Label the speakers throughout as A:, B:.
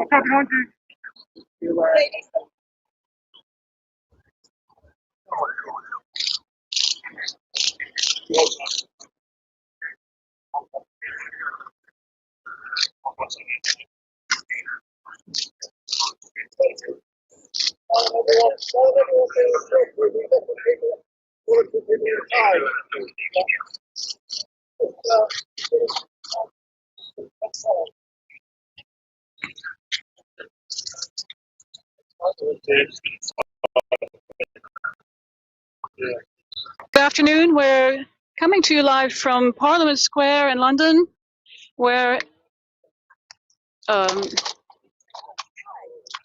A: Good afternoon. We're coming to you live from Parliament Square in London, where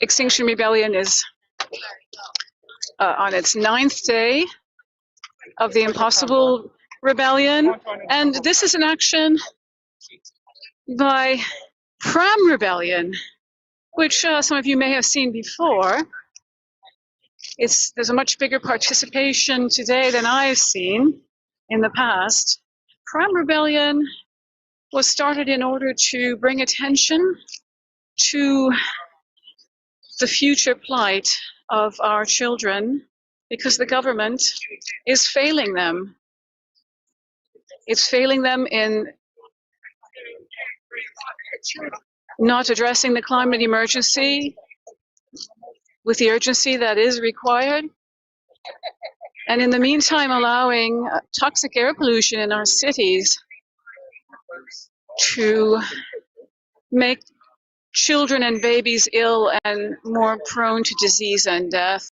A: Extinction Rebellion is on its 9th day of the Impossible Rebellion. And this is an action by Pram Rebellion, which some of you may have seen before. There's a much bigger participation today than I've seen in the past. Pram Rebellion was started in order to bring attention to the future plight of our children, because the government is failing them. It's failing them in not addressing the climate emergency with the urgency that is required, and in the meantime allowing toxic air pollution in our cities to make children and babies ill and more prone to disease and death.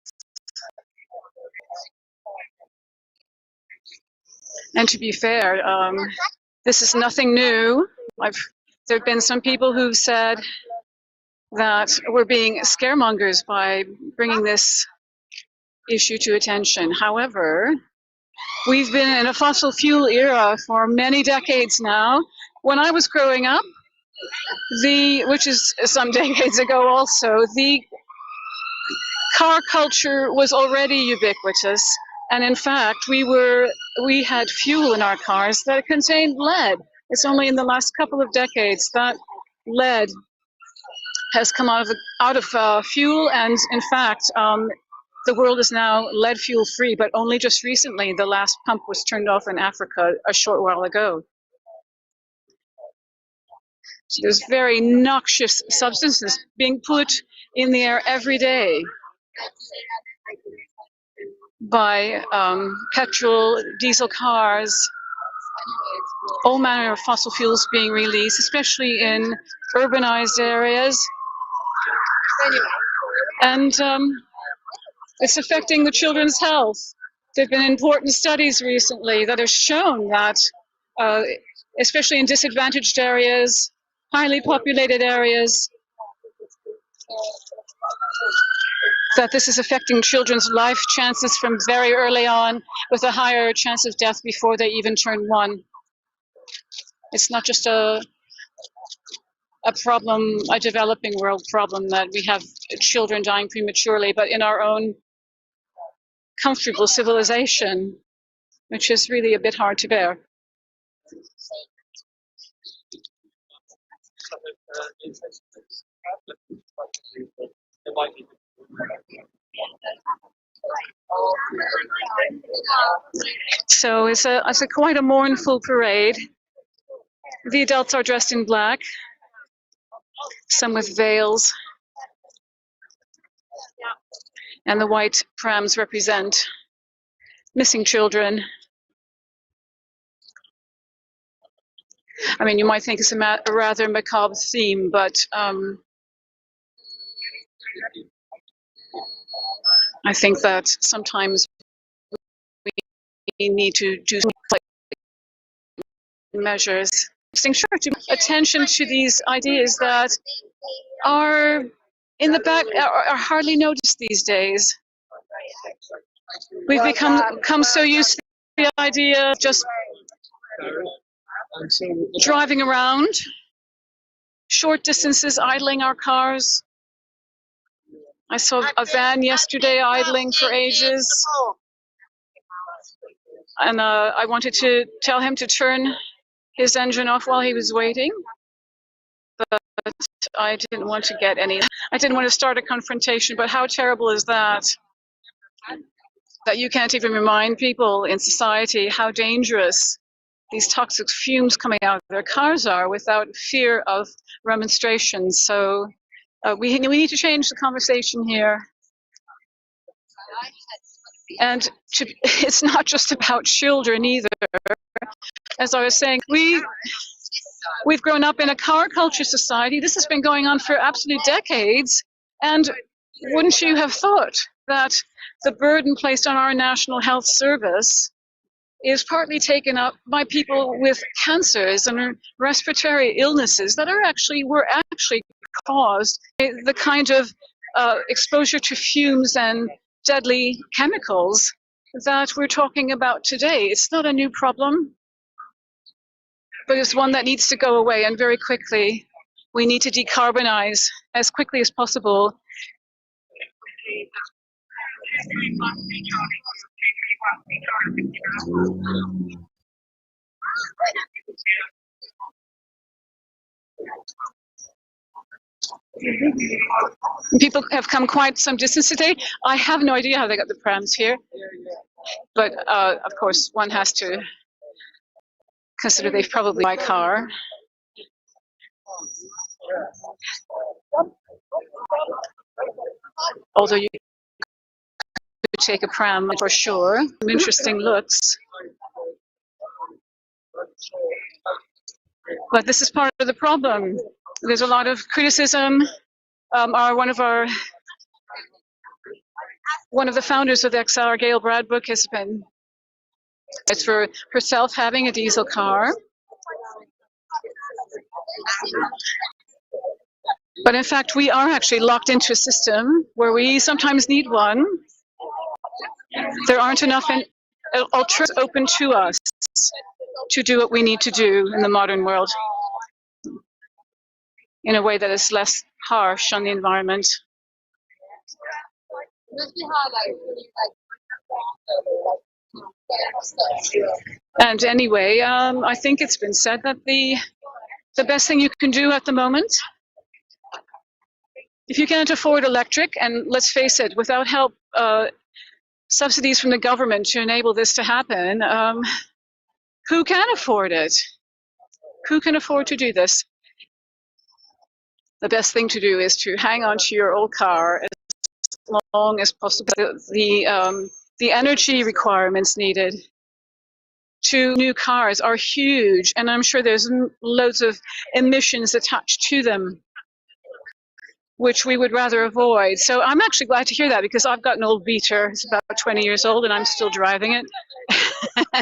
A: And to be fair, this is nothing new. There have been some people who've said that we're being scaremongers by bringing this issue to attention. However, we've been in a fossil fuel era for many decades now. When I was growing up, which is some decades ago also, the car culture was already ubiquitous. And in fact, we had fuel in our cars that contained lead. It's only in the last couple of decades that lead has come out of fuel, and in fact, the world is now lead fuel free, but only just recently the last pump was turned off in Africa a short while ago. So there's very noxious substances being put in the air every day by petrol, diesel cars, all manner of fossil fuels being released, especially in urbanized areas. And it's affecting the children's health. There have been important studies recently that have shown that, especially in disadvantaged areas, highly populated areas, that this is affecting children's life chances from very early on, with a higher chance of death before they even turn 1. It's not just a problem, a developing world problem, that we have children dying prematurely, but in our own comfortable civilization, which is really a bit hard to bear. So it's quite a mournful parade. The adults are dressed in black, some with veils, and the white prams represent missing children. I mean, you might think it's a rather macabre theme, but I think that sometimes we need to do measures. To attention to these ideas that are in the back, are hardly noticed these days. We've become so used to the idea of just driving around short distances, idling our cars. I saw a van yesterday idling for ages, and I wanted to tell him to turn his engine off while he was waiting, but I didn't want to get any. I didn't want to start a confrontation, but how terrible is that? That you can't even remind people in society how dangerous these toxic fumes coming out of their cars are without fear of remonstration. So we need to change the conversation here. And it's not just about children either. As I was saying, we've grown up in a car culture society. This has been going on for absolute decades. And wouldn't you have thought that the burden placed on our National Health Service is partly taken up by people with cancers and respiratory illnesses that were actually caused by the kind of exposure to fumes and deadly chemicals that we're talking about today. It's not a new problem, but it's one that needs to go away, and very quickly. We need to decarbonize as quickly as possible. People have come quite some distance today. I have no idea how they got the prams here, but of course one has to consider they've probably by car. Although you could take a pram for sure. Some interesting looks. But this is part of the problem. There's a lot of criticism. One of the founders of the XR, Gail Bradbrook, has been for herself having a diesel car. But in fact, we are actually locked into a system where we sometimes need one. There aren't enough alternatives open to us to do what we need to do in the modern world in a way that is less harsh on the environment. And anyway, I think it's been said that the best thing you can do at the moment, if you can't afford electric, and let's face it, without help, subsidies from the government to enable this to happen, who can afford it? Who can afford to do this? The best thing to do is to hang on to your old car as long as possible. The energy requirements needed to new cars are huge, and I'm sure there's loads of emissions attached to them, which we would rather avoid. So I'm actually glad to hear that, because I've got an old Beater. It's about 20 years old, and I'm still driving it.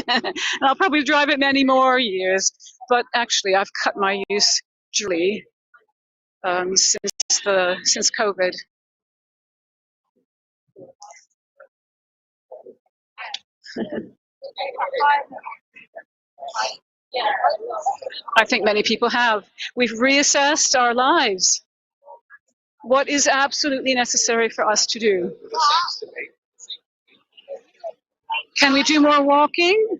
A: And I'll probably drive it many more years. But actually, I've cut my use drastically since COVID. I think many people have. We've reassessed our lives. What is absolutely necessary for us to do? Can we do more walking?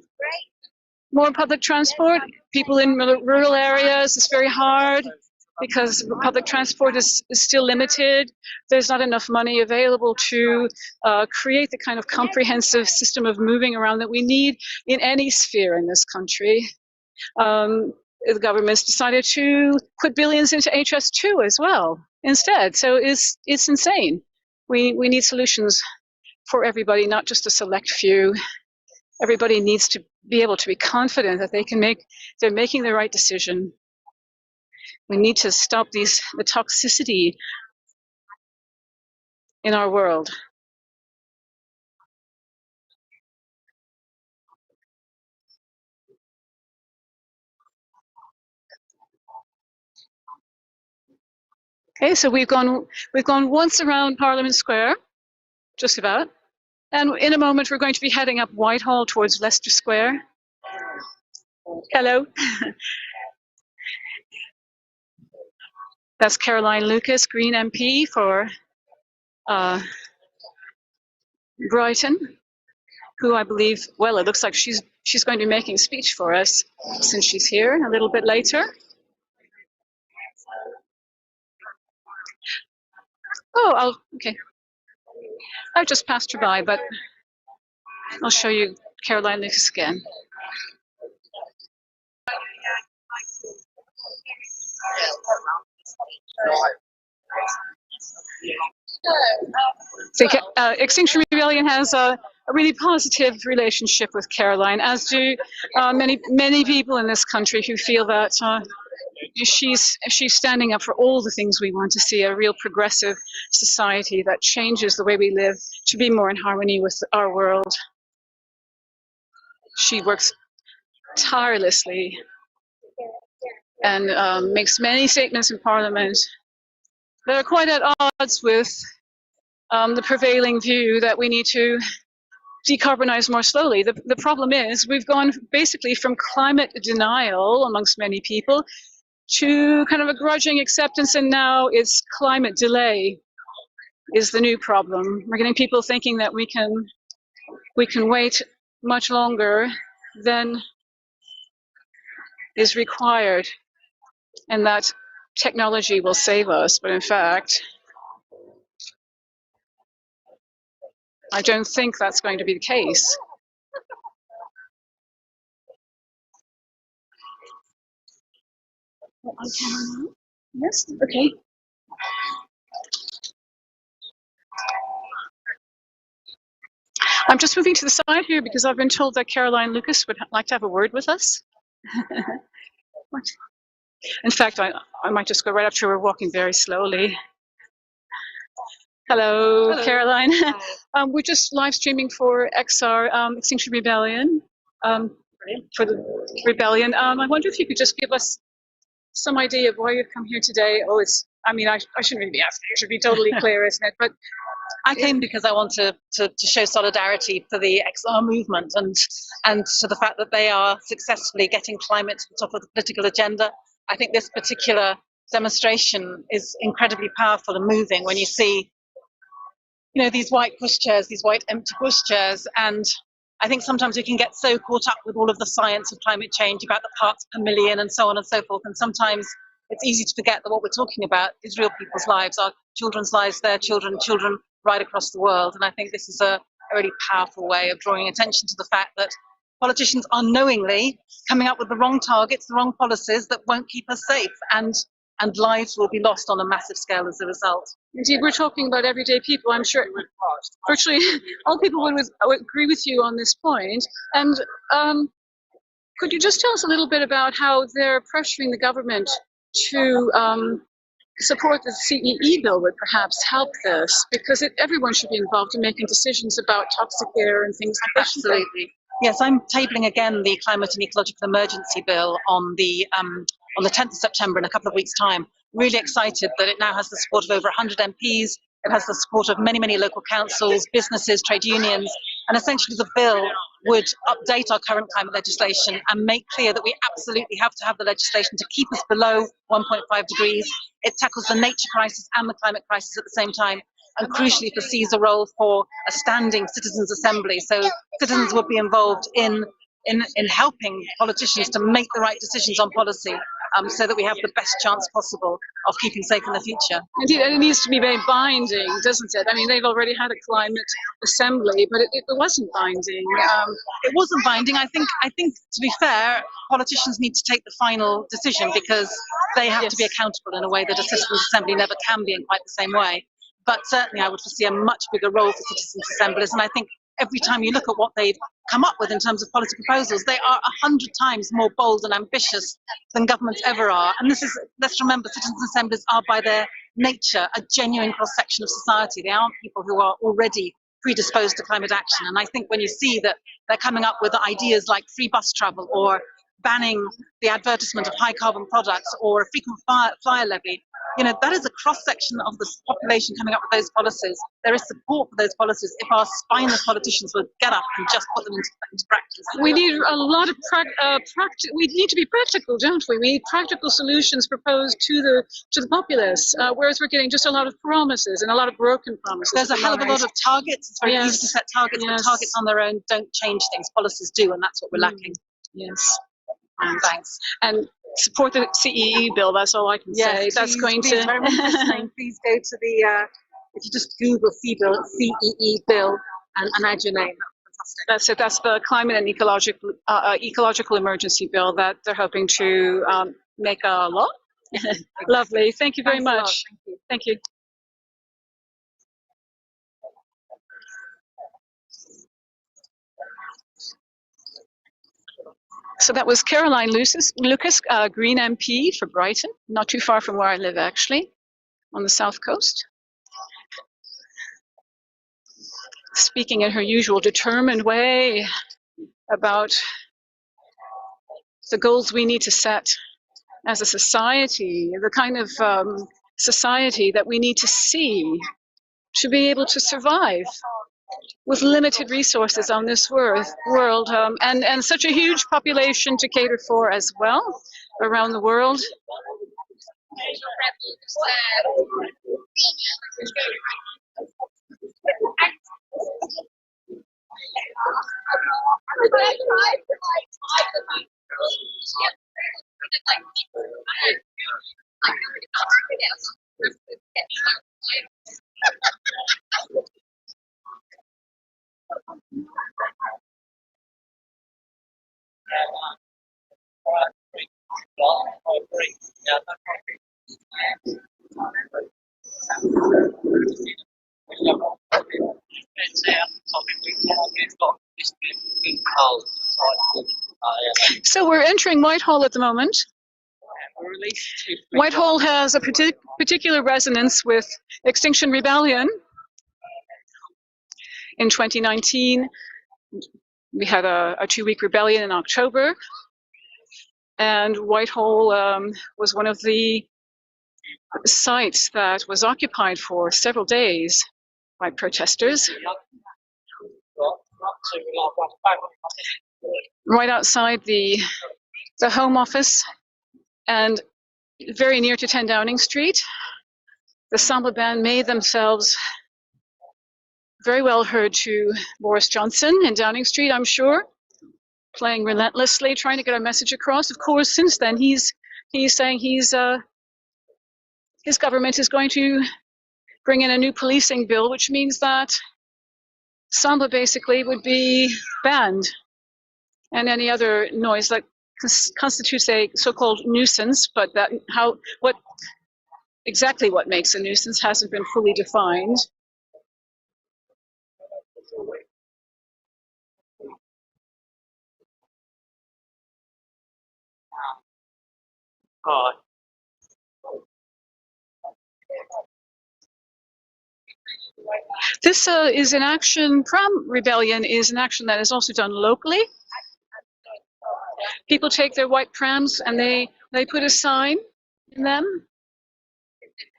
A: More public transport? People in rural areas, it's very hard because public transport is still limited. There's not enough money available to create the kind of comprehensive system of moving around that we need in any sphere in this country. The government's decided to put billions into HS2 as well instead. So it's insane. We need solutions for everybody, not just a select few. Everybody needs to be able to be confident that they're making the right decision. We need to stop the toxicity in our world. Okay, so we've gone once around Parliament Square, just about. And in a moment, we're going to be heading up Whitehall towards Leicester Square. Hello. That's Caroline Lucas, Green MP for Brighton, who I believe, well, it looks like she's going to be making a speech for us since she's here a little bit later. Oh, okay. I've just passed her by, but I'll show you Caroline Lucas again. Extinction Rebellion has a really positive relationship with Caroline, as do many people in this country who feel that she's standing up for all the things we want to see, a real progressive society that changes the way we live to be more in harmony with our world. She works tirelessly and makes many statements in Parliament that are quite at odds with the prevailing view that we need to decarbonize more slowly. The problem is we've gone basically from climate denial amongst many people to kind of a grudging acceptance, and now it's climate delay is the new problem. We're getting people thinking that we can wait much longer than is required, and that technology will save us. But in fact, I don't think that's going to be the case. Yes, okay. I'm just moving to the side here because I've been told that Caroline Lucas would like to have a word with us. In fact, I might just go right up to her. We're walking very slowly. Hello. Caroline. We're just live streaming for XR, Extinction Rebellion, for the rebellion. I wonder if you could just give us some idea of why you've come here today. Oh, I shouldn't really be asking. It should be totally clear, isn't it? But
B: I came because I want to show solidarity for the XR movement and to the fact that they are successfully getting climate to the top of the political agenda. I think this particular demonstration is incredibly powerful and moving when you see, these white pushchairs, these white empty pushchairs. And I think sometimes we can get so caught up with all of the science of climate change about the parts per million and so on and so forth. And sometimes it's easy to forget that what we're talking about is real people's lives, our children's lives, their children right across the world. And I think this is a really powerful way of drawing attention to the fact that politicians are knowingly coming up with the wrong targets, the wrong policies that won't keep us safe, and lives will be lost on a massive scale as a result.
A: Indeed, we're talking about everyday people. I'm sure virtually all people would agree with you on this point. And could you just tell us a little bit about how they're pressuring the government to support the CEE bill would perhaps help this, because everyone should be involved in making decisions about toxic air and things like that.
B: Absolutely. Yes, I'm tabling again the Climate and Ecological Emergency Bill on the 10th of September in a couple of weeks' time. Really excited that it now has the support of over 100 MPs. It has the support of many local councils, businesses, trade unions, and essentially the bill would update our current climate legislation and make clear that we absolutely have to have the legislation to keep us below 1.5 degrees. It tackles the nature crisis and the climate crisis at the same time, and crucially foresees a role for a standing citizens' assembly. So citizens would be involved in helping politicians to make the right decisions on policy, so that we have the best chance possible of keeping safe in the future.
A: Indeed, and it needs to be very binding, doesn't it? I mean, they've already had a climate assembly, but it wasn't binding.
B: It wasn't binding. I think, to be fair, politicians need to take the final decision because they have to be accountable in a way that a citizens' assembly never can be in quite the same way. But certainly I would foresee a much bigger role for citizens' assemblies, and I think every time you look at what they've come up with in terms of policy proposals, they are 100 times more bold and ambitious than governments ever are. And let's remember, citizens' assemblies are by their nature a genuine cross-section of society. They aren't people who are already predisposed to climate action. And I think when you see that they're coming up with ideas like free bus travel or banning the advertisement of high carbon products or a frequent flyer levy, that is a cross-section of the population coming up with those policies. There is support for those policies if our spineless politicians would get up and just put them into practice.
A: We need a lot of we need to be practical, don't we? We need practical solutions proposed to the populace, whereas we're getting just a lot of promises and a lot of broken promises.
B: There's a hell of a lot of targets. It's very easy to set targets, but targets on their own don't change things. Policies do, and that's what we're lacking.
A: Yes.
B: Thanks.
A: And support the CEE bill. That's all I can say. That's going
B: please,
A: to.
B: very much listening. Please go to the. If you just Google CEE bill and add your name.
A: That's it. That's the climate and ecological emergency bill that they're hoping to make a law. Lovely. Thank you very much. Thank you. So that was Caroline Lucas, Green MP for Brighton, not too far from where I live, actually, on the south coast. Speaking in her usual determined way about the goals we need to set as a society, the kind of society that we need to see to be able to survive with limited resources on this world, and such a huge population to cater for as well around the world. So we're entering Whitehall at the moment. Whitehall has a particular resonance with Extinction Rebellion. In 2019, we had a 2-week rebellion in October, and Whitehall was one of the sites that was occupied for several days by protesters. Right outside the Home Office and very near to 10 Downing Street, the Samba band made themselves very well heard to Boris Johnson in Downing Street, I'm sure, playing relentlessly, trying to get our message across. Of course, since then, he's saying his government is going to bring in a new policing bill, which means that Samba basically would be banned, and any other noise that constitutes a so-called nuisance, but exactly what makes a nuisance hasn't been fully defined. This is an action. Pram Rebellion is an action that is also done locally. People take their white prams and they put a sign in them,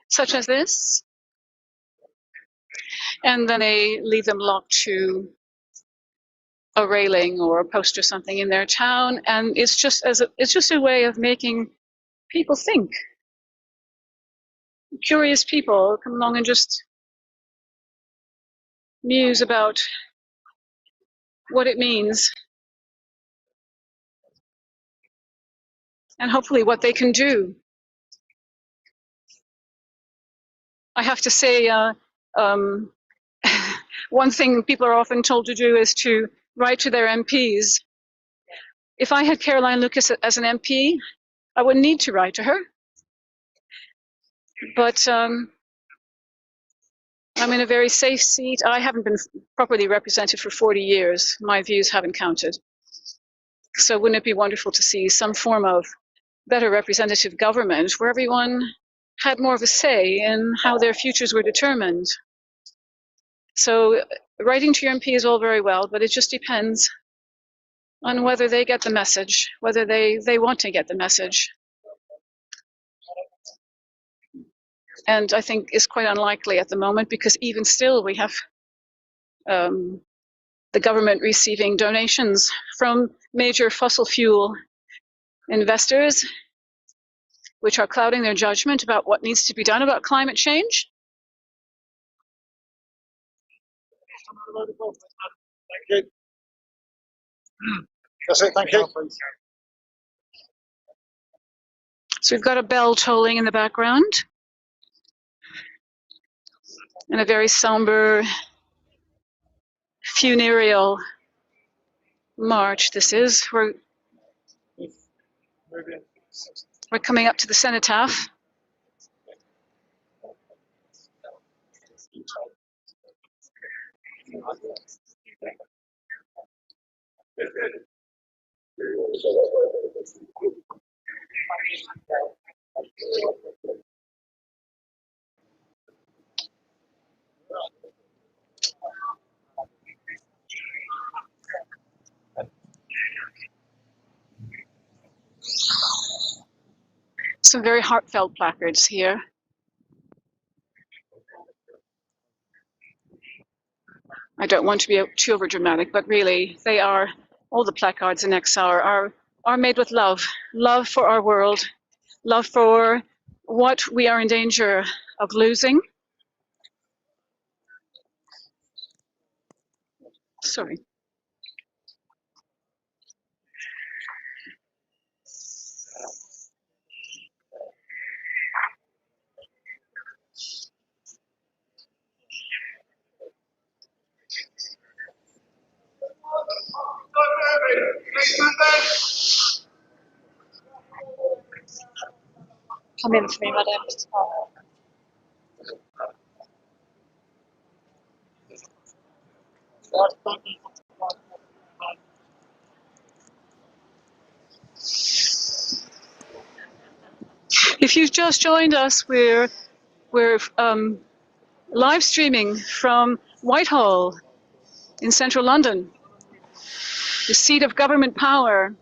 A: such as this, and then they leave them locked to a railing or a post or something in their town, and it's just a way of making people think. Curious people come along and just muse about what it means and hopefully what they can do. I have to say, one thing people are often told to do is to write to their MPs. If I had Caroline Lucas as an MP, I wouldn't need to write to her. But I'm in a very safe seat. I haven't been properly represented for 40 years. My views haven't counted. So wouldn't it be wonderful to see some form of better representative government where everyone had more of a say in how their futures were determined? So writing to your MP is all very well, but it just depends on whether they get the message, whether they want to get the message. And I think it's quite unlikely at the moment, because even still we have the government receiving donations from major fossil fuel investors, which are clouding their judgment about what needs to be done about climate change.
C: Thank you. That's it, thank you.
A: So we've got a bell tolling in the background, and a very somber, funereal march this is. We're coming up to the cenotaph. Some very heartfelt placards here. I don't want to be too overdramatic, but really, they are, all the placards in XR are made with love. Love for our world, love for what we are in danger of losing. Sorry.
B: Come in for me, madam.
A: If you've just joined us, we're live streaming from Whitehall in central London, the seat of government power.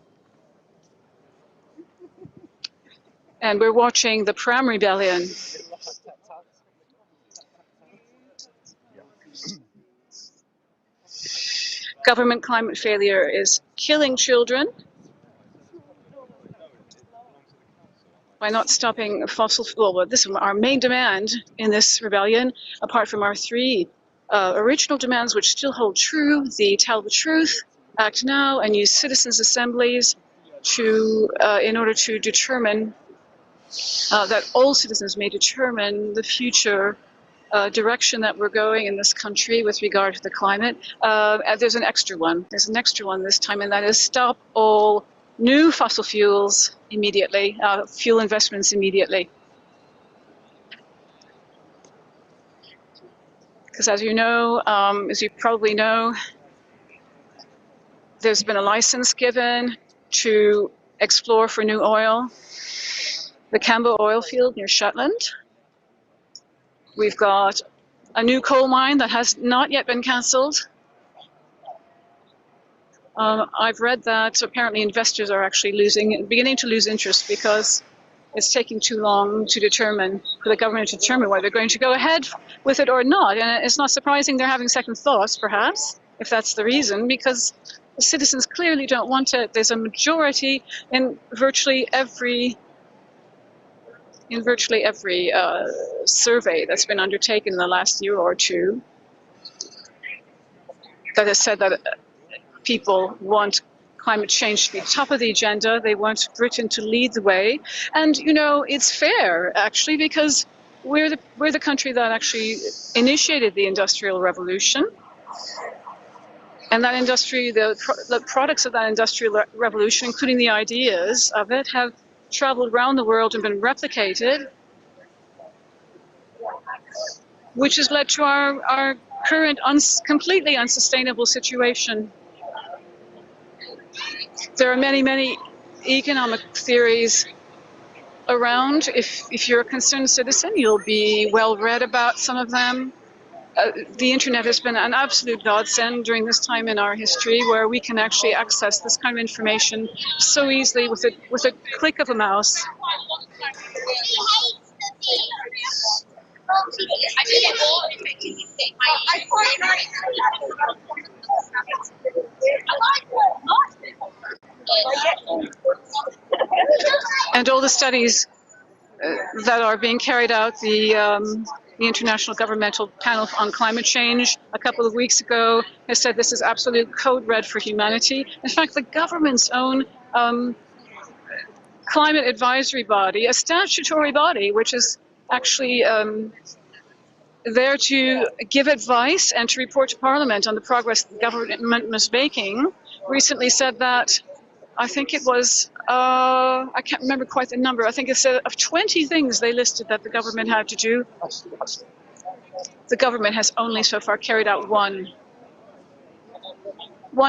A: And we're watching the Pram Rebellion. Government climate failure is killing children by not stopping fossil fuel. Well, this is our main demand in this rebellion, apart from our three original demands, which still hold true: the Tell the Truth, Act Now, and use citizens' assemblies to, in order to determine that all citizens may determine the future direction that we're going in this country with regard to the climate. There's an extra one. There's an extra one this time, and that is stop all new fossil fuels immediately, fuel investments immediately. Because as you know, as you probably know, there's been a license given to explore for new oil. The Cambo oil field near Shetland. We've got a new coal mine that has not yet been cancelled. I've read that apparently investors are actually beginning to lose interest because it's taking too long to determine, for the government to determine whether they're going to go ahead with it or not. And it's not surprising they're having second thoughts, perhaps, if that's the reason, because the citizens clearly don't want it. There's a majority in virtually every survey that's been undertaken in the last year or two that has said that people want climate change to be top of the agenda. They want Britain to lead the way. And, you know, it's fair, actually, because we're the country that actually initiated the Industrial Revolution. And that industry, the products of that Industrial Revolution, including the ideas of it, have traveled around the world and been replicated, which has led to our current completely unsustainable situation. There are many, many economic theories around. If you're a concerned citizen, you'll be well read about some of them. The internet has been an absolute godsend during this time in our history, where we can actually access this kind of information so easily with a click of a mouse. And all the studies that are being carried out, the International Governmental Panel on Climate Change a couple of weeks ago has said this is absolute code red for humanity. In fact, the government's own climate advisory body, a statutory body, which is actually there to give advice and to report to Parliament on the progress the government was making, recently said that, I think it was, I can't remember quite the number, I think it said of 20 things they listed that the government had to do, the government has only so far carried out one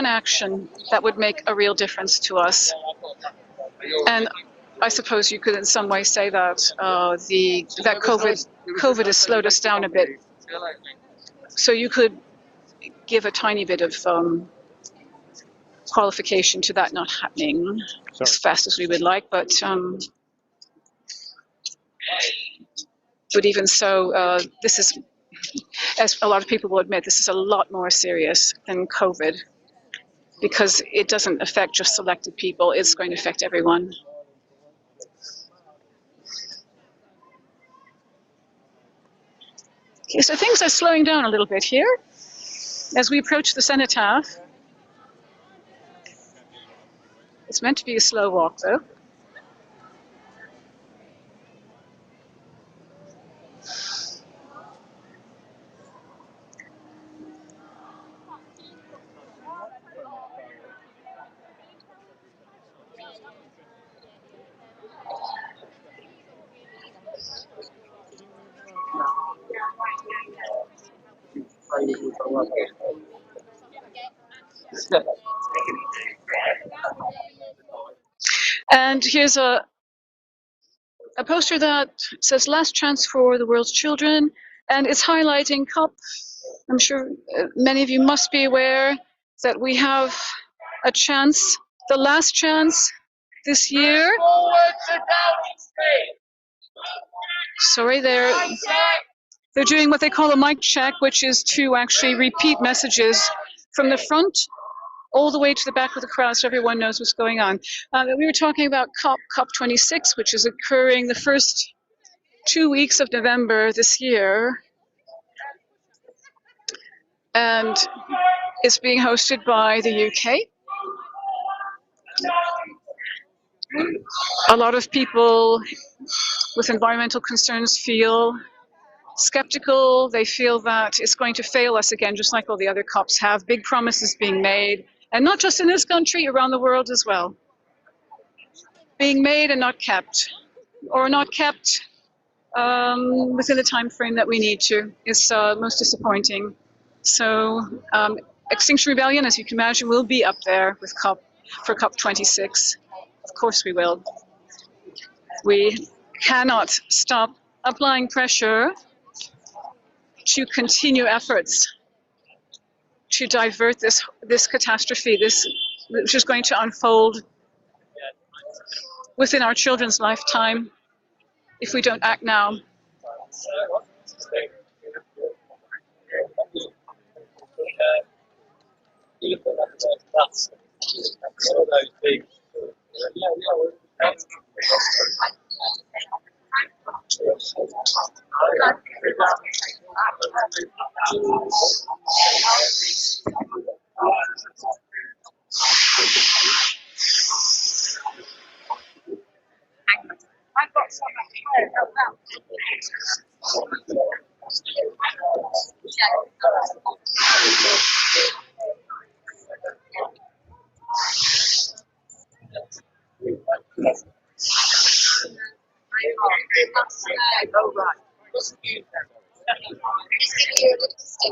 A: action that would make a real difference to us. And I suppose you could in some way say that that COVID has slowed us down a bit. So you could give a tiny bit of qualification to that not happening as fast as we would like, but even so, this is, as a lot of people will admit, this is a lot more serious than COVID, because it doesn't affect just selected people, it's going to affect everyone. Okay, so things are slowing down a little bit here as we approach the cenotaph. It's meant to be a slow walk, though. And here's a poster that says "Last Chance for the World's Children," and it's highlighting COP. I'm sure many of you must be aware that we have a chance, the last chance this year. Sorry, they're doing what they call a mic check, which is to actually repeat messages from the front all the way to the back of the crowd so everyone knows what's going on. We were talking about COP26, which is occurring the first 2 weeks of November this year. And it's being hosted by the UK. A lot of people with environmental concerns feel skeptical. They feel that it's going to fail us again, just like all the other COPs have. Big promises being made, and not just in this country, around the world as well. Being made and not kept, or not kept within the time frame that we need to, is most disappointing. So Extinction Rebellion, as you can imagine, will be up there with for COP26. Of course we will. We cannot stop applying pressure to continue efforts to divert this catastrophe, which is going to unfold within our children's lifetime if we don't act now.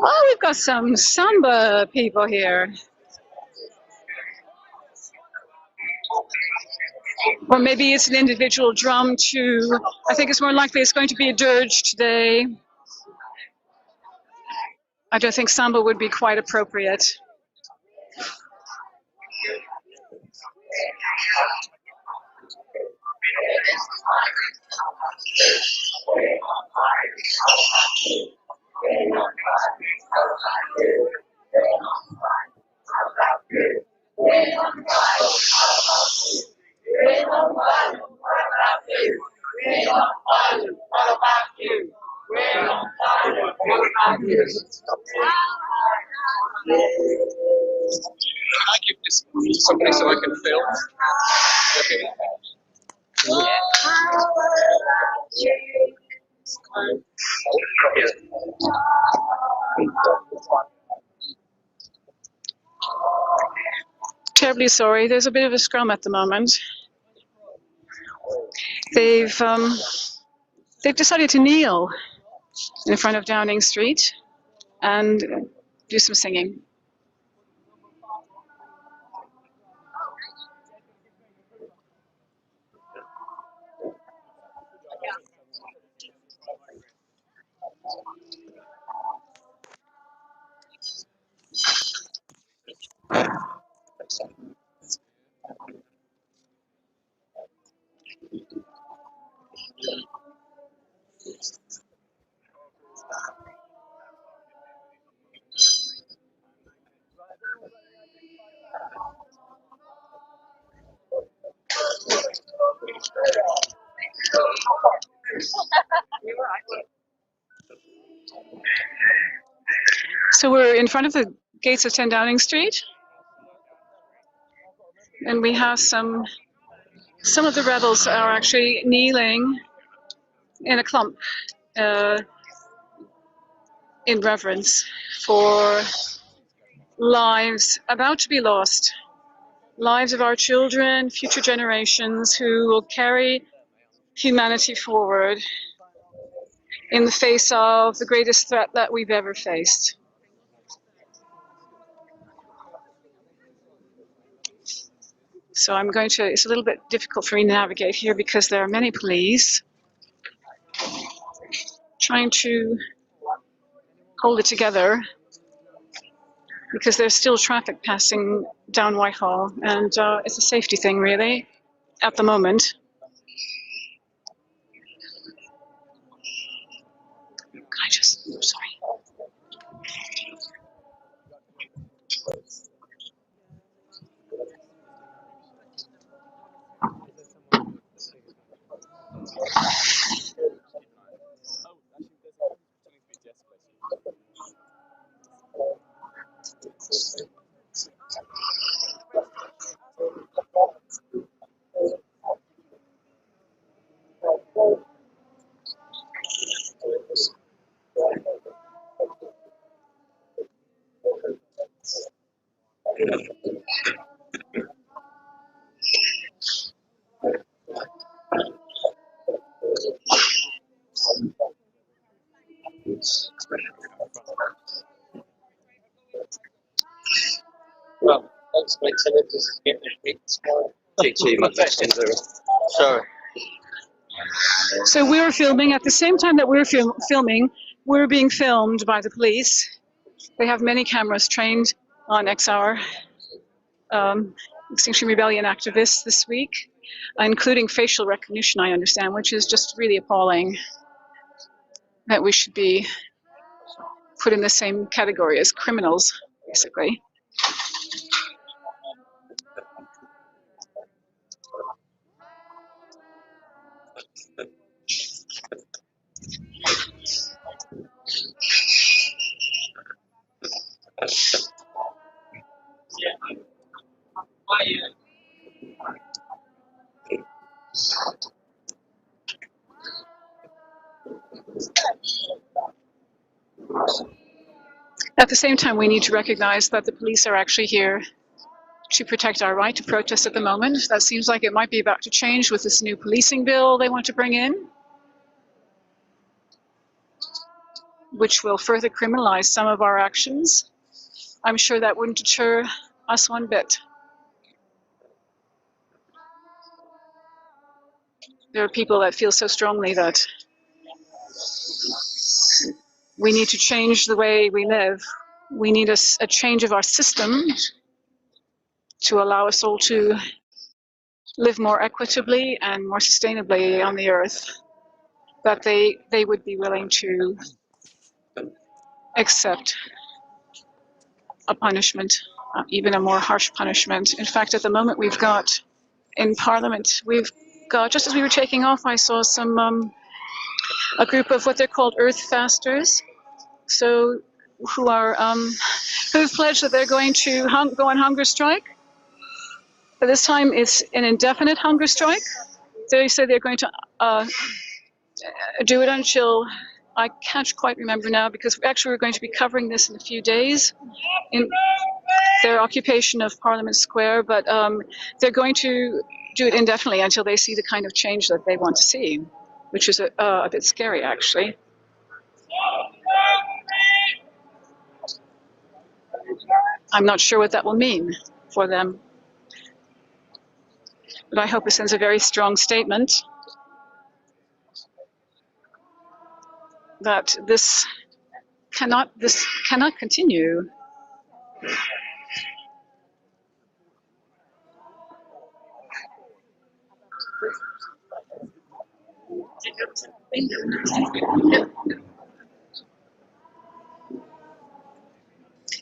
A: Oh, we've got some samba people here. Or maybe it's an individual drum too. I think it's more likely it's going to be a dirge today. I don't think samba would be quite appropriate.
C: I give this to somebody so I can film. Okay.
A: Terribly sorry. There's a bit of a scrum at the moment. They've decided to kneel in front of Downing Street and do some singing. So we're in front of the gates of 10 Downing Street, and we have some of the rebels are actually kneeling in a clump in reverence for lives about to be lost, lives of our children, future generations who will carry humanity forward in the face of the greatest threat that we've ever faced. So I'm going to, it's a little bit difficult for me to navigate here because there are many police trying to hold it together because there's still traffic passing down Whitehall, and it's a safety thing really at the moment. Can I just, sorry.
C: Well, thanks for listening. This is getting a bit small. Sorry.
A: So we were filming at the same time that we were filming. We were being filmed by the police. They have many cameras trained on XR, Extinction Rebellion activists this week, including facial recognition, I understand, which is just really appalling that we should be put in the same category as criminals, basically. At the same time, we need to recognize that the police are actually here to protect our right to protest at the moment. That seems like it might be about to change with this new policing bill they want to bring in, which will further criminalize some of our actions. I'm sure that wouldn't deter us one bit. There are people that feel so strongly that we need to change the way we live. We need a change of our system to allow us all to live more equitably and more sustainably on the earth, that they would be willing to accept a punishment, even a more harsh punishment. In fact, at the moment we've got in Parliament, we've got, just as we were taking off, I saw some a group of what they're called earth fasters, so who are who've pledged that they're going to go on hunger strike. But this time it's an indefinite hunger strike. They say they're going to do it until, I can't quite remember now, because actually we're going to be covering this in a few days in their occupation of Parliament Square, but they're going to do it indefinitely until they see the kind of change that they want to see, which is a bit scary, actually. I'm not sure what that will mean for them, but I hope it sends a very strong statement that this cannot continue.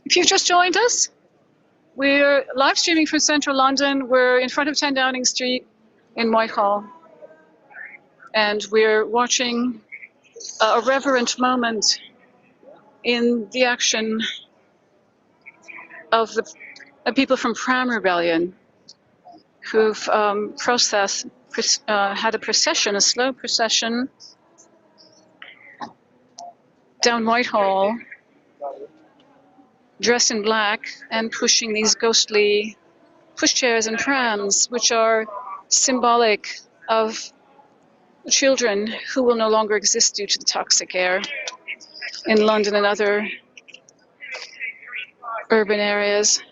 A: If you've just joined us, we're live streaming from central London. We're in front of 10 Downing Street in Whitehall, and we're watching a reverent moment in the action of the people from Pram Rebellion, who've had a procession, a slow procession down Whitehall, dressed in black and pushing these ghostly pushchairs and prams, which are symbolic of children who will no longer exist due to the toxic air in London and other urban areas,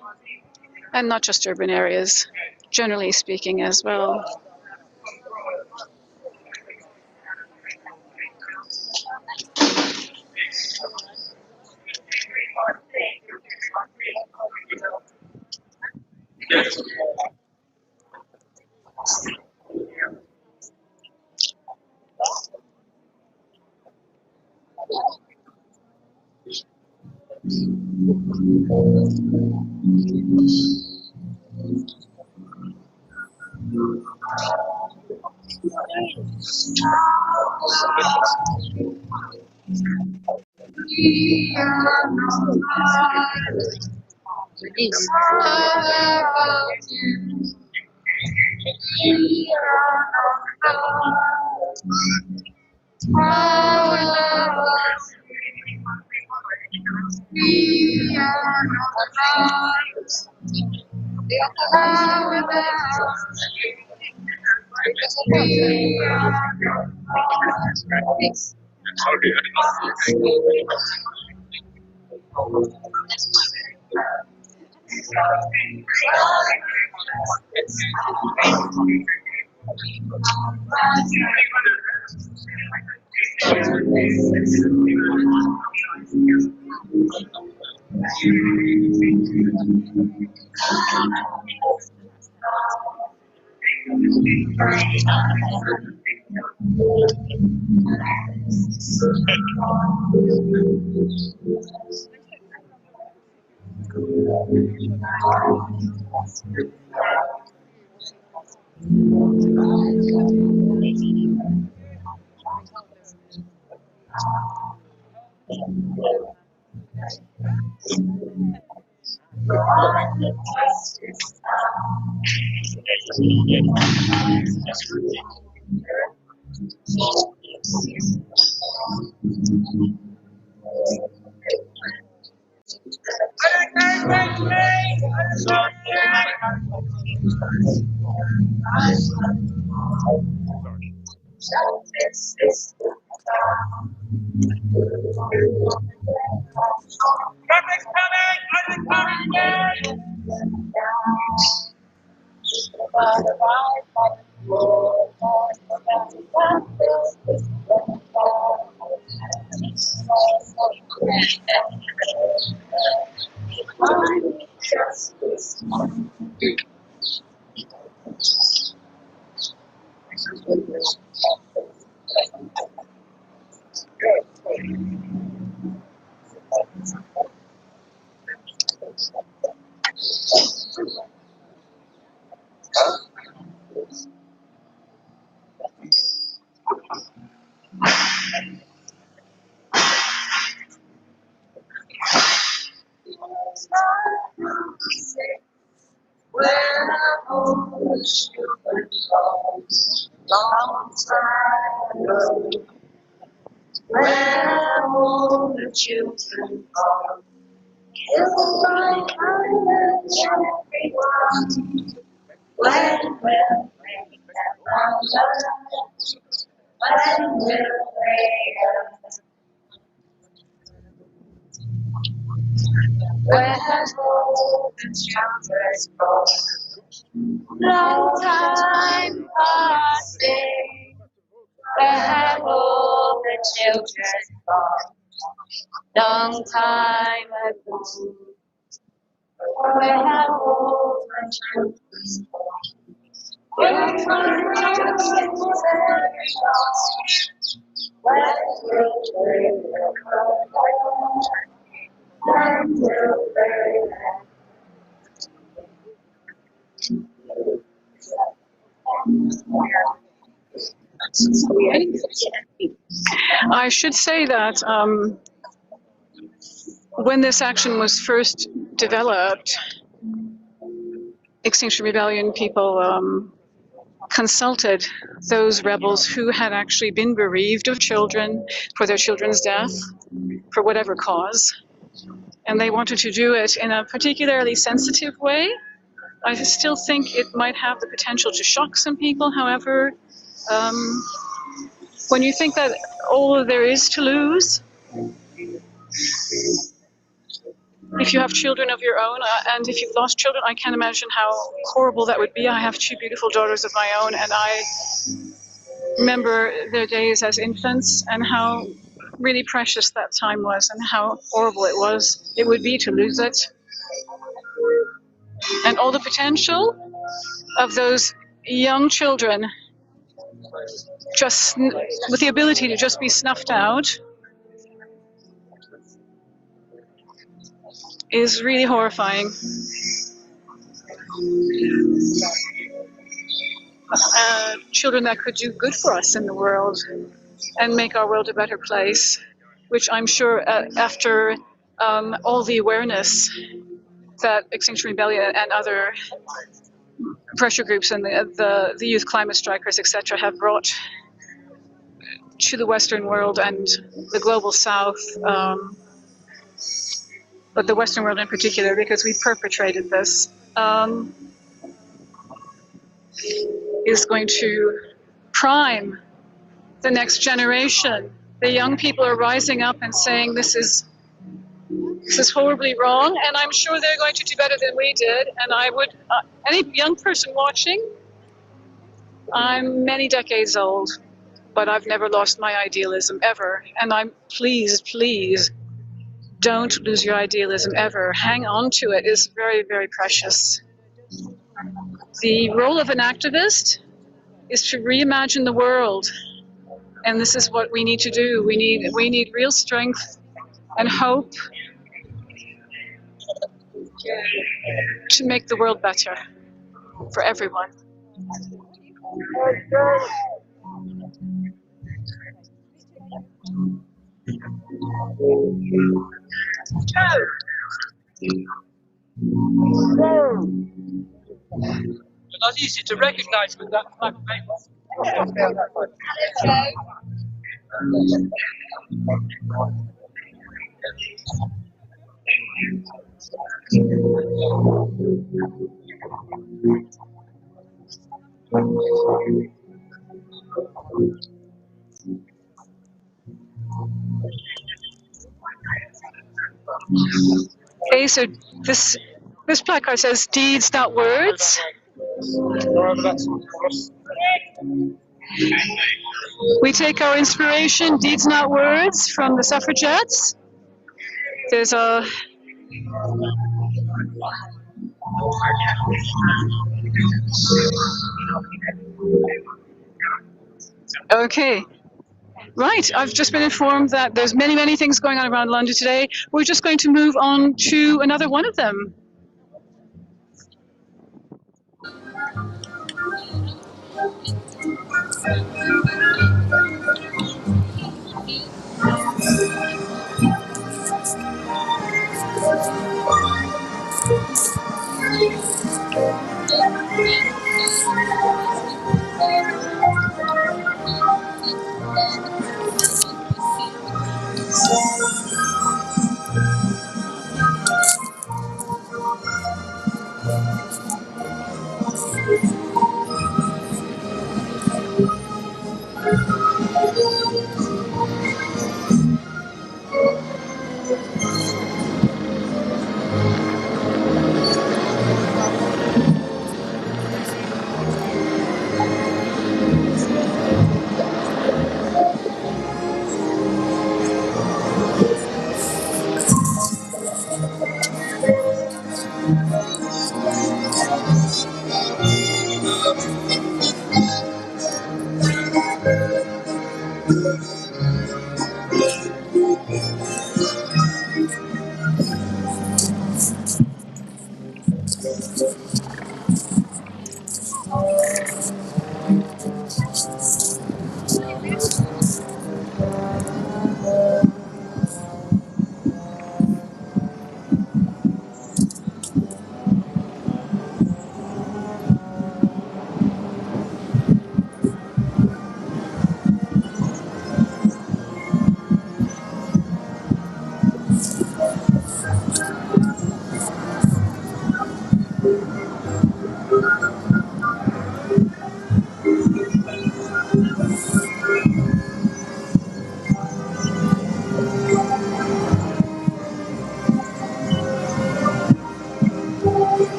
A: and not just urban areas, generally speaking as well.
D: long time ago, where all the children are, killed by violence, everyone. When will they have found us? When will they have? Where have all the children gone? Long time passing. Where have all the children gone? Long time ago. Where have all the children gone? Long time
A: I should say that when this action was first developed, Extinction Rebellion people consulted those rebels who had actually been bereaved of children for their children's death, for whatever cause, and they wanted to do it in a particularly sensitive way. I still think it might have the potential to shock some people. However, when you think that all there is to lose, if you have children of your own, and if you've lost children, I can't imagine how horrible that would be. I have two beautiful daughters of my own, and I remember their days as infants and how really precious that time was and how horrible it would be to lose it. And all the potential of those young children just with the ability to just be snuffed out is really horrifying. Children that could do good for us in the world and make our world a better place, which I'm sure after all the awareness that Extinction Rebellion and other pressure groups and the youth climate strikers, etc., have brought to the Western world and the global South, but the Western world in particular, because we perpetrated this, is going to prime the next generation. The young people are rising up and saying this is horribly wrong, and I'm sure they're going to do better than we did. And I would, any young person watching, I'm many decades old, but I've never lost my idealism ever. And I'm please, don't lose your idealism ever. Hang on to it. It's very, very precious. The role of an activist is to reimagine the world, and this is what we need to do. We need real strength and hope to make the world better for everyone.
C: Not easy to recognize with that black paper.
A: Okay, so this placard says deeds, not words. We take our inspiration, deeds, not words, from the suffragettes. There's a okay. Right, I've just been informed that there's many things going on around London today. We're just going to move on to another one of them.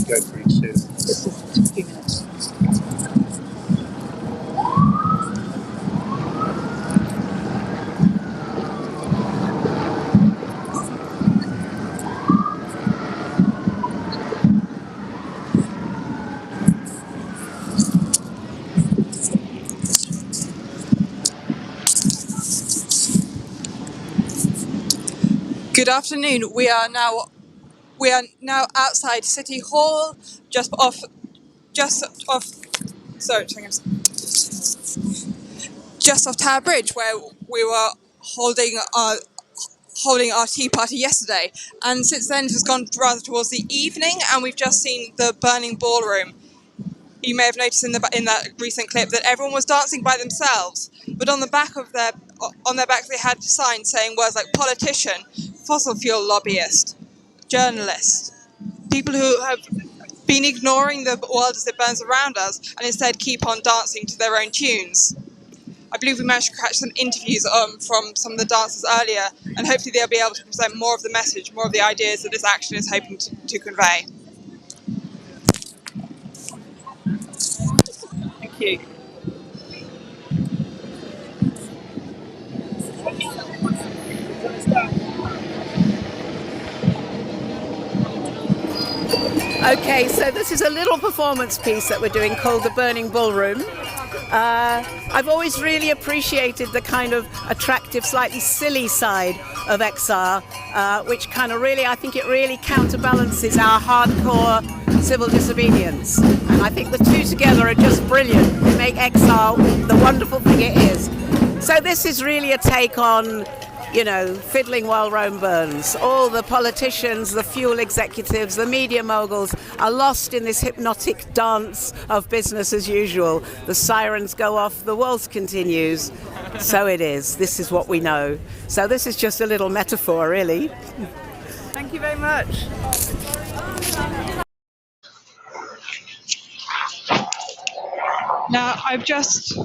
E: Go for each two.
F: Good afternoon. We are now outside City Hall, just off Tower Bridge, where we were holding our tea party yesterday. And since then, it has gone rather towards the evening, and we've just seen the Burning Ballroom. You may have noticed in that recent clip that everyone was dancing by themselves, but on their backs they had signs saying words like politician, fossil fuel lobbyist, journalist, people who have been ignoring the world as it burns around us and instead keep on dancing to their own tunes. I believe we managed to catch some interviews from some of the dancers earlier, and hopefully they'll be able to present more of the message, more of the ideas that this action is hoping to convey. Thank you.
G: Okay, so this is a little performance piece that we're doing called the Burning Ballroom. I've always really appreciated the kind of attractive, slightly silly side of XR, which kind of really, I think it really counterbalances our hardcore civil disobedience. And I think the two together are just brilliant. They make XR the wonderful thing it is. So this is really a take on, you know, fiddling while Rome burns. All the politicians, the fuel executives, the media moguls are lost in this hypnotic dance of business as usual. The sirens go off, the waltz continues. So it is. This is what we know. So this is just a little metaphor, really. Thank you very much.
F: Now, I've just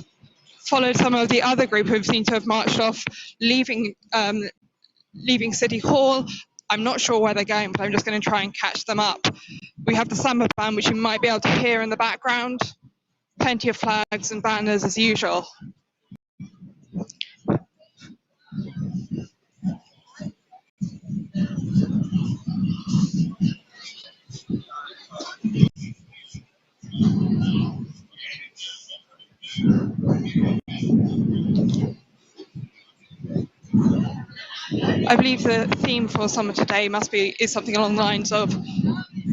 F: followed some of the other group who seem to have marched off, leaving City Hall. I'm not sure where they're going, but I'm just going to try and catch them up. We have the samba band, which you might be able to hear in the background. Plenty of flags and banners as usual. I believe the theme for summer today is something along the lines of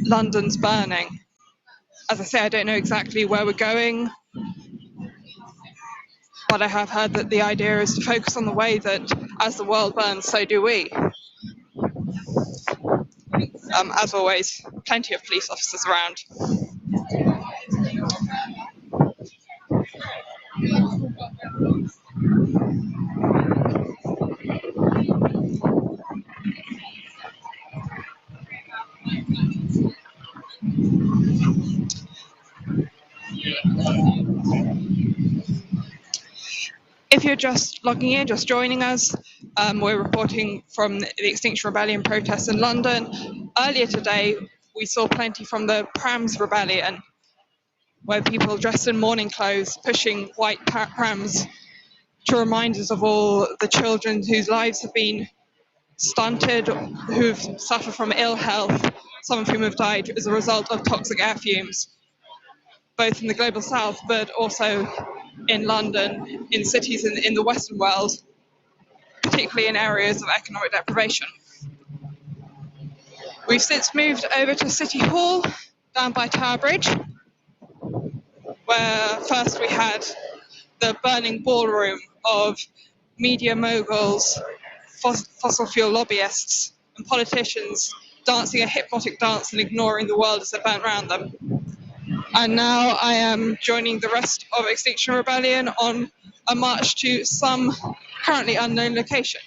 F: London's burning. As I say, I don't know exactly where we're going, but I have heard that the idea is to focus on the way that as the world burns, so do we. As always, plenty of police officers around. If you're just logging in, just joining us, we're reporting from the Extinction Rebellion protests in London. Earlier today, we saw plenty from the Pram Rebellion, where people dressed in mourning clothes pushing white prams to remind us of all the children whose lives have been stunted, who've suffered from ill health, some of whom have died as a result of toxic air fumes, both in the global south, but also in London, in cities in the Western world, particularly in areas of economic deprivation. We've since moved over to City Hall, down by Tower Bridge, where first we had the Burning Ballroom of media moguls, fossil fuel lobbyists, and politicians dancing a hypnotic dance and ignoring the world as it burnt around them. And now I am joining the rest of Extinction Rebellion on a march to some currently unknown location.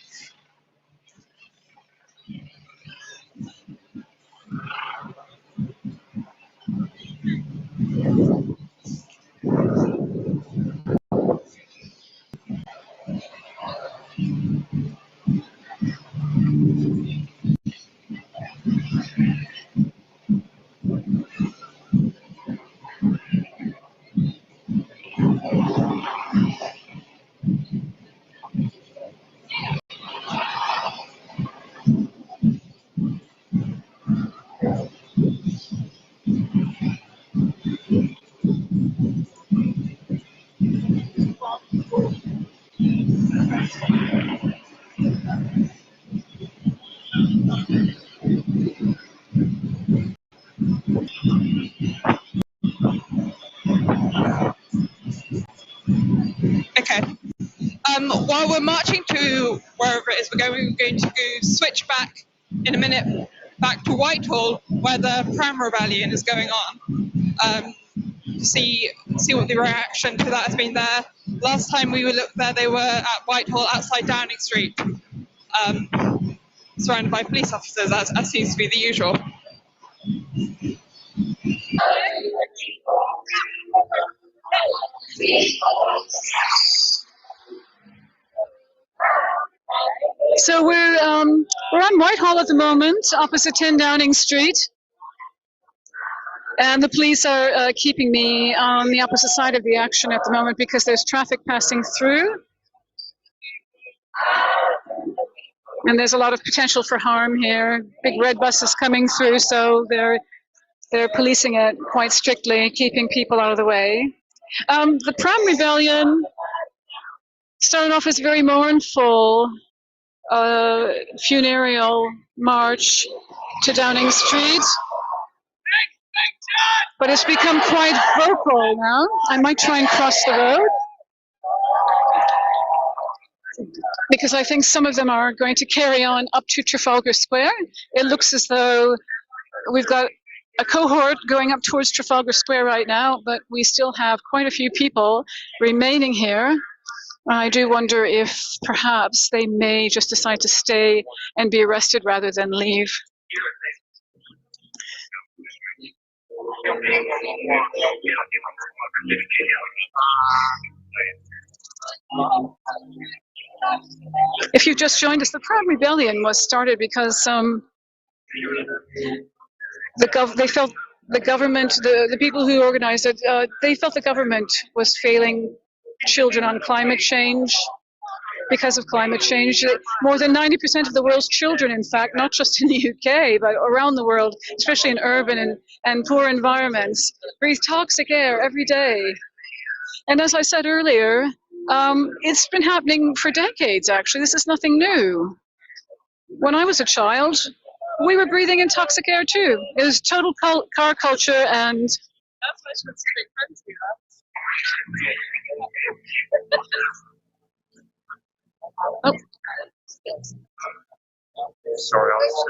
F: Okay. While we're marching to wherever it is we're going to go switch back in a minute back to Whitehall, where the Pram Rebellion is going on. See what the reaction to that has been there. Last time we were there, they were at Whitehall outside Downing Street, surrounded by police officers, as seems to be the usual.
A: So we're on Whitehall at the moment, opposite 10 Downing Street, and the police are keeping me on the opposite side of the action at the moment because there's traffic passing through, and there's a lot of potential for harm here. Big red buses coming through, so they're policing it quite strictly, keeping people out of the way. The Pram Rebellion started off as very mournful. Funereal march to Downing Street, but it's become quite vocal now. I might try and cross the road because I think some of them are going to carry on up to Trafalgar Square. It looks as though we've got a cohort going up towards Trafalgar Square right now, but we still have quite a few people remaining here. I do wonder if perhaps they may just decide to stay and be arrested rather than leave. If you've just joined us, the Pram Rebellion was started because they felt the government, the people who organized it, they felt the government was failing children on climate change. Because of climate change, more than 90% of the world's children, in fact, not just in the UK, but around the world, especially in urban and poor environments, breathe toxic air every day. And as I said earlier, it's been happening for decades, actually. This is nothing new. When I was a child, we were breathing in toxic air too. It was total car culture and. Oh.
E: Sorry, I was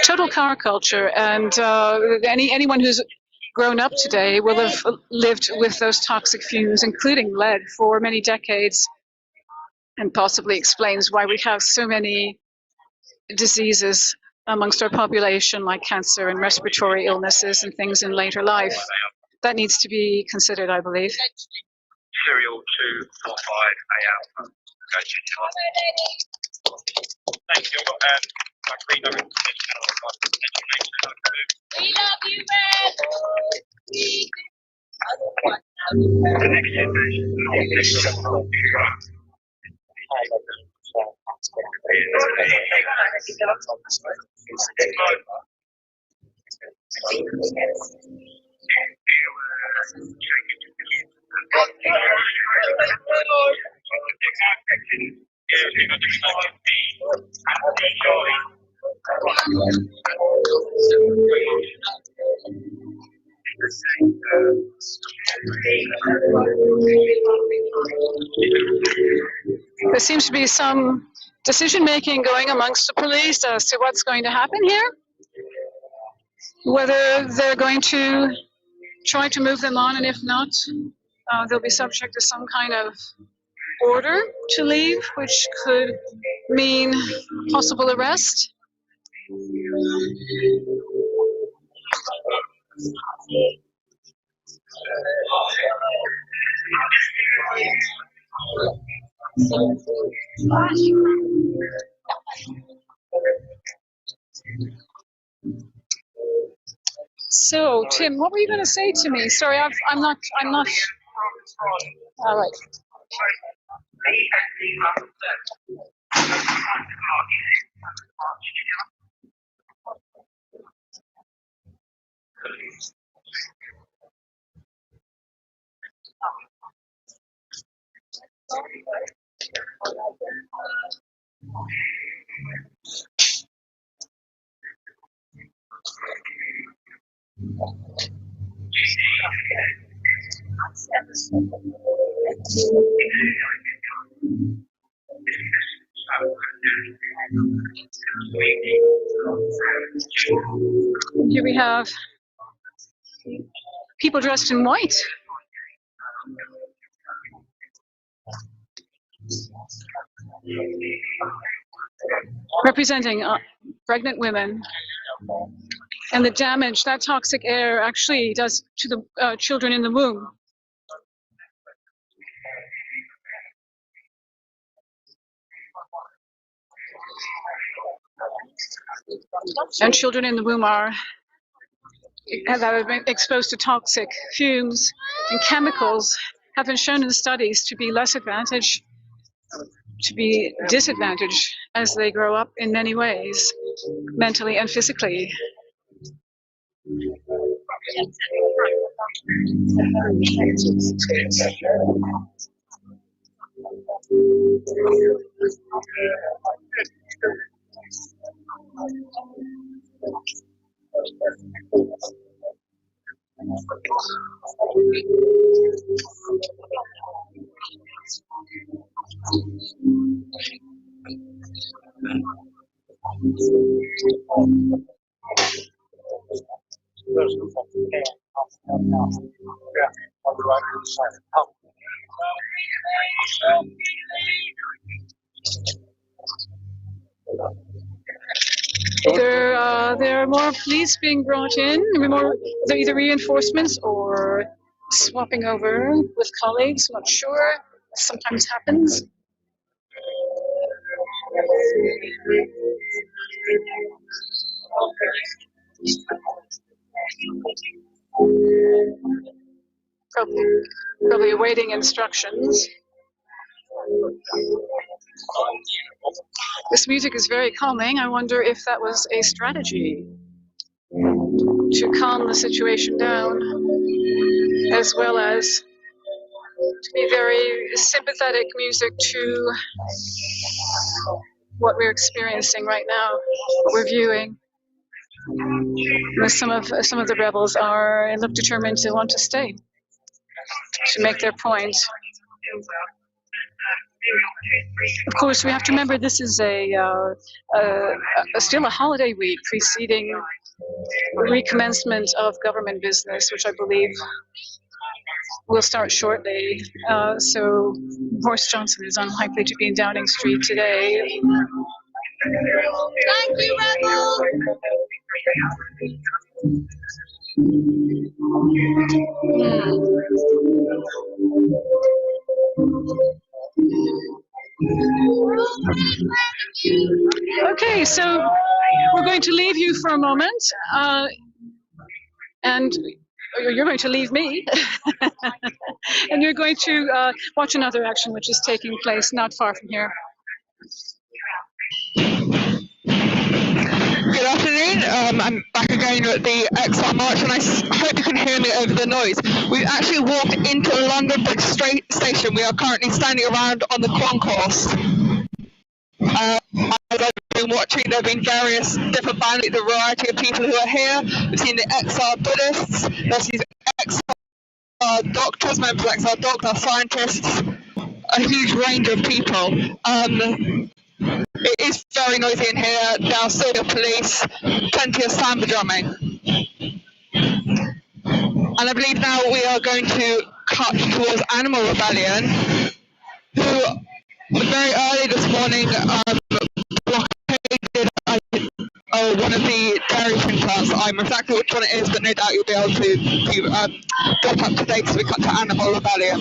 A: total car culture, and anyone who's grown up today will have lived with those toxic fumes, including lead, for many decades, and possibly explains why we have so many diseases amongst our population, like cancer and respiratory illnesses and things in later life. That needs to be considered, I believe.
E: Serial 245 Thank you.
D: We love you, Red.
A: There seems to be some decision-making going amongst the police as to what's going to happen here. Whether they're going to try to move them on, and if not, they'll be subject to some kind of order to leave, which could mean possible arrest. So, Tim, what were you going to say to me? Sorry, I'm not. All right. Here we have people dressed in white. Representing pregnant women and the damage that toxic air actually does to the children in the womb. And children in the womb that have been exposed to toxic fumes and chemicals have been shown in studies to be disadvantaged as they grow up in many ways, mentally and physically. There are more police being brought in, either reinforcements or swapping over with colleagues. I'm not sure. Sometimes happens. Probably awaiting instructions. This music is very calming. I wonder if that was a strategy to calm the situation down, as well as to be very sympathetic music to what we're experiencing right now, what we're viewing. Some of the rebels look determined to want to stay, to make their point. Of course, we have to remember this is still a holiday week preceding recommencement of government business, which I believe will start shortly. So Boris Johnson is unlikely to be in Downing Street today.
B: Thank you, rebels!
A: Okay, so we're going to leave you for a moment, and you're going to leave me, and you're going to watch another action which is taking place not far from here.
H: Good afternoon. I'm back again at the XR March, and I hope you can hear me over the noise. We've actually walked into London Bridge Station. We are currently standing around on the concourse. As I've been watching, there have been various different bands, the variety of people who are here. We've seen the XR Buddhists, there's these XR doctors, members of XR doctors, scientists, a huge range of people. It is very noisy in here. There are still the police, plenty of samba drumming. And I believe now we are going to cut towards Animal Rebellion, who very early this morning blockaded one of the dairy plants. I'm exactly which one it is, but no doubt you'll be able to get up to date as we cut to Animal Rebellion.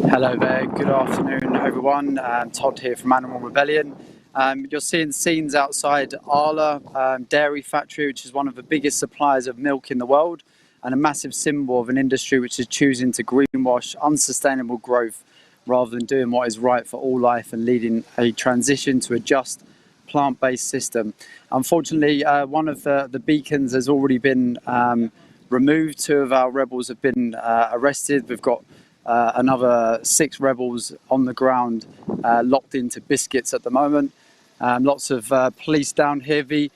I: Hello there, good afternoon everyone. Todd here from Animal Rebellion. You're seeing scenes outside Arla dairy factory, which is one of the biggest suppliers of milk in the world and a massive symbol of an industry which is choosing to greenwash unsustainable growth rather than doing what is right for all life and leading a transition to a just plant-based system. Unfortunately, one of the beacons has already been removed. 2 of our rebels have been arrested. We've got another 6 rebels on the ground locked into biscuits at the moment. Lots of police down here. The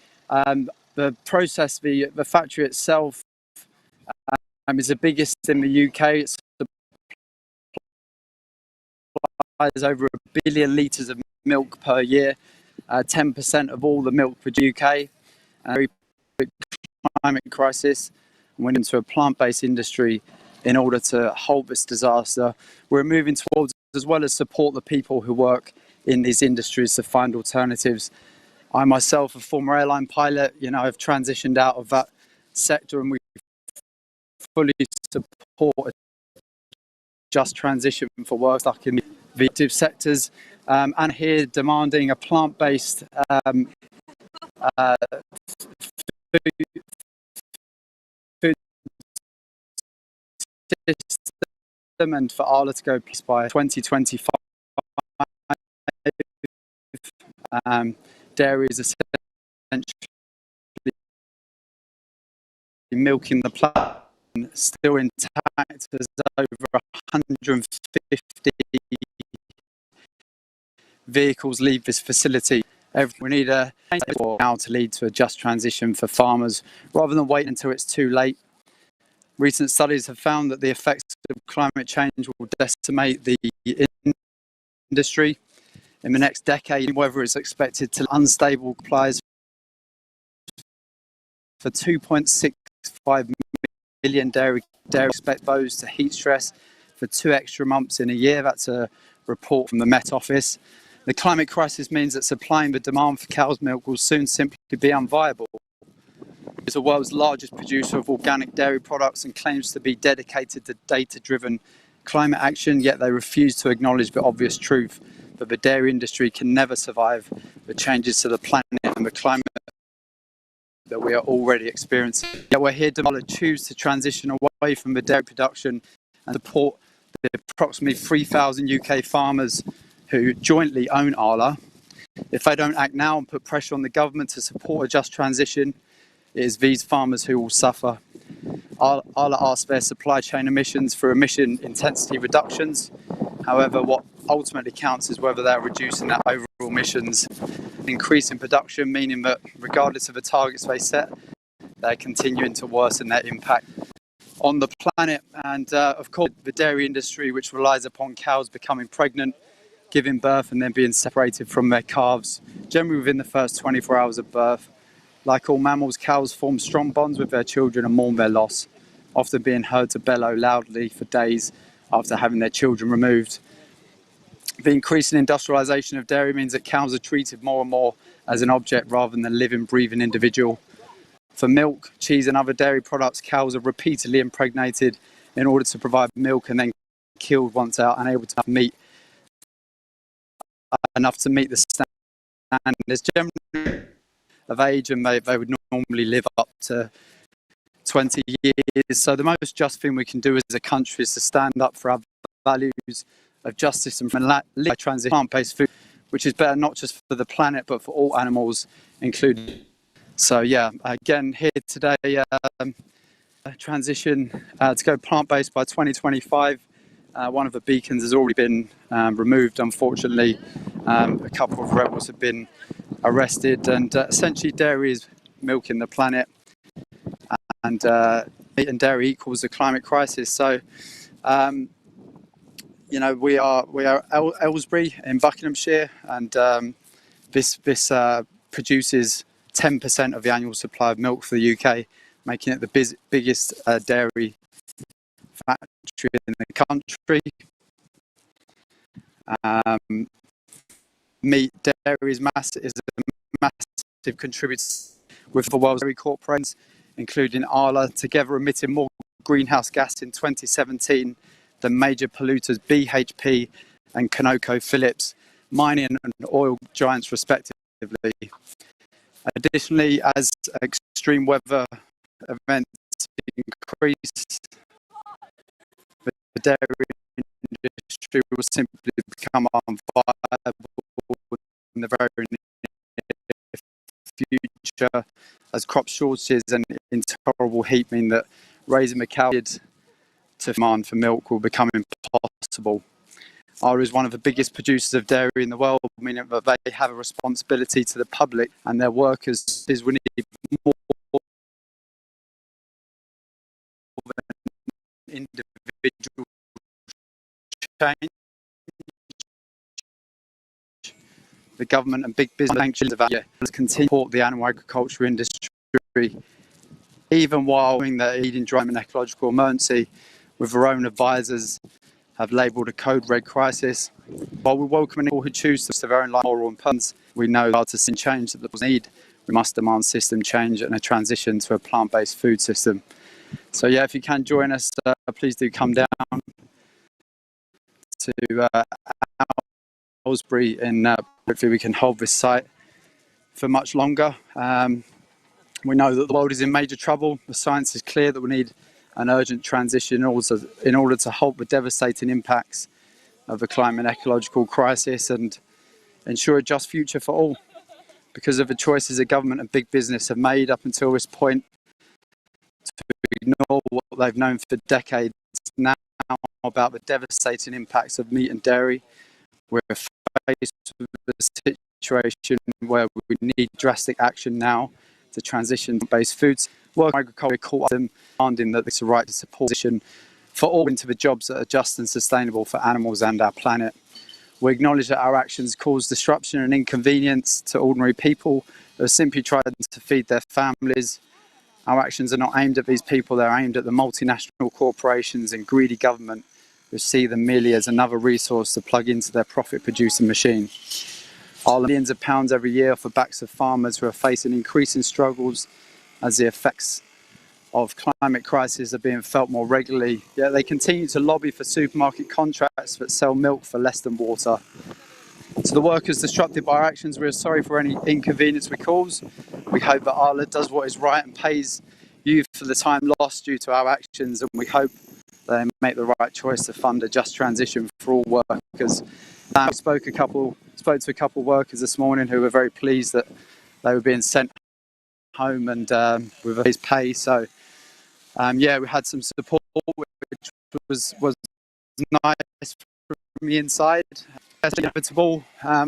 I: process, the factory itself is the biggest in the UK. It supplies over 1 billion litres of milk per year, 10% of all the milk produced in the UK. Very big climate crisis. We went into a plant-based industry in order to halt this disaster. We're moving towards, as well as support the people who work in these industries to find alternatives. I myself, a former airline pilot, I've transitioned out of that sector, and we fully support a just transition for work like in the active sectors, and here demanding a plant-based food system, and for Arla to go by 2025. Dairy is essentially milking the planet, still intact. There's over 150 vehicles leave this facility. We need a now to lead to a just transition for farmers rather than wait until it's too late. Recent studies have found that the effects of climate change will decimate the industry in the next decade. Weather is expected to unstable supplies for 2.65 million dairy exposed to heat stress for 2 extra months in a year. That's a report from the Met Office. The climate crisis means that supplying the demand for cow's milk will soon simply be unviable. It's the world's largest producer of organic dairy products and claims to be dedicated to data-driven climate action, yet they refuse to acknowledge the obvious truth that the dairy industry can never survive the changes to the planet and the climate that we are already experiencing. Yet we're here to choose to transition away from the dairy production and support the approximately 3,000 UK farmers who jointly own Arla. If they don't act now and put pressure on the government to support a just transition, it is these farmers who will suffer. Arla asked their supply chain emissions for emission intensity reductions. However, what ultimately counts is whether they're reducing their overall emissions, increasing production, meaning that regardless of the targets they set, they're continuing to worsen their impact on the planet. And of course, the dairy industry, which relies upon cows becoming pregnant, giving birth and then being separated from their calves, generally within the first 24 hours of birth. Like all mammals, cows form strong bonds with their children and mourn their loss, often being heard to bellow loudly for days after having their children removed. The increasing industrialisation of dairy means that cows are treated more and more as an object rather than a living, breathing individual. For milk, cheese and other dairy products, cows are repeatedly impregnated in order to provide milk and then killed once they are unable to have meat enough to meet the standards generally of age, and they would normally live up to 20 years. So the most just thing we can do as a country is to stand up for our values of justice and transition plant-based food, which is better not just for the planet but for all animals included. So yeah, again here today, transition to go plant-based by 2025. One of the beacons has already been removed, unfortunately. A couple of rebels have been arrested, and essentially dairy is milking the planet, and meat and dairy equals the climate crisis. So you know, we are Aylesbury in Buckinghamshire, and this produces 10% of the annual supply of milk for the UK, making it the biggest dairy factory in the country. Meat dairy is a massive contributor with the world's dairy corporations, including Arla, together emitting more greenhouse gas in 2017 than major polluters BHP and ConocoPhillips, mining and oil giants respectively. Additionally, as extreme weather events increase, the dairy industry will simply become unviable in the very near future, as crop shortages and intolerable heat mean that raising the cow to demand for milk will become impossible. Arla is one of the biggest producers of dairy in the world, meaning that they have a responsibility to the public and their workers. We need more individual change. The government and big business sanctions about continue to support the animal agriculture industry, even while they're leading drought and ecological emergency, with their own advisors have labelled a code red crisis. While we welcome all who choose to live their own life, moral and purpose, we know that to see change that we need, we must demand system change and a transition to a plant-based food system. So yeah, if you can join us, please do come down to Aylesbury, and hopefully we can hold this site for much longer. We know that the world is in major trouble. The science is clear that we need an urgent transition also in order to halt the devastating impacts of the climate and ecological crisis and ensure a just future for all. Because of the choices that government and big business have made up until this point to ignore what they've known for decades now about the devastating impacts of meat and dairy, we're faced with a situation where we need drastic action now to transition to based foods. Work agriculture caught them, demanding that it's a right to support position for all into the jobs that are just and sustainable for animals and our planet. We acknowledge that our actions cause disruption and inconvenience to ordinary people who are simply trying to feed their families. Our actions are not aimed at these people, they're aimed at the multinational corporations and greedy government who see them merely as another resource to plug into their profit-producing machine. Millions of pounds every year off the backs of farmers who are facing increasing struggles as the effects of climate crisis are being felt more regularly. Yet they continue to lobby for supermarket contracts that sell milk for less than water. To the workers disrupted by our actions, we are sorry for any inconvenience we cause. We hope that Arla does what is right and pays you for the time lost due to our actions, and we hope they make the right choice to fund a just transition for all workers. I spoke to a couple of workers this morning who were very pleased that they were being sent home and with his pay. So yeah, we had some support, which was nice from the inside. It's inevitable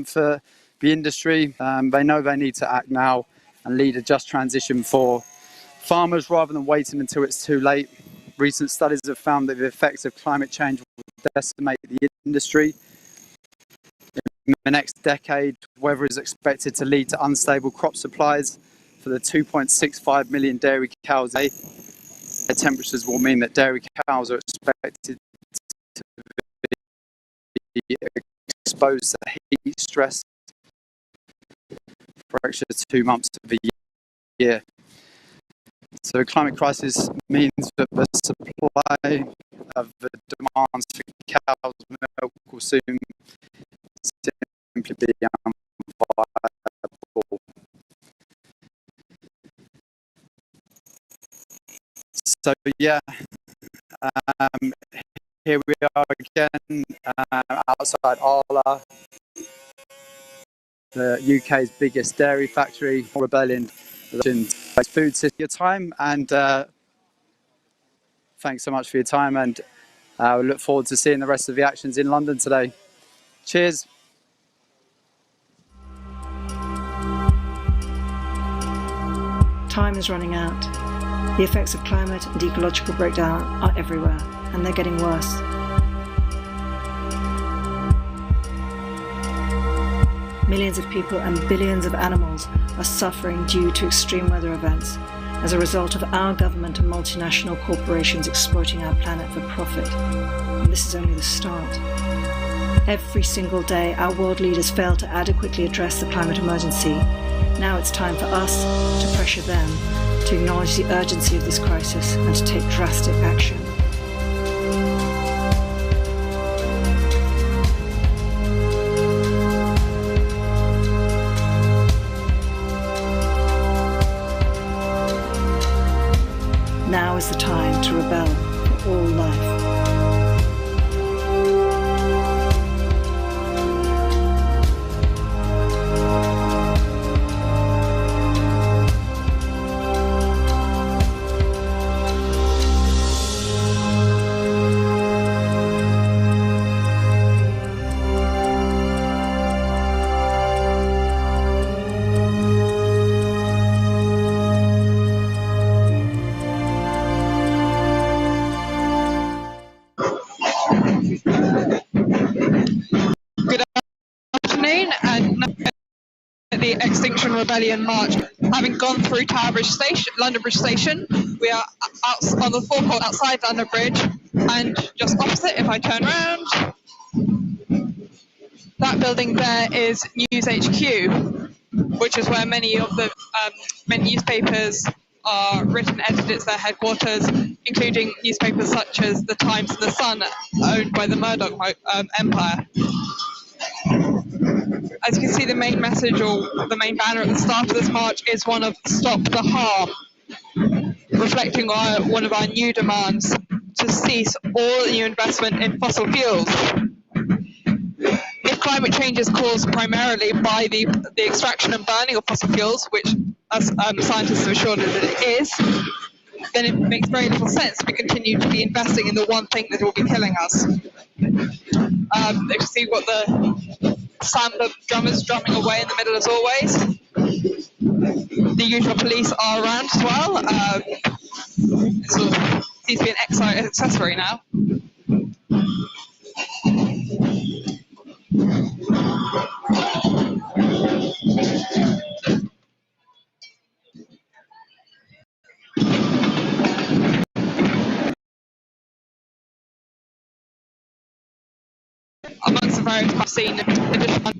I: for the industry. They know they need to act now and lead a just transition for farmers rather than waiting until it's too late. Recent studies have found that the effects of climate change will decimate the industry. In the next decade, weather is expected to lead to unstable crop supplies for the 2.65 million dairy cows a day. The temperatures will mean that dairy cows are expected to be exposed to heat stress for extra 2 months of the year. So the climate crisis means that the supply of the demands for cow's milk will soon simply be unviable. So yeah, here we are again outside Arla, the UK's biggest dairy factory. Rebellion food city. Your time, and thanks so much for your time, and we look forward to seeing the rest of the actions in London today. Cheers.
J: Time is running out. The effects of climate and ecological breakdown are everywhere, and they're getting worse. Millions of people and billions of animals are suffering due to extreme weather events as a result of our government and multinational corporations exploiting our planet for profit. And this is only the start. Every single day, our world leaders fail to adequately address the climate emergency. Now it's time for us to pressure them to acknowledge the urgency of this crisis and to take drastic action. Now is the time to rebel for all life.
H: The Extinction Rebellion march, having gone through Tower Bridge Station, London Bridge Station, we are out on the forecourt outside London Bridge, and just opposite, if I turn around, that building there is News HQ, which is where many of the many newspapers are written, edited. It's their headquarters, including newspapers such as The Times and The Sun, owned by the Murdoch empire. As you can see, the main message or the main banner at the start of this march is one of "Stop the Harm," reflecting one of our new demands to cease all new investment in fossil fuels. If climate change is caused primarily by the extraction and burning of fossil fuels, which as scientists have assured us that it is, then it makes very little sense to continue to be investing in the one thing that will be killing us. You can see what the sound of drummers drumming away in the middle as always. The usual police are around as well. It sort of seems to be an accessory now. Amongst the various I've seen, additional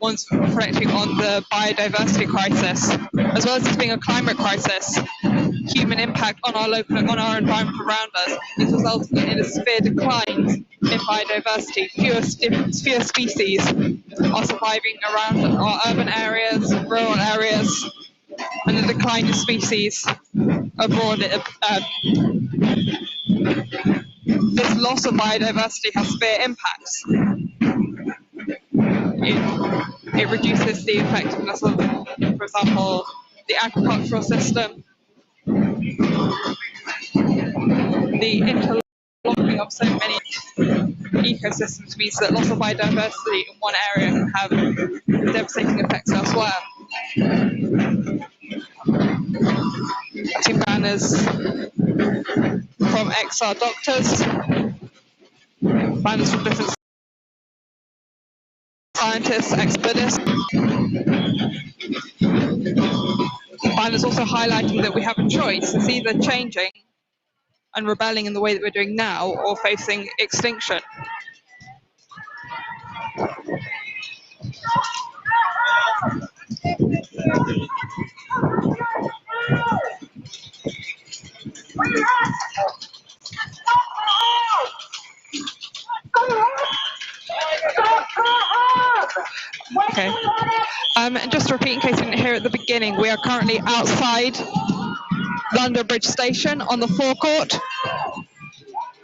H: ones reflecting on the biodiversity crisis, as well as this being a climate crisis, human impact on our environment around us is resulting in a severe decline in biodiversity. Fewer species are surviving around our urban areas, rural areas, and the decline of species abroad. This loss of biodiversity has severe impacts. It reduces the effectiveness of, for example, the agricultural system.
F: the interlocking of so many ecosystems means that loss of biodiversity in one area can have devastating effects elsewhere. Two banners from XR doctors, banners from different scientists, ex-Buddhists. Banners also highlighting that we have a choice. It's either changing and rebelling in the way that we're doing now or facing extinction. Okay. And just to repeat in case you didn't hear at the beginning, we are currently outside London Bridge Station on the forecourt.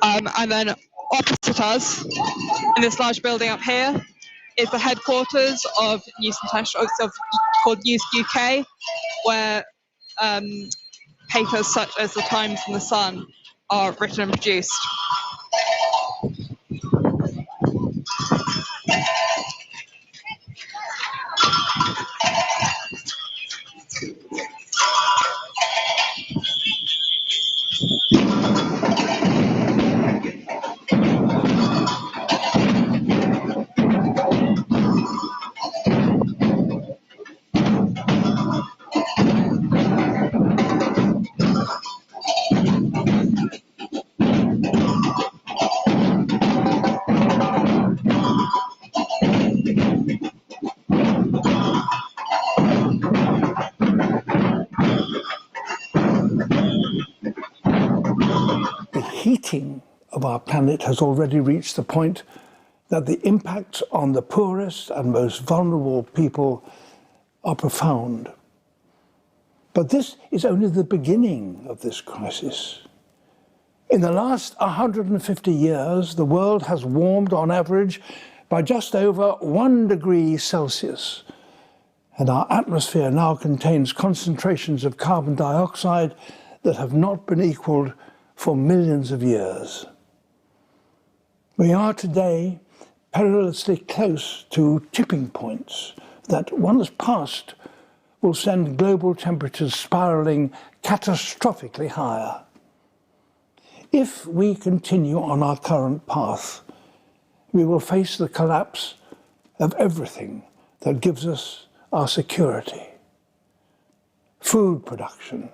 F: And then opposite us, in this large building up here, is the headquarters of News International, called News UK, where papers such as The Times and The Sun are written and produced.
K: Heating of our planet has already reached the point that the impacts on the poorest and most vulnerable people are profound. But this is only the beginning of this crisis. In the last 150 years, the world has warmed on average by just over 1 degree Celsius, and our atmosphere now contains concentrations of carbon dioxide that have not been equaled for millions of years. We are today perilously close to tipping points that, once passed, will send global temperatures spiraling catastrophically higher. If we continue on our current path, we will face the collapse of everything that gives us our security: food production,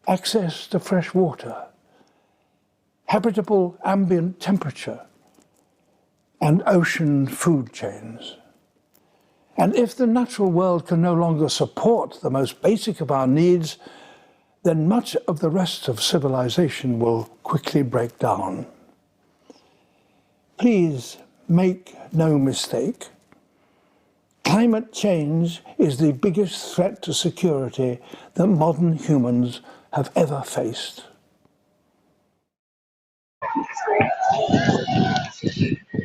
K: access to fresh water, habitable ambient temperature, and ocean food chains. And if the natural world can no longer support the most basic of our needs, then much of the rest of civilization will quickly break down. Please make no mistake. Climate change is the biggest threat to security that modern humans have ever faced.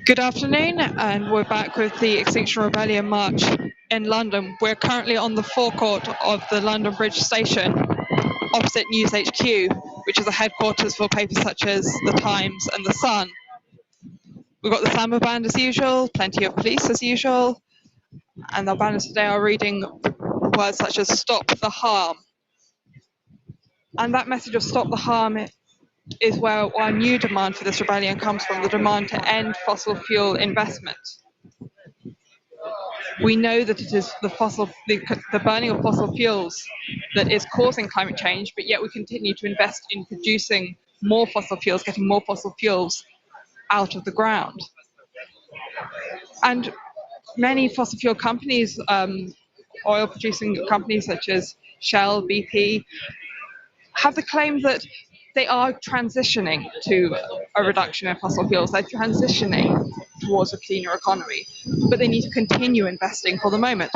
F: Good afternoon, and we're back with the Extinction Rebellion march in London. We're currently on the forecourt of the London Bridge Station, opposite News HQ, which is the headquarters for papers such as The Times and The Sun. We've got the Samba band as usual, plenty of police as usual, and our banners today are reading words such as "Stop the Harm." And that message of "Stop the Harm" is where our new demand for this rebellion comes from, the demand to end fossil fuel investment. We know that it is the burning of fossil fuels that is causing climate change, but yet we continue to invest in producing more fossil fuels, getting more fossil fuels out of the ground. And many fossil fuel companies, oil producing companies such as Shell, BP, have the claim that they are transitioning to a reduction in fossil fuels. They're transitioning towards a cleaner economy, but they need to continue investing for the moment,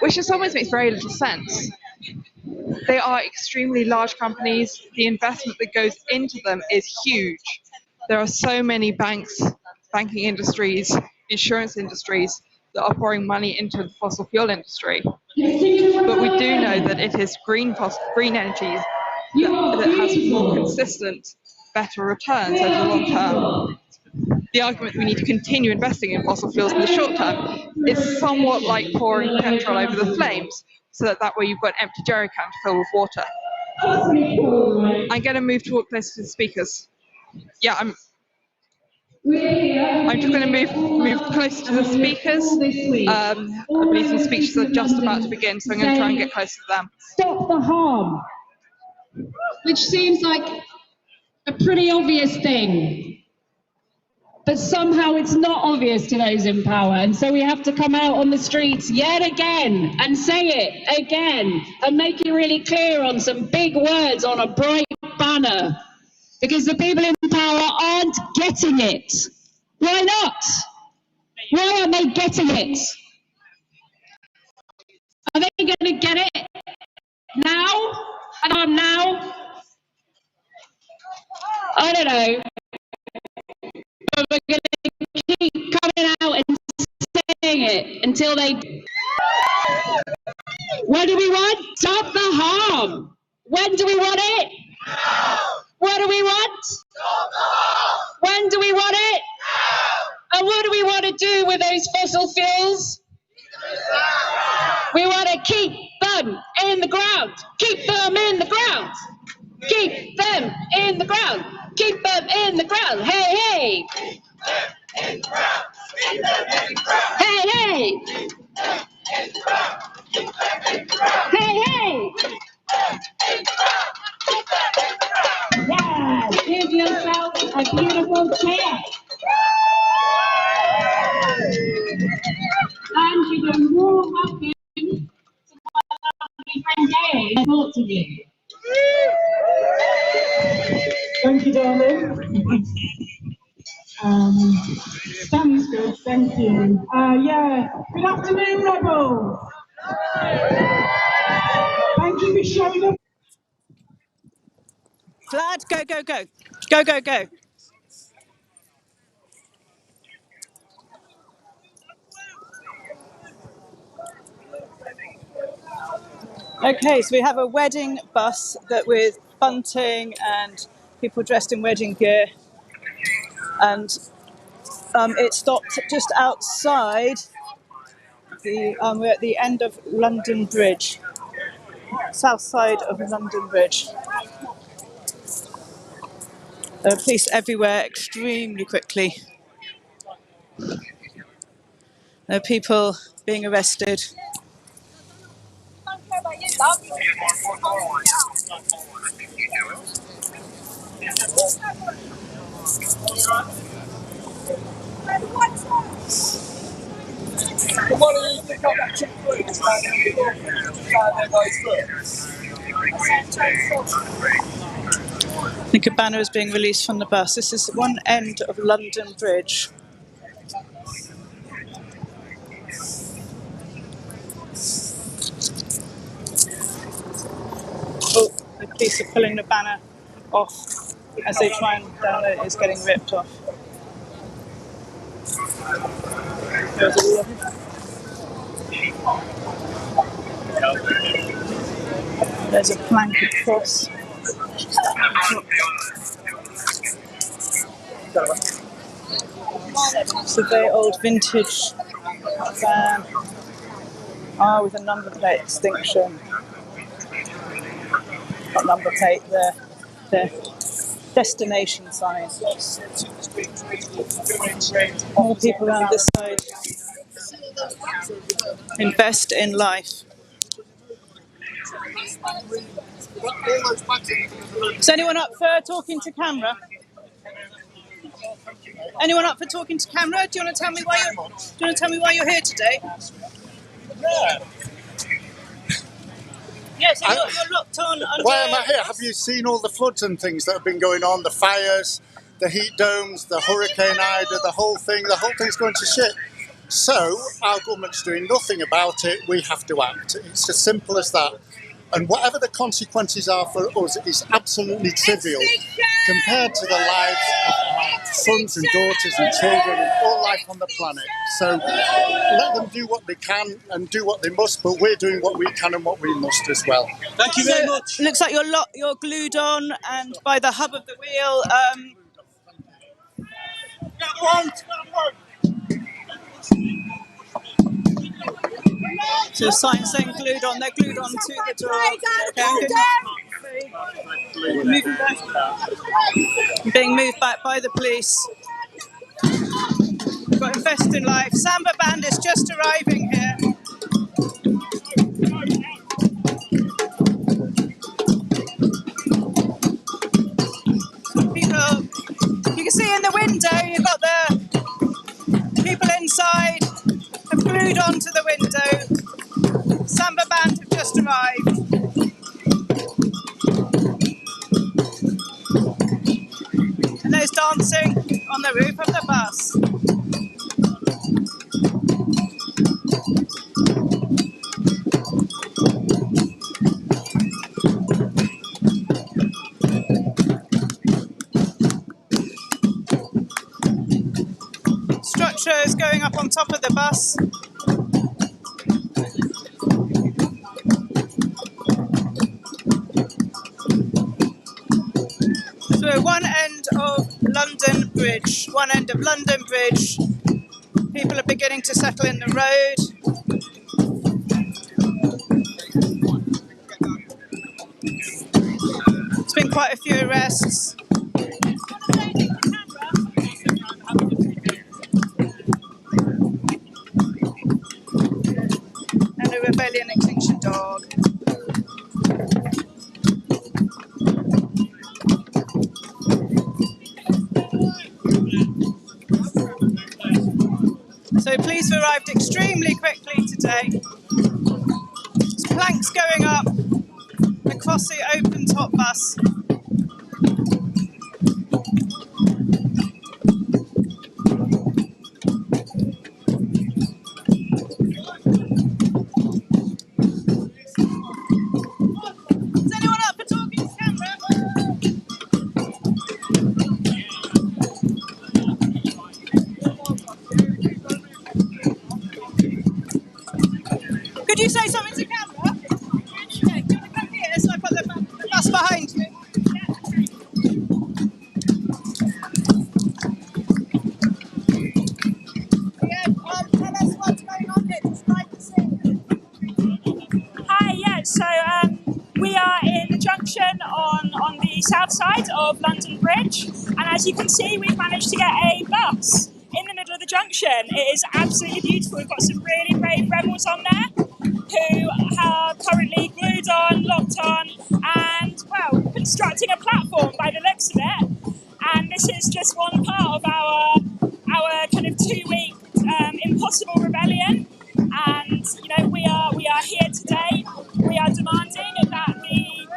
F: which in some ways makes very little sense. They are extremely large companies. The investment that goes into them is huge. There are so many banks, banking industries, insurance industries that are pouring money into the fossil fuel industry. But we do know that it is green energy that has more consistent better returns over the long term. The argument that we need to continue investing in fossil fuels in the short term is somewhat like pouring petrol over the flames, so that way you've got an empty jerry can to fill with water. I'm going to move to walk closer to the speakers. Yeah, I'm just going to move closer to the speakers. I believe some speeches are just about to begin, so I'm going to try and get closer to them.
L: Stop the harm, which seems like a pretty obvious thing. But somehow it's not obvious to those in power, and so we have to come out on the streets yet again and say it again and make it really clear on some big words on a bright banner, because the people in power aren't getting it. Why not? Why aren't they getting it? Are they going to get it now? Now? I don't know. But we're going to keep coming out and saying it until they... What do we want? Stop the harm. When do we want it? What do we want? When do we want it? And what do we want to do with those fossil fuels? We want to keep them in the ground. Keep them in the ground. Keep them in the ground. Keep them in the ground. Hey, hey. Hey, hey. Hey, hey. Yeah, give yourself a beautiful chair. And you can warm up in my friend Gail and talk to you. Thank you, darling. Sounds good, thank you. Yeah, good afternoon, rebels. Thank you for showing up.
G: Vlad, go, go, go. Go, go, go. Okay, so we have a wedding bus with bunting and people dressed in wedding gear, and it stopped just outside we're at the end of London Bridge, south side of London Bridge. There are police everywhere, extremely quickly. There are people being arrested. I think a banner is being released from the bus. This is one end of London Bridge. Oh, the police are pulling the banner off as they try and download it. It's getting ripped off. There's a plank across. It's a very old vintage van. With a number plate, Extinction. Not number plate, the destination sign. More people around this side. Invest in life. Is anyone up for talking to camera? Anyone up for talking to camera? Do you want to tell me why you're here today?
M: Yeah.
G: Yes, yeah, so you're locked on.
M: Why am I here? Have you seen all the floods and things that have been going on? The fires, the heat domes, the Hurricane Ida, the whole thing's going to shit. So our government's doing nothing about it. We have to act. It's as simple as that. And whatever the consequences are for us is absolutely trivial compared to the lives of our sons and daughters and children and all life on the planet. So let them do what they can and do what they must, but we're doing what we can and what we must as well.
N: Thank you very much. Looks like you're glued on and by the hub of the wheel. So signs saying glued on, they're glued on to the door. Okay, being moved back by the police. We've got Invest in Life. Samba Band is just arriving here. People, you can see in the window, you've got the people inside have glued onto the window. Samba Band have just arrived. And there's dancing on the roof of the bus. Structure is going up on top of the bus. So at one end of London Bridge, people are beginning to settle in the road. There's been quite a few arrests. And a rebellion extinction dog. So police have arrived extremely quickly today. There's planks going up across the open top bus. Is anyone up for talking to camera? Could you say something to camera? Yeah, do you want to come here so I put the bus behind you? Tell us what's going on here. Describe the scene.
O: Hi, yeah, so we are in the junction on the south side of London Bridge, and as you can see, we've managed to get a bus in the middle of the junction. It is absolutely beautiful. We've got some really brave rebels on there who are currently glued on, locked on, and, well, constructing a platform by the looks of it. And this is just one part of our kind of 2-week impossible rebellion. And, you know, we are here today. We are demanding that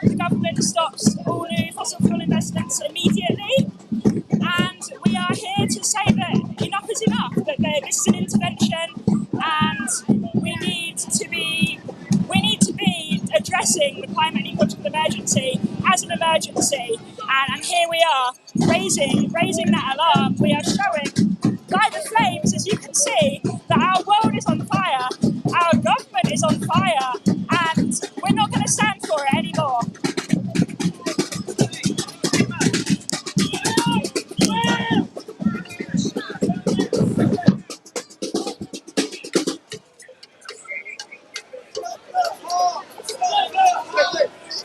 O: the government stops all new fossil fuel investments immediately. And we are here to say that enough is enough, that this is an intervention, and we need to be addressing the climate and ecological emergency as an emergency. And here we are raising that alarm. We are showing by the flames, as you can see, that our world is on fire, our government is on fire, and we're not going to stand for it anymore.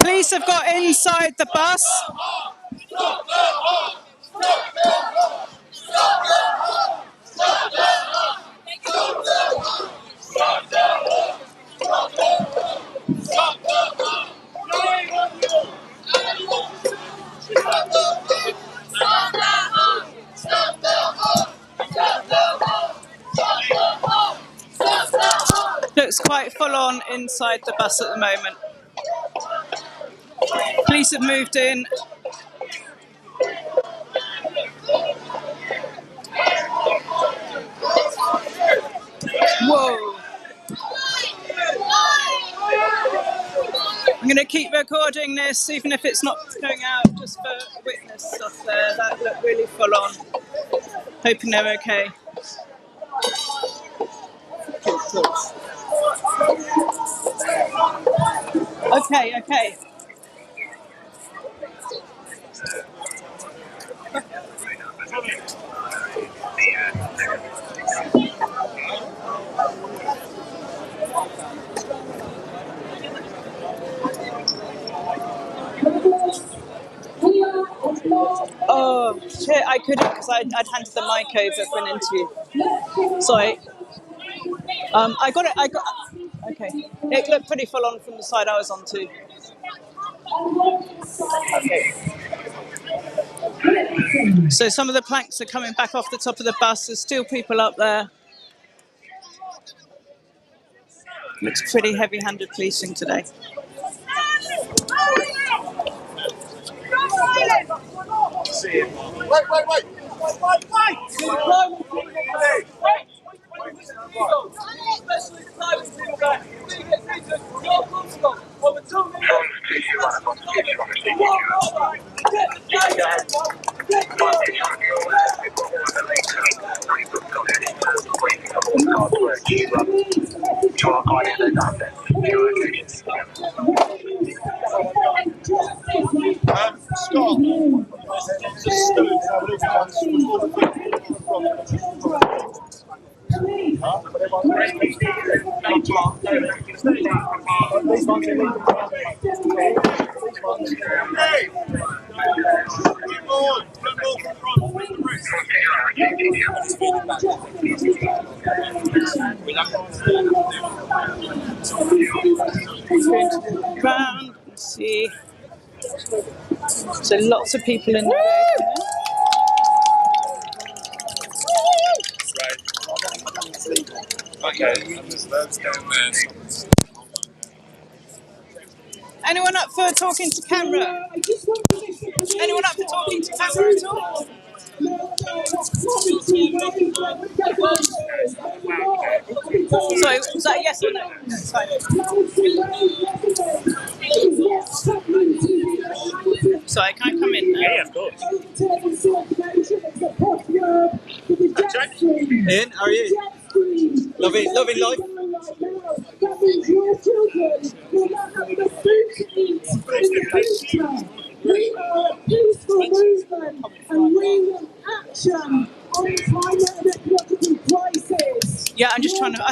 N: Police have got inside the bus. Looks quite full on inside the bus at the moment. Police have moved in. Whoa. I'm going to keep recording this, even if it's not going out, just for witness stuff there. That looked really full on. Hoping they're okay. Okay. Oh shit! I couldn't because I'd handed the mic over for an interview. Sorry. I got it. Okay. It looked pretty full on from the side I was on too. Okay. So some of the planks are coming back off the top of the bus. There's still people up there. Looks pretty heavy-handed policing today.
P: Wait. Scott.
N: Round and see. So lots of people in the road here.
E: Okay, let's go there.
N: Anyone up for talking to camera? Anyone up for talking to camera at all? Sorry, was that a yes or no? Sorry, can I come in now?
E: Yeah, of course.
P: Ian, how are you? Loving life?
L: That means your children will not have enough food to eat in the future. We are a peaceful movement and we want action on climate and ecological crisis.
N: Yeah, I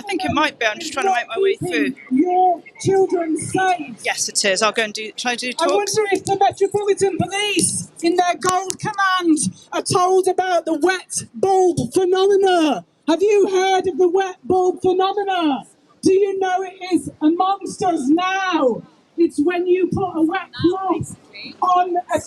N: think it might be. I'm just trying to make my way through.
L: Your children safe.
N: Yes, it is. I'll go and do. Shall I do talks?
L: I wonder if the Metropolitan Police, in their Gold Command, are told about the wet bulb phenomena. Have you heard of the wet bulb phenomena? Do you know it is amongst us now? It's when you put a wet cloth on a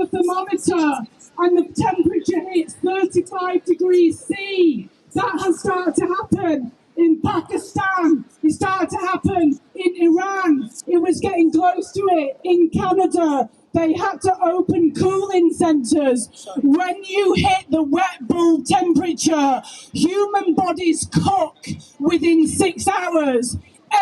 L: thermometer and the temperature hits 35 degrees C. That has started to happen in Pakistan. It started to happen in Iran. It was getting close to it in Canada. They had to open cooling centres. When you hit the wet bulb temperature, human bodies cook within 6 hours.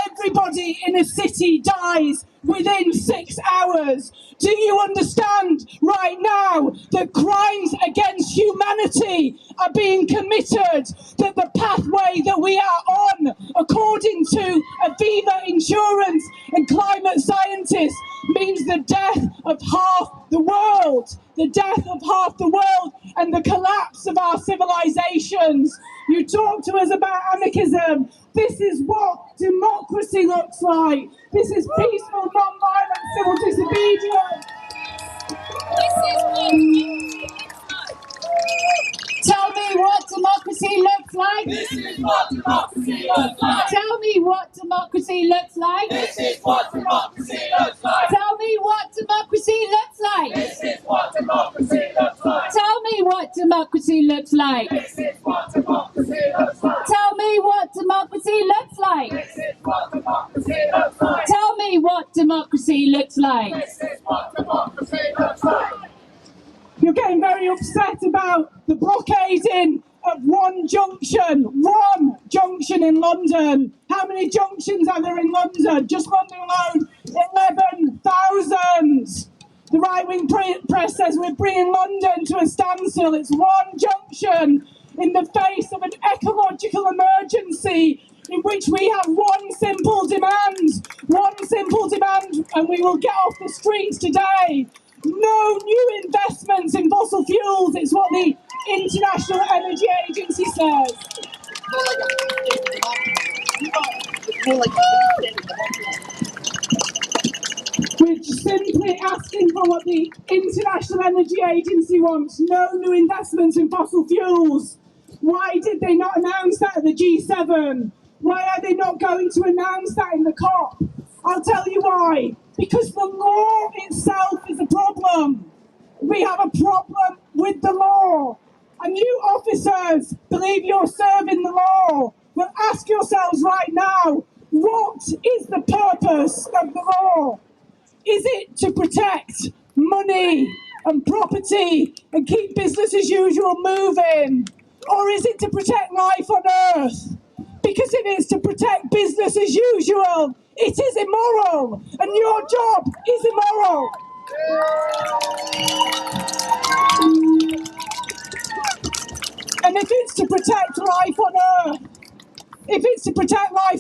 L: Everybody in a city dies within 6 hours. Do you understand right now that crimes against humanity are being committed, that the pathway that we are on, according to Aviva Insurance and climate scientists, means the death of half the world, and the collapse of our civilizations? You talk to us about anarchism. This is what democracy looks like. This is peaceful, non-violent civil disobedience.
Q: Tell me what democracy looks like.
L: This is what democracy looks like.
Q: Tell me what democracy looks like.
L: This is what democracy looks like.
Q: Tell me what democracy looks like.
L: This is what democracy looks like.
Q: Tell me what democracy looks like.
L: This is what democracy looks like.
Q: Tell me what democracy looks like.
L: This is what democracy looks like.
Q: Tell me what democracy looks like.
L: This is what democracy looks like. You're getting very upset about the blockading of one junction in London. How many junctions are there in London? Just London alone, 11,000. The right-wing press says we're bringing London to a standstill. It's one junction
Q: in the face of an ecological emergency in which we have one simple demand, and we will get off the streets today. No new investments in fossil fuels, it's what the International Energy Agency says. We're simply asking for what the International Energy Agency wants. No new investments in fossil fuels. Why did they not announce that at the G7? Why are they not going to announce that in the COP? I'll tell you why. Because the law itself is a problem. We have a problem with the law. And you officers believe you're serving the law. Well, ask yourselves right now, what is the purpose of the law? Is it to protect money and property and keep business as usual moving? Or is it to protect life on Earth? Because if it's to protect business as usual, it is immoral, and your job is immoral. And if it's to protect life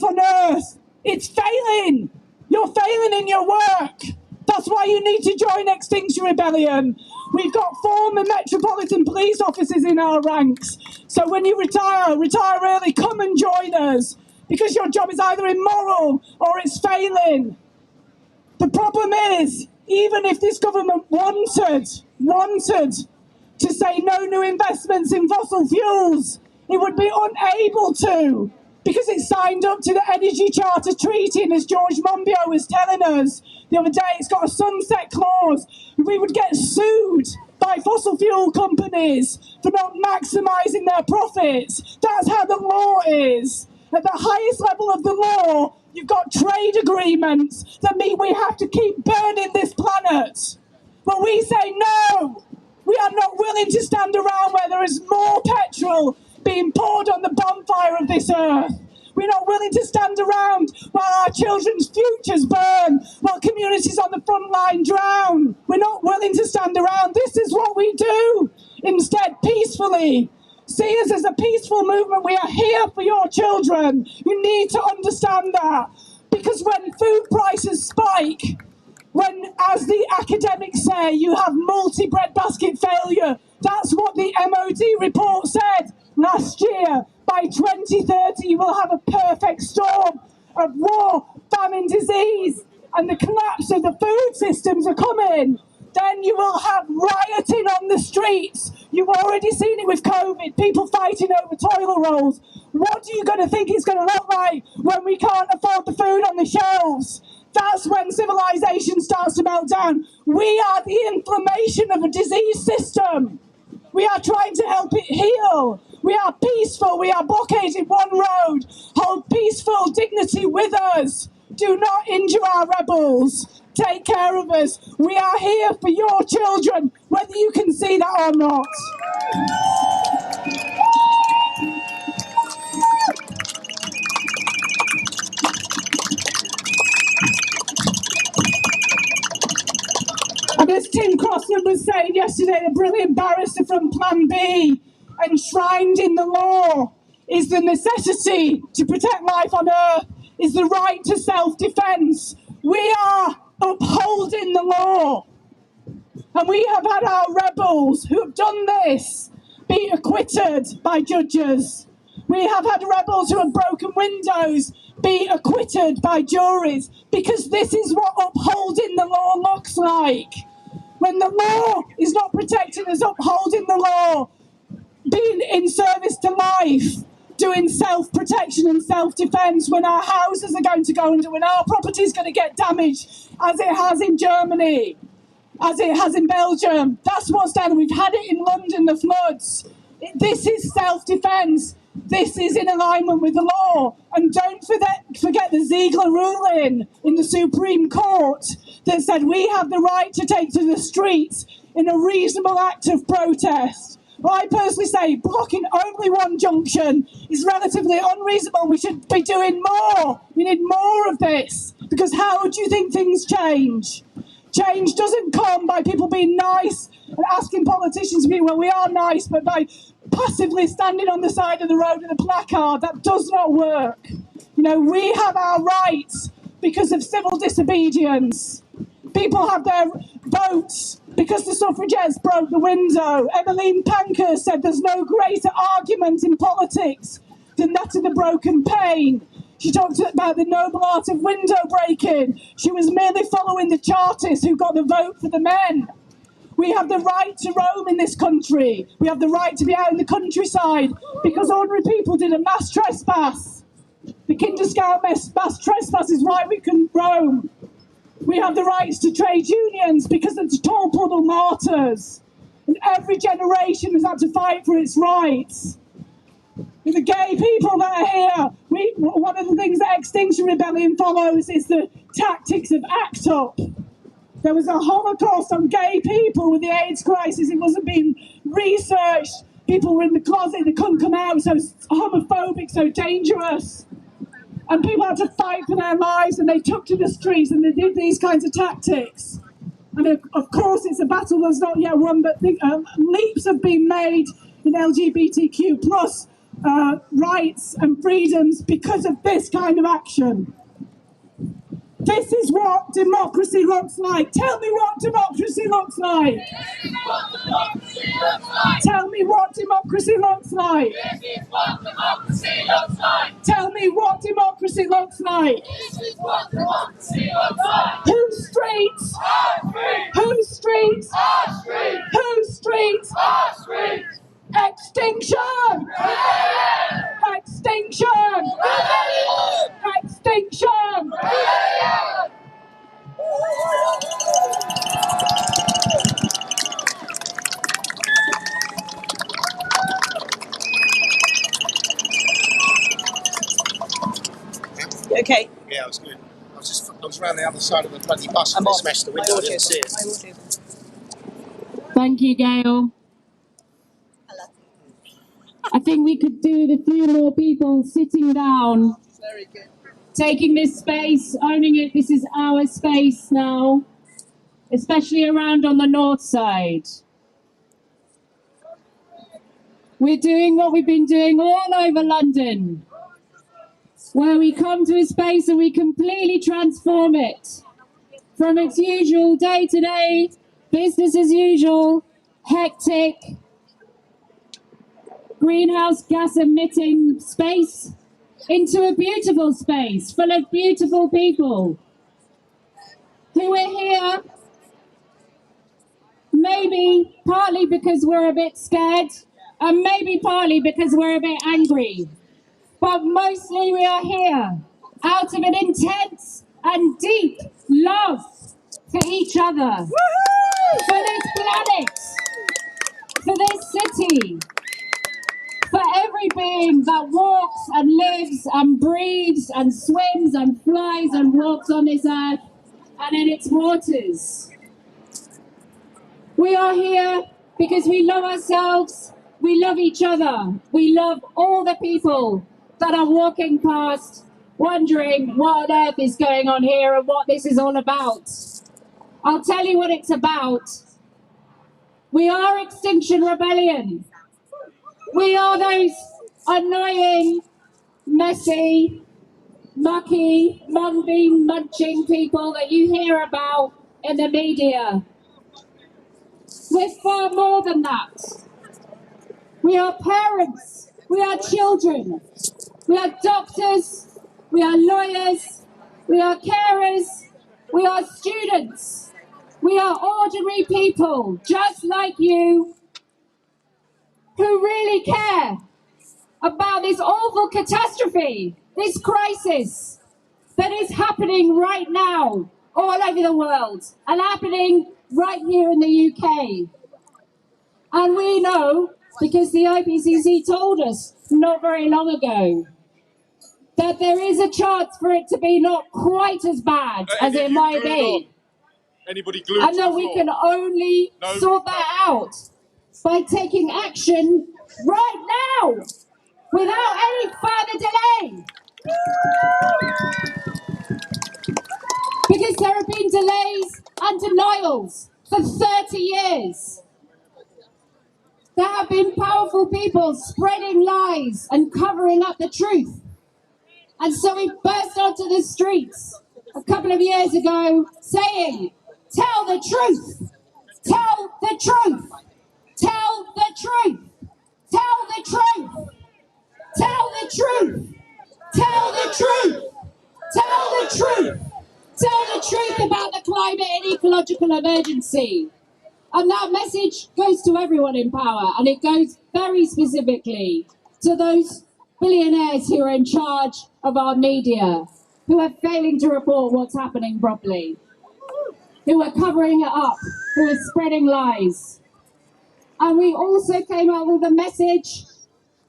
Q: on Earth, it's failing. You're failing in your work. That's why you need to join Extinction Rebellion. We've got former Metropolitan Police officers in our ranks. So when you retire early, come and join us. Because your job is either immoral or it's failing. The problem is, even if this government wanted to say no new investments in fossil fuels, it would be unable to. Because it signed up to the Energy Charter Treaty, and as George Monbiot was telling us the other day, it's got a sunset clause. We would get sued by fossil fuel companies for not maximising their profits. That's how the law is. At the highest level of the law, you've got trade agreements that mean we have to keep burning this planet. But we say no. We are not willing to stand around where there is more petrol being poured on the bonfire of this earth. We're not willing to stand around while our children's futures burn, while communities on the front line drown. We're not willing to stand around. This is what we do. Instead, peacefully. See us as a peaceful movement. We are here for your children. You need to understand that. Because when food prices spike, when, as the academics say, you have multi-breadbasket failure, that's what the MOD report said last year. By 2030, you will have a perfect storm of war, famine, disease, and the collapse of the food systems are coming. Then you will have rioting on the streets. You've already seen it with COVID, people fighting over toilet rolls. What are you going to think it's going to look like when we can't afford the food on the shelves? That's when civilization starts to melt down. We are the inflammation of a disease system. We are trying to help it heal. We are peaceful. We are blockading one road. Hold peaceful dignity with us. Do not injure our rebels. Take care of us. We are here for your children, whether you can see that or not. And as Tim Crossland was saying yesterday, the brilliant barrister from Plan B, enshrined in the law is the necessity to protect life on Earth, is the right to self-defence. We are upholding the law. And we have had our rebels who have done this be acquitted by judges. We have had rebels who have broken windows be acquitted by juries, because this is what upholding the law looks like. When the law is not protecting us, upholding the law, being in service to life, doing self-protection and self-defence, when our houses are going to go under, when our property is going to get damaged, as it has in Germany, as it has in Belgium. That's what's done. We've had it in London, the floods. This is self-defence. This is in alignment with the law. And don't forget the Ziegler ruling in the Supreme Court that said we have the right to take to the streets in a reasonable act of protest. Well, I personally say blocking only one junction is relatively unreasonable. We should be doing more. We need more of this. Because how do you think things change? Change doesn't come by people being nice and asking politicians to be, well, we are nice, but by passively standing on the side of the road with a placard. That does not work. You know, we have our rights because of civil disobedience. People have their votes because the suffragettes broke the window. Emmeline Pankhurst said there's no greater argument in politics than that of the broken pane. She talked about the noble art of window breaking. She was merely following the Chartists who got the vote for the men. We have the right to roam in this country. We have the right to be out in the countryside because ordinary people did a mass trespass. The Kinder Scout mass trespass is why we can roam. We have the rights to trade unions because of the tall puddle martyrs. And every generation has had to fight for its rights. And the gay people that are here, one of the things that Extinction Rebellion follows is the tactics of ACT UP. There was a Holocaust on gay people with the AIDS crisis. It wasn't being researched. People were in the closet, they couldn't come out, so homophobic, so dangerous. And people had to fight for their lives, and they took to the streets, and they did these kinds of tactics. And of course, it's a battle that's not yet won, but leaps have been made in LGBTQ plus rights and freedoms because of this kind of action. This is what democracy looks like. Tell me what democracy looks like.
D: This is what democracy looks like.
Q: Tell me what democracy looks like.
D: This is what democracy looks like.
Q: Tell me what democracy looks like.
D: This is what democracy looks like.
Q: Whose streets?
D: Our streets.
Q: Whose streets?
D: Our streets.
Q: Whose streets?
D: Our streets.
Q: Extinction!
D: Rebellion.
Q: Extinction!
D: Rebellion.
Q: Extinction!
D: Rebellion.
N: Okay.
P: Yeah, it was good. I was around the other side of the bloody bus and they smashed the window. I didn't see it.
L: Thank you, Gail. I think we could do with a few more people sitting down.
F: Very good.
L: Taking this space, owning it. This is our space now, especially around on the north side. We're doing what we've been doing all over London, where we come to a space and we completely transform it from its usual day-to-day, business as usual, hectic, greenhouse gas emitting space into a beautiful space full of beautiful people who are here maybe partly because we're a bit scared and maybe partly because we're a bit angry, but mostly we are here out of an intense and deep love for each other, for this planet, for this city, for every being that walks and lives and breathes and swims and flies and walks on this earth and in its waters. We are here because we love ourselves, we love each other, we love all the people that are walking past, wondering what on earth is going on here and what this is all about. I'll tell you what it's about. We are Extinction Rebellion. We are those annoying, messy, mucky, mung bean munching people that you hear about in the media. We're far more than that. We are parents, we are children, we are doctors, we are lawyers, we are carers, we are students, we are ordinary people, just like you, who really care about this awful catastrophe, this crisis that is happening right now all over the world and happening right here in the UK. And we know, because the IPCC told us not very long ago, that there is a chance for it to be not quite as bad as it might be.
E: Anybody glued
L: And that we can only sort that out by taking action right now, without any further delay. Because there have been delays and denials for 30 years. There have been powerful people spreading lies and covering up the truth. And so we burst onto the streets a couple of years ago saying, tell the truth, tell the truth, tell the truth, tell the truth, tell the truth, tell the truth, tell the truth, tell the truth about the climate and ecological emergency. And that message goes to everyone in power, and it goes very specifically to those billionaires who are in charge of our media, who are failing to report what's happening properly, who are covering it up, who are spreading lies. And we also came out with a message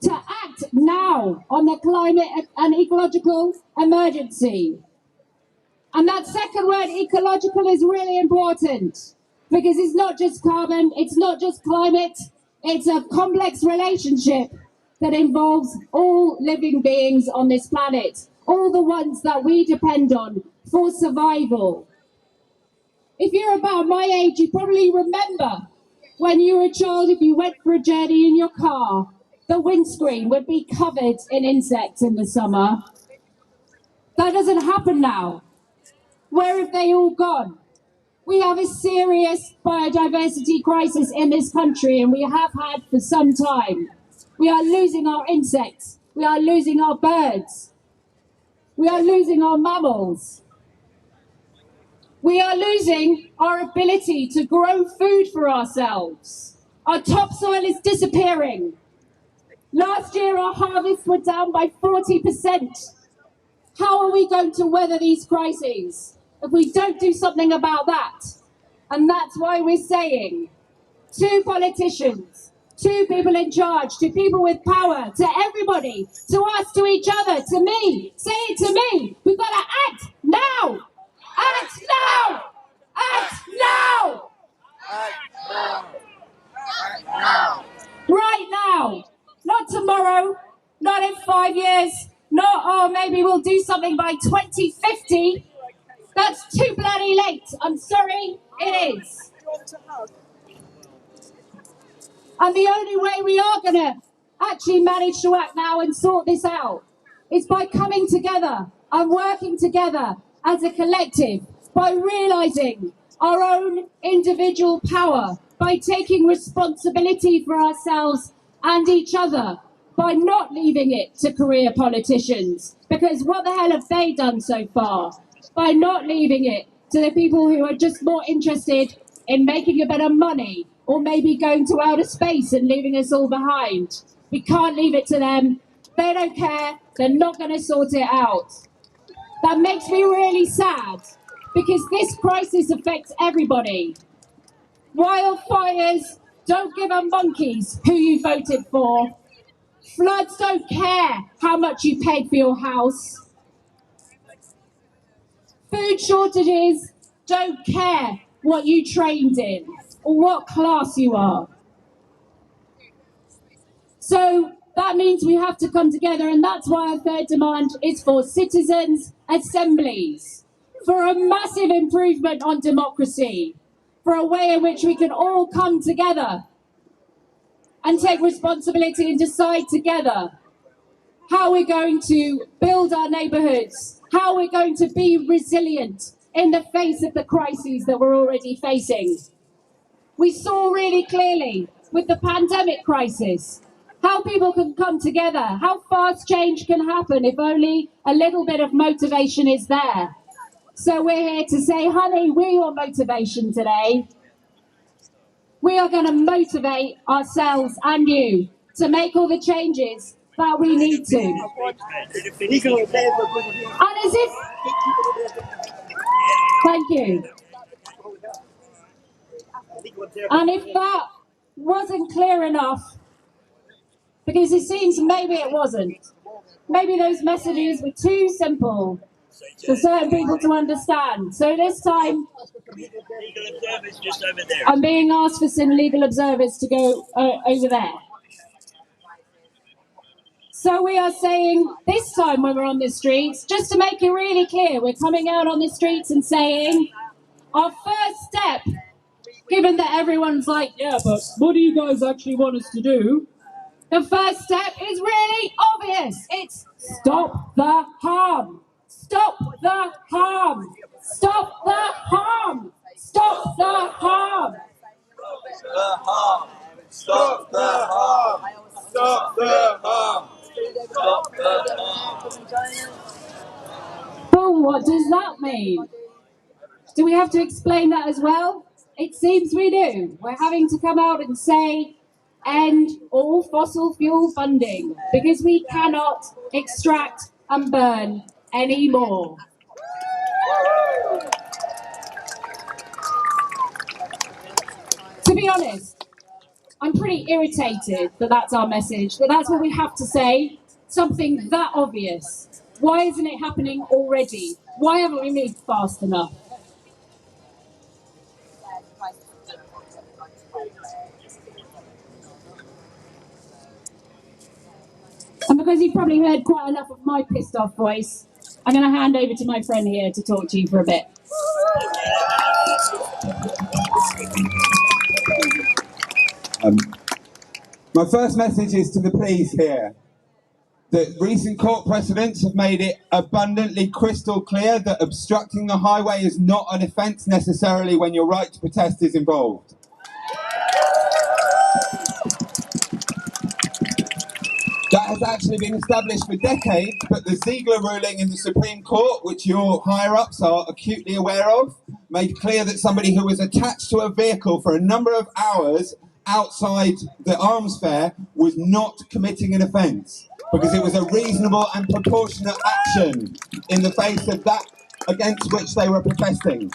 L: to act now on the climate and ecological emergency. And that second word, ecological, is really important. Because it's not just carbon, it's not just climate, it's a complex relationship that involves all living beings on this planet, all the ones that we depend on for survival. If you're about my age, you probably remember when you were a child, if you went for a journey in your car, the windscreen would be covered in insects in the summer. That doesn't happen now. Where have they all gone? We have a serious biodiversity crisis in this country, and we have had for some time. We are losing our insects. We are losing our birds. We are losing our mammals. We are losing our ability to grow food for ourselves. Our topsoil is disappearing. Last year, our harvests were down by 40%. How are we going to weather these crises if we don't do something about that? And that's why we're saying to politicians, to people in charge, to people with power, to everybody, to us, to each other, to me, say it to me, we've got to act now! Act now! Act now! Act now! Act now! Right now! Not tomorrow, not in 5 years, not, oh, maybe we'll do something by 2050. That's too bloody late. I'm sorry, it is. And the only way we are going to actually manage to act now and sort this out is by coming together and working together as a collective, by realising our own individual power, by taking responsibility for ourselves and each other, by not leaving it to career politicians. Because what the hell have they done so far? By not leaving it to the people who are just more interested in making a bit of money, or maybe going to outer space and leaving us all behind. We can't leave it to them. They don't care. They're not going to sort it out. That makes me really sad, because this crisis affects everybody. Wildfires don't give a monkeys who you voted for. Floods don't care how much you paid for your house. Food shortages don't care what you trained in or what class you are. So that means we have to come together, and that's why our third demand is for citizens' assemblies, for a massive improvement on democracy, for a way in which we can all come together and take responsibility and decide together how we're going to build our neighbourhoods, how we're going to be resilient in the face of the crises that we're already facing. We saw really clearly with the pandemic crisis how people can come together, how fast change can happen if only a little bit of motivation is there. So we're here to say, honey, we're your motivation today. We are going to motivate ourselves and you to make all the changes that we need to. And as if... Thank you. And if that wasn't clear enough, because it seems maybe it wasn't, maybe those messages were too simple for certain people to understand. So this time, I'm being asked for some legal observers to go over there. So we are saying this time when we're on the streets, just to make it really clear, we're coming out on the streets and saying our first step given that everyone's like, yeah, but what do you guys actually want us to do? The first step is really obvious. It's stop the harm. Stop the harm. Stop the harm. Stop the harm.
E: Stop the harm! Stop the harm! Stop the harm!
L: But what does that mean? Do we have to explain that as well? It seems we do. We're having to come out and say, end all fossil fuel funding, because we cannot extract and burn anymore. To be honest, I'm pretty irritated that that's our message, that that's what we have to say, something that obvious. Why isn't it happening already? Why haven't we moved fast enough? And because you've probably heard quite enough of my pissed off voice, I'm going to hand over to my friend here to talk to you for a bit.
R: My first message is to the police here that recent court precedents have made it abundantly crystal clear that obstructing the highway is not an offence necessarily when your right to protest is involved. That has actually been established for decades, but the Ziegler ruling in the Supreme Court, which your higher-ups are acutely aware of, made clear that somebody who was attached to a vehicle for a number of hours outside the arms fair was not committing an offence, because it was a reasonable and proportionate action in the face of that against which they were protesting.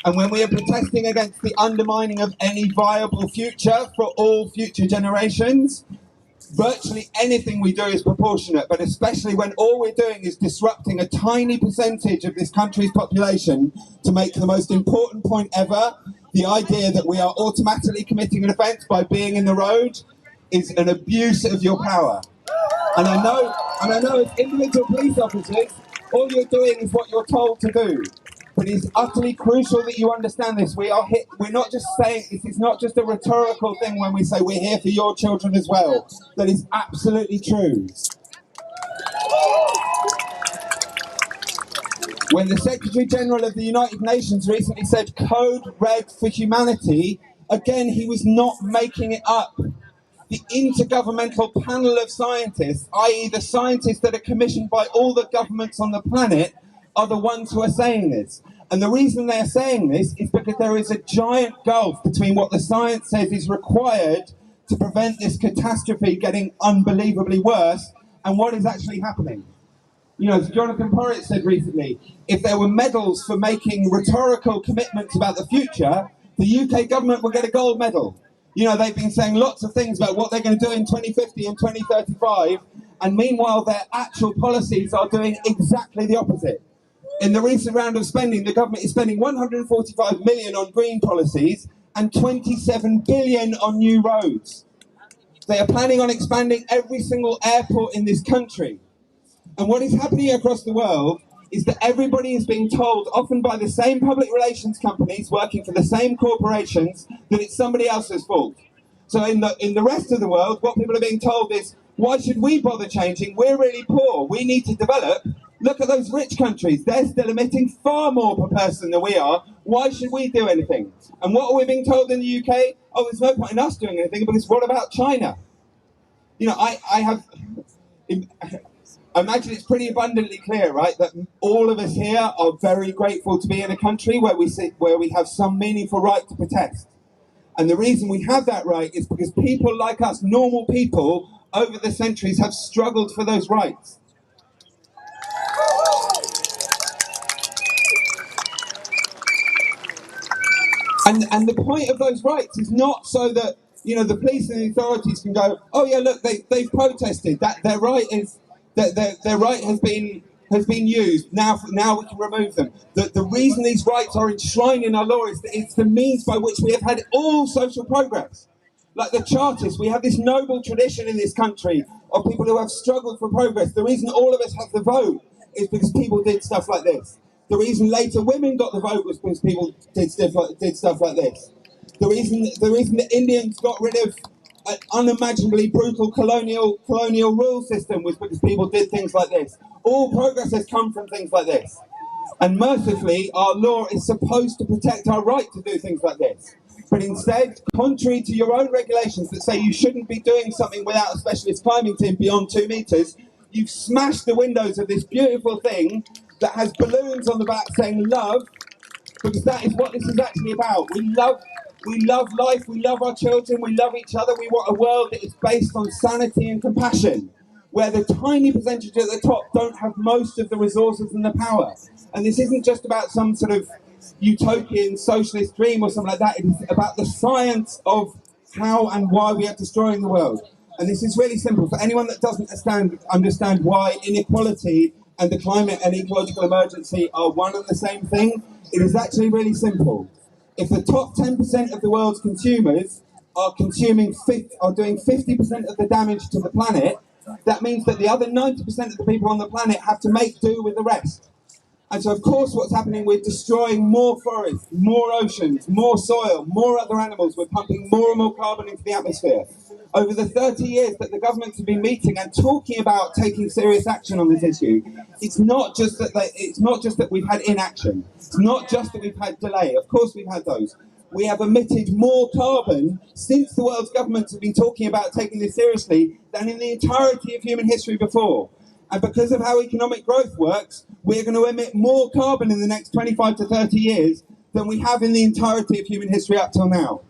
R: And when we are protesting against the undermining of any viable future for all future generations, virtually anything we do is proportionate, but especially when all we're doing is disrupting a tiny percentage of this country's population to make the most important point ever, the idea that we are automatically committing an offence by being in the road is an abuse of your power. And I know as individual police officers, all you're doing is what you're told to do. But it's utterly crucial that you understand this. We're not just saying, this is not just a rhetorical thing when we say we're here for your children as well. That is absolutely true. When the Secretary General of the United Nations recently said Code Red for Humanity, again, he was not making it up. The Intergovernmental Panel of Scientists, i.e. the scientists that are commissioned by all the governments on the planet, are the ones who are saying this. And the reason they are saying this is because there is a giant gulf between what the science says is required to prevent this catastrophe getting unbelievably worse and what is actually happening. You know, as Jonathan Porritt said recently, if there were medals for making rhetorical commitments about the future, the UK government would get a gold medal. You know, they've been saying lots of things about what they're going to do in 2050 and 2035, and meanwhile their actual policies are doing exactly the opposite. In the recent round of spending, the government is spending 145 million on green policies and 27 billion on new roads. They are planning on expanding every single airport in this country. And what is happening across the world is that everybody is being told, often by the same public relations companies working for the same corporations, that it's somebody else's fault. So in the rest of the world, what people are being told is, why should we bother changing? We're really poor. We need to develop. Look at those rich countries. They're still emitting far more per person than we are. Why should we do anything? And what are we being told in the UK? Oh, there's no point in us doing anything, because what about China? You know, I imagine it's pretty abundantly clear, right, that all of us here are very grateful to be in a country where we have some meaningful right to protest. And the reason we have that right is because people like us, normal people, over the centuries have struggled for those rights. And the point of those rights is not so that, you know, the police and the authorities can go, oh yeah, look, they've protested, that their right is their right has been used. Now we can remove them. The reason these rights are enshrined in our law is that it's the means by which we have had all social progress. Like the Chartists, we have this noble tradition in this country of people who have struggled for progress. The reason all of us have the vote is because people did stuff like this. The reason later women got the vote was because people did stuff like this. The reason the Indians got rid of an unimaginably brutal colonial rule system was because people did things like this. All progress has come from things like this. And mercifully, our law is supposed to protect our right to do things like this. But instead, contrary to your own regulations that say you shouldn't be doing something without a specialist climbing team beyond 2 meters, you've smashed the windows of this beautiful thing that has balloons on the back saying love, because that is what this is actually about. We love life, we love our children, we love each other. We want a world that is based on sanity and compassion, where the tiny percentage at the top don't have most of the resources and the power. And this isn't just about some sort of utopian socialist dream or something like that. It is about the science of how and why we are destroying the world. And this is really simple. For anyone that doesn't understand why inequality and the climate and ecological emergency are one and the same thing, it is actually really simple. If the top 10% of the world's consumers are doing 50% of the damage to the planet, that means that the other 90% of the people on the planet have to make do with the rest. And so, of course, what's happening, we're destroying more forests, more oceans, more soil, more other animals. We're pumping more and more carbon into the atmosphere. Over the 30 years that the governments have been meeting and talking about taking serious action on this issue, it's not just that we've had inaction. It's not just that we've had delay. Of course, we've had those. We have emitted more carbon since the world's governments have been talking about taking this seriously than in the entirety of human history before. And because of how economic growth works, we're going to emit more carbon in the next 25 to 30 years than we have in the entirety of human history up till now.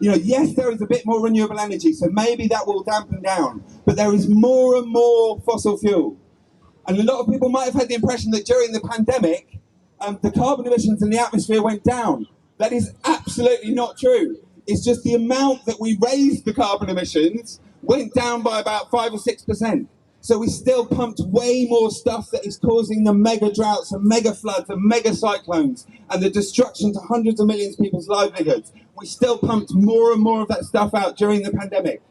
R: You know, yes, there is a bit more renewable energy, so maybe that will dampen down, but there is more and more fossil fuel. And a lot of people might have had the impression that during the pandemic, the carbon emissions in the atmosphere went down. That is absolutely not true. It's just the amount that we raised the carbon emissions went down by about 5 or 6%. So we still pumped way more stuff that is causing the mega droughts and mega floods and mega cyclones and the destruction to hundreds of millions of people's livelihoods. We still pumped more and more of that stuff out during the pandemic.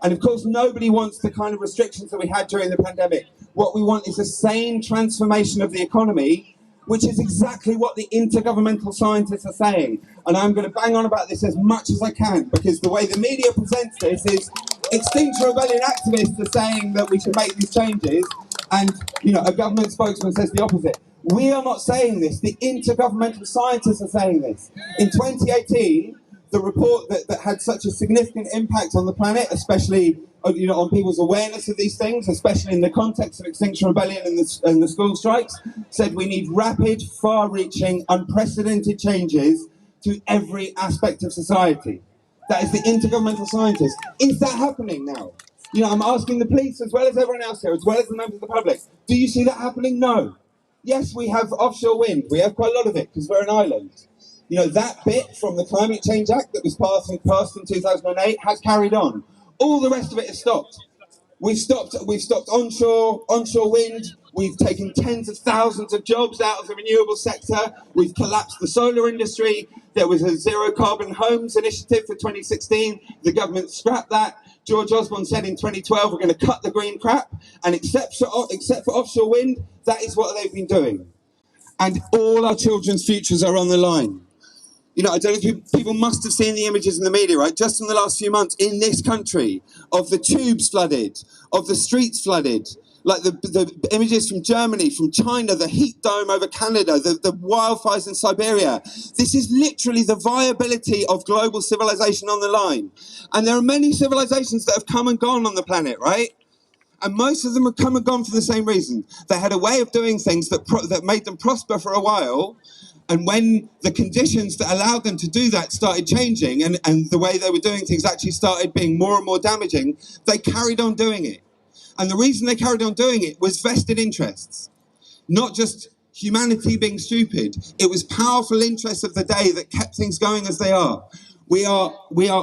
R: And of course, nobody wants the kind of restrictions that we had during the pandemic. What we want is a sane transformation of the economy, which is exactly what the intergovernmental scientists are saying. And I'm going to bang on about this as much as I can, because the way the media presents this is Extinction Rebellion activists are saying that we should make these changes, and a government spokesman says the opposite. We are not saying this. The intergovernmental scientists are saying this. In 2018, the report that had such a significant impact on the planet, especially on people's awareness of these things, especially in the context of Extinction Rebellion and the school strikes, said we need rapid, far-reaching, unprecedented changes to every aspect of society. That is the intergovernmental scientists. Is that happening now? I'm asking the police as well as everyone else here, as well as the members of the public. Do you see that happening? No. Yes, we have offshore wind. We have quite a lot of it because we're an island. That bit from the Climate Change Act that was passed in 2008 has carried on. All the rest of it has stopped. We've stopped onshore wind. We've taken tens of thousands of jobs out of the renewable sector. We've collapsed the solar industry. There was a zero carbon homes initiative for 2016. The government scrapped that. George Osborne said in 2012, we're going to cut the green crap. And except for offshore wind, that is what they've been doing. And all our children's futures are on the line. I don't know if people must have seen the images in the media, right? Just in the last few months in this country, of the tubes flooded, of the streets flooded, like the images from Germany, from China, the heat dome over Canada, the wildfires in Siberia. This is literally the viability of global civilization on the line. And there are many civilizations that have come and gone on the planet, right? And most of them have come and gone for the same reason. They had a way of doing things that made them prosper for a while. And when the conditions that allowed them to do that started changing and the way they were doing things actually started being more and more damaging, they carried on doing it. And the reason they carried on doing it was vested interests. Not just humanity being stupid. It was powerful interests of the day that kept things going as they are. We are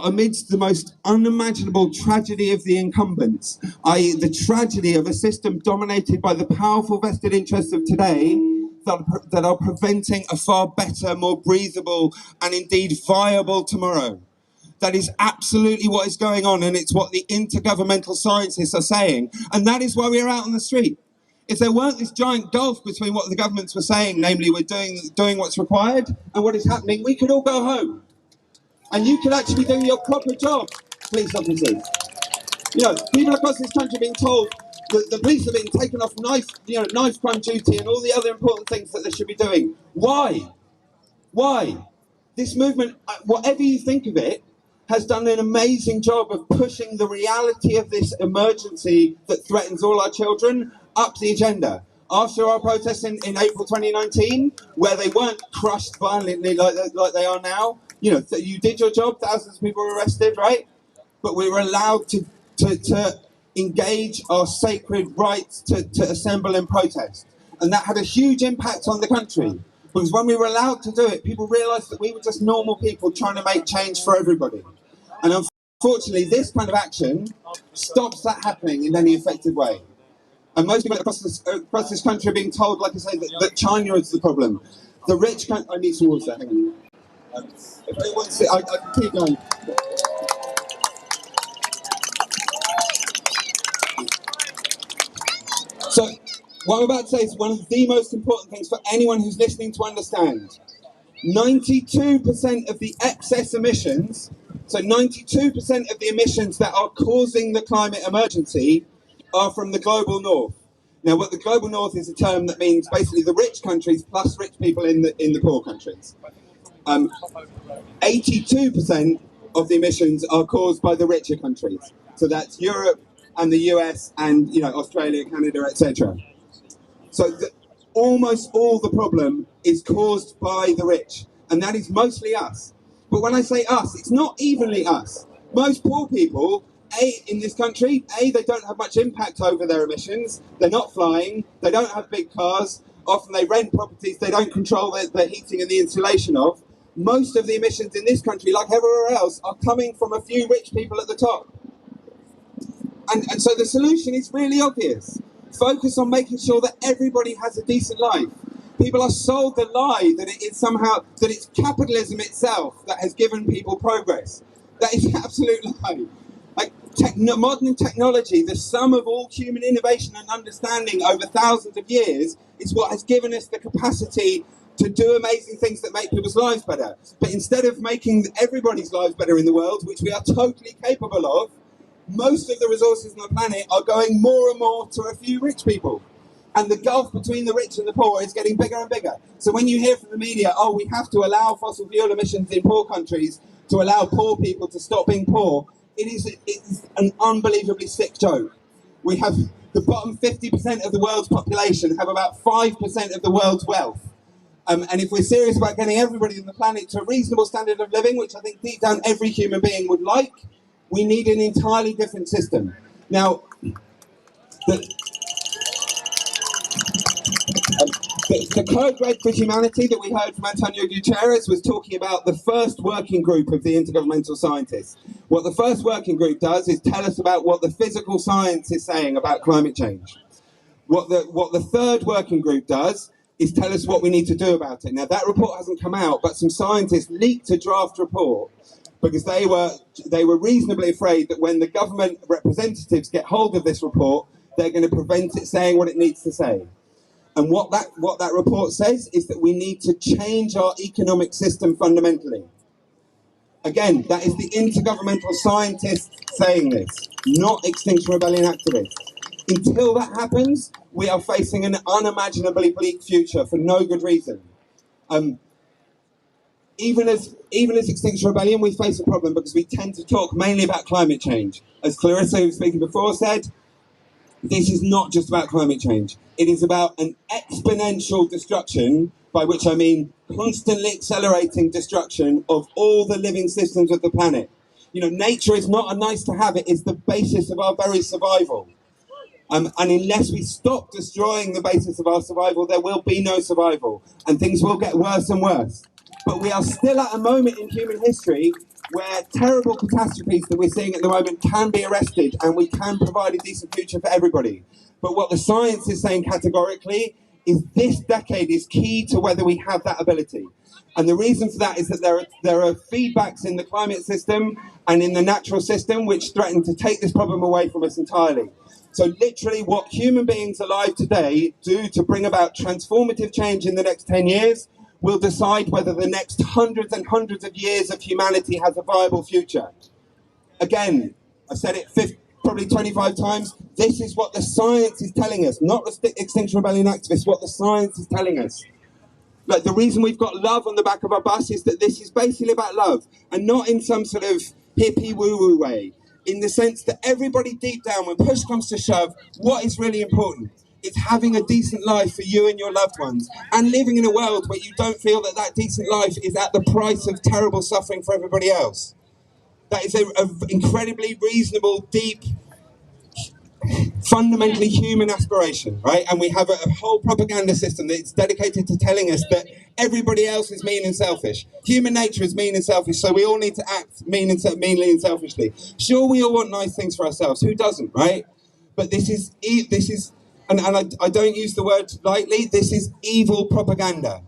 R: amidst the most unimaginable tragedy of the incumbents, i.e. the tragedy of a system dominated by the powerful vested interests of today that are preventing a far better, more breathable, and indeed viable tomorrow. That is absolutely what is going on, and it's what the intergovernmental scientists are saying, and that is why we are out on the street. If there weren't this giant gulf between what the governments were saying, namely we're doing what's required, and what is happening, we could all go home. And you could actually be doing your proper job, police officers. You know, people across this country are being told that the police are being taken off knife crime duty and all the other important things that they should be doing. Why? Why? This movement, whatever you think of it, has done an amazing job of pushing the reality of this emergency that threatens all our children up the agenda. After our protests in April 2019, where they weren't crushed violently like they are now, you know, you did your job, thousands of people were arrested, right? But we were allowed to engage our sacred rights to assemble and protest. And that had a huge impact on the country. Because when we were allowed to do it, people realised that we were just normal people trying to make change for everybody. And unfortunately, this kind of action stops that happening in any effective way. And most people across this country are being told, like I say, that China is the problem. The rich country... I need some water, hang on. If anyone wants I can keep going. So, what I'm about to say is one of the most important things for anyone who's listening to understand. 92% of the excess emissions, so 92% of the emissions that are causing the climate emergency are from the global north. Now, what the global north is a term that means basically the rich countries plus rich people in the poor countries. 82% of the emissions are caused by the richer countries. So that's Europe and the US and, you know, Australia, Canada, etc. So almost all the problem is caused by the rich, and that is mostly us. But when I say us, it's not evenly us. Most poor people, in this country, they don't have much impact over their emissions. They're not flying. They don't have big cars. Often they rent properties they don't control the heating and the insulation of. Most of the emissions in this country, like everywhere else, are coming from a few rich people at the top. And so the solution is really obvious. Focus on making sure that everybody has a decent life. People are sold the lie that it is somehow, that it's capitalism itself that has given people progress. That is an absolute lie. Like modern technology, the sum of all human innovation and understanding over thousands of years, is what has given us the capacity to do amazing things that make people's lives better. But instead of making everybody's lives better in the world, which we are totally capable of, most of the resources on the planet are going more and more to a few rich people. And the gulf between the rich and the poor is getting bigger and bigger. So when you hear from the media, oh, we have to allow fossil fuel emissions in poor countries to allow poor people to stop being poor, it is an unbelievably sick joke. We have the bottom 50% of the world's population have about 5% of the world's wealth. And if we're serious about getting everybody on the planet to a reasonable standard of living, which I think deep down every human being would like, we need an entirely different system. Now, the Code Red for Humanity that we heard from Antonio Guterres was talking about the first working group of the Intergovernmental Scientists. What the first working group does is tell us about what the physical science is saying about climate change. What the third working group does is tell us what we need to do about it. Now, that report hasn't come out, but some scientists leaked a draft report because they were reasonably afraid that when the government representatives get hold of this report, they're going to prevent it saying what it needs to say. And what that report says is that we need to change our economic system fundamentally. Again, that is the intergovernmental scientists saying this, not Extinction Rebellion activists. Until that happens, we are facing an unimaginably bleak future for no good reason. Even as Extinction Rebellion, we face a problem because we tend to talk mainly about climate change. As Clarissa, who was speaking before, said, this is not just about climate change. It is about an exponential destruction, by which I mean constantly accelerating destruction of all the living systems of the planet. You know, nature is not a nice to have, it is the basis of our very survival. And unless we stop destroying the basis of our survival, there will be no survival, and things will get worse and worse. But we are still at a moment in human history where terrible catastrophes that we're seeing at the moment can be arrested, and we can provide a decent future for everybody. But what the science is saying categorically is this decade is key to whether we have that ability. And the reason for that is that there are feedbacks in the climate system and in the natural system which threaten to take this problem away from us entirely. So literally what human beings alive today do to bring about transformative change in the next 10 years will decide whether the next hundreds and hundreds of years of humanity has a viable future. Again, I've said it probably 25 times. This is what the science is telling us, not the Extinction Rebellion activists, what the science is telling us. Like, the reason we've got love on the back of our bus is that this is basically about love, and not in some sort of hippie woo-woo way, in the sense that everybody deep down, when push comes to shove, what is really important? It's having a decent life for you and your loved ones, and living in a world where you don't feel that that decent life is at the price of terrible suffering for everybody else. That is an incredibly reasonable, deep, fundamentally human aspiration, right? And we have a whole propaganda system that's dedicated to telling us that everybody else is mean and selfish. Human nature is mean and selfish, so we all need to act meanly and selfishly. Sure, we all want nice things for ourselves. Who doesn't, right? But this is, and I don't use the word lightly, this is evil propaganda.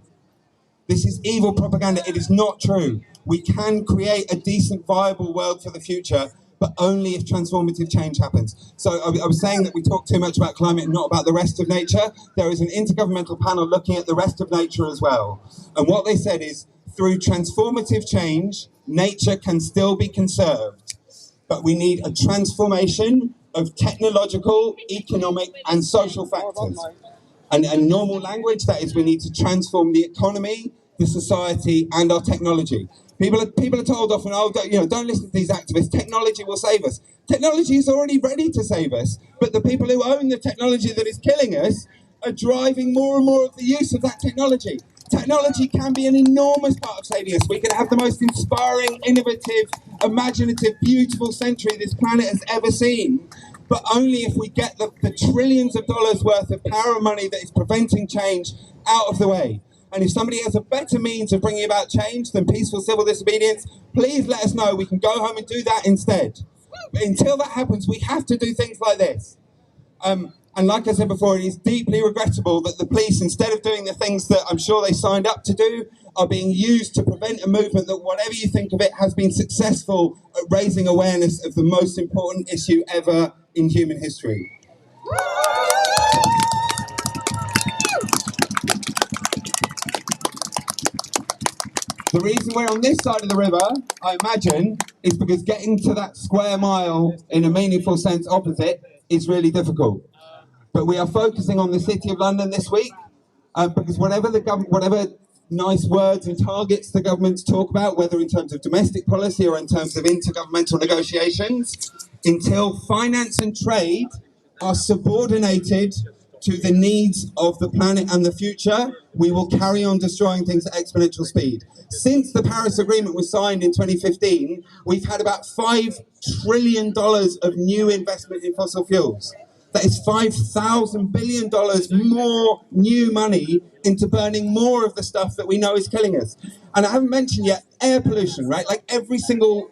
R: This is evil propaganda. It is not true. We can create a decent, viable world for the future, but only if transformative change happens. So I was saying that we talk too much about climate and not about the rest of nature. There is an intergovernmental panel looking at the rest of nature as well. And what they said is, through transformative change, nature can still be conserved, but we need a transformation of technological, economic, and social factors. And normal language, that is, we need to transform the economy, the society, and our technology. People are told often, oh, don't listen to these activists. Technology will save us. Technology is already ready to save us, but the people who own the technology that is killing us are driving more and more of the use of that technology. Technology can be an enormous part of saving us. We can have the most inspiring, innovative, imaginative, beautiful century this planet has ever seen, but only if we get the trillions of dollars worth of power and money that is preventing change out of the way. And if somebody has a better means of bringing about change than peaceful civil disobedience, please let us know. We can go home and do that instead. But until that happens, we have to do things like this. And like I said before, it is deeply regrettable that the police, instead of doing the things that I'm sure they signed up to do, are being used to prevent a movement that, whatever you think of it, has been successful at raising awareness of the most important issue ever in human history. The reason we're on this side of the river, I imagine, is because getting to that square mile in a meaningful sense opposite is really difficult. But we are focusing on the City of London this week, because whatever nice words and targets the governments talk about, whether in terms of domestic policy or in terms of intergovernmental negotiations, until finance and trade are subordinated to the needs of the planet and the future, we will carry on destroying things at exponential speed. Since the Paris Agreement was signed in 2015, we've had about $5 trillion of new investment in fossil fuels. That is $5,000 billion more new money into burning more of the stuff that we know is killing us. And I haven't mentioned yet air pollution, right? Like every single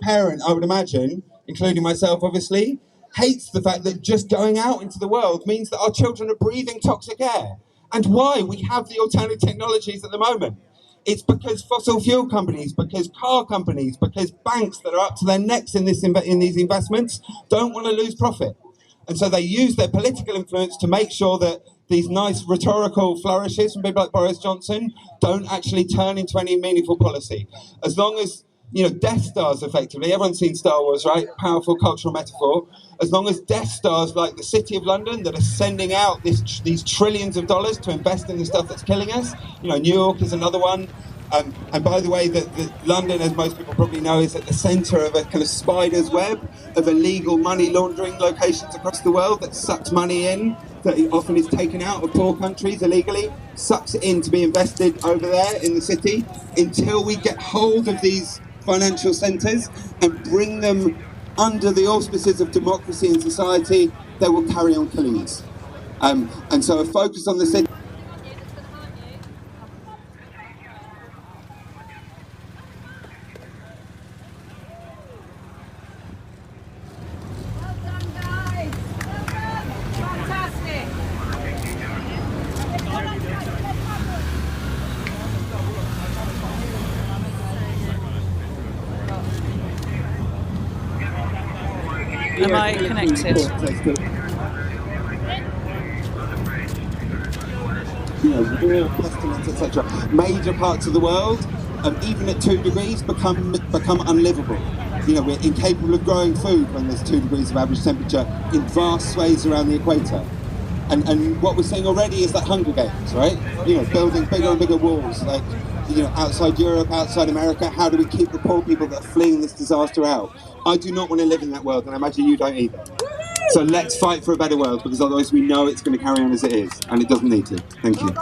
R: parent, I would imagine, including myself, obviously, hates the fact that just going out into the world means that our children are breathing toxic air. And why? We have the alternative technologies at the moment. It's because fossil fuel companies, because car companies, because banks that are up to their necks in these investments don't want to lose profit. And so they use their political influence to make sure that these nice rhetorical flourishes from people like Boris Johnson don't actually turn into any meaningful policy. As long as, Death Stars, effectively, everyone's seen Star Wars, right? Powerful cultural metaphor. As long as Death Stars like the City of London that are sending out these trillions of dollars to invest in the stuff that's killing us, New York is another one. And by the way, London, as most people probably know, is at the centre of a kind of spider's web of illegal money laundering locations across the world that sucks money in, that often is taken out of poor countries illegally, sucks it in to be invested over there in the city. Until we get hold of these financial centres and bring them under the auspices of democracy and society, they will carry on killing us. And so a focus on the city.
N: Am I connected?
R: war, pestilence, etc. Major parts of the world, even at 2 degrees, become unlivable. You know, we're incapable of growing food when there's 2 degrees of average temperature in vast swathes around the equator. And what we're seeing already is that Hunger Games, right? You know, building bigger and bigger walls, like, you know, outside Europe, outside America. How do we keep the poor people that are fleeing this disaster out? I do not want to live in that world, and I imagine you don't either. So let's fight for a better world, because otherwise we know it's going to carry on as it is, and it doesn't need to. Thank you.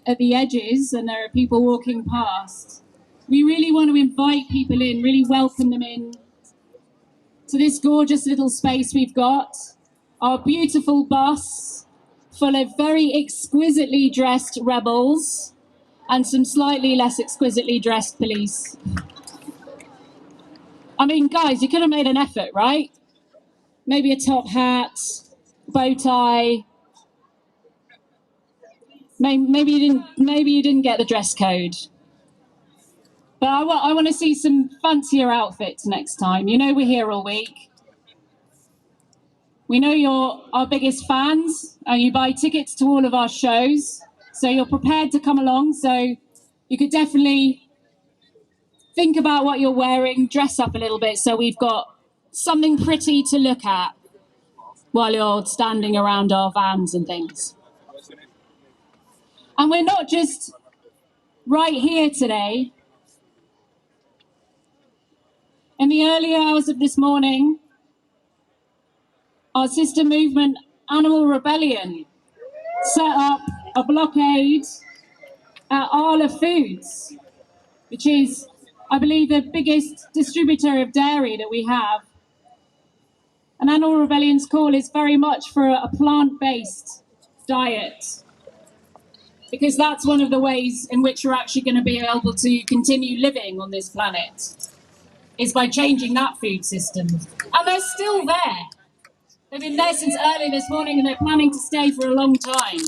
L: At the edges, and there are people walking past, we really want to invite people in, really welcome them in to this gorgeous little space we've got. Our beautiful bus full of very exquisitely dressed rebels and some slightly less exquisitely dressed police. I mean, guys, you could have made an effort, right? Maybe a top hat, bow tie. Maybe you didn't get the dress code. But I want to see some fancier outfits next time. You know we're here all week. We know you're our biggest fans, and you buy tickets to all of our shows, so you're prepared to come along. So you could definitely think about what you're wearing, dress up a little bit, so we've got something pretty to look at while you're standing around our vans and things. And we're not just right here today. In the early hours of this morning, our sister movement, Animal Rebellion, set up a blockade at Arla Foods, which is, I believe, the biggest distributor of dairy that we have. And Animal Rebellion's call is very much for a plant-based diet, because that's one of the ways in which you're actually going to be able to continue living on this planet, is by changing that food system. And they're still there. They've been there since early this morning, and they're planning to stay for a long time.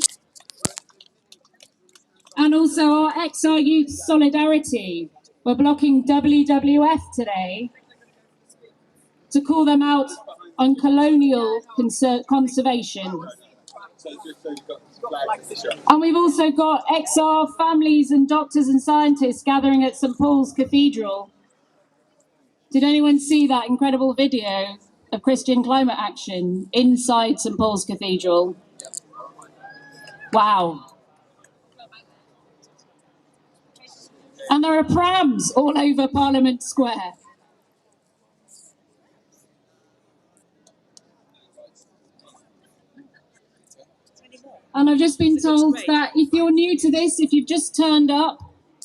L: And also our XR Youth Solidarity. We're blocking WWF today to call them out on colonial conservation. And we've also got XR families and doctors and scientists gathering at St. Paul's Cathedral. Did anyone see that incredible video of Christian climate action inside St. Paul's Cathedral? Wow. And there are prams all over Parliament Square. And I've just been told that if you're new to this, if you've just turned up,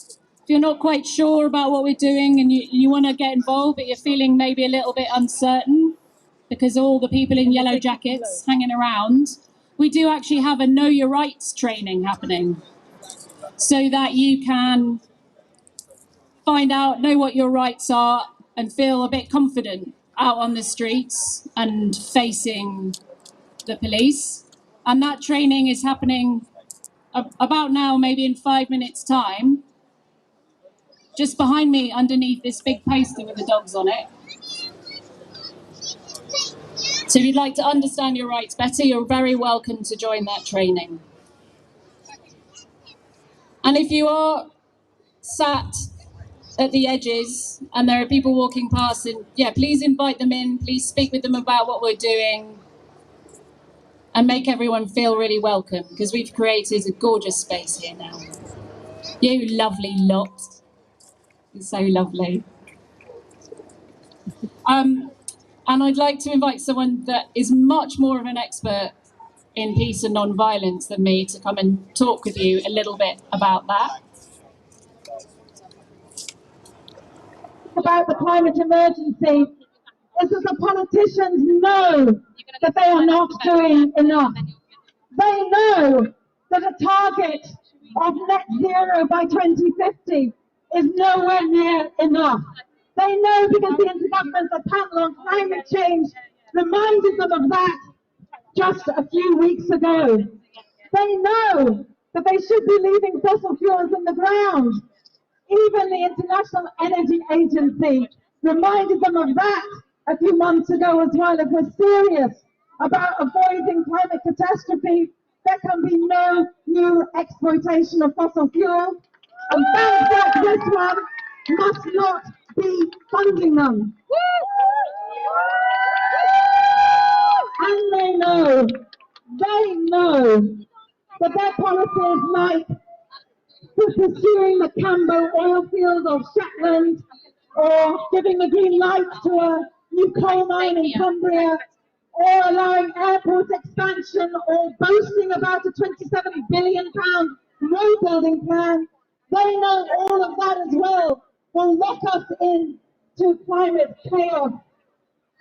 L: if you're not quite sure about what we're doing and you want to get involved, but you're feeling maybe a little bit uncertain because all the people in yellow jackets hanging around, we do actually have a Know Your Rights training happening so that you can find out, know what your rights are, and feel a bit confident out on the streets and facing the police. And that training is happening about now, maybe in 5 minutes' time, just behind me underneath this big poster with the dogs on it. So if you'd like to understand your rights better, you're very welcome to join that training. And if you are sat at the edges and there are people walking past, and yeah, please invite them in, please speak with them about what we're doing and make everyone feel really welcome, because we've created a gorgeous space here now. You lovely lot. It's so lovely. And I'd like to invite someone that is much more of an expert in peace and non-violence than me to come and talk with you a little bit about that.
Q: About the climate emergency is that the politicians know that they are not doing enough. They know that a target of net zero by 2050 is nowhere near enough. They know because the Intergovernmental Panel on Climate Change reminded them of that just a few weeks ago. They know that they should be leaving fossil fuels in the ground. Even the International Energy Agency reminded them of that a few months ago as well. If we're serious about avoiding climate catastrophe, there can be no new exploitation of fossil fuel, and banks like this one must not be funding them. And they know that their policies like pursuing the Cambo oil field of Shetland, or giving the green light to a new coal mine in Cumbria, or allowing airport expansion, or boasting about a £27 billion road building plan, they know all of that as well will lock us into climate chaos.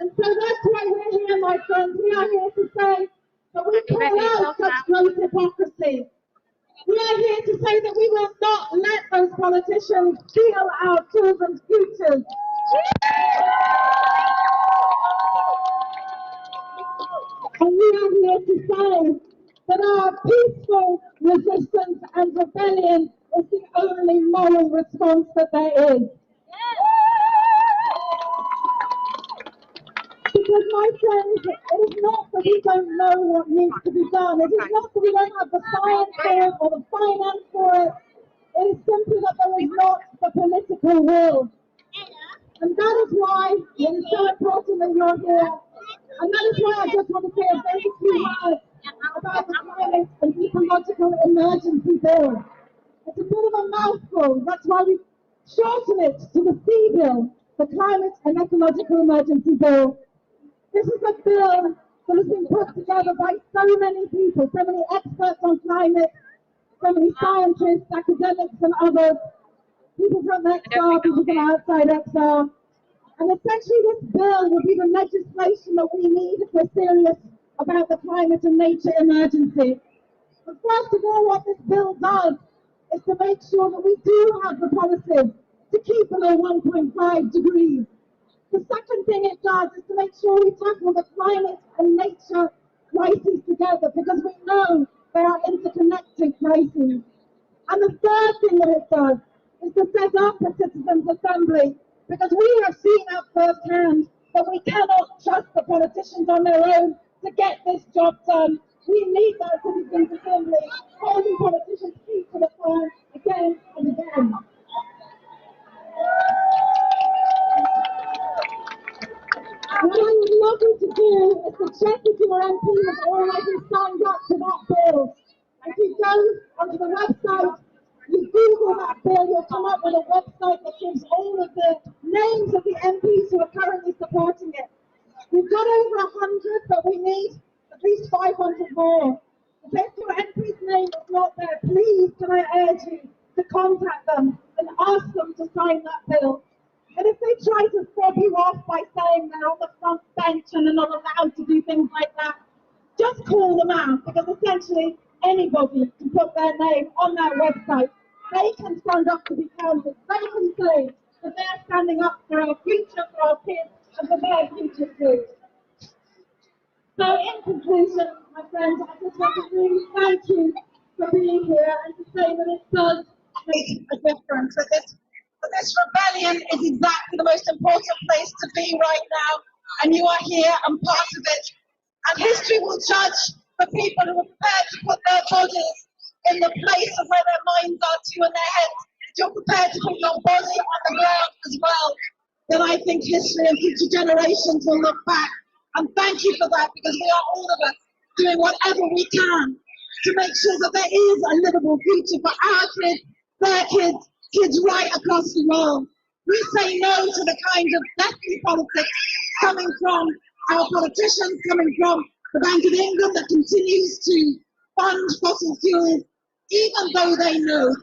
Q: And so that's why we're here, my friends. We are here to say that we call out such gross hypocrisy. We are here to say that we will not let those politicians steal our children's futures. And we are here to say that our peaceful resistance and rebellion is the only moral response that there is. Because, my friends, it is not that we don't know what needs to be done. It is not that we don't have the science for it or the finance for it. It is simply that there is not the political will. And that is why it is so important that you're here. And that is why I just want to say a very few words about the climate and ecological emergency bill. It's a bit of a mouthful. That's why we shorten it to the C bill, the Climate and Ecological Emergency Bill. This is a bill that has been put together by so many people, so many experts on climate, so many scientists, academics and others, people from XR, people from outside XR. And essentially this bill will be the legislation that we need if we're serious about the climate and nature emergency. But first of all, what this bill does is to make sure that we do have the policies to keep below 1.5 degrees. The second thing it does is to make sure we tackle the climate and nature crises together, because we know they are interconnected crises. And the third thing that it does is to set up a citizens' assembly, because we have seen at first hand that we cannot trust the politicians on their own to get this job done. We need that citizens' assembly, holding politicians feet to the fire again and again. What I would love you to do is to check if your MP has already signed up to that bill. If you go onto the website, you Google that bill, you'll come up with a website that gives all of the names of the MPs who are currently supporting it. We've got over 100, but we need at least 500 more. If your MP's name is not there, please can I urge you to contact them and ask them to sign that bill. And if they try to fob you off by saying they're on the front bench and they're not allowed to do things like that, just call them out, because essentially anybody can put their name on that website. They can stand up to be counted. They can say that they're standing up for our future, for our kids, and for their future too. So in conclusion, my friends, I just want to really thank you for being here and to say that it does make a difference. That this rebellion is exactly the most important place to be right now, and you are here and part of it. And history will judge the people who are prepared to put their bodies in the place of where their minds are too and their heads
S: you're prepared to put your body on the ground as well, then I think history and future generations will look back. And thank you for that, because we are all of us doing whatever we can to make sure that there is a livable future for our kids, their kids, kids right across the world. We say no to the kind of lefty politics coming from our politicians, coming from the Bank of England that continues to fund fossil fuels, even though they know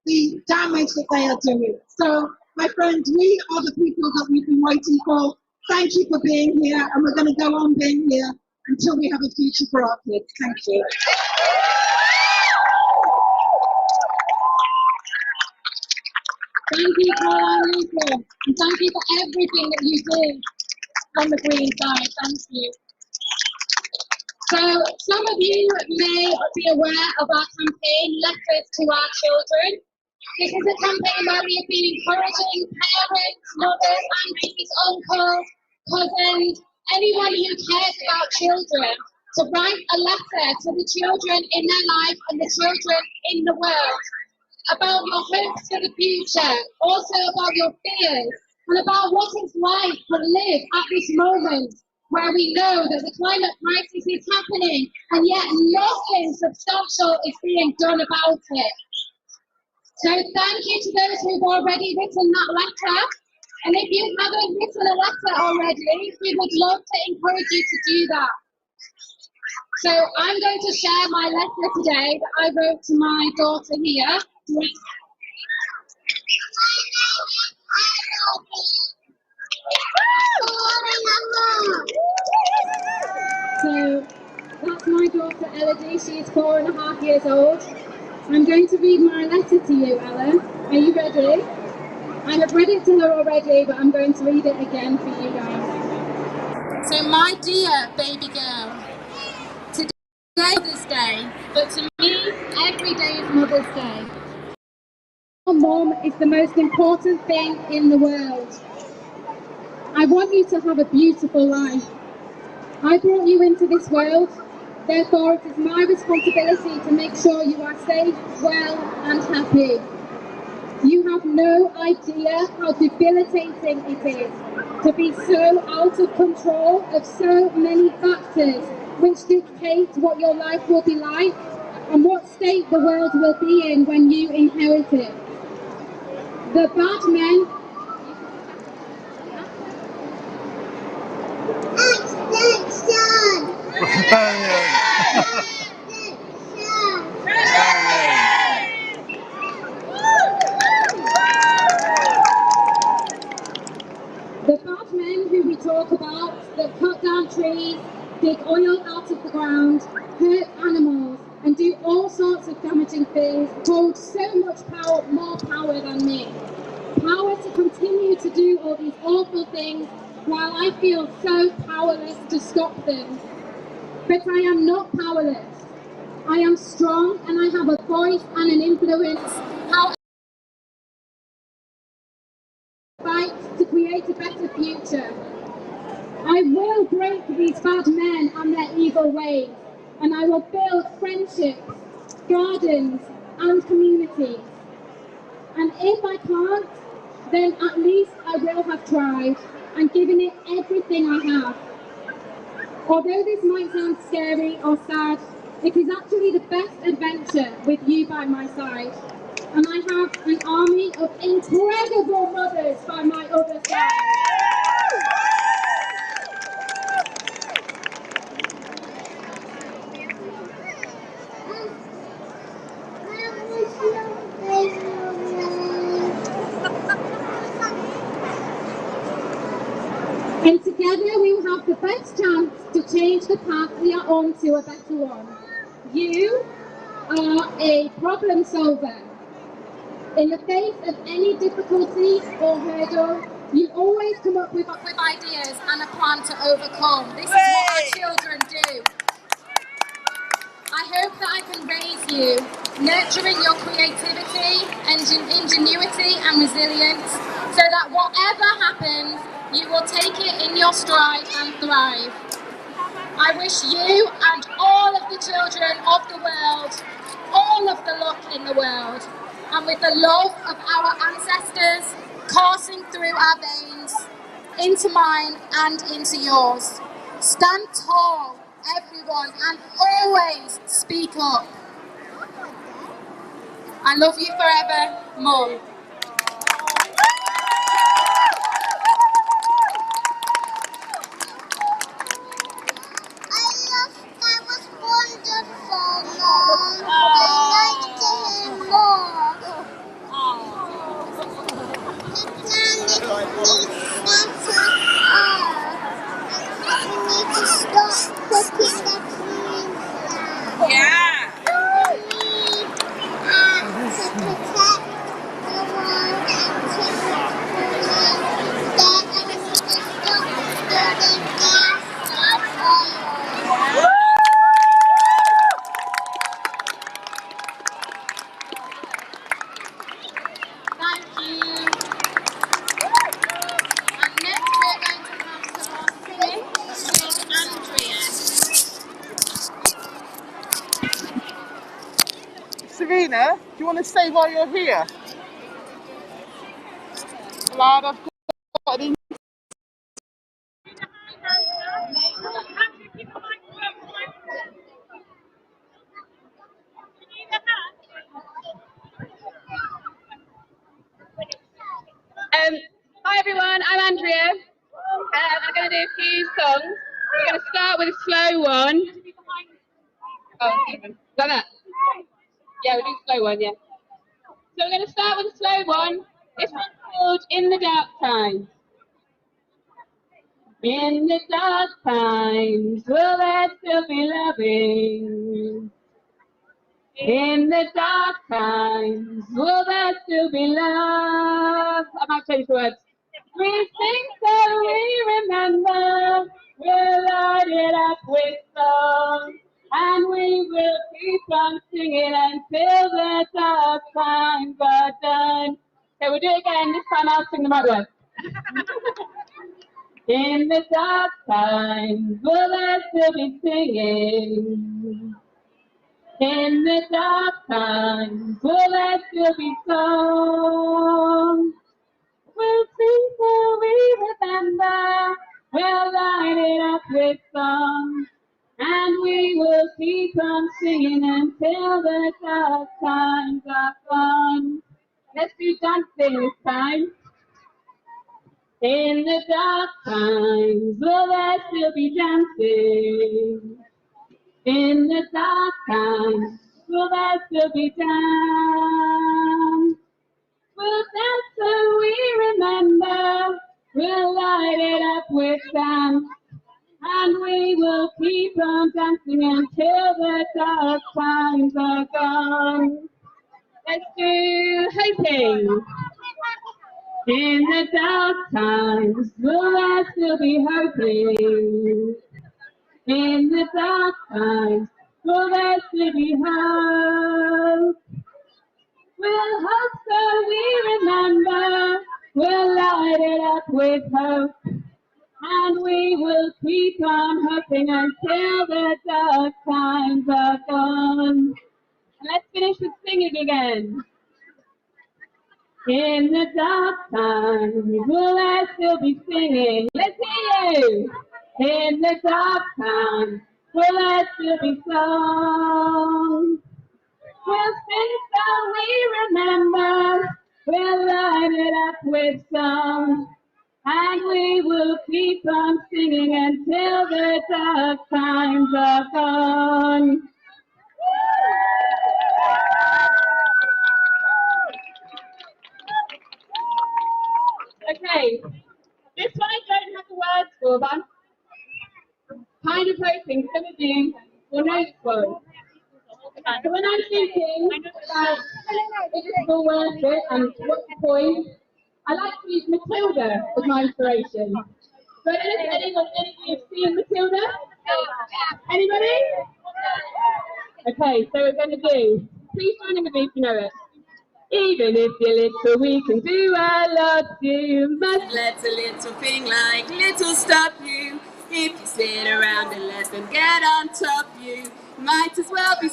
S: the damage that they are doing. So, my friends, we are the people that we've been waiting for. Thank you for being here, and we're going to go on being here until we have a future for our kids. Thank you. Thank you, Caroline, and thank you for everything that you do on the green side. Thank you. So, some of you may be aware of our campaign, Letters to Our Children. This is a campaign where we have been encouraging parents, mothers, aunties, uncles, cousins, anyone who cares about children to write a letter to the children in their life and the children in the world about your hopes for the future, also about your fears, and about what it's like to live at this moment where we know that the climate crisis is happening and yet nothing substantial is being done about it. So thank you to those who've already written that letter. And if you haven't written a letter already, we would love to encourage you to do that. So I'm going to share my letter today that I wrote to my daughter here. So that's my daughter Elodie. She is 4.5 years old. I'm going to read my letter to you, Ella. Are you ready? I have read it to her already, but I'm going to read it again for you guys. So, my dear baby girl, today is Mother's Day, but to me, every day is Mother's Day. Your mom is the most important thing in the world. I want you to have a beautiful life. I brought you into this world, therefore it is my responsibility to make sure you are safe, well and happy. You have no idea how debilitating it is to be so out of control of so many factors which dictate what your life will be like and what state the world will be in when you inherit it. The bad men... The bad men who we talk about that cut down trees, dig oil out of the ground, hurt animals and do all sorts of damaging things hold so much power, more power than me. Power to continue to do all these awful things while I feel so powerless to stop them. But I am not powerless. I am strong and I have a voice and an influence. How fight to create a better future. I will break these bad men and their evil ways, and I will build friendships, gardens and communities. And if I can't, then at least I will have tried and given it everything I have. Although this might sound scary or sad, it is actually the best adventure with you by my side. And I have an army of incredible mothers by my other side. And together we will have the best chance to change the path we are on to a better one. You are a problem solver. In the face of any difficulty or hurdle, you always come up with ideas and a plan to overcome. This is what our children do. I hope that I can raise you, nurturing your creativity, ingenuity and resilience, so that whatever happens, you will take it in your stride and thrive. I wish you and all of the children of the world all of the luck in the world. and with the love of our ancestors coursing through our veins, into mine and into yours. Stand tall, everyone, and always speak up. I love you forever, Mum.
D: That was wonderful, Mom. I'd like to hear more. We need to stop cooking the green flag.
S: Yeah.
D: We need to protect the world and to stop building gas and oil.
S: Thank you. And next we're going to have some more singing with Andrea.
T: Serena, do you want to stay while you're here? Lad, I've got an
U: Hi everyone, I'm Andrea. I'm going to do a few songs. We're going to start with a slow one. Oh, Stephen. Is that? Yeah, we'll do a slow one, yeah. So we're going to start with a slow one. This one's called In the Dark Times. In the dark times, will there still be loving? In the dark times, will there still be love? I might change the words. We sing so we remember, we'll light it up with song, and we will keep on singing until the dark times are done. Okay, we'll do it again. This time I'll sing the right words. In the dark times, will there still be singing? In the dark times, will there still be song? We'll sing till we remember, we'll light it up with song, and we will keep on singing until the dark times are gone. Let's do dancing this time. In the dark times, will there still be dancing? In the dark times, will there still be dance? We'll dance so we remember, we'll light it up with dance, and we will keep on dancing until the dark times are gone. Let's do hoping. In the dark times, will there still be hoping? In the dark times, will there still be hope? We'll hope so we remember, we'll light it up with hope, and we will keep on hoping until the dark times are gone. Let's finish with singing again. In the dark times, will there still be singing? Let's hear you! In the dark times, will there still be song? We'll sing so we remember, we'll light it up with song, and we will keep on singing until the dark times are gone. Okay, this one I don't have the words for, but I'm kind of hoping some of you will know this one. So when I'm thinking about if it's all worth it and what's the point, I like to use Matilda as my inspiration. So I don't know if any of you have seen Matilda? Anybody? Okay, so we're going to do, please join in with me if you know it. Even if you're little, we can do a lot. You must let a little thing like little stop you. If you sit around and let them get on top you, might as well be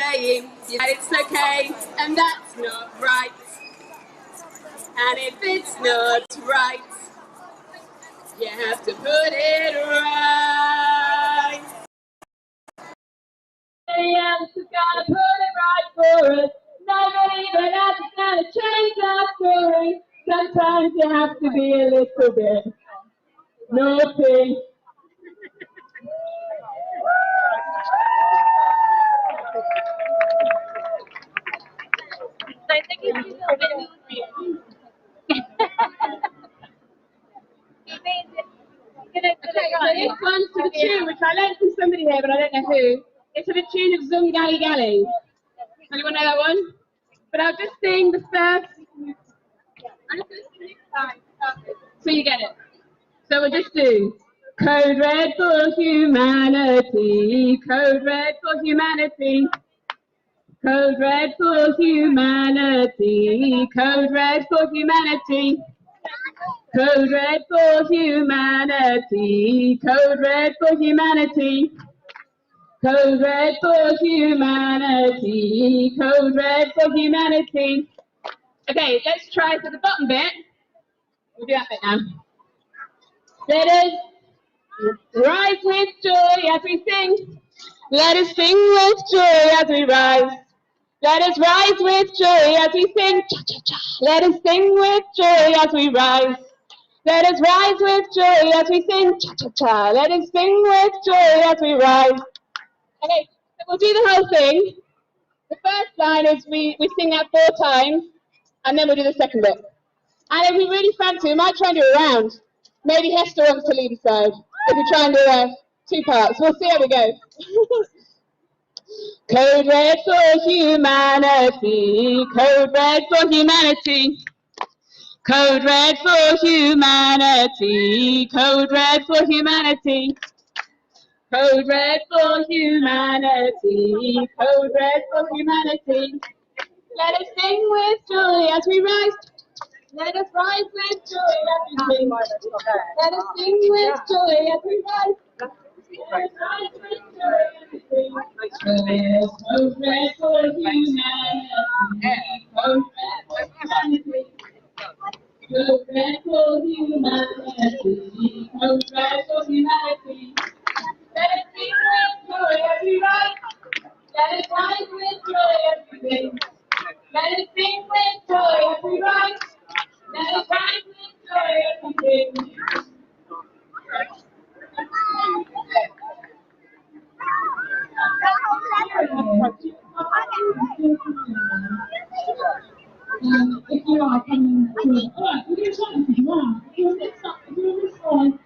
U: saying that it's okay, and that's not right. And if it's not right, you have to put it right. Somebody else is gonna put it right for us. Nobody but us is gonna change our story. Sometimes you have to be a little bit naughty. I think it's a little bit naughty. Okay, so this one's to the tune, which I learned from somebody here, but I don't know who. It's to the tune of Zum Gally Gally. Anyone know that one? But I'll just sing the first. I'm just going to sing this time, so you get it. So we'll just do Code Red for humanity, Code Red for humanity, Code Red for humanity, Code Red for humanity. Code Red for humanity, Code Red for humanity, Code Red for humanity, Code Red for humanity. Okay, let's try for the bottom bit. We'll do that bit now. Let us rise with joy as we sing. Let us sing with joy as we rise. Let us rise with joy as we sing. Let us sing with joy as we rise. Let us rise with joy as we sing, cha-cha-cha. Let us sing with joy as we rise. Okay, so we'll do the whole thing. The first line is we sing that 4 times, and then we'll do the second bit. And if we really fancy, we might try and do a round. Maybe Hester wants to lead a side. If we try and do 2 parts, we'll see how we go. Code Red for humanity, Code Red for humanity. Code Red for humanity, Code Red for humanity, Code Red for humanity, Code Red for humanity. Let us sing with joy as we rise. Let us rise with joy as we sing. Let us sing with joy as we rise. Let us rise with joy as we sing. Code Red for humanity, Code Red for humanity. Code Red for humanity, Code Red for humanity. Let us sing with joy as we rise. Let us rise with joy as we sing. Let us sing with joy as we rise. Let us rise with joy as we sing. If you are coming to it, alright, we're going to try this one. You'll get stuck doing this one.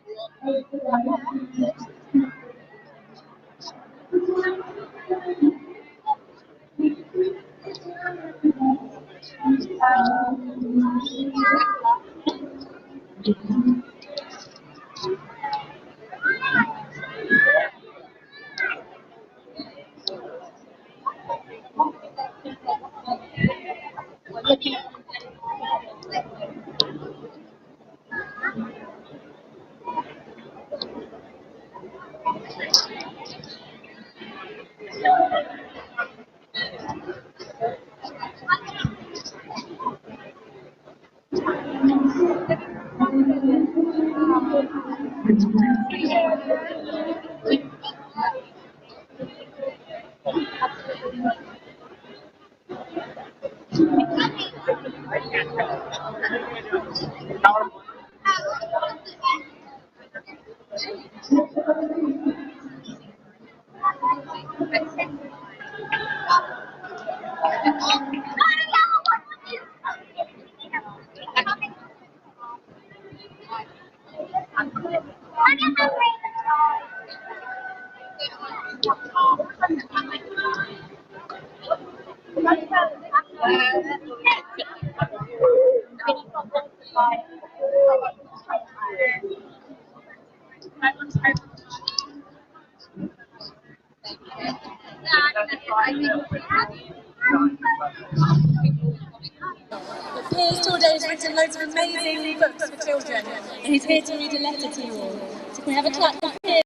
C: Piers Torday has written loads of amazing books for children, and he's here to read a letter to you all. So can we have a clap for Piers?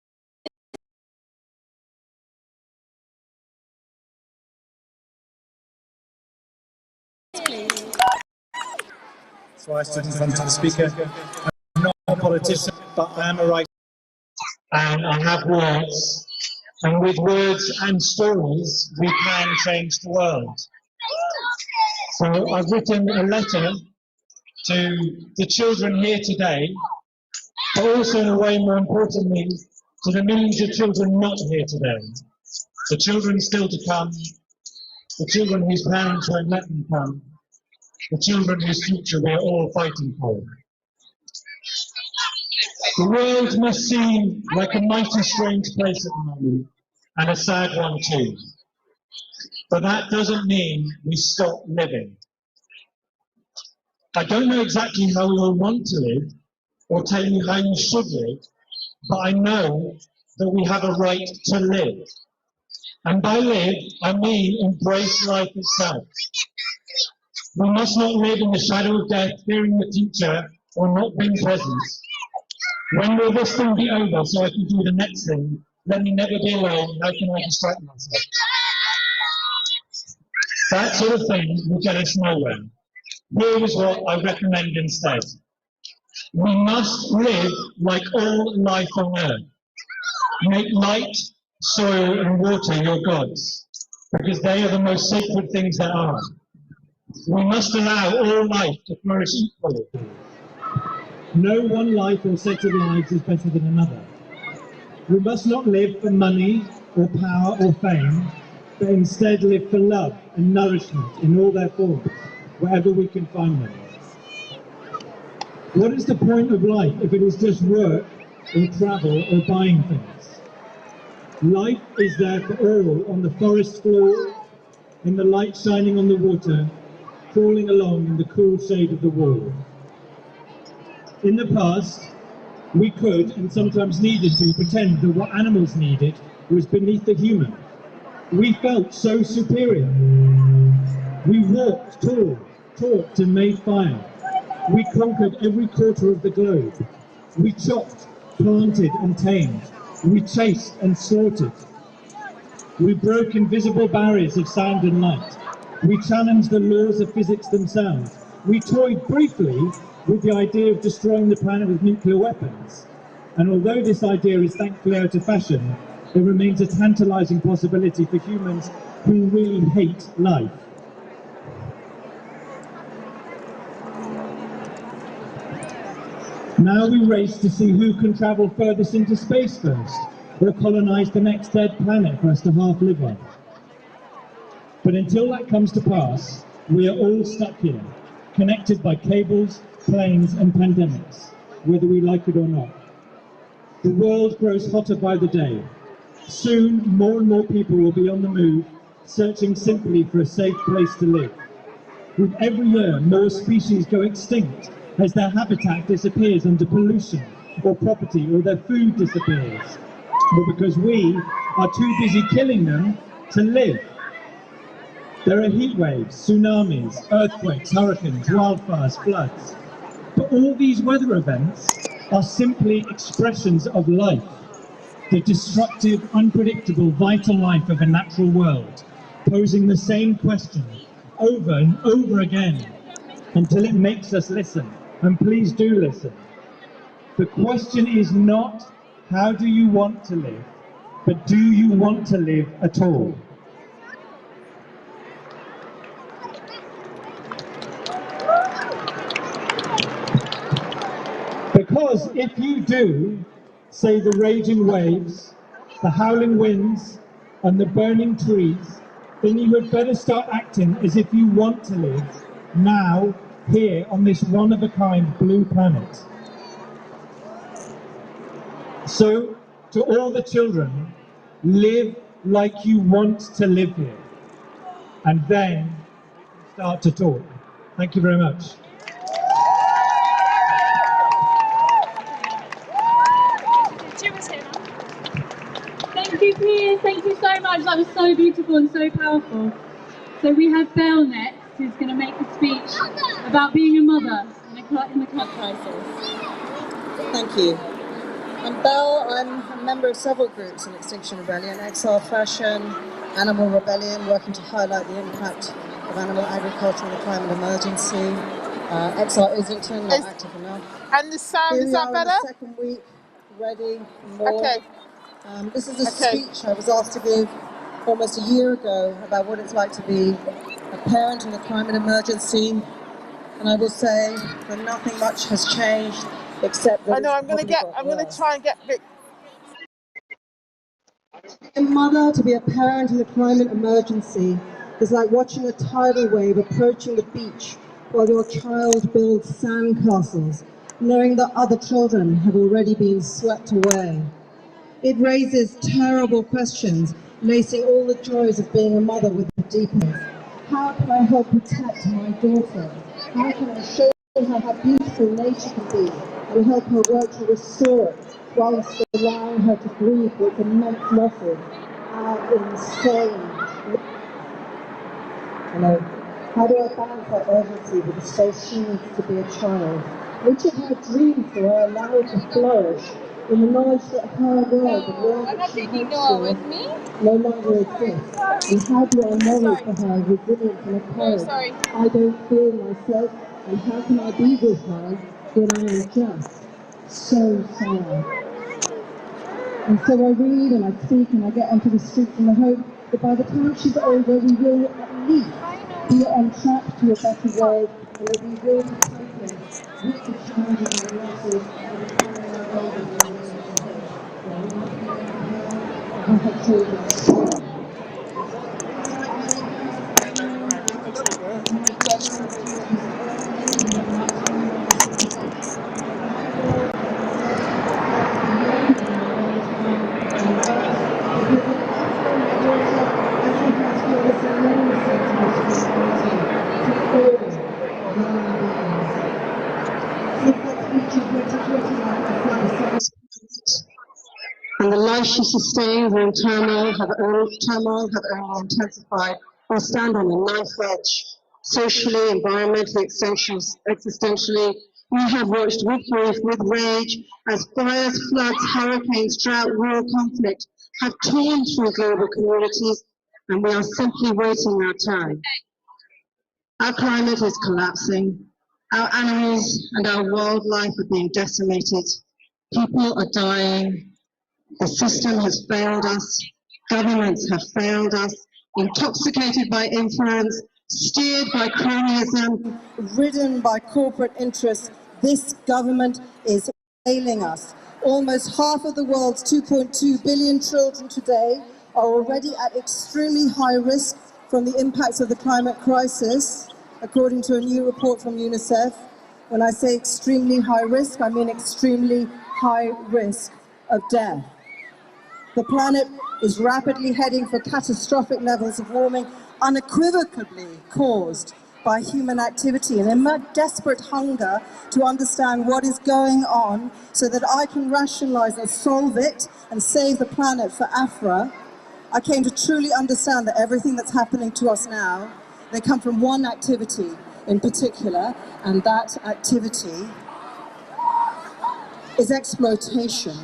B: So I stood in front of the speaker. I'm not a politician, but I am a writer. And I have words. And with words and stories, we can change the world. So I've written a letter to the children here today, but also in a way more importantly, to the millions of children not here today. The children still to come, the children whose parents won't let them come, the children whose future we're all fighting for. The world must seem like a mighty strange place at the moment, and a sad one too. But that doesn't mean we stop living. I don't know exactly how we all want to live, or tell you how you should live, but I know that we have a right to live. And by live, I mean embrace life itself. We must not live in the shadow of death, fearing the future, or not being present. When will this thing be over so I can do the next thing? Let me never be alone, how can I distract myself? That sort of thing will get us nowhere. Here is what I recommend instead. We must live like all life on earth. Make light, soil and water your gods, because they are the most sacred things there are. We must allow all life to flourish equally.
V: No one life or set of lives is better than another. We must not live for money or power or fame, but instead live for love and nourishment in all their forms, wherever we can find them. What is the point of life if it is just work or travel or buying things? Life is there for all, on the forest floor, in the light shining on the water, crawling along in the cool shade of the wall. In the past, we could, and sometimes needed to, pretend that what animals needed was beneath the human. We felt so superior. We walked tall, talked and made fire. We conquered every quarter of the globe. We chopped, planted and tamed. We chased and slaughtered. We broke invisible barriers of sound and light. We challenged the laws of physics themselves. We toyed briefly with the idea of destroying the planet with nuclear weapons. And although this idea is thankfully out of fashion, it remains a tantalizing possibility for humans who really hate life. Now we race to see who can travel furthest into space first, or colonize the next dead planet for us to half live on. But until that comes to pass, we are all stuck here, connected by cables, planes and pandemics, whether we like it or not. The world grows hotter by the day. Soon, more and more people will be on the move, searching simply for a safe place to live. With every year, more species go extinct as their habitat disappears under pollution, or property, or their food disappears, or because we are too busy killing them to live. There are heat waves, tsunamis, earthquakes, hurricanes, wildfires, floods. But all these weather events are simply expressions of life, the destructive, unpredictable, vital life of a natural world, posing the same question over and over again until it makes us listen. And please do listen. The question is not, how do you want to live, but do you want to live at all? Because if you do, say the raging waves, the howling winds, and the burning trees, then you had better start acting as if you want to live now, here on this one-of-a-kind blue planet. So, to all the children, live like you want to live here. And then start to talk. Thank you very much.
C: Thank you, Piers. Thank you so much. That was so beautiful and so powerful. So we have Belle next, who's going to make a speech about being a mother in the climate crisis.
N: Thank you. I'm Belle. I'm a member of several groups in Extinction Rebellion, Exile Fashion, Animal Rebellion, working to highlight the impact of animal agriculture on the climate emergency,
A: Exile Islington, not active enough.
T: And the sound,
A: Here
T: is
A: we
T: that
A: are
T: better?
A: in the second week, ready for more.
T: Okay.
A: This is a speech I was asked to give almost a year ago about what it's like to be a parent in a climate emergency. And I will say that nothing much has changed except that
T: I know I'm going to try and get Vic.
A: A mother, to be a parent in a climate emergency is like watching a tidal wave approaching the beach while your child builds sandcastles, knowing that other children have already been swept away. It raises terrible questions, lacing all the joys of being a mother with the deepest. How can I help protect my daughter? How can I show her how beautiful nature can be and help her work to restore it, whilst allowing her to grieve with immense losses? How insane. Hello. How do I balance that urgency with the space she needs to be a child? Which of her dreams do I allow her to flourish in the knowledge that her world, the world that she hopes for, no longer exists? And how do I model for her resilience and a courage I don't feel myself? And how can I be with her when I am just so sad? And so I read and I speak and I get onto the streets in the hope that by the time she's older we will at least be on track to a better world, and that we will be coping with the challenges and the losses of becoming our older and her children. And the life she sustains when turmoil have only intensified, will stand on a knife edge. Socially, environmentally, existentially, we have watched with grief, with rage, as fires, floods, hurricanes, drought, war, conflict have torn through global communities, and we are simply waiting our turn. Our climate is collapsing. Our animals and our wildlife are being decimated. People are dying. The system has failed us. Governments have failed us. Intoxicated by influence, steered by cronyism, ridden by corporate interests, this government is failing us. Almost half of the world's 2.2 billion children today are already at extremely high risk from the impacts of the climate crisis, according to a new report from UNICEF. When I say extremely high risk, I mean extremely high risk of death. The planet is rapidly heading for catastrophic levels of warming, unequivocally caused by human activity, and in my desperate hunger to understand what is going on so that I can rationalize and solve it and save the planet for Afra, I came to truly understand that everything that's happening to us now, they come from one activity in particular, and that activity is exploitation.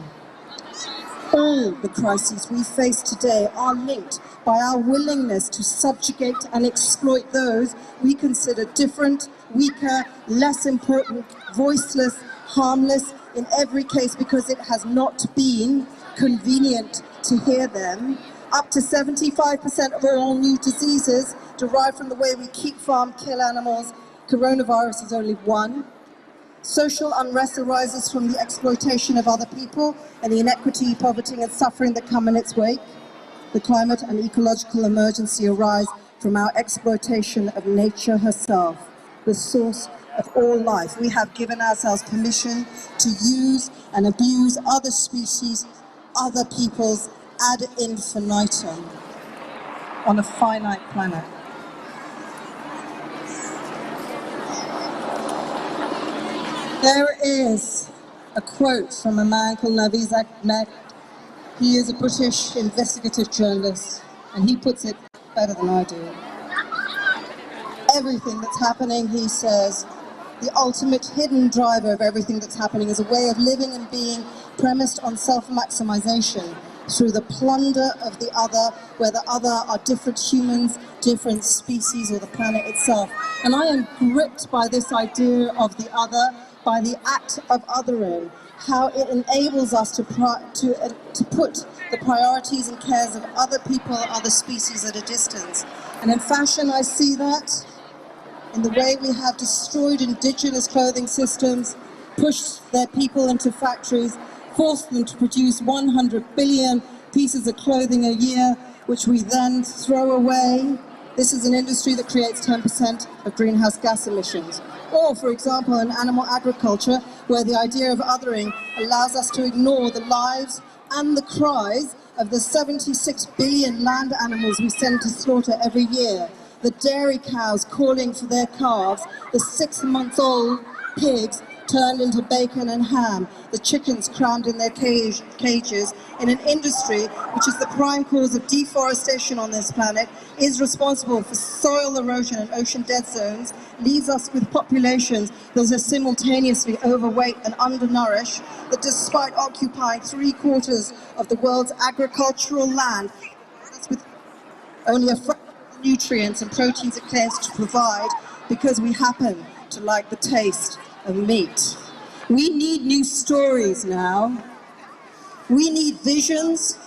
A: All the crises we face today are linked by our willingness to subjugate and exploit those we consider different, weaker, less important, voiceless, harmless, in every case because it has not been convenient to hear them. Up to 75% of all new diseases derive from the way we keep, farm, kill animals. Coronavirus is only one. Social unrest arises from the exploitation of other people and the inequity, poverty and suffering that come in its wake. The climate and ecological emergency arise from our exploitation of nature herself, the source of all life. We have given ourselves permission to use and abuse other species, other peoples, ad infinitum, on a finite planet. There is a quote from a man called Naviz Ahmed. He is a British investigative journalist, and he puts it better than I do. Everything that's happening, he says, the ultimate hidden driver of everything that's happening is a way of living and being premised on self-maximization, through the plunder of the other, where the other are different humans, different species, or the planet itself. And I am gripped by this idea of the other, by the act of othering, how it enables us to put the priorities and cares of other people, other species at a distance. And in fashion, I see that in the way we have destroyed indigenous clothing systems, pushed their people into factories, forced them to produce 100 billion pieces of clothing a year, which we then throw away. This is an industry that creates 10% of greenhouse gas emissions. Or, for example, in animal agriculture, where the idea of othering allows us to ignore the lives and the cries of the 76 billion land animals we send to slaughter every year. The dairy cows calling for their calves, the 6-month-old pigs turned into bacon and ham, the chickens crammed in their cages, in an industry which is the prime cause of deforestation on this planet, is responsible for soil erosion and ocean dead zones, leaves us with populations that are simultaneously overweight and undernourished, that despite occupying 3/4 of the world's agricultural land, with only a fraction of the nutrients and proteins it claims to provide, because we happen to like the taste of meat. We need new stories now. We need visions.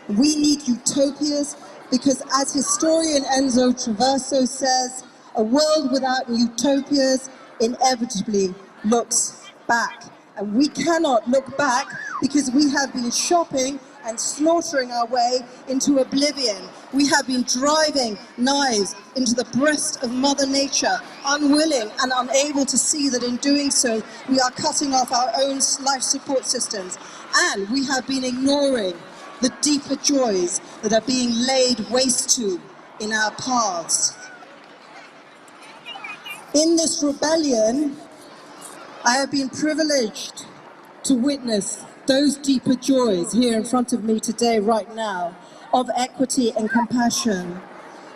A: We need utopias, because as historian Enzo Traverso says, a world without utopias inevitably looks back. And we cannot look back because we have been shopping and slaughtering our way into oblivion. We have been driving knives into the breast of Mother Nature, unwilling and unable to see that in doing so, we are cutting off our own life support systems. And we have been ignoring the deeper joys that are being laid waste to in our paths. In this rebellion, I have been privileged to witness those deeper joys here in front of me today, right now, of equity and compassion,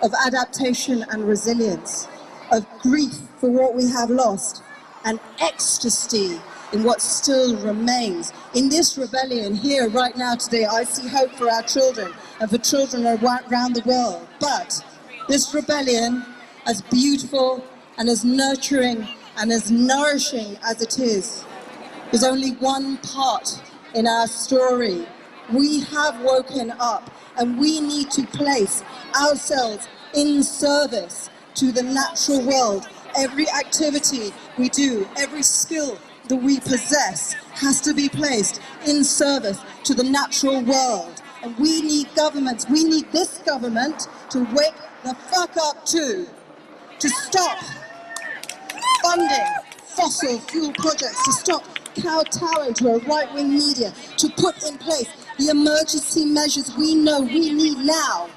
A: of adaptation and resilience, of grief for what we have lost, and ecstasy in what still remains. In this rebellion here right now today, I see hope for our children and for children around the world. But this rebellion, as beautiful and as nurturing and as nourishing as it is only one part in our story. We have woken up, and we need to place ourselves in service to the natural world. Every activity we do, every skill that we possess has to be placed in service to the natural world. And we need governments, we need this government to wake the fuck up to stop funding fossil fuel projects, to stop kowtowing to a right-wing media, to put in place the emergency measures we know we need now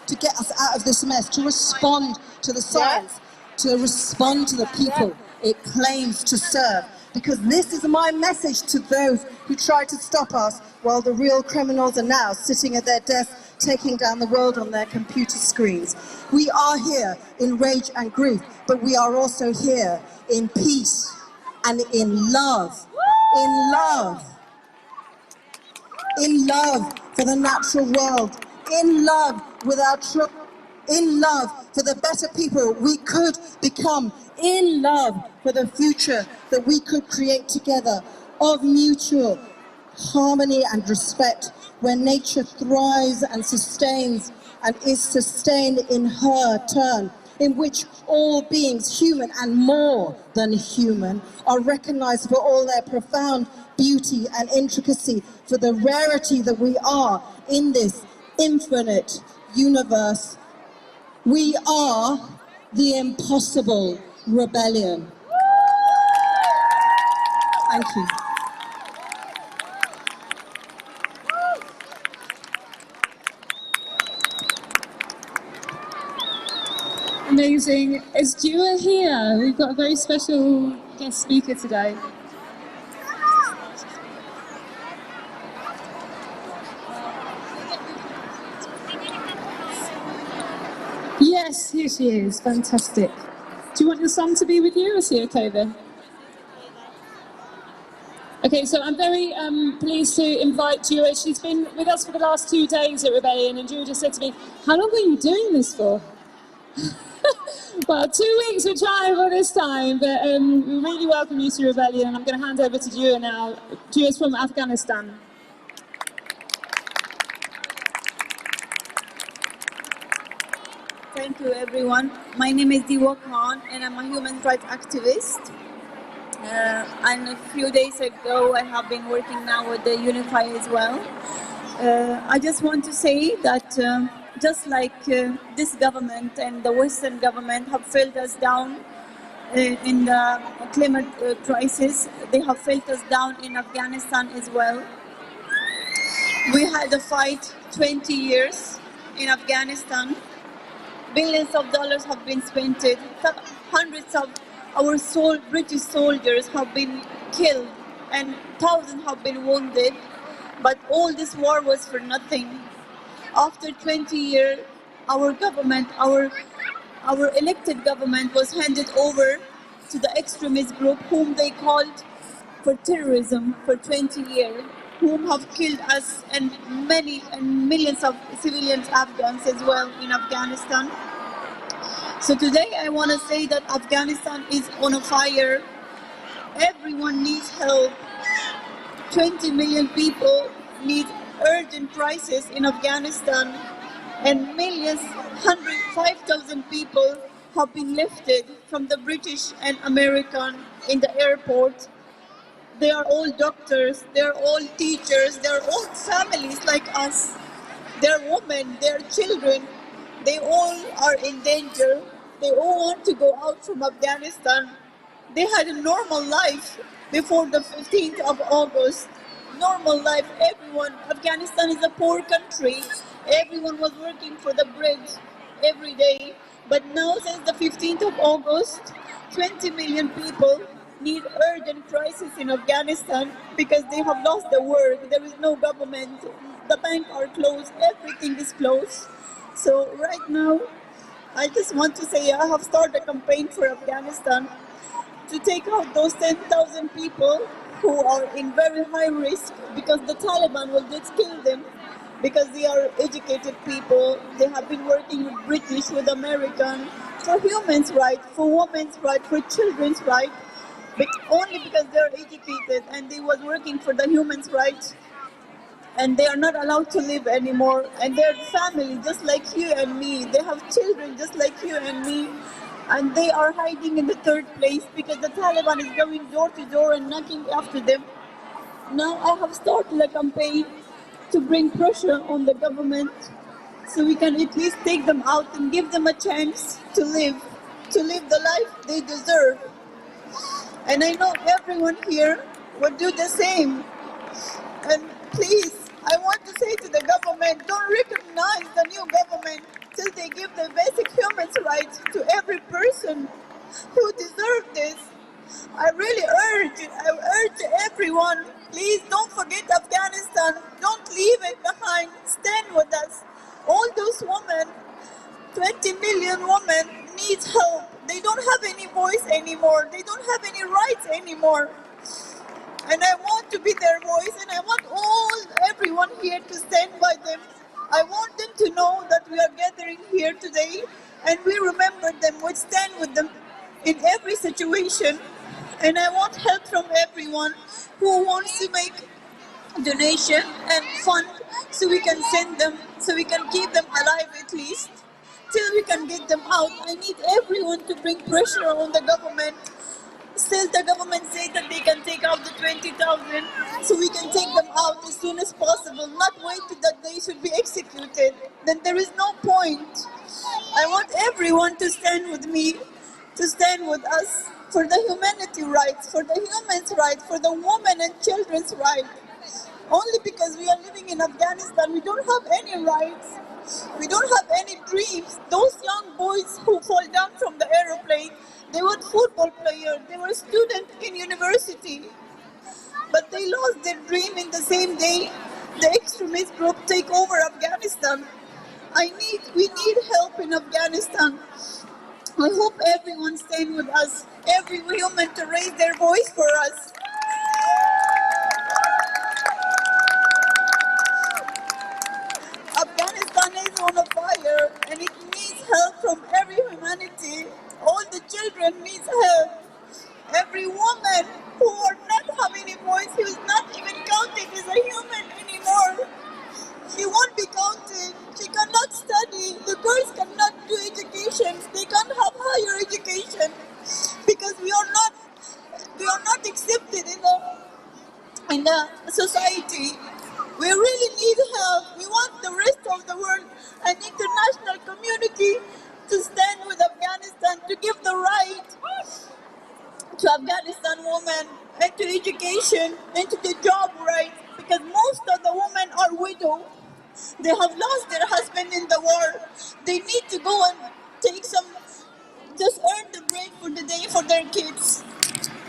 A: to get us out of this mess, to respond to the science, to respond to the people it claims to serve. Because this is my message to those who try to stop us, while the real criminals are now sitting at their desks taking down the world on their computer screens. We are here in rage and grief, but we are also here in peace and in love. In love. In love for the natural world. In love with our children. In love for the better people we could become. In love for the future that we could create together, of mutual harmony and respect, where nature thrives and sustains and is sustained in her turn, in which all beings, human and more than human, are recognized for all their profound beauty and intricacy, for the rarity that we are in this infinite universe. We are the impossible rebellion. Thank you.
C: Amazing. As Dua here, we've got a very special guest speaker today. Yes, here she is. Fantastic. Do you want your son to be with you, or is he okay there? Okay, so I'm very pleased to invite Julia. She's been with us for the last 2 days at Rebellion, and Julia just said to me, how long are you doing this for? Well, 2 weeks we're trying for this time, but we really welcome you to Rebellion, and I'm going to hand over to Julia now. Julia's from Afghanistan.
I: Thank you, everyone. My name is Diwa Khan, and I'm a human rights activist. And a few days ago, I have been working now with the Unify as well. I just want to say that just like this government and the Western government have failed us down in the climate crisis, they have failed us down in Afghanistan as well. We had a fight 20 years in Afghanistan. Billions of dollars have been spent. Hundreds of our British soldiers have been killed and thousands have been wounded. But all this war was for nothing. After 20 years, our government, our elected government was handed over to the extremist group whom they called for terrorism for 20 years, whom have killed us and millions of civilians, Afghans as well in Afghanistan. So today I want to say that Afghanistan is on a fire. Everyone needs help. 20 million people need urgent crisis in Afghanistan, and millions, 105,000 people have been lifted from the British and American in the airport. They are all doctors, they're all teachers, they're all families like us. They're women, they're children. They all are in danger. They all want to go out from Afghanistan. They had a normal life before the 15th of August. Normal life, everyone. Afghanistan is a poor country. Everyone was working for the bridge every day. But now, since the 15th of August, 20 million people need urgent crisis in Afghanistan because they have lost their work. There is no government. The banks are closed. Everything is closed. So right now, I just want to say I have started a campaign for Afghanistan to take out those 10,000 people who are in very high risk because the Taliban will just kill them because they are educated people. They have been working with British, with American for human's rights, for women's rights, for children's rights, but only because they are educated and they was working for the human's rights. And they are not allowed to live anymore. And they're family just like you and me. They have children just like you and me. And they are hiding in the third place because the Taliban is going door to door and knocking after them. Now I have started a campaign to bring pressure on the government so we can at least take them out and give them a chance to live the life they deserve. And I know everyone here would do the same. And please, I want to say to the government, don't recognize the new government till they give the basic human rights to every person who deserves this. I really urge everyone, please don't forget Afghanistan. Don't leave it behind. Stand with us. All those women, 20 million women need help. They don't have any voice anymore. They don't have any rights anymore. And I want to be their voice, and I want everyone here to stand by them. I want them to know that we are gathering here today, and we remember them, we stand with them in every situation. And I want help from everyone who wants to make donation and fund so we can send them, so we can keep them alive at least, till we can get them out. I need everyone to bring pressure on the government. Still, the government says that they can take out the 20,000, so we can take them out as soon as possible, not wait that they should be executed. Then there is no point. I want everyone to stand with me, to stand with us for the humanity rights, for the human's rights, for the women and children's rights. Only because we are living in Afghanistan, we don't have any rights. We don't have any dreams. Those young boys who fall down from the aeroplane, they were football players, they were students in university. But they lost their dream in the same day the extremist group take over Afghanistan. We need help in Afghanistan. I hope everyone stand with us, every human to raise their voice for us. need help. We want the rest of the world and international community to stand with Afghanistan, to give the right to Afghanistan women and to education and to the job rights, because most of the women are widows. They have lost their husband in the war. They need to go and take some, just earn the bread for the day for their kids.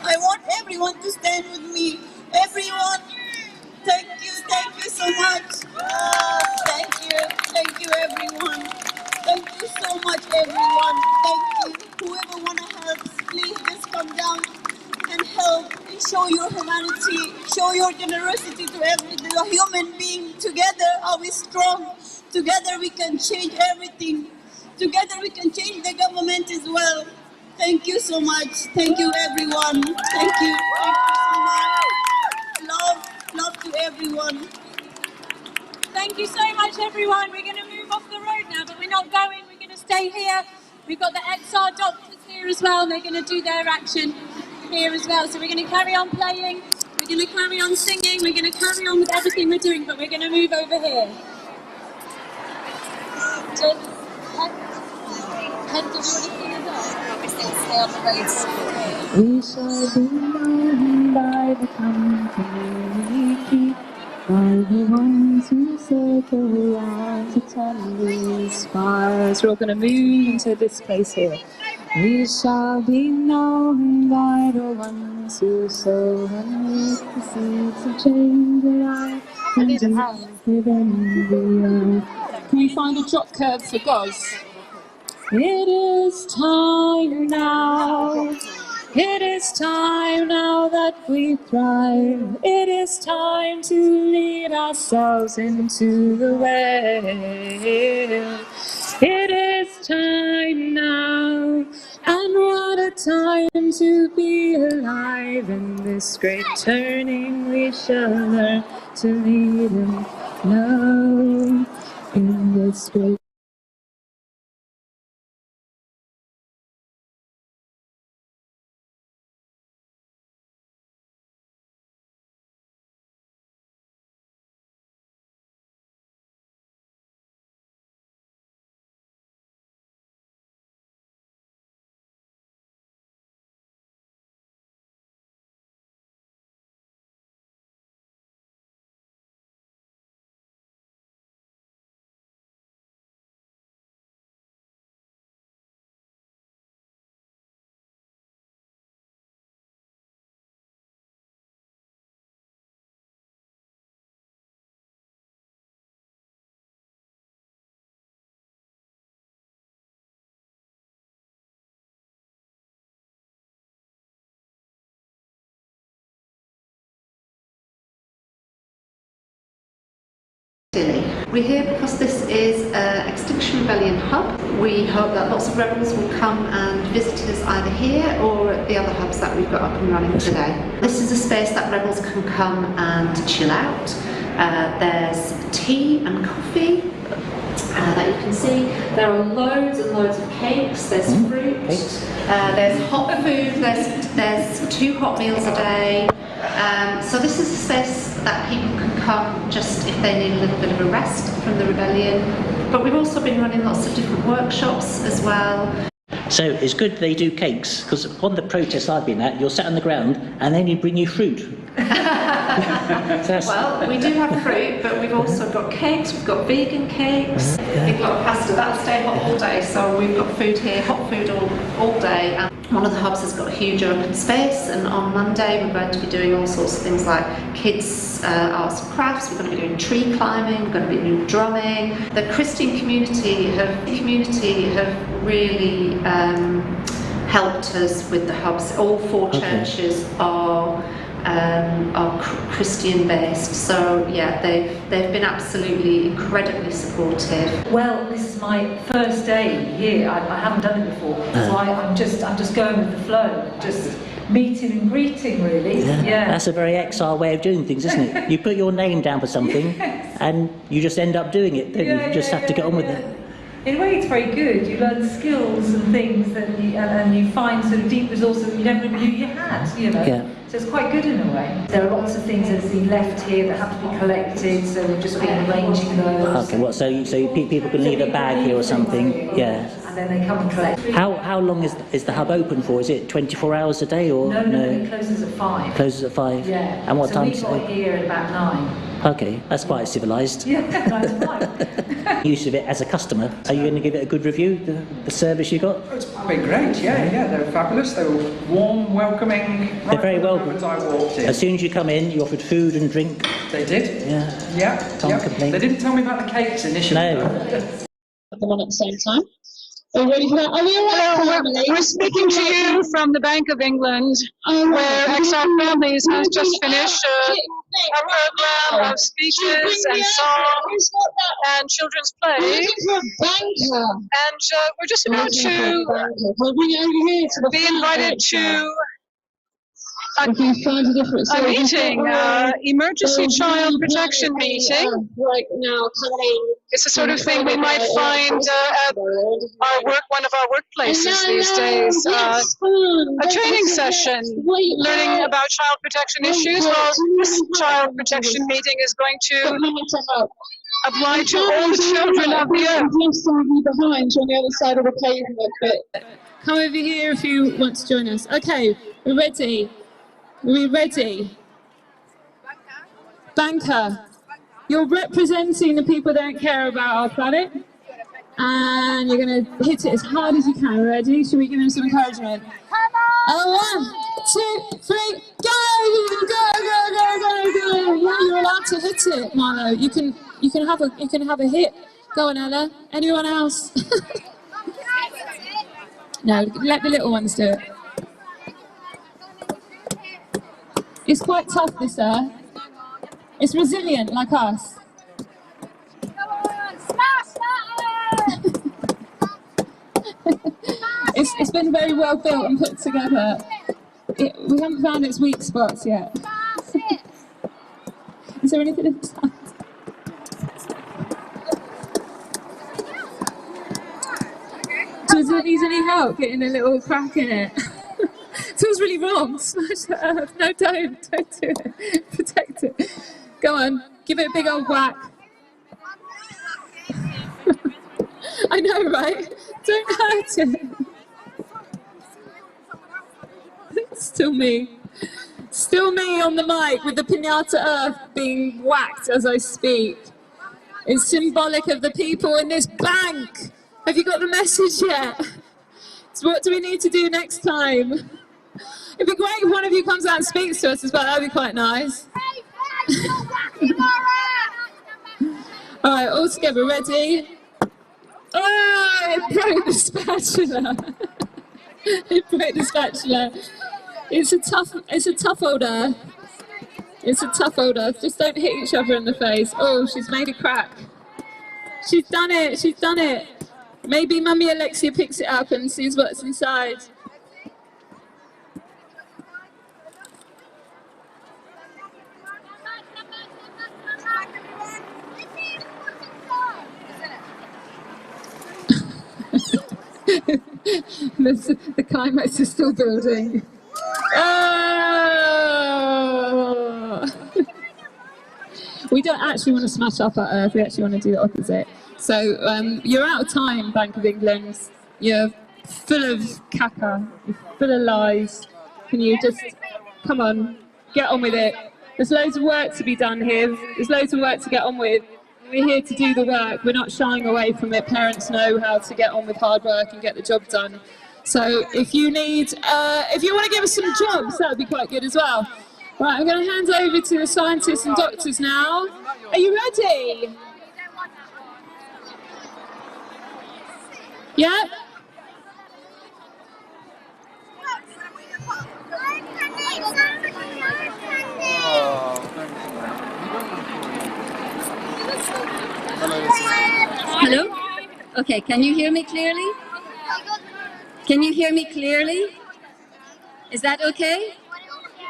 I: I want everyone to stand with me. Everyone, thank you so much. Thank you everyone. Thank you so much everyone. Thank you. Whoever want to help, please just come down and help and show your humanity, show your generosity to every human being. Together are we strong. Together we can change everything. Together we can change the government as well. Thank you so much. Thank you everyone. Thank you so much. Love to everyone.
C: Thank you so much, everyone. We're going to move off the road now, but we're not going. We're going to stay here. We've got the XR doctors here as well, and they're going to do their action here as well. So we're going to carry on playing. We're going to carry on singing. We're going to carry on with everything we're doing, but we're going to move over here. Just, Hen, did you want to sing as well? Obviously, stay on the road. We shall be known by the company we keep. By the ones who circle around to tend these fires. We're all going to move into this place here. We shall be known by the ones who sow and reap the seeds of change alive and deep within the earth. Can we find a drop curve for Goz? It is time now. It is time now that we thrive. It is time to lead ourselves into the well. It is time now, and what a time to be alive. In this great turning we shall learn to lead and know. In this great
H: We're here because this is an Extinction Rebellion hub. We hope that lots of rebels will come and visit us either here or at the other hubs that we've got up and running today. This is a space that rebels can come and chill out. There's tea and coffee that you can see. There are loads and loads of cakes, there's fruit, there's hot food, there's 2 hot meals a day. So this is a space that people can come just if they need a little bit of a rest from the rebellion. But we've also been running lots of different workshops as well.
J: So it's good they do cakes, because on the protests I've been at, you're sat on the ground and then you bring you fruit.
H: Well, we do have fruit, but we've also got cakes, we've got vegan cakes, we've got pasta, that'll stay hot all day, so we've got food here, hot food all day. And one of the hubs has got a huge open space, and on Monday we're going to be doing all sorts of things like kids' arts and crafts, we're going to be doing tree climbing, we're going to be doing drumming. The Christian community have really helped us with the hubs. All 4 churches are Christian based, so yeah, they've been absolutely incredibly supportive.
W: Well, this is my first day here. I haven't done it before, so I'm just going with the flow, just meeting and greeting, really. Yeah.
J: That's a very XR way of doing things, isn't it? You put your name down for something, and you just end up doing it, don't you? You just have to get on with it.
W: In a way, it's very good. You learn skills and things that and you find sort of deep resources that you never knew you had. You know.
J: Yeah.
W: So it's quite good in a way. There are lots of things that have been left here that have to be collected, so we've just been arranging those.
J: Okay, so people can leave a bag here or something? Yeah.
W: And then they come and collect.
J: How long is the hub open for? Is it 24 hours a day or
W: no? It closes at 5.
J: Closes at 5?
W: Yeah.
J: And what time?
W: We got here at about 9.
J: Okay, that's quite civilised.
W: Yeah, 9 to 5.
J: Use of it as a customer. Are you going to give it a good review, the service you got?
G: It's been great, yeah, they're fabulous. They were warm, welcoming.
J: They're very welcome.
G: I walked in.
J: As soon as you come in, you offered food and drink.
G: They did.
J: Yeah. Can't complain.
G: They didn't tell me about the cakes initially.
J: No.
L: At the one at the same time. Are we ready for that? Are we all right, family?
K: We're speaking to you from the Bank of England, where XR Families has just finished a program of speeches and songs and children's play. And we're just about to be invited to a meeting, emergency child protection meeting.
L: Right now,
K: It's the sort of thing we might find at one of our workplaces these days. A training session, learning about child protection issues. Well, this child protection meeting is going to apply to all the children of the earth.
L: Behind you on the other side of the pavement, but come over here if you want to join us. Okay, we're ready. We're ready. Banker, you're representing the people that don't care about our planet, and you're going to hit it as hard as you can. Ready? Should we give them some encouragement? Come on! 1, 2, 3, go! Go, go, go, go, go! Yeah, you're allowed to hit it, Marlo. You can have a hit. Go on, Ella. Anyone else? No, let the little ones do it. It's quite tough, this earth. It's resilient, like us. It's been very well built and put together. We haven't found its weak spots yet. Is there anything inside? Does it need any help getting a little crack in it? It feels really wrong. Smash the earth. No, don't do it. Protect it. Go on, give it a big old whack. I know, right? Don't hurt it. Still me. Still me on the mic with the pinata earth being whacked as I speak. It's symbolic of the people in this bank. Have you got the message yet? So what do we need to do next time? It'd be great if one of you comes out and speaks to us as well. That'd be quite nice. All right, all together, ready? Oh, it broke the spatula. It broke the spatula. It's a tough old earth. It's a tough old earth. Just don't hit each other in the face. Oh, she's made a crack. She's done it. She's done it. Maybe Mummy Alexia picks it up and sees what's inside. The climax is still building. Oh! We don't actually want to smash up our earth, we actually want to do the opposite. So you're out of time, Bank of England. You're full of caca, you're full of lies. Can you just, come on, get on with it. There's loads of work to be done here. There's loads of work to get on with. We're here to do the work. We're not shying away from it. Parents know how to get on with hard work and get the job done. So if you need, if you want to give us some jobs, that would be quite good as well. Right, I'm going to hand over to the scientists and doctors now. Are you ready? Yeah?
M: Hello? Okay, can you hear me clearly? Can you hear me clearly? Is that okay?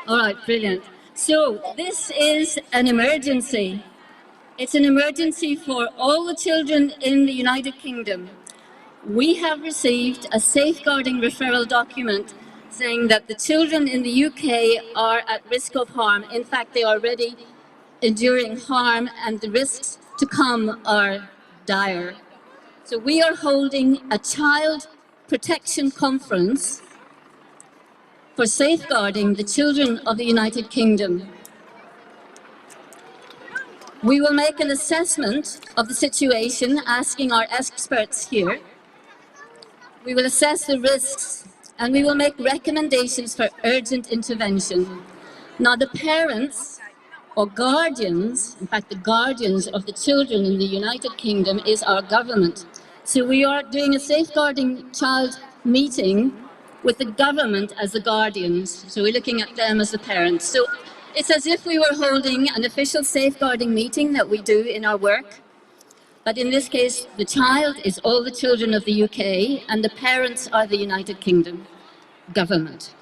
M: All right, brilliant. So this is an emergency. It's an emergency for all the children in the United Kingdom. We have received a safeguarding referral document saying that the children in the UK are at risk of harm. In fact, they are already enduring harm, and the risks to come are dire. So we are holding a child protection conference for safeguarding the children of the United Kingdom. We will make an assessment of the situation, asking our experts here. We will assess the risks, and we will make recommendations for urgent intervention. Now, the parents or guardians, in fact, the guardians of the children in the United Kingdom is our government. So we are doing a safeguarding child meeting with the government as the guardians. So we're looking at them as the parents. So it's as if we were holding an official safeguarding meeting that we do in our work. But in this case, the child is all the children of the UK, and the parents are the United Kingdom government.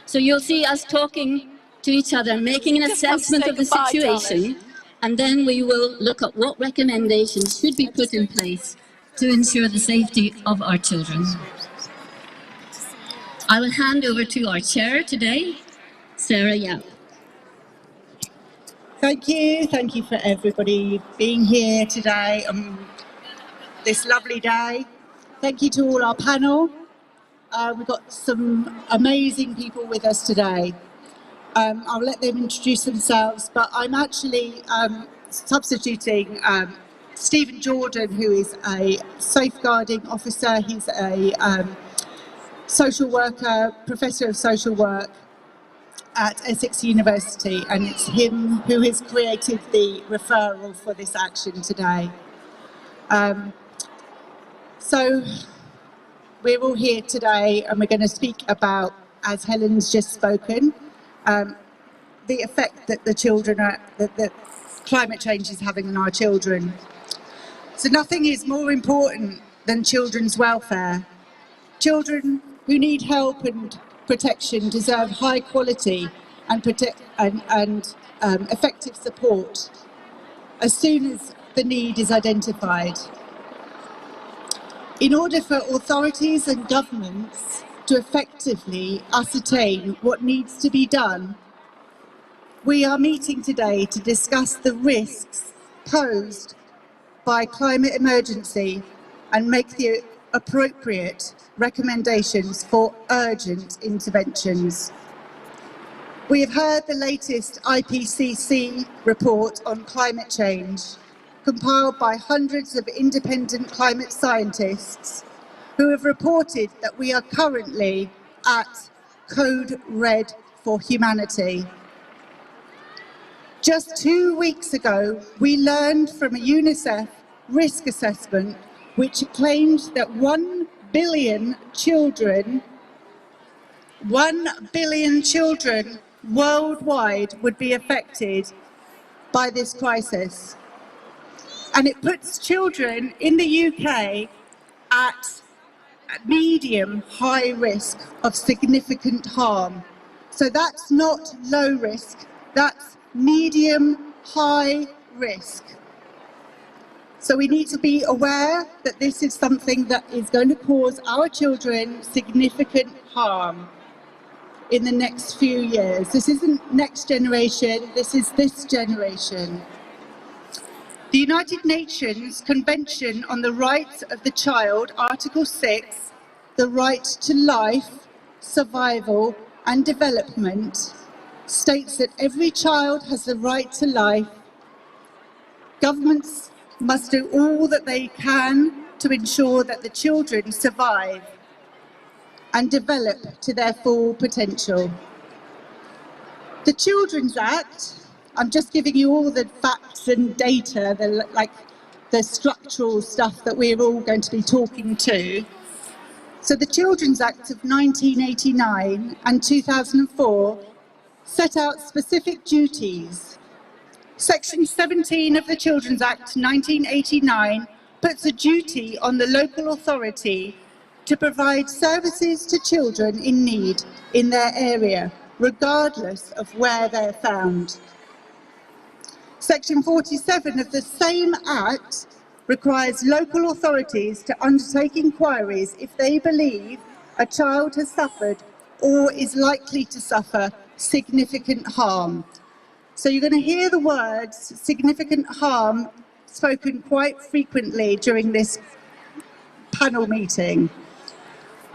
M: So you'll see us talking to each other, making an assessment of the situation, and then we will look at what recommendations should be put in place to ensure the safety of our children. I will hand over to our chair today, Sarah Yap.
F: Thank you for everybody being here today on this lovely day. Thank you to all our panel. We've got some amazing people with us today. I'll let them introduce themselves, but I'm actually substituting Stephen Jordan, who is a safeguarding officer. He's a social worker, professor of social work at Essex University, and it's him who has created the referral for this action today. So we're all here today, and we're going to speak about, as Helen's just spoken, the effect that that climate change is having on our children. So nothing is more important than children's welfare. Children who need help and protection deserve high quality and effective support as soon as the need is identified. In order for authorities and governments to effectively ascertain what needs to be done, we are meeting today to discuss the risks posed by climate emergency and make the appropriate recommendations for urgent interventions. We have heard the latest IPCC report on climate change, compiled by hundreds of independent climate scientists who have reported that we are currently at code red for humanity. Just 2 weeks ago, we learned from a UNICEF risk assessment which claimed that 1 billion children worldwide would be affected by this crisis. And it puts children in the UK at medium high risk of significant harm. So that's not low risk, that's medium high risk. So we need to be aware that this is something that is going to cause our children significant harm in the next few years. This isn't next generation, this is this generation. The United Nations Convention on the Rights of the Child, Article 6, the right to life, survival and development, states that every child has the right to life. Governments must do all that they can to ensure that the children survive and develop to their full potential. The Children's Act, I'm just giving you all the facts and data, the structural stuff that we're all going to be talking to. So the Children's Act of 1989 and 2004 set out specific duties. Section 17 of the Children's Act 1989 puts a duty on the local authority to provide services to children in need in their area, regardless of where they're found. Section 47 of the same Act requires local authorities to undertake inquiries if they believe a child has suffered or is likely to suffer significant harm. So you're going to hear the words significant harm spoken quite frequently during this panel meeting.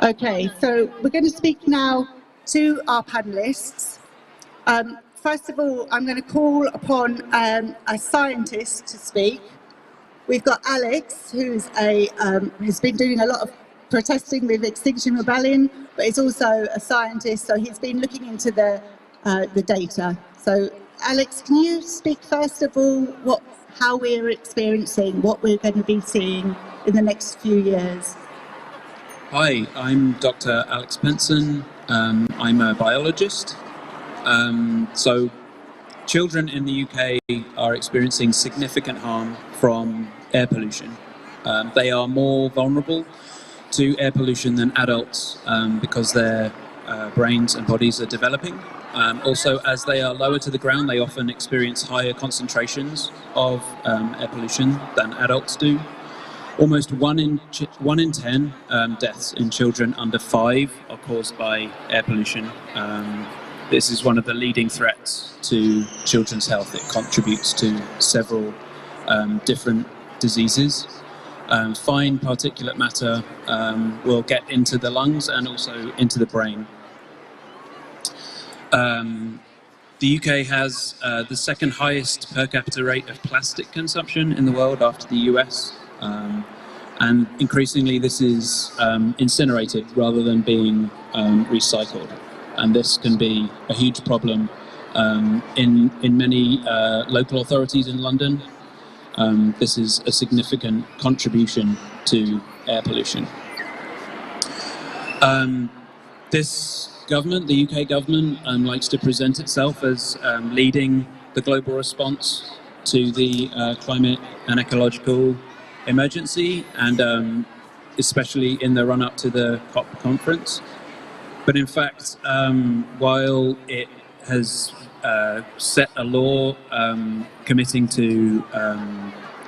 F: Okay, so we're going to speak now to our panellists. First of all, I'm going to call upon a scientist to speak. We've got Alex, who's has been doing a lot of protesting with Extinction Rebellion, but he's also a scientist, so he's been looking into the data. So, Alex, can you speak first of all how we're experiencing, what we're going to be seeing in the next few years?
E: Hi, I'm Dr. Alex Benson. I'm a biologist. So children in the UK are experiencing significant harm from air pollution. They are more vulnerable to air pollution than adults because their brains and bodies are developing. Also, as they are lower to the ground, they often experience higher concentrations of air pollution than adults do. Almost 1 in 10 deaths in children under 5 are caused by air pollution. This is one of the leading threats to children's health. It contributes to several different diseases. Fine particulate matter will get into the lungs and also into the brain. The UK has the second highest per capita rate of plastic consumption in the world after the US. And increasingly this is incinerated rather than being recycled. And this can be a huge problem in many local authorities in London. This is a significant contribution to air pollution. This government, the UK government, likes to present itself as leading the global response to the climate and ecological emergency, and especially in the run-up to the COP conference. But in fact, while it has set a law committing to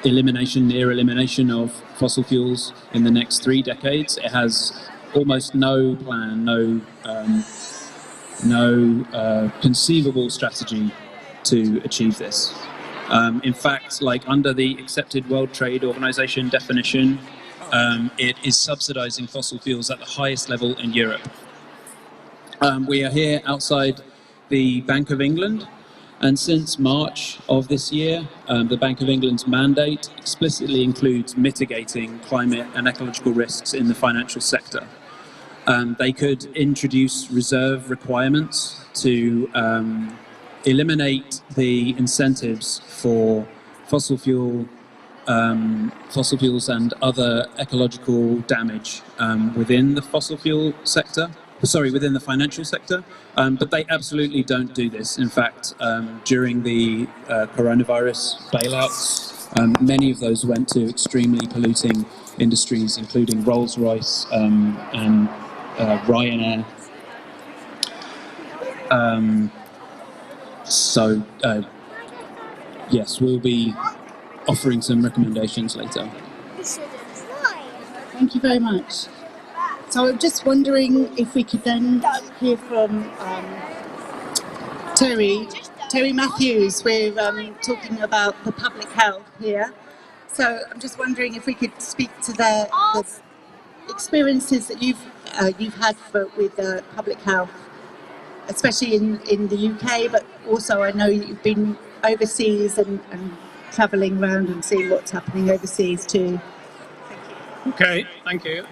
E: near elimination of fossil fuels in the next 3 decades, it has almost no plan, no conceivable strategy to achieve this. In fact, like under the accepted World Trade Organization definition, it is subsidizing fossil fuels at the highest level in Europe. We are here outside the Bank of England, and since March of this year, the Bank of England's mandate explicitly includes mitigating climate and ecological risks in the financial sector. They could introduce reserve requirements to eliminate the incentives for fossil fuels and other ecological damage within the within the financial sector, but they absolutely don't do this. In fact, during the coronavirus bailouts, many of those went to extremely polluting industries, including Rolls-Royce and Ryanair. Yes, we'll be offering some recommendations later.
F: Thank you very much. So I'm just wondering if we could then hear from Terry Matthews. We're talking about the public health here. So I'm just wondering if we could speak to the experiences that you've had with public health, especially in the UK, but also I know you've been overseas and travelling around and seeing what's happening overseas too.
O: Okay, thank you.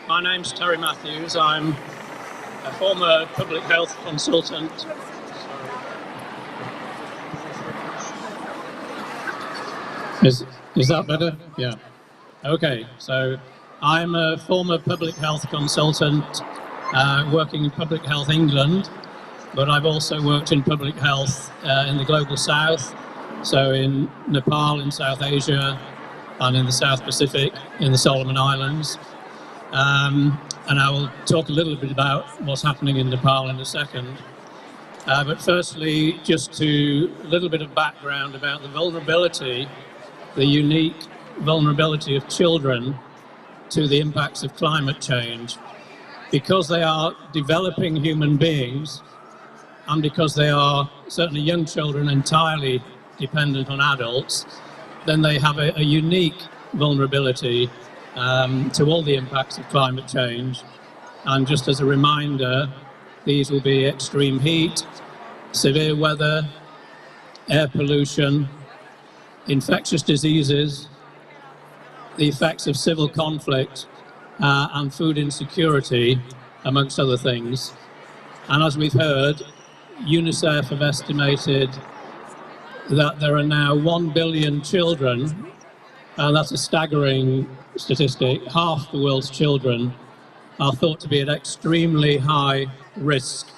O: My name's Terry Matthews. I'm a former public health consultant. Is that better? Yeah. Okay, so I'm a former public health consultant working in Public Health England, but I've also worked in public health in the global south, so in Nepal in South Asia and in the South Pacific in the Solomon Islands. And I will talk a little bit about what's happening in Nepal in a second. But firstly, just a little bit of background about the vulnerability, the unique vulnerability of children to the impacts of climate change, because they are developing human beings and because they are certainly young children entirely dependent on adults, then they have a unique vulnerability to all the impacts of climate change. And just as a reminder, these will be extreme heat, severe weather, air pollution, infectious diseases, the effects of civil conflict, and food insecurity, amongst other things. And as we've heard, UNICEF have estimated that there are now 1 billion children, and that's a staggering statistic. Half the world's children are thought to be at extremely high risk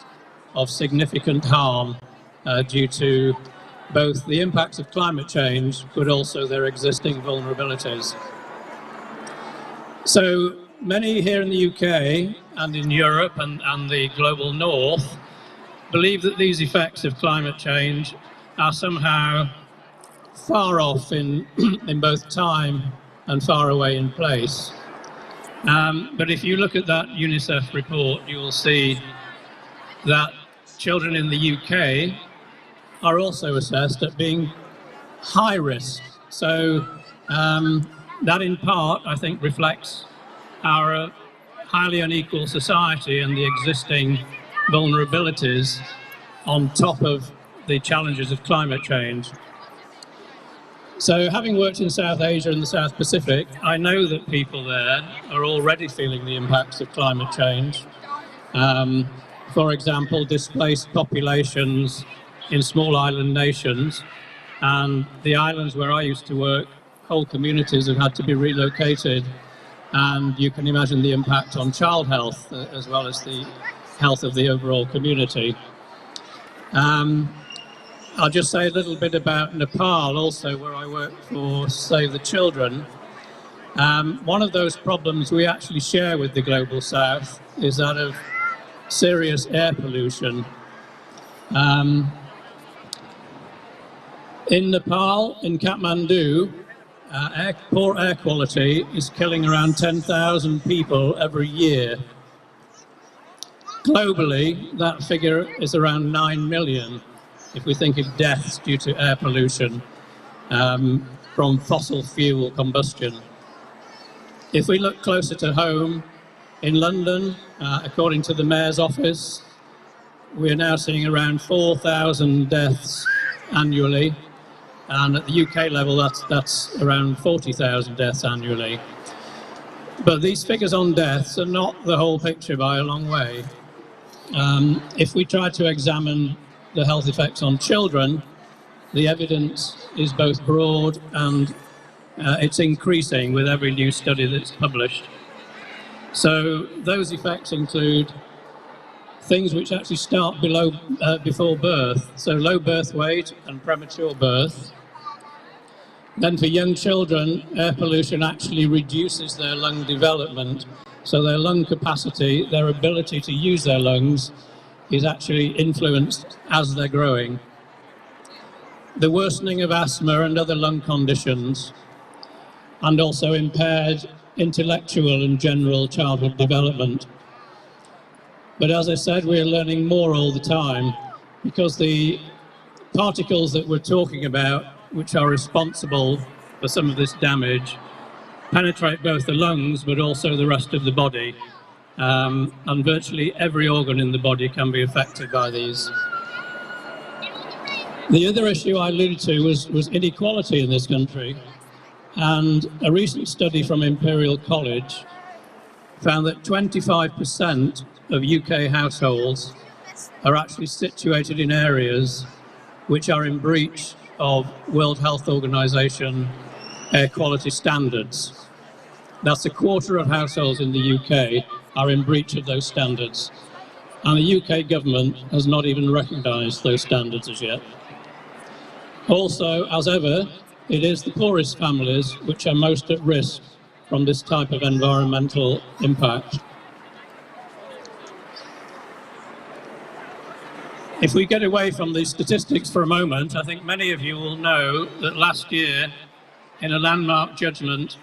O: of significant harm due to both the impacts of climate change, but also their existing vulnerabilities. So many here in the UK and in Europe and the global north believe that these effects of climate change are somehow far off in both time and far away in place. But if you look at that UNICEF report, you will see that children in the UK are also assessed at being high risk. So that in part, I think, reflects our highly unequal society and the existing vulnerabilities on top of the challenges of climate change. So having worked in South Asia and the South Pacific, I know that people there are already feeling the impacts of climate change. For example, displaced populations in small island nations, and the islands where I used to work, whole communities have had to be relocated, and you can imagine the impact on child health as well as the health of the overall community. I'll just say a little bit about Nepal also, where I work for Save the Children. One of those problems we actually share with the Global South is that of serious air pollution. In Nepal, in Kathmandu, poor air quality is killing around 10,000 people every year. Globally, that figure is around 9 million, if we think of deaths due to air pollution from fossil fuel combustion. If we look closer to home, in London, according to the Mayor's office, we're now seeing around 4,000 deaths annually, and at the UK level, that's around 40,000 deaths annually. But these figures on deaths are not the whole picture by a long way. If we try to examine the health effects on children, the evidence is both broad and it's increasing with every new study that's published. So those effects include things which actually start before birth, so low birth weight and premature birth. Then for young children, air pollution actually reduces their lung development, so their lung capacity, their ability to use their lungs, is actually influenced as they're growing. The worsening of asthma and other lung conditions, and also impaired intellectual and general childhood development. But as I said, we're learning more all the time, because the particles that we're talking about, which are responsible for some of this damage, penetrate both the lungs but also the rest of the body. And virtually every organ in the body can be affected by these. The other issue I alluded to was inequality in this country. And a recent study from Imperial College found that 25% of UK households are actually situated in areas which are in breach of World Health Organization air quality standards. That's a quarter of households in the UK are in breach of those standards. And the UK government has not even recognised those standards as yet. Also, as ever, it is the poorest families which are most at risk from this type of environmental impact. If we get away from the statistics for a moment, I think many of you will know that last year, in a landmark judgment,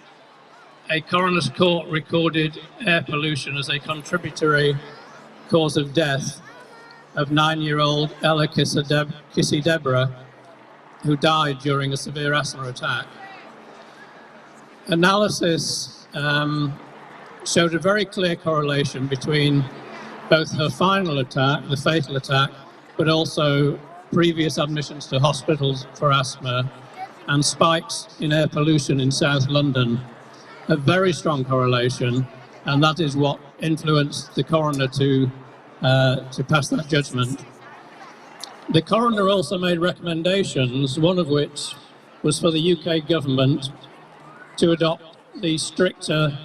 O: a coroner's court recorded air pollution as a contributory cause of death of 9-year-old Ella Kissy Deborah, who died during a severe asthma attack. Analysis showed a very clear correlation between both her final attack, the fatal attack, but also previous admissions to hospitals for asthma and spikes in air pollution in South London. A very strong correlation, and that is what influenced the coroner to pass that judgment. The coroner also made recommendations, one of which was for the UK government to adopt the stricter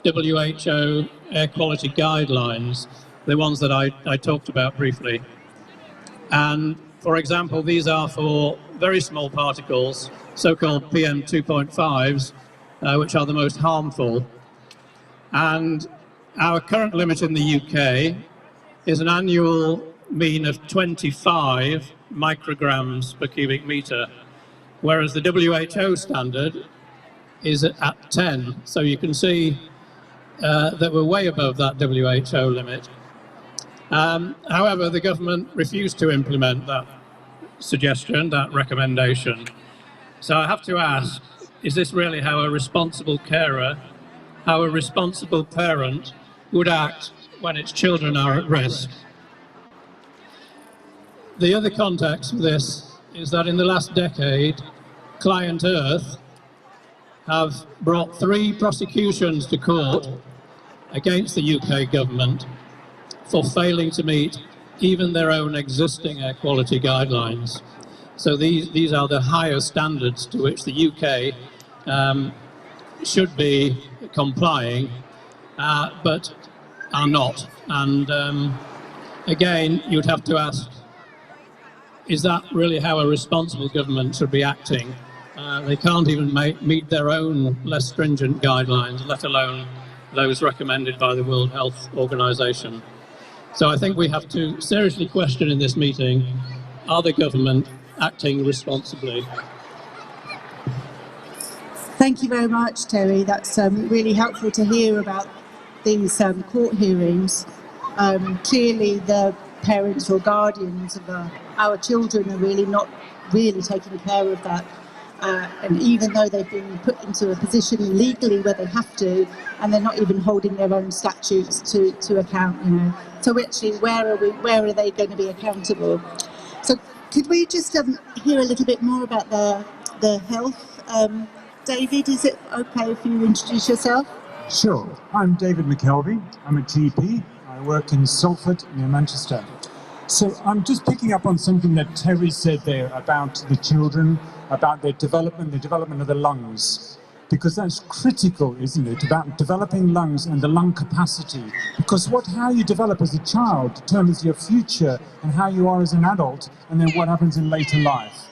O: WHO air quality guidelines, the ones that I talked about briefly. And for example, these are for very small particles, so-called PM 2.5s, which are the most harmful. And our current limit in the UK is an annual mean of 25 micrograms per cubic meter, whereas the WHO standard is at 10. So you can see that we're way above that WHO limit. However, the government refused to implement that suggestion, that recommendation. So I have to ask, is this really how a responsible carer, how a responsible parent would act when its children are at risk? The other context for this is that in the last decade, Client Earth have brought 3 prosecutions to court against the UK government for failing to meet even their own existing air quality guidelines. So these are the higher standards to which the UK should be complying, but are not. And again, you'd have to ask, is that really how a responsible government should be acting? They can't even meet their own less stringent guidelines, let alone those recommended by the World Health Organization. So I think we have to seriously question in this meeting, are the government acting responsibly?
F: Thank you very much, Terry. That's really helpful to hear about these court hearings. Clearly, the parents or guardians of our children are really not really taking care of that. And even though they've been put into a position legally where they have to, and they're not even holding their own statutes to account, you know. So actually, where are they going to be accountable? So could we just hear a little bit more about the health? David, is it okay if you introduce yourself?
P: Sure. I'm David McKelvey. I'm a GP. I work in Salford near Manchester. So I'm just picking up on something that Terry said there about the children, about their development, the development of the lungs. Because that's critical, isn't it, about developing lungs and the lung capacity. Because how you develop as a child determines your future and how you are as an adult, and then what happens in later life.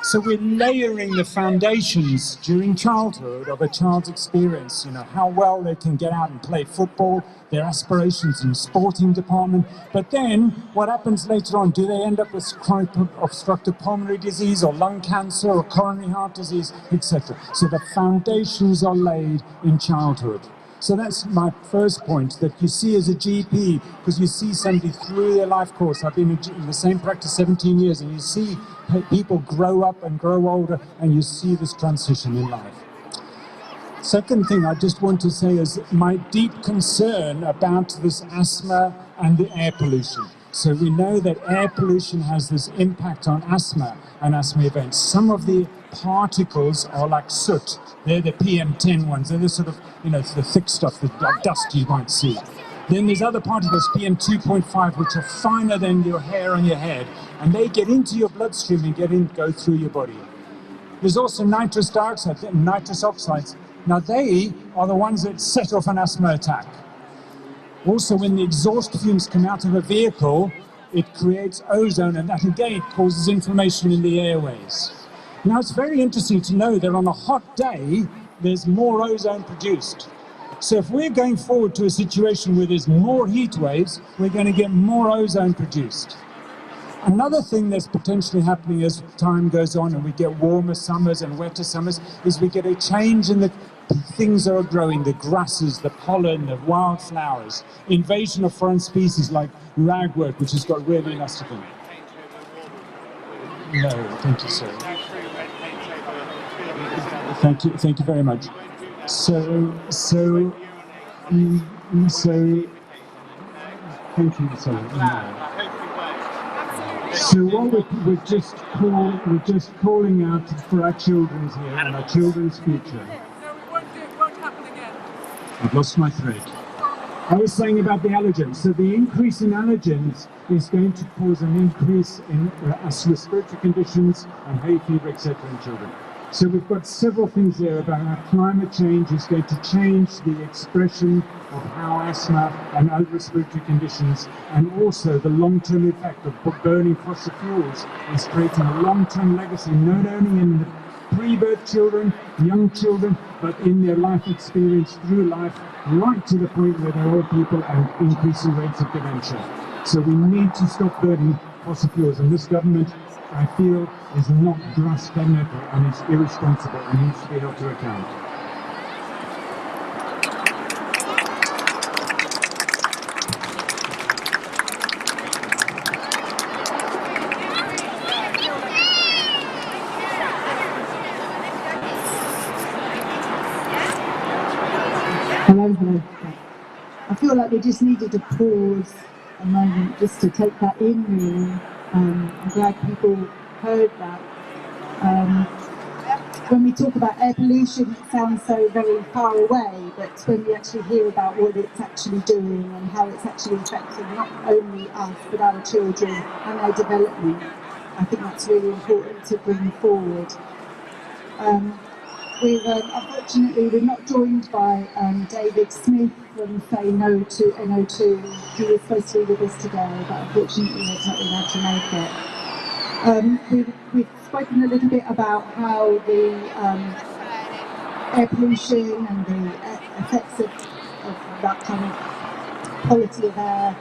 P: So we're layering the foundations during childhood of a child's experience, you know, how well they can get out and play football, their aspirations in the sporting department. But then what happens later on? Do they end up with chronic obstructive pulmonary disease or lung cancer or coronary heart disease, etc.? So the foundations are laid in childhood. So that's my first point, that you see as a GP, because you see somebody through their life course. I've been in the same practice 17 years, and you see people grow up and grow older, and you see this transition in life. Second thing I just want to say is my deep concern about this asthma and the air pollution. So we know that air pollution has this impact on asthma and asthma events. Some of the particles are like soot. They're the PM10 ones. They're the sort of, you know, the thick stuff, the dust you might see. Then there's other particles, PM 2.5, which are finer than your hair on your head, and they get into your bloodstream and go through your body. There's also nitrous dioxide and nitrous oxides. Now they are the ones that set off an asthma attack. Also, when the exhaust fumes come out of a vehicle, it creates ozone, and that again causes inflammation in the airways. Now it's very interesting to know that on a hot day, there's more ozone produced. So if we're going forward to a situation where there's more heat waves, we're going to get more ozone produced. Another thing that's potentially happening as time goes on and we get warmer summers and wetter summers is we get a change in the things that are growing, the grasses, the pollen, the wildflowers, invasion of foreign species like ragwort, which has got really nasty things. No, thank you, sir. Thank you very much. So, thank you, sorry. No. So what we're just calling out for our children's here and our children's future.
D: It won't happen again.
P: I've lost my thread. I was saying about the allergens. So the increase in allergens is going to cause an increase in respiratory conditions and hay fever, etc. in children. So we've got several things there about how climate change is going to change the expression of how asthma and other respiratory conditions, and also the long-term effect of burning fossil fuels is creating a long-term legacy, not only in the pre-birth children, young children, but in their life experience through life, right to the point where they're old people and increasing rates of dementia. So we need to stop burning fossil fuels, and this government, I feel, is not grasped their nettle and is irresponsible and needs to be held to account.
Q: Hello. I feel like we just needed to pause a moment just to take that in, really. I'm glad people heard that. When we talk about air pollution, it sounds so very far away, but when we actually hear about what it's actually doing and how it's actually affecting not only us, but our children and their development, I think that's really important to bring forward. Unfortunately, we're not joined by David Smith from Say No to NO2. He was supposed to be with us today, but unfortunately he's not been able to make it. We've spoken a little bit about how the air pollution and the effects of that kind of quality of air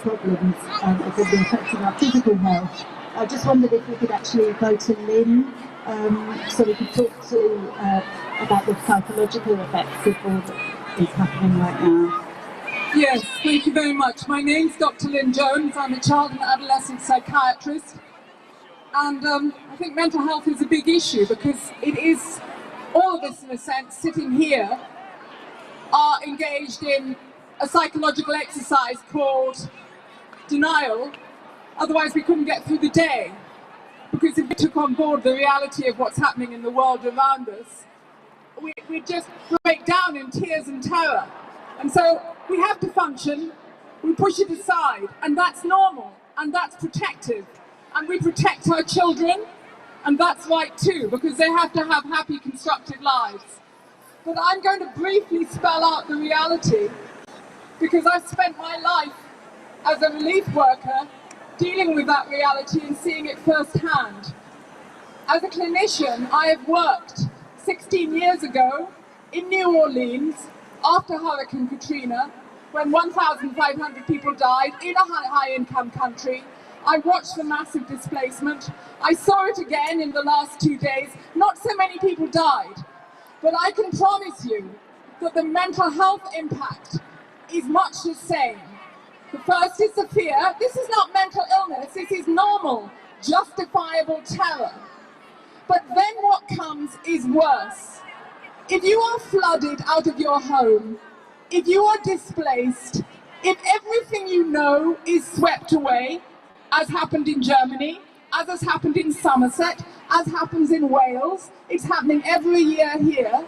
Q: problems are going to be affecting our physical health. I just wondered if we could actually go to Lynn, so we could talk to about the psychological effects of all that is happening right now.
D: Yes, thank you very much. My name's Dr. Lynn Jones. I'm a child and adolescent psychiatrist. And I think mental health is a big issue because it is, all of us in a sense, sitting here, are engaged in a psychological exercise called denial. Otherwise we couldn't get through the day. Because if we took on board the reality of what's happening in the world around us, we'd just break down in tears and terror. And so we have to function, we push it aside, and that's normal, and that's protective. And we protect our children, and that's right too, because they have to have happy, constructive lives. But I'm going to briefly spell out the reality, because I've spent my life as a relief worker dealing with that reality and seeing it firsthand. As a clinician, I have worked 16 years ago in New Orleans after Hurricane Katrina, when 1,500 people died in a high-income country. I watched the massive displacement. I saw it again in the last 2 days. Not so many people died, but I can promise you that the mental health impact is much the same. The first is the fear. This is not mental illness, this is normal, justifiable terror. But then what comes is worse. If you are flooded out of your home, if you are displaced, if everything you know is swept away, as happened in Germany, as has happened in Somerset, as happens in Wales, it's happening every year here,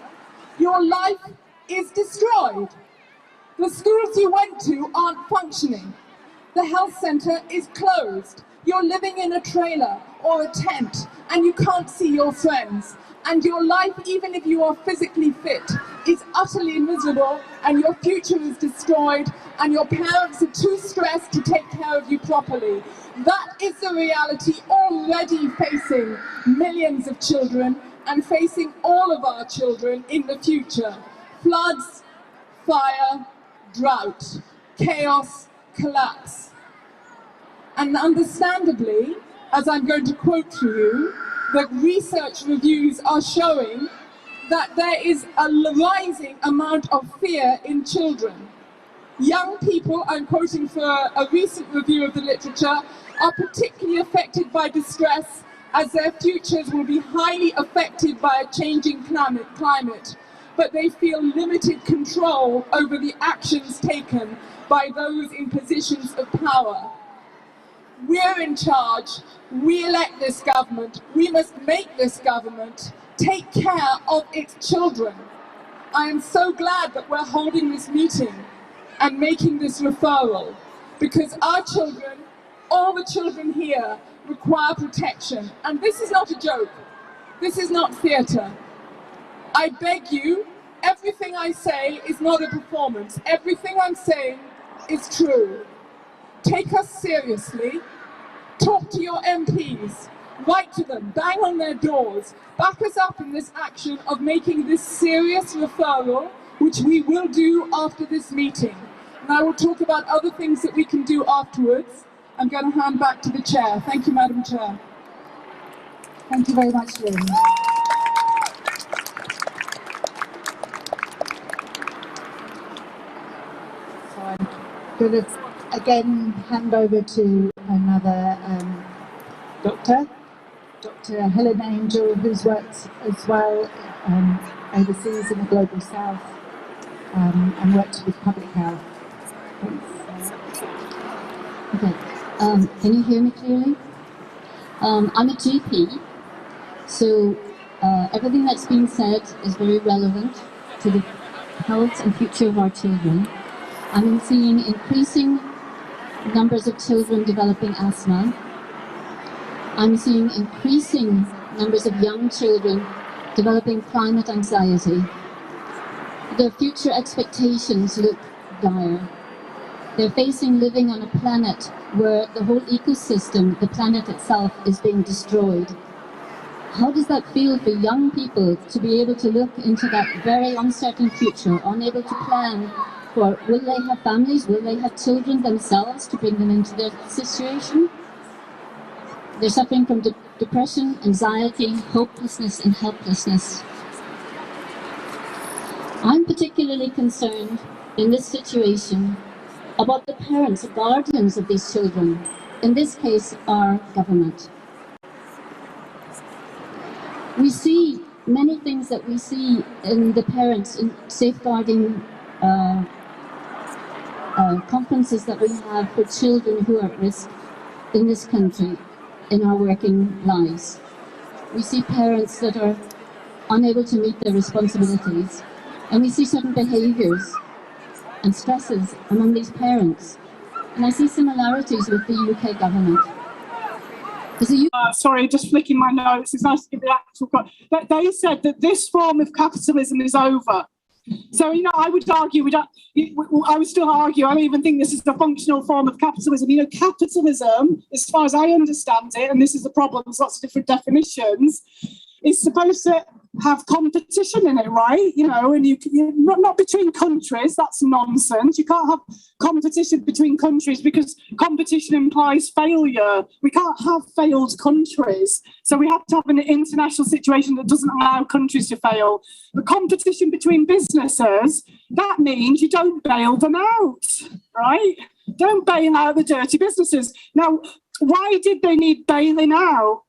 D: your life is destroyed. The schools you went to aren't functioning. The health centre is closed. You're living in a trailer or a tent and you can't see your friends. And your life, even if you are physically fit, is utterly miserable and your future is destroyed and your parents are too stressed to take care of you properly. That is the reality already facing millions of children and facing all of our children in the future. Floods, fire, drought, chaos, collapse. And understandably, as I'm going to quote to you, the research reviews are showing that there is a rising amount of fear in children. Young people, I'm quoting for a recent review of the literature, are particularly affected by distress as their futures will be highly affected by a changing climate, but they feel limited control over the actions taken by those in positions of power. We're in charge, we elect this government, we must make this government take care of its children. I am so glad that we're holding this meeting and making this referral, because our children, all the children here, require protection. And this is not a joke. This is not theatre. I beg you, everything I say is not a performance. Everything I'm saying is true. Take us seriously. Talk to your MPs. Write to them. Bang on their doors. Back us up in this action of making this serious referral, which we will do after this meeting. And I will talk about other things that we can do afterwards. I'm going to hand back to the chair. Thank you, Madam Chair.
Q: Thank you very much, Lynn. So I'm going to again hand over to another doctor, Dr. Helen Angel, who's worked as well overseas in the Global South and worked with public health.
R: Okay, can you hear me clearly? I'm a GP, so everything that's being said is very relevant to the health and future of our children. I'm seeing increasing numbers of children developing asthma. I'm seeing increasing numbers of young children developing climate anxiety. Their future expectations look dire. They're facing living on a planet where the whole ecosystem, the planet itself, is being destroyed. How does that feel for young people to be able to look into that very uncertain future, unable to plan for, will they have families, will they have children themselves to bring them into their situation? They're suffering from depression, anxiety, hopelessness and helplessness. I'm particularly concerned in this situation about the parents, the guardians of these children, in this case, our government. We see many things that we see in the parents in safeguarding conferences that we have for children who are at risk in this country, in our working lives. We see parents that are unable to meet their responsibilities, and we see certain behaviours and stresses among these parents. And I see similarities with the UK government.
S: Sorry, just flicking my notes. It's nice to give the actual. They said that this form of capitalism is over. So, you know, I would argue, I would still argue, I don't even think this is a functional form of capitalism. You know, capitalism, as far as I understand it, and this is the problem, there's lots of different definitions, is supposed to have competition in it, right? You know, and you not between countries, that's nonsense. You can't have competition between countries because competition implies failure. We can't have failed countries. So we have to have an international situation that doesn't allow countries to fail. The competition between businesses, that means you don't bail them out, right? Don't bail out the dirty businesses. Now, why did they need bailing out?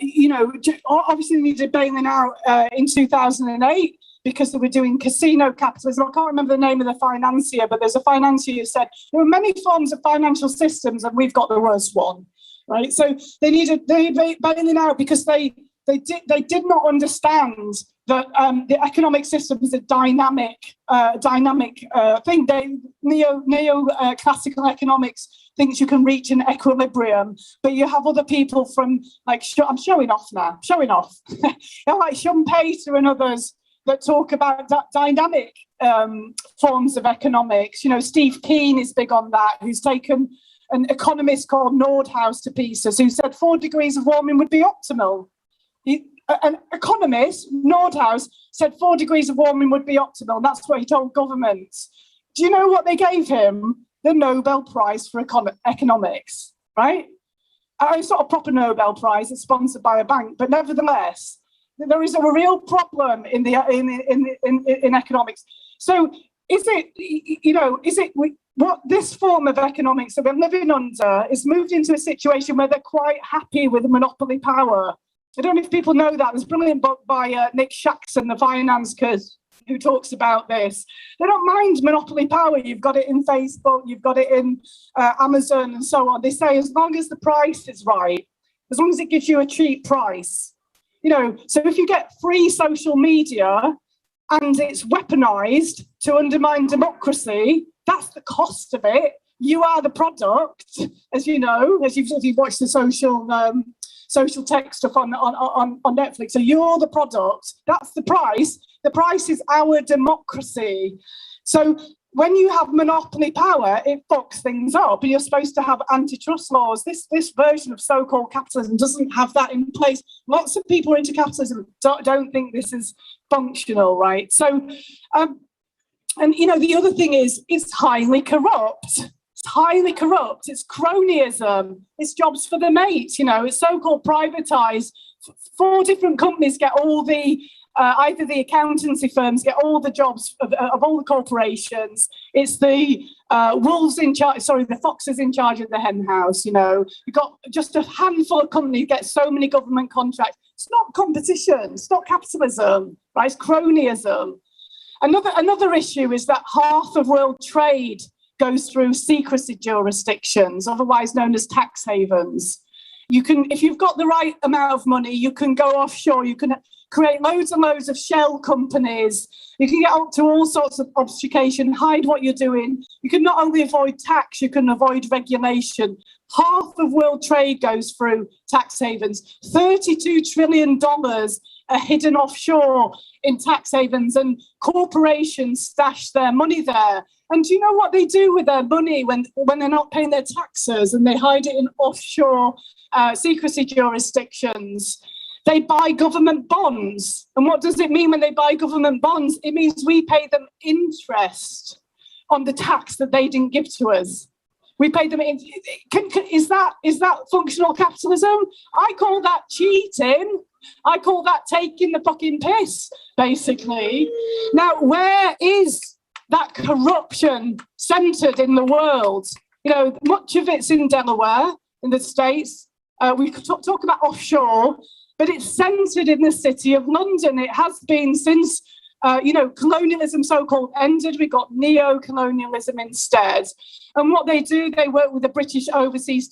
S: You know, obviously they needed bailing out in 2008 because they were doing casino capitalism. I can't remember the name of the financier, but there's a financier who said there are many forms of financial systems and we've got the worst one, right? So they needed bailing out because they did not understand that the economic system is a dynamic thing. Neo-classical economics thinks you can reach an equilibrium, but you have other people from, like, I'm showing off now, like Schumpeter and others that talk about dynamic forms of economics. You know, Steve Keen is big on that, who's taken an economist called Nordhaus to pieces, who said 4 degrees of warming would be optimal. An economist, Nordhaus, said 4 degrees of warming would be optimal. And that's what he told governments. Do you know what they gave him? The Nobel Prize for Economics. right? It's not a proper Nobel Prize, it's sponsored by a bank, but nevertheless, there is a real problem in economics. So is it what this form of economics that we're living under is moved into a situation where they're quite happy with monopoly power? I don't know if people know that. There's a brilliant book by Nick Shaxson, the finance curse, who talks about this. They don't mind monopoly power. You've got it in Facebook, you've got it in Amazon and so on. They say as long as the price is right, as long as it gives you a cheap price, so if you get free social media and it's weaponized to undermine democracy, that's the cost of it. You are the product, as you know, as you've watched the social tech stuff on Netflix. So you're the product. That's the price. The price is our democracy. So when you have monopoly power, it fucks things up, and you're supposed to have antitrust laws. This version of so-called capitalism doesn't have that in place. Lots of people into capitalism don't think this is functional, right? So, and the other thing is, it's highly corrupt. It's highly corrupt. It's cronyism. It's jobs for the mates. It's so-called privatized. 4 different companies get all the either the accountancy firms get all the jobs of all the corporations. It's the wolves in charge, the foxes in charge of the hen house. You've got just a handful of companies get so many government contracts. It's not competition. It's not capitalism, right? It's cronyism. Another issue is that half of world trade goes through secrecy jurisdictions, otherwise known as tax havens. If you've got the right amount of money, you can go offshore. You can create loads and loads of shell companies. You can get up to all sorts of obfuscation, hide what you're doing. You can not only avoid tax, you can avoid regulation. Half of world trade goes through tax havens. $32 trillion are hidden offshore in tax havens, and corporations stash their money there. And do you know what they do with their money when they're not paying their taxes, and they hide it in offshore secrecy jurisdictions? They buy government bonds. And what does it mean when they buy government bonds? It means we pay them interest on the tax that they didn't give to us. We pay them in. Is that functional capitalism? I call that cheating. I call that taking the fucking piss, basically. Now, where is that corruption centred in the world? Much of it's in Delaware, in the States. We talk about offshore, but it's centred in the city of London. It has been since, colonialism so-called ended. We got neo-colonialism instead. And what they do, they work with the British overseas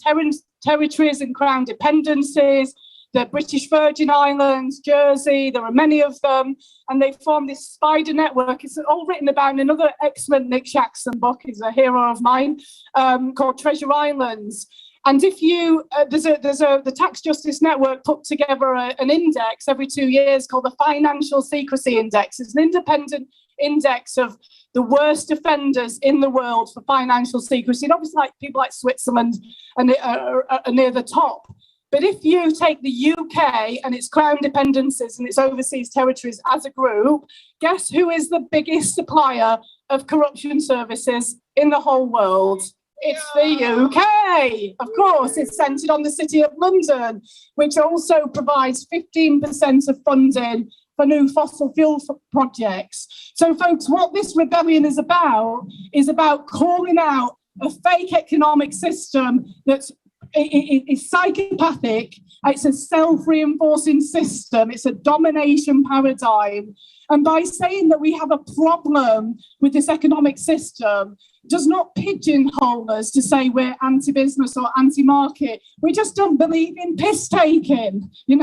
S: territories and crown dependencies, the British Virgin Islands, Jersey, there are many of them, and they form this spider network. It's all written about in another excellent Nick Shaxson book, he's a hero of mine, called Treasure Islands. And if the Tax Justice Network put together an index every 2 years called the Financial Secrecy Index. It's an independent index of the worst offenders in the world for financial secrecy. And obviously, people like Switzerland are near the top. But if you take the UK and its crown dependencies and its overseas territories as a group, guess who is the biggest supplier of corruption services in the whole world? It's the UK. Of course, it's centred on the City of London, which also provides 15% of funding for new fossil fuel projects. So, folks, what this rebellion is about calling out a fake economic system that's it's psychopathic. It's a self-reinforcing system. It's a domination paradigm. And by saying that we have a problem with this economic system does not pigeonhole us to say we're anti-business or anti-market. We just don't believe in piss-taking, And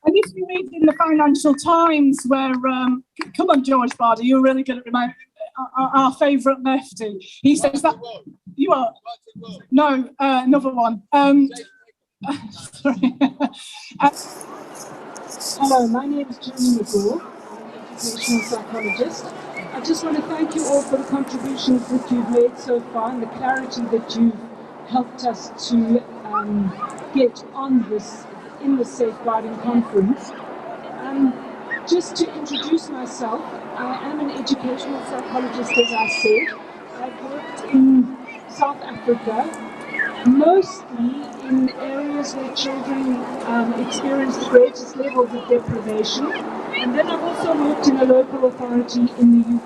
S: if you read in the Financial Times where, come on, George Barder, you're really good at reminding our favourite lefty. He says that you are no another one. Sorry.
B: Hello, my name is Julie McGraw. I'm an educational psychologist. I just want to thank you all for the contributions that you've made so far and the clarity that you've helped us to get on this in the Safeguarding Conference. Just to introduce myself, I am an educational psychologist, as I said. I've worked in South Africa, mostly in areas where children experience the greatest levels of deprivation, and then I've also worked in a local authority in the UK.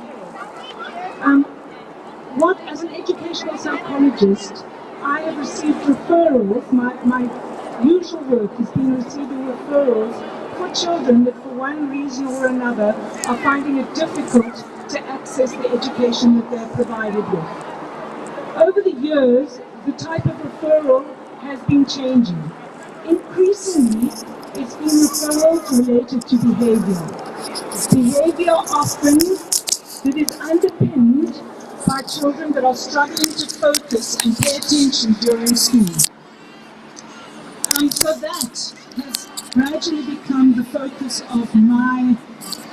B: As an educational psychologist, I have received referrals. My usual work has been receiving referrals for children that for one reason or another are finding it difficult to access the education that they're provided with. Over the years, the type of referral has been changing. Increasingly, it's been referrals related to behavior. Behavior often that is underpinned by children that are struggling to focus and pay attention during school. So that has gradually become the focus of my,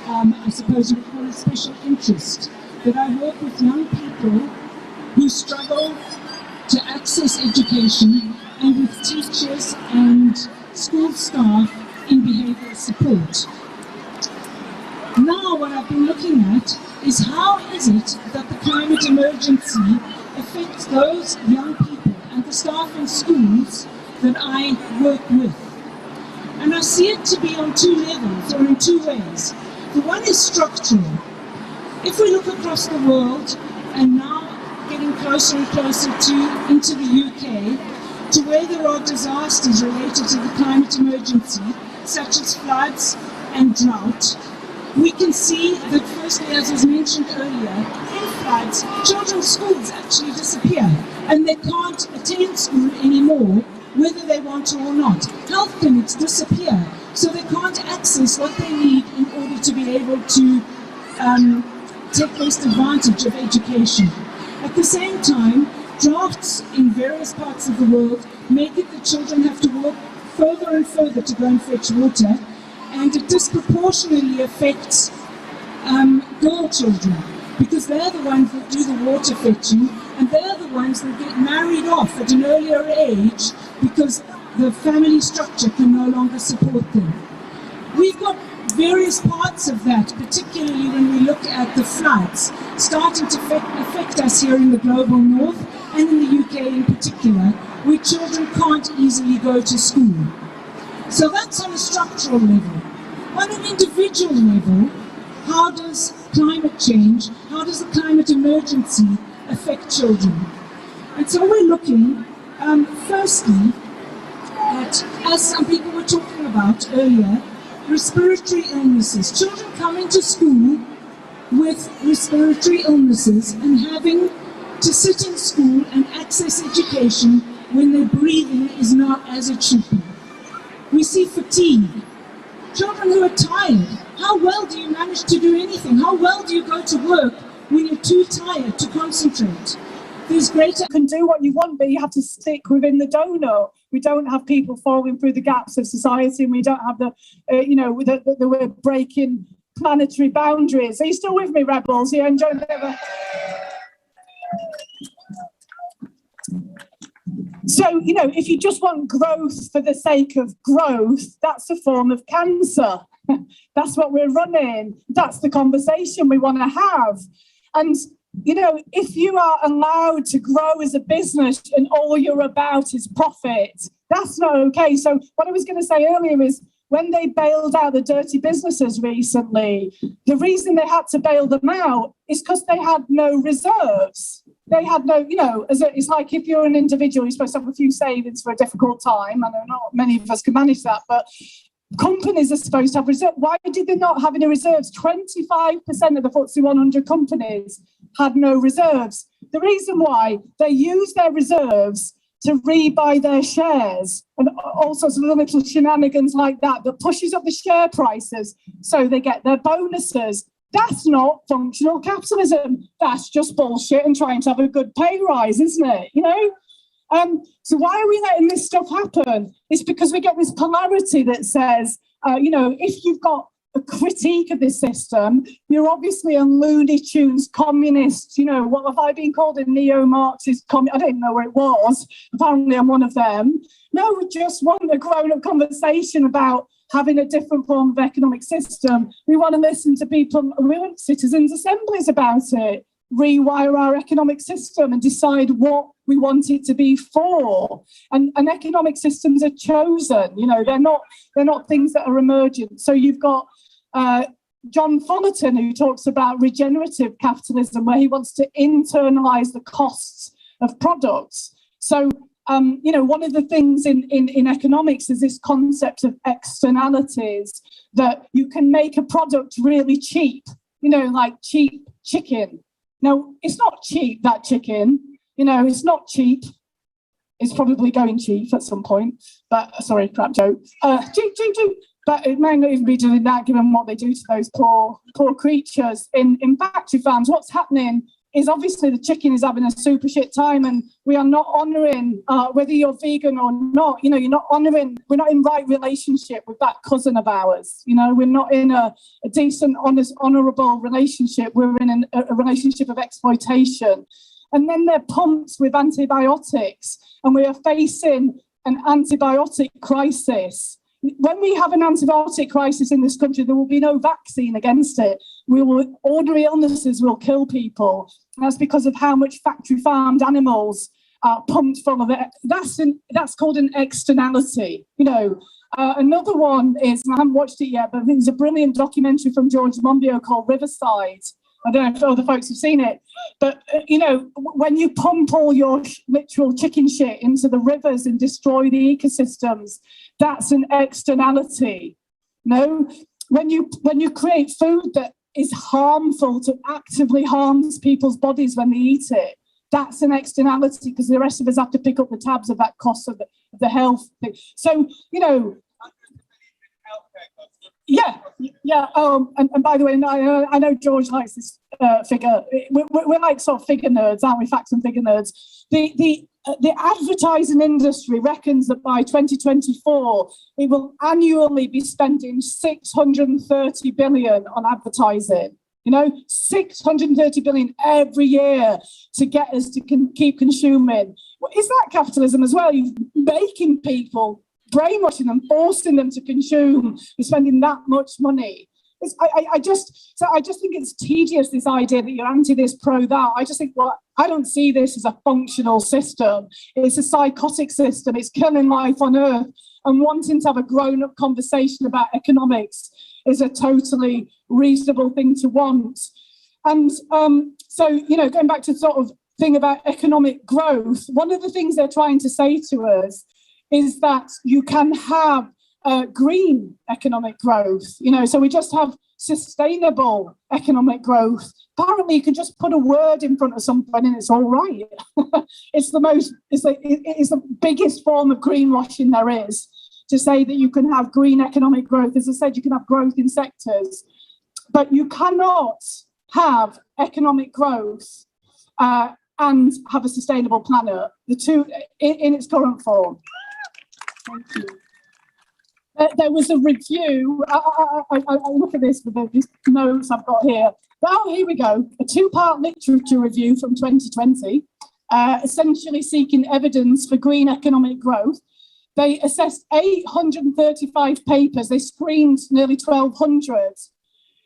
B: I suppose you would call it special interest, that I work with young people who struggle to access education and with teachers and school staff in behavioural support. Now what I've been looking at is how is it that the climate emergency affects those young people and the staff in schools that I work with. And I see it to be on two levels, or in two ways. The one is structural. If we look across the world, and now getting closer and closer into the UK, to where there are disasters related to the climate emergency, such as floods and drought, we can see that firstly, as was mentioned earlier, in floods, children's schools actually disappear and they can't attend school anymore, whether they want to or not. Health clinics disappear, so they can't access what they need in order to be able to take best advantage of education. At the same time, droughts in various parts of the world make it that children have to walk further and further to go and fetch water, and it disproportionately affects girl children, because they're the ones that do the water fetching, and they're the ones that get married off at an earlier age because the family structure can no longer support them. We've got various parts of that, particularly when we look at the floods, starting to affect us here in the global north and in the UK in particular, where children can't easily go to school. So that's on a structural level. On an individual level, how does climate change, how does the climate emergency affect children? And so we're looking, firstly, at, as some people were talking about earlier, respiratory illnesses. Children coming to school with respiratory illnesses and having to sit in school and access education when their breathing is not as it should be. We see fatigue. Children who are tired. How well do you manage to do anything? How well do you go to work when you're too tired to concentrate? There's greater...
S: You can do what you want, but you have to stick within the donut. We don't have people falling through the gaps of society, and we don't have the, we're breaking planetary boundaries. Are you still with me, rebels? You're enjoying a bit of a... So, if you just want growth for the sake of growth, that's a form of cancer. That's what we're running. That's the conversation we want to have. And, if you are allowed to grow as a business and all you're about is profit, that's not okay. So what I was going to say earlier is when they bailed out the dirty businesses recently, the reason they had to bail them out is because they had no reserves. They had no, it's like if you're an individual, you're supposed to have a few savings for a difficult time. I know not many of us can manage that, but companies are supposed to have reserves. Why did they not have any reserves? 25% of the FTSE 100 companies had no reserves. The reason why, they use their reserves to rebuy their shares and all sorts of little shenanigans like that pushes up the share prices so they get their bonuses. That's not functional capitalism. That's just bullshit and trying to have a good pay rise, isn't it? So why are we letting this stuff happen? It's because we get this polarity that says, if you've got a critique of this system, you're obviously a Looney Tunes communist. What have I been called? A neo-Marxist communist? I didn't know where it was. Apparently I'm one of them. No, we just want a grown-up conversation about having a different form of economic system. We want to listen to people, and we want citizens' assemblies about it. rewire our economic system and decide what we want it to be for. And economic systems are chosen, you know, they're not things that are emergent. So you've got John Fullerton, who talks about regenerative capitalism, where he wants to internalize the costs of products. So, you know, one of the things in economics is this concept of externalities, that you can make a product really cheap, you know, like cheap chicken. Now, it's not cheap, that chicken, you know, it's not cheap. It's probably going cheap at some point, but sorry, crap joke. Cheap. But it may not even be doing that, given what they do to those poor creatures in factory farms. What's happening is obviously the chicken is having a super shit time, and we are not honouring, whether you're vegan or not, you know, you're not honouring, we're not in right relationship with that cousin of ours. You know, we're not in a decent, honest, honourable relationship. We're in a relationship of exploitation. And then they're pumped with antibiotics, and we are facing an antibiotic crisis. When we have an antibiotic crisis in this country, there will be no vaccine against it. Ordinary illnesses will kill people. And that's because of how much factory farmed animals are pumped full of it. That's called an externality. You know, another one is, and I haven't watched it yet, but there's a brilliant documentary from George Monbiot called Riverside. I don't know if other folks have seen it, but you know, when you pump all your literal chicken shit into the rivers and destroy the ecosystems, that's an externality. No, when you create food that is harmful, to actively harms people's bodies when they eat it, that's an externality, because the rest of us have to pick up the tabs of that cost of the health thing. So, you know. Yeah. And by the way, I know George likes this figure. We're like sort of figure nerds, aren't we? Facts and figure nerds. The advertising industry reckons that by 2024, it will annually be spending 630 billion on advertising. You know, 630 billion every year to get us to keep consuming. Well, is that capitalism as well? You're making people, brainwashing them, forcing them to consume, and spending that much money. I just think it's tedious, this idea that you're anti this, pro that. I just think, well, I don't see this as a functional system. It's a psychotic system. It's killing life on Earth, and wanting to have a grown-up conversation about economics is a totally reasonable thing to want. And so, you know, going back to sort of thing about economic growth, one of the things they're trying to say to us is that you can have green economic growth, you know, so we just have sustainable economic growth. Apparently you can just put a word in front of something and it's all right. It's the biggest form of greenwashing there is, to say that you can have green economic growth. As I said, you can have growth in sectors, but you cannot have economic growth and have a sustainable planet, the two in its current form. Thank you. There was a review. I look at this with these notes I've got here. Oh, here we go. A two-part literature review from 2020, essentially seeking evidence for green economic growth. They assessed 835 papers. They screened nearly 1,200.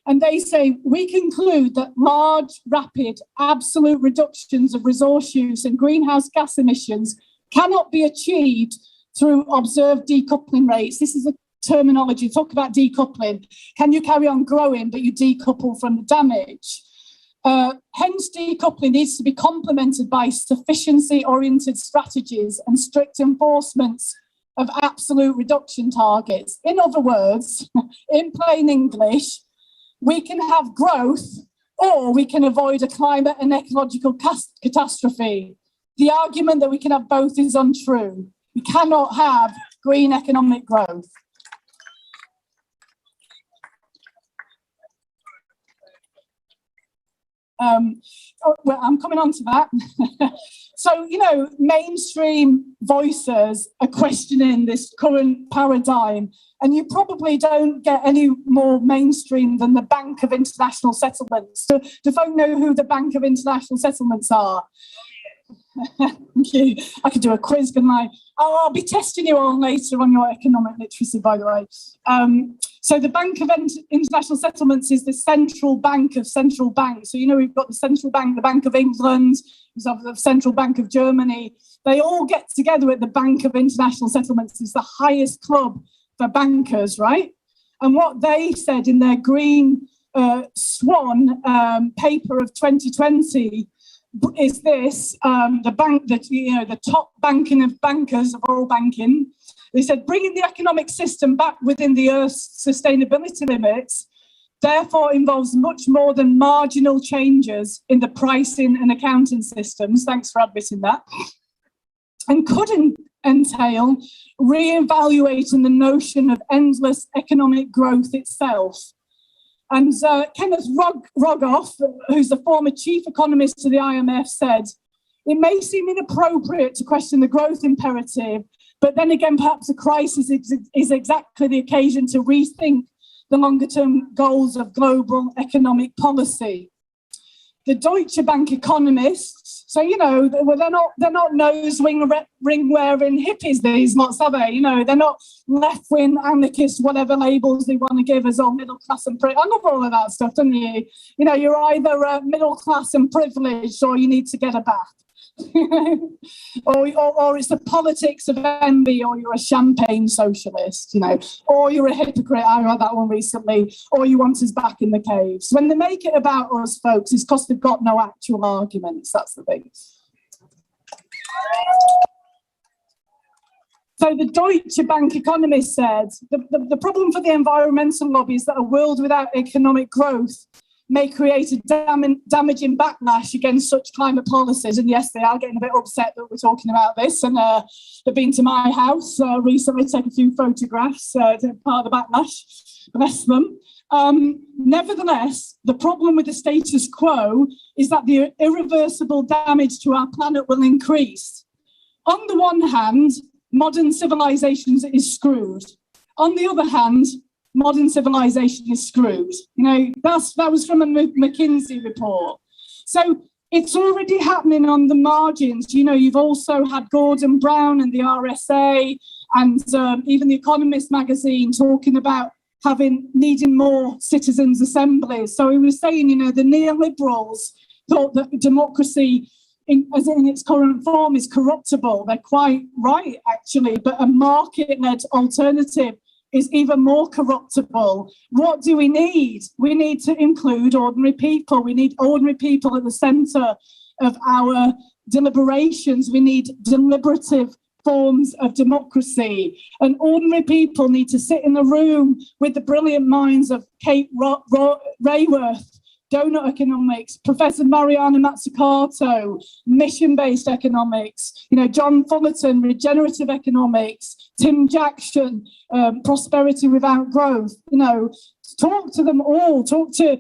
S: And they say, we conclude that large, rapid, absolute reductions of resource use and greenhouse gas emissions cannot be achieved through observed decoupling rates. This is a terminology. Talk about decoupling. Can you carry on growing, but you decouple from the damage? Hence, decoupling needs to be complemented by sufficiency-oriented strategies and strict enforcements of absolute reduction targets. In other words, in plain English, we can have growth or we can avoid a climate and ecological catastrophe. The argument that we can have both is untrue. We cannot have green economic growth. Well, I'm coming on to that. So, you know, mainstream voices are questioning this current paradigm, and you probably don't get any more mainstream than the Bank of International Settlements. Do folk know who the Bank of International Settlements are? Thank you. I could do a quiz, couldn't I? Oh, I'll be testing you all later on your economic literacy, by the way. So the Bank of International Settlements is the central bank of central banks. So, you know, we've got the central bank, the Bank of England, the Central Bank of Germany. They all get together at the Bank of International Settlements. It's the highest club for bankers, right? And what they said in their Green Swan paper of 2020 is this: the bank that, you know, the top banking of bankers of all banking, they said bringing the economic system back within the Earth's sustainability limits therefore involves much more than marginal changes in the pricing and accounting systems. Thanks for admitting that. And could entail re-evaluating the notion of endless economic growth itself. And Kenneth Rogoff, who's the former chief economist to the IMF, said, it may seem inappropriate to question the growth imperative, but then again, perhaps a crisis is exactly the occasion to rethink the longer-term goals of global economic policy. The Deutsche Bank economists, so, you know, they're not nose ring wearing hippies, these lots, are they? You know, they're not left wing anarchists, whatever labels they want to give us, or middle class and privileged. I love all of that stuff, don't you? You know, you're either middle class and privileged, or you need to get a bath. or it's the politics of envy, or you're a champagne socialist, you know, or you're a hypocrite. I read that one recently, or you want us back in the caves. When they make it about us, folks, it's because they've got no actual arguments. That's the thing. So the Deutsche Bank economist said, the problem for the environmental lobby is that a world without economic growth may create a damaging backlash against such climate policies. And yes, they are getting a bit upset that we're talking about this. And they've been to my house recently to take a few photographs to part of the backlash. Bless them. Nevertheless, the problem with the status quo is that the irreversible damage to our planet will increase. On the one hand, modern civilization is screwed. On the other hand, modern civilization is screwed. You know, that was from a McKinsey report. So it's already happening on the margins. You know, you've also had Gordon Brown and the RSA and even the Economist magazine talking about needing more citizens' assemblies. So he was saying, you know, the neoliberals thought that democracy as in its current form is corruptible. They're quite right, actually, but a market-led alternative is even more corruptible. What do we need? We need to include ordinary people. We need ordinary people at the centre of our deliberations. We need deliberative forms of democracy. And ordinary people need to sit in the room with the brilliant minds of Kate Raworth, donut economics, Professor Mariana Mazzucato, mission-based economics, you know, John Fullerton, regenerative economics, Tim Jackson, prosperity without growth. You know, talk to them all. Talk to,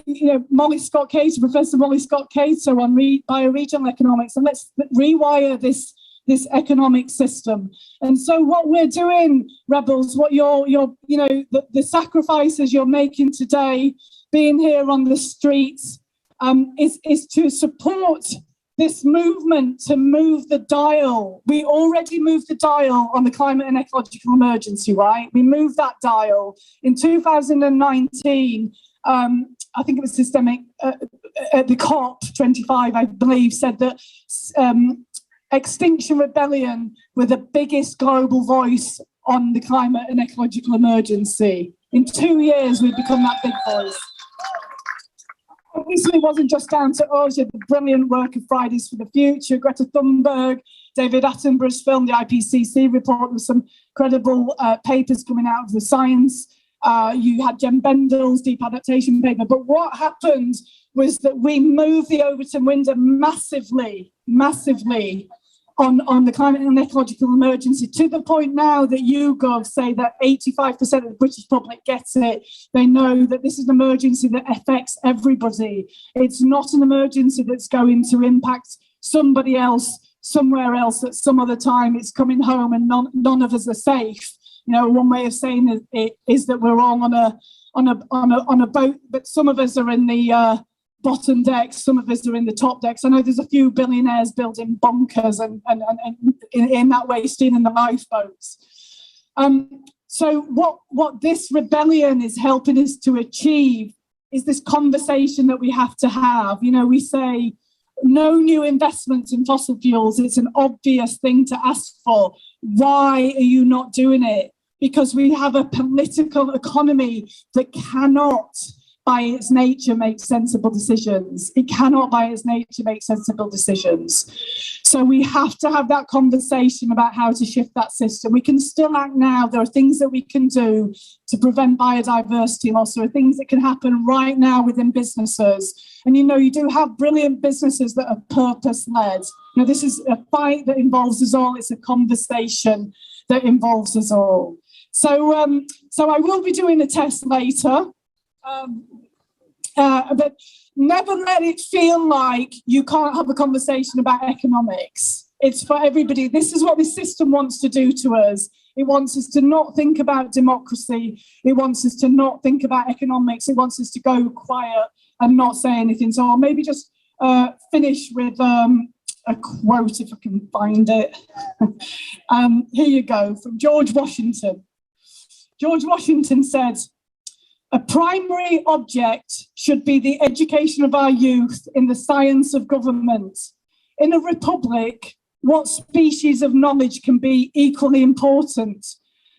S: you know, Molly Scott Cato, Professor Molly Scott Cato on bioregional economics, and let's rewire this economic system. And so what we're doing, Rebels, what you're you know, the sacrifices you're making today, being here on the streets, is to support this movement to move the dial. We already moved the dial on the climate and ecological emergency, right? We moved that dial. In 2019, I think it was systemic, at the COP25, I believe, said that Extinction Rebellion were the biggest global voice on the climate and ecological emergency. In 2 years, we've become that big voice. Obviously, it wasn't just down to us. You had the brilliant work of Fridays for the Future, Greta Thunberg, David Attenborough's film, the IPCC report, with some credible papers coming out of the science. You had Jem Bendel's deep adaptation paper. But what happened was that we moved the Overton window massively on the climate and ecological emergency, to the point now that YouGov say that 85% of the British public gets it. They know that this is an emergency that affects everybody. It's not an emergency that's going to impact somebody else, somewhere else at some other time. It's coming home and none of us are safe. You know, one way of saying it is that we're all on a boat, but some of us are in the bottom decks, some of us are in the top decks. I know there's a few billionaires building bunkers and in that way stealing the lifeboats. So what this rebellion is helping us to achieve is this conversation that we have to have. You know, we say no new investments in fossil fuels. It's an obvious thing to ask for. Why are you not doing it? Because we have a political economy that cannot, by its nature, make sensible decisions. It cannot, by its nature, make sensible decisions. So we have to have that conversation about how to shift that system. We can still act now. There are things that we can do to prevent biodiversity loss. There are things that can happen right now within businesses. And, you know, you do have brilliant businesses that are purpose-led. You know, this is a fight that involves us all. It's a conversation that involves us all. So I will be doing a test later. But never let it feel like you can't have a conversation about economics. It's for everybody. This is what this system wants to do to us. It wants us to not think about democracy. It wants us to not think about economics. It wants us to go quiet and not say anything. So I'll maybe just finish with a quote, if I can find it. Here you go, from George Washington. George Washington said, "A primary object should be the education of our youth in the science of government. In a republic, what species of knowledge can be equally important?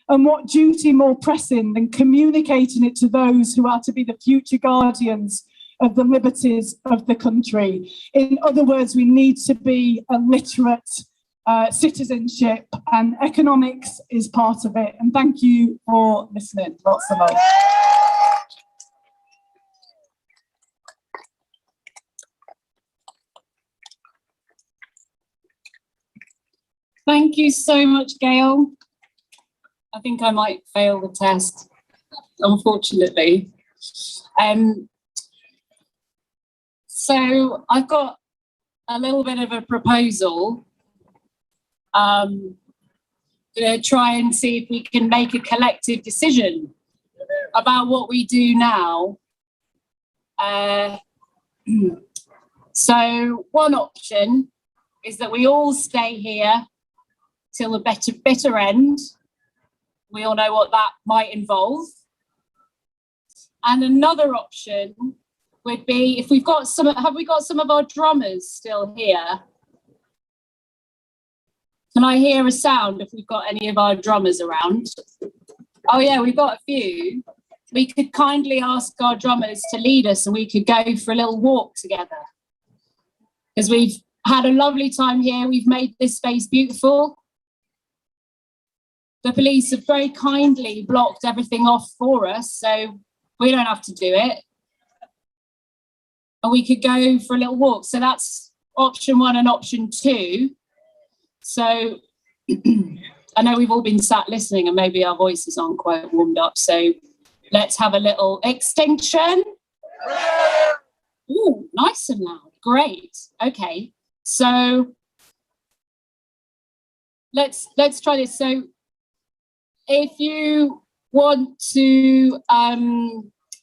S: And what duty more pressing than communicating it to those who are to be the future guardians of the liberties of the country?" In other words, we need to be a literate citizenship, and economics is part of it. And thank you for listening. Lots of love.
L: Thank you so much, Gail. I think I might fail the test, unfortunately. So I've got a little bit of a proposal. Going to try and see if we can make a collective decision about what we do now. So one option is that we all stay here till the bitter end. We all know what that might involve. And another option would be, if we've got have we got some of our drummers still here? Can I hear a sound if we've got any of our drummers around? Oh yeah, we've got a few. We could kindly ask our drummers to lead us and we could go for a little walk together. Because we've had a lovely time here. We've made this space beautiful. The police have very kindly blocked everything off for us, so we don't have to do it. And we could go for a little walk. So that's option one and option two. So I know we've all been sat listening and maybe our voices aren't quite warmed up. So let's have a little extinction. Ooh, nice and loud. Great. Okay. So let's try this. So if you want to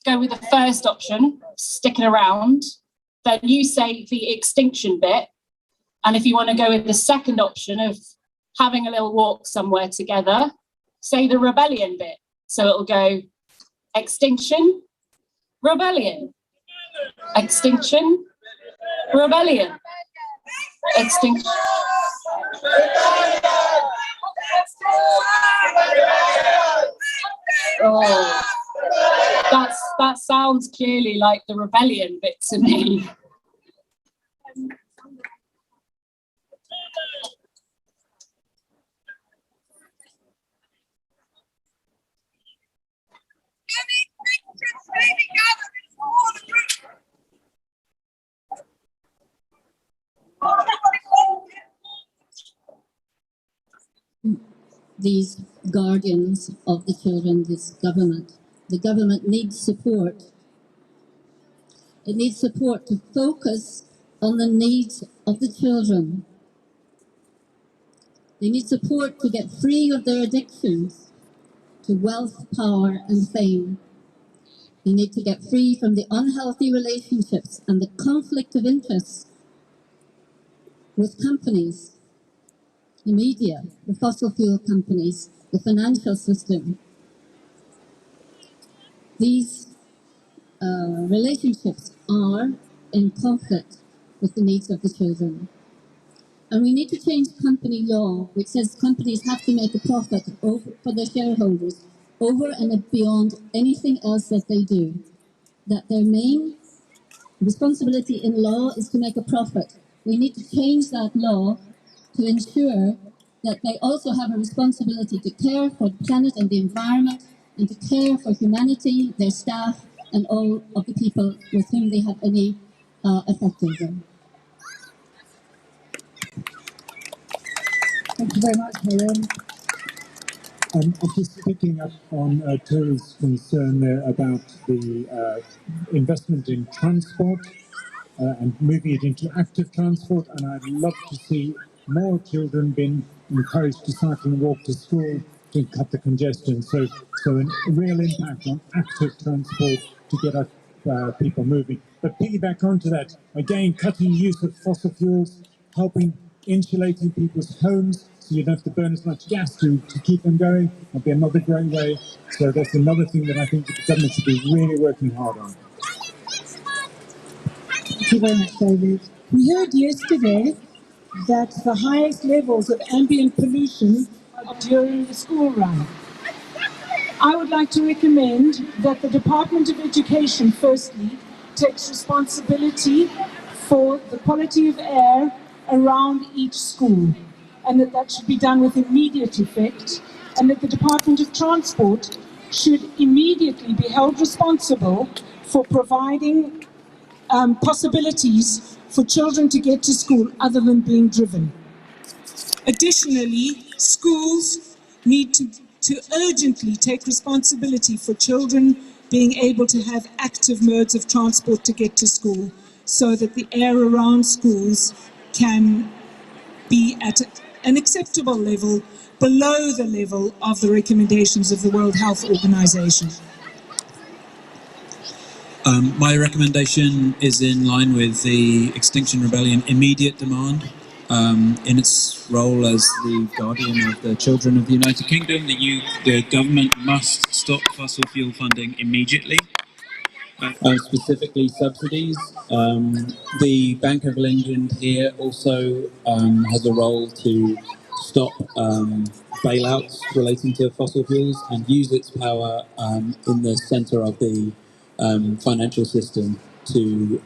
L: go with the first option, sticking around, then you say the extinction bit. And if you want to go with the second option of having a little walk somewhere together, say the rebellion bit. So it'll go extinction, rebellion, extinction, rebellion, extinction. Oh, that sounds clearly like the rebellion bit to me.
R: These guardians of the children, this government. The government needs support. It needs support to focus on the needs of the children. They need support to get free of their addictions to wealth, power and fame. We need to get free from the unhealthy relationships and the conflict of interests with companies, the media, the fossil fuel companies, the financial system. These relationships are in conflict with the needs of the children. And we need to change company law, which says companies have to make a profit for their shareholders over and beyond anything else that they do. That their main responsibility in law is to make a profit. We need to change that law to ensure that they also have a responsibility to care for the planet and the environment and to care for humanity, their staff, and all of the people with whom they have any effect over.
P: Thank you very much, Helen. I'm just picking up on Terry's concern there about the investment in transport and moving it into active transport, and I'd love to see more children being encouraged to cycle and walk to school to cut the congestion. So a real impact on active transport to get our people moving. But piggyback onto that, again, cutting use of fossil fuels, helping insulating people's homes so you don't have to burn as much gas to keep them going. That'd be another great way. So that's another thing that I think the government should be really working hard on.
Q: Thank you very much, David. We heard yesterday that the highest levels of ambient pollution are during the school run. I would like to recommend that the Department of Education, firstly, takes responsibility for the quality of air around each school, and that should be done with immediate effect, and that the Department of Transport should immediately be held responsible for providing possibilities for children to get to school other than being driven. Additionally, schools need to urgently take responsibility for children being able to have active modes of transport to get to school, so that the air around schools can be at an acceptable level below the level of the recommendations of the World Health Organization.
E: My recommendation is in line with the Extinction Rebellion immediate demand. In its role as the guardian of the children of the United Kingdom, the government must stop fossil fuel funding immediately, specifically subsidies. The Bank of England here also has a role to stop bailouts relating to fossil fuels and use its power in the centre of the financial system to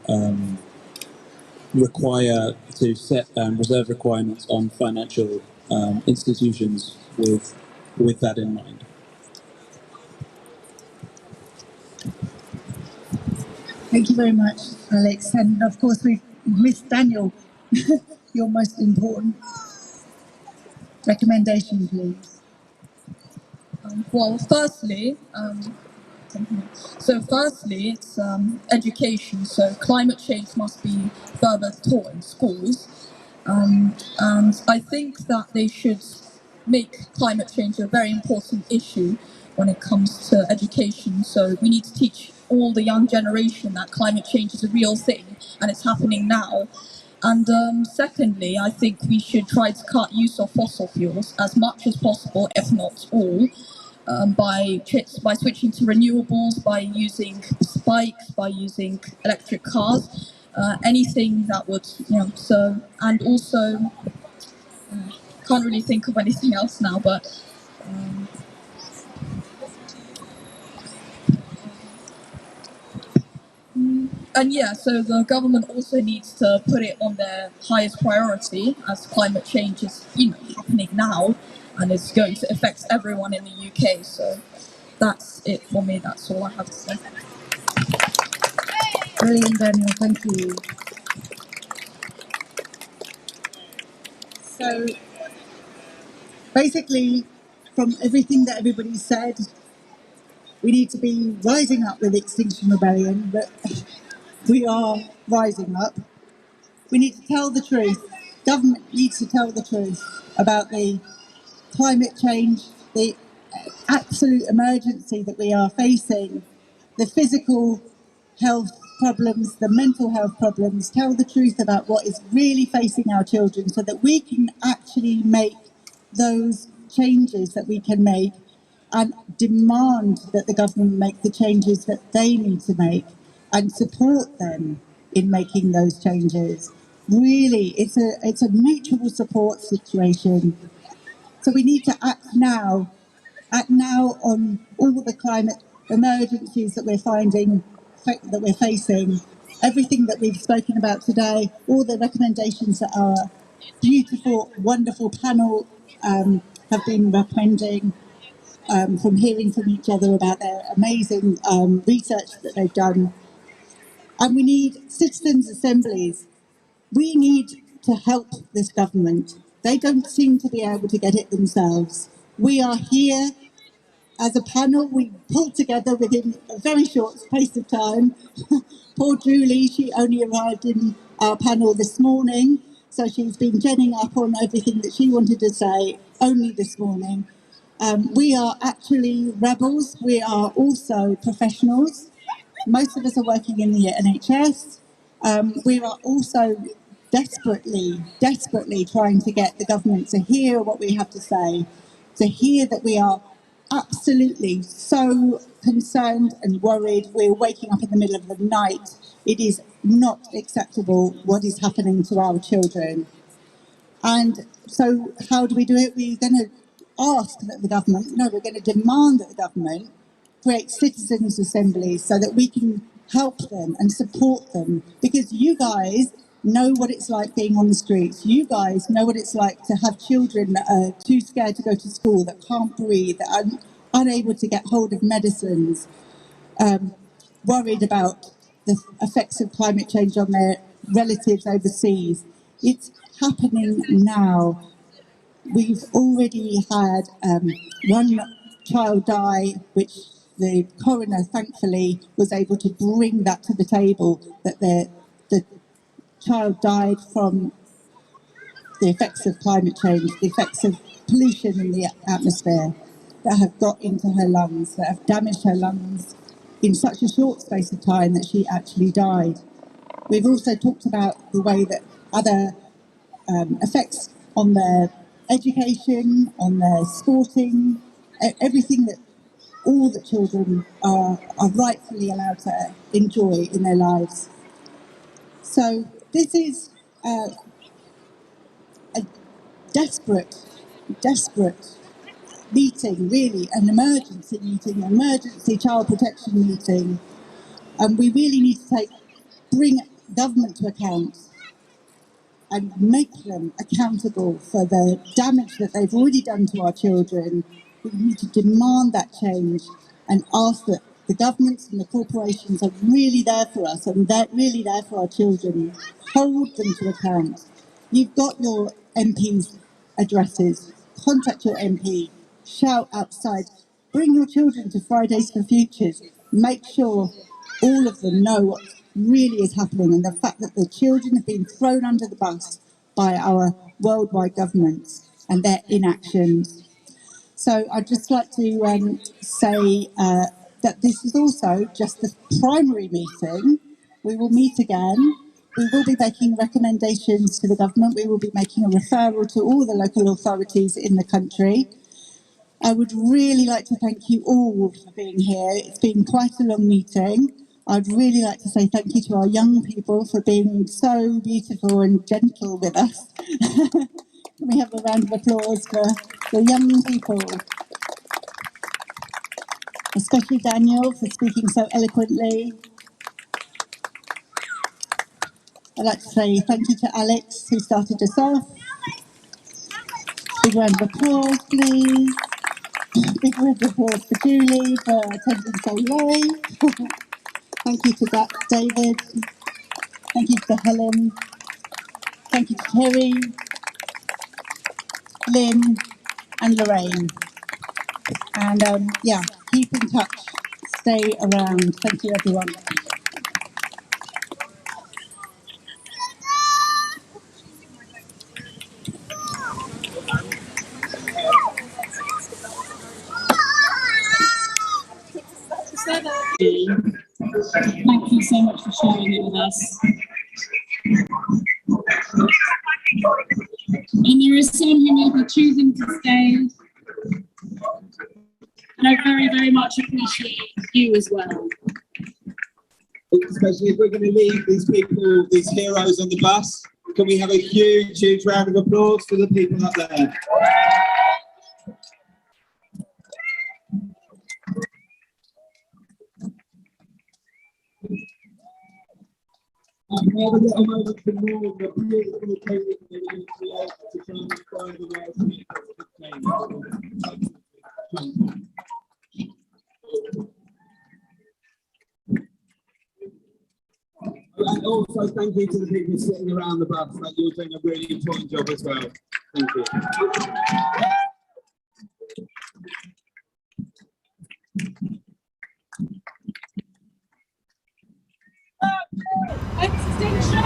E: set reserve requirements on financial institutions with that in mind.
Q: Thank you very much, Alex. And of course, we've missed Daniel. Your most important recommendation, please.
N: Well, firstly, it's education. So climate change must be further taught in schools, and I think that they should make climate change a very important issue when it comes to education. So we need to teach all the young generation that climate change is a real thing and it's happening now. And secondly, I think we should try to cut use of fossil fuels as much as possible, if not all, by switching to renewables, by using bikes, by using electric cars, anything that would, and also, can't really think of anything else now, but so the government also needs to put it on their highest priority, as climate change is, happening now, and it's going to affect everyone in the UK. So that's it for me. That's all I have to say.
Q: Brilliant, Daniel. Thank you. So, basically, from everything that everybody said, we need to be rising up with Extinction Rebellion, but we are rising up. We need to tell the truth. Government needs to tell the truth about the climate change, the absolute emergency that we are facing,
F: the physical health problems, the mental health problems, tell the truth about what is really facing our children so that we can actually make those changes that we can make and demand that the government make the changes that they need to make and support them in making those changes. Really, it's a mutual support situation. So we need to act now on all the climate emergencies that we're facing, everything that we've spoken about today, all the recommendations that our beautiful, wonderful panel have been recommending, from hearing from each other about their amazing research that they've done. And we need citizens' assemblies. We need to help this government. They don't seem to be able to get it themselves. We are here as a panel. We pulled together within a very short space of time. Poor Julie, she only arrived in our panel this morning, so she's been genning up on everything that she wanted to say only this morning. We are actually rebels. We are also professionals. Most of us are working in the NHS. We are also desperately trying to get the government to hear what we have to say, to hear that we are absolutely so concerned and worried. We're waking up in the middle of the night. It is not acceptable what is happening to our children. And so how do we do it? We're going to ask that the government, no, we're going to demand that the government create citizens' assemblies so that we can help them and support them. Because you guys know what it's like being on the streets. You guys know what it's like to have children that are too scared to go to school, that can't breathe, that are unable to get hold of medicines, worried about the effects of climate change on their relatives overseas. It's happening now. We've already had one child die, which the coroner thankfully was able to bring that to the table, that the child died from the effects of climate change, the effects of pollution in the atmosphere that have got into her lungs, that have damaged her lungs in such a short space of time that she actually died. We've also talked about the way that other effects on their education, on their sporting, everything that all the children are rightfully allowed to enjoy in their lives. So this is a desperate meeting, really, an emergency meeting, an emergency child protection meeting. And we really need to bring government to account and make them accountable for the damage that they've already done to our children. We need to demand that change and ask that the governments and the corporations are really there for us and they're really there for our children. Hold them to account. You've got your MP's addresses. Contact your MP. Shout outside. Bring your children to Fridays for Futures. Make sure all of them know what really is happening and the fact that the children have been thrown under the bus by our worldwide governments and their inactions. So I'd just like to say that this is also just the primary meeting. We will meet again. We will be making recommendations to the government. We will be making a referral to all the local authorities in the country. I would really like to thank you all for being here. It's been quite a long meeting. I'd really like to say thank you to our young people for being so beautiful and gentle with us. Can we have a round of applause for the young people? Especially Daniel for speaking so eloquently. I'd like to say thank you to Alex who started us off. Big round of applause, please. Big round of applause for Julie for attending so late. Thank you to David. Thank you to Helen. Thank you to Terry, Lynn and Lorraine. And yeah, keep in touch. Stay around. Thank you, everyone.
L: Thank you so much for sharing it with us. And there are some who may be choosing to stay. And I very, very much appreciate you as well.
T: Especially if we're going to leave these people, these heroes on the bus, can we have a huge, huge round of applause for the people up there? And we have a little moment for more of the beautiful painting that we're going to create to try and inspire the world to make change. And also thank you to the people sitting around the bus, like you're doing a really important job as well. Thank you.
L: Extinction!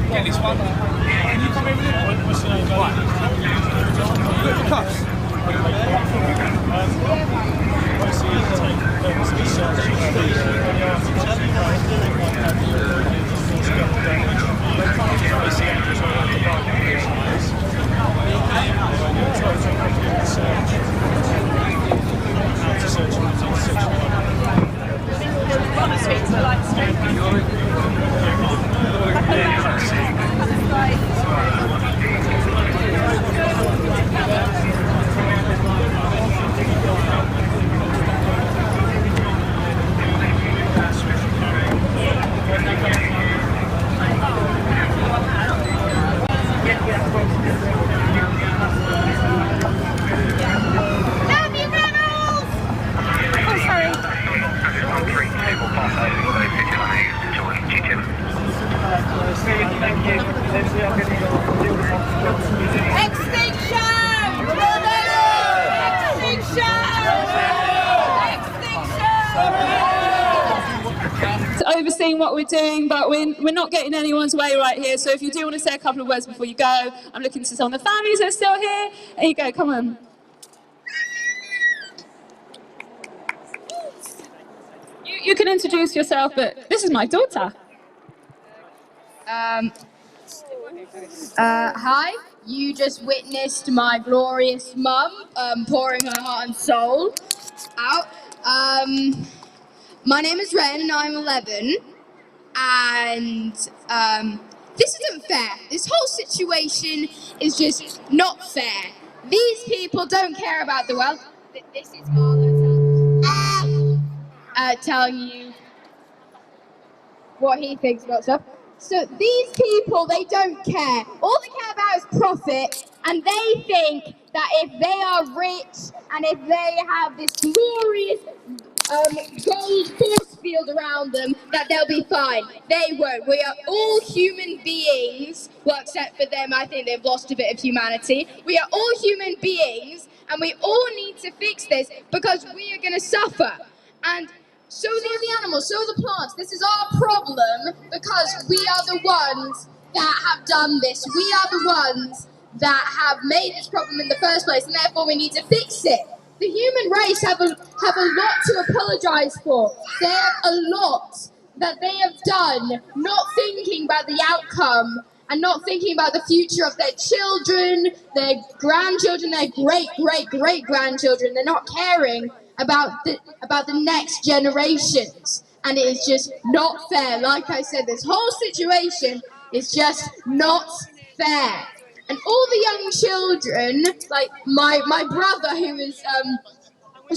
U: Get this one. Can you come in with it? What's your name? What? Look at the cuffs.
C: Overseeing what we're doing, but we're not getting anyone's way right here. So if you do want to say a couple of words before you go, I'm looking to some of the families that are still here. There you go, come on. You can introduce yourself, but this is my daughter.
V: Hi, you just witnessed my glorious mum pouring her heart and soul out. My name is Ren and I'm 11, and this isn't fair. This whole situation is just not fair. These people don't care about the world. This is Marlo telling you what he thinks about stuff. So these people, they don't care. All they care about is profit, and they think that if they are rich and if they have this glorious gold force field around them, that they'll be fine. They won't. We are all human beings, well, except for them, I think they've lost a bit of humanity. We are all human beings, and we all need to fix this because we are going to suffer. And so are the animals, so are the plants. This is our problem because we are the ones that have done this. We are the ones that have made this problem in the first place, and therefore we need to fix it. The human race have a lot to apologise for. They have a lot that they have done, not thinking about the outcome and not thinking about the future of their children, their grandchildren, their great-great-great-grandchildren. They're not caring about the next generations. And it is just not fair. Like I said, this whole situation is just not fair. And all the young children, like my brother who is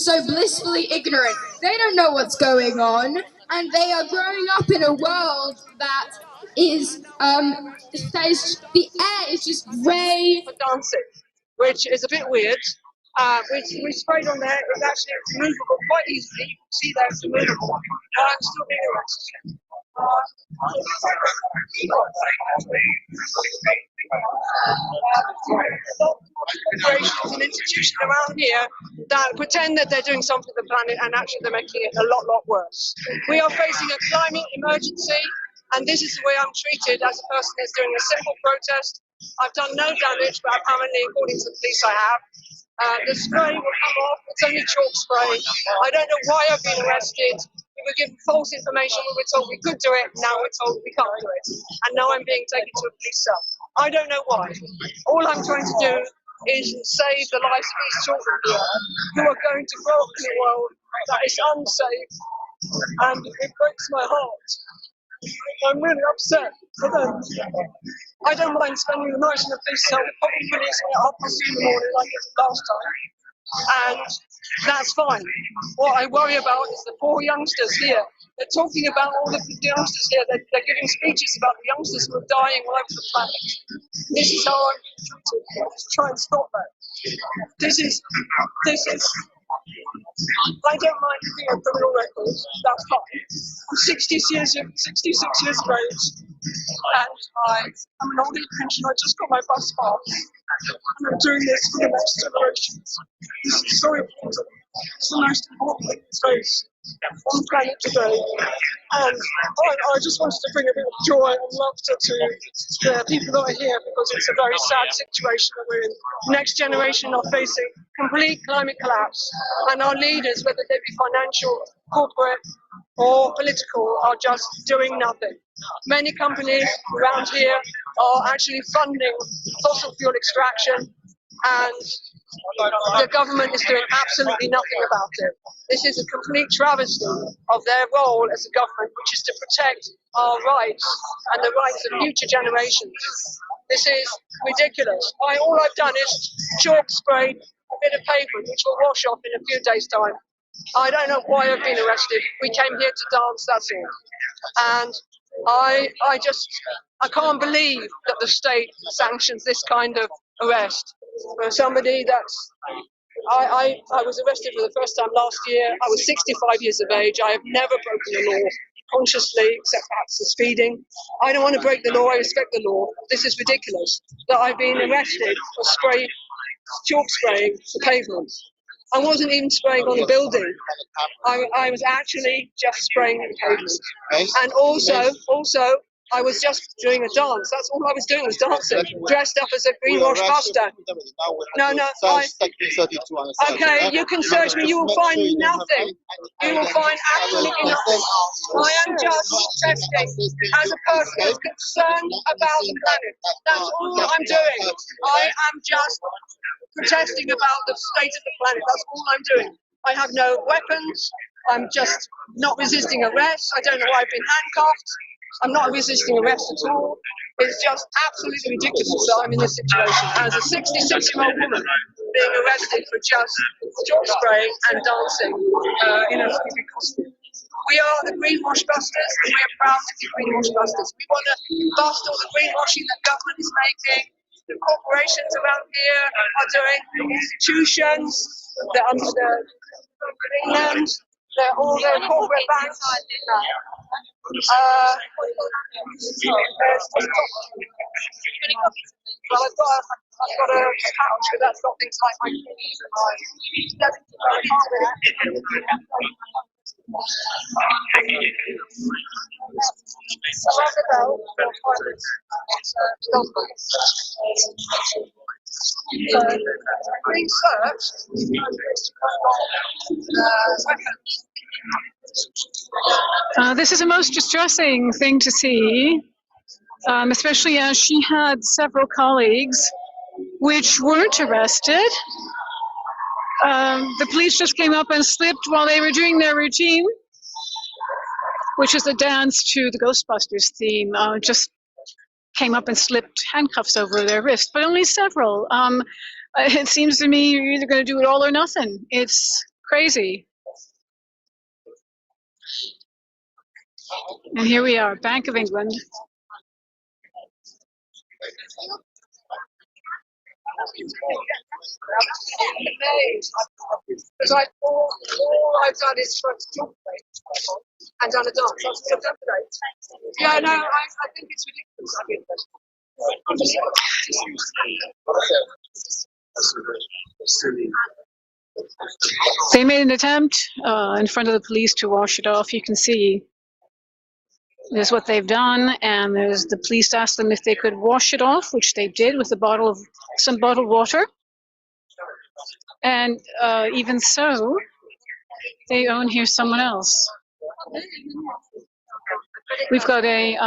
V: so blissfully ignorant, they don't know what's going on, and they are growing up in a world that is, the air is just grey.
A: Dancing, which is a bit weird. We sprayed on there, it's actually removable quite easily. You can see that it's removable. I'm still being arrested. Corporations and institutions around here that pretend that they're doing something to the planet and actually they're making it a lot worse. We are facing a climate emergency, and this is the way I'm treated as a person that's doing a simple protest. I've done no damage, but apparently, according to the police, I have. The spray will come off. It's only chalk spray. I don't know why I've been arrested. We were given false information. We were told we could do it. Now we're told we can't do it. And now I'm being taken to a police cell. I don't know why. All I'm trying to do is save the lives of these children here who are going to grow up in a world that is unsafe. And it breaks my heart. I'm really upset for them. I don't mind spending the night in a police cell, probably release me at 2:30 in the morning like I did last time. And that's fine. What I worry about is the poor youngsters here. They're talking about all the youngsters here. They're giving speeches about the youngsters who are dying all over the planet. This is how I'm treated. Let's try and stop that. This is. I don't mind being a criminal record, that's fine. I'm 66 years of age, and I'm an old age pension. I just got my bus pass, and I'm doing this for the next generations. This is so important. It's the most important thing in space on the planet today. And I just wanted to bring a bit of joy and laughter to the people that are here, because it's a very sad situation that we're in. The next generation are facing complete climate collapse, and our leaders, whether they be financial, corporate or political, are just doing nothing. Many companies around here are actually funding fossil fuel extraction, and the government is doing absolutely nothing about it. This is a complete travesty of their role as a government, which is to protect our rights and the rights of future generations. This is ridiculous. All I've done is chalk sprayed a bit of pavement, which will wash off in a few days' time. I don't know why I've been arrested. We came here to dance, that's all. And I can't believe that the state sanctions this kind of arrest. For somebody that's, I was arrested for the first time last year. I was 65 years of age. I have never broken the law consciously, except perhaps for speeding. I don't want to break the law. I respect the law. This is ridiculous that I've been arrested for chalk spraying the pavement. I wasn't even spraying on a building. I was actually just spraying the pavement. And also, I was just doing a dance. That's all I was doing, was dancing, dressed up as a greenwash buster. No, okay, you can search me. You will find nothing. You will find absolutely nothing. I am just protesting as a person that's concerned about the planet. That's all I'm doing. I am just protesting about the state of the planet. That's all I'm doing. I have no weapons. I'm just not resisting arrest. I don't know why I've been handcuffed. I'm not resisting arrest at all. It's just absolutely ridiculous that I'm in this situation as a 66-year-old woman being arrested for just chalk spraying and dancing in a stupid costume. We are the greenwash busters, and we're proud to be greenwash busters. We want to bust all the greenwashing that government is making, the corporations around here are doing, the institutions, they're under the England, they're all the corporate banks. Well, I've got a couch, but that's got things like my keys and my. Being searched.
K: This is a most distressing thing to see, especially as she had several colleagues which weren't arrested. The police just came up and slipped while they were doing their routine, which is a dance to the Ghostbusters theme. Just came up and slipped handcuffs over their wrist, but only several. It seems to me you're either going to do it all or nothing. It's crazy. And here we are, Bank of England.
A: Because all I've done is try to talk and done a dance. That's what I've done today. Yeah, no, I think it's ridiculous.
K: They made an attempt in front of the police to wash it off. You can see there's what they've done, and there's the police asked them if they could wash it off, which they did with some bottled water. And even so, they own here someone else. We've got a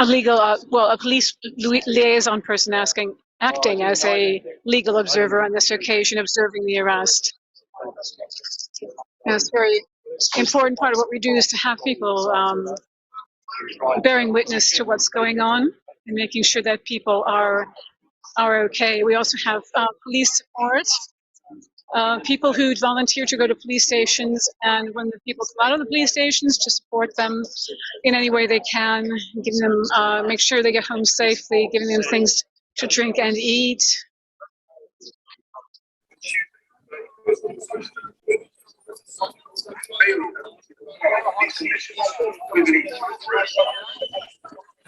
K: legal, a police liaison person acting as a legal observer on this occasion, observing the arrest. And it's a very important part of what we do is to have people bearing witness to what's going on and making sure that people are okay. We also have police support, people who volunteer to go to police stations, and when the people come out of the police stations, to support them in any way they can, giving them, make sure they get home safely, giving them things to drink and eat.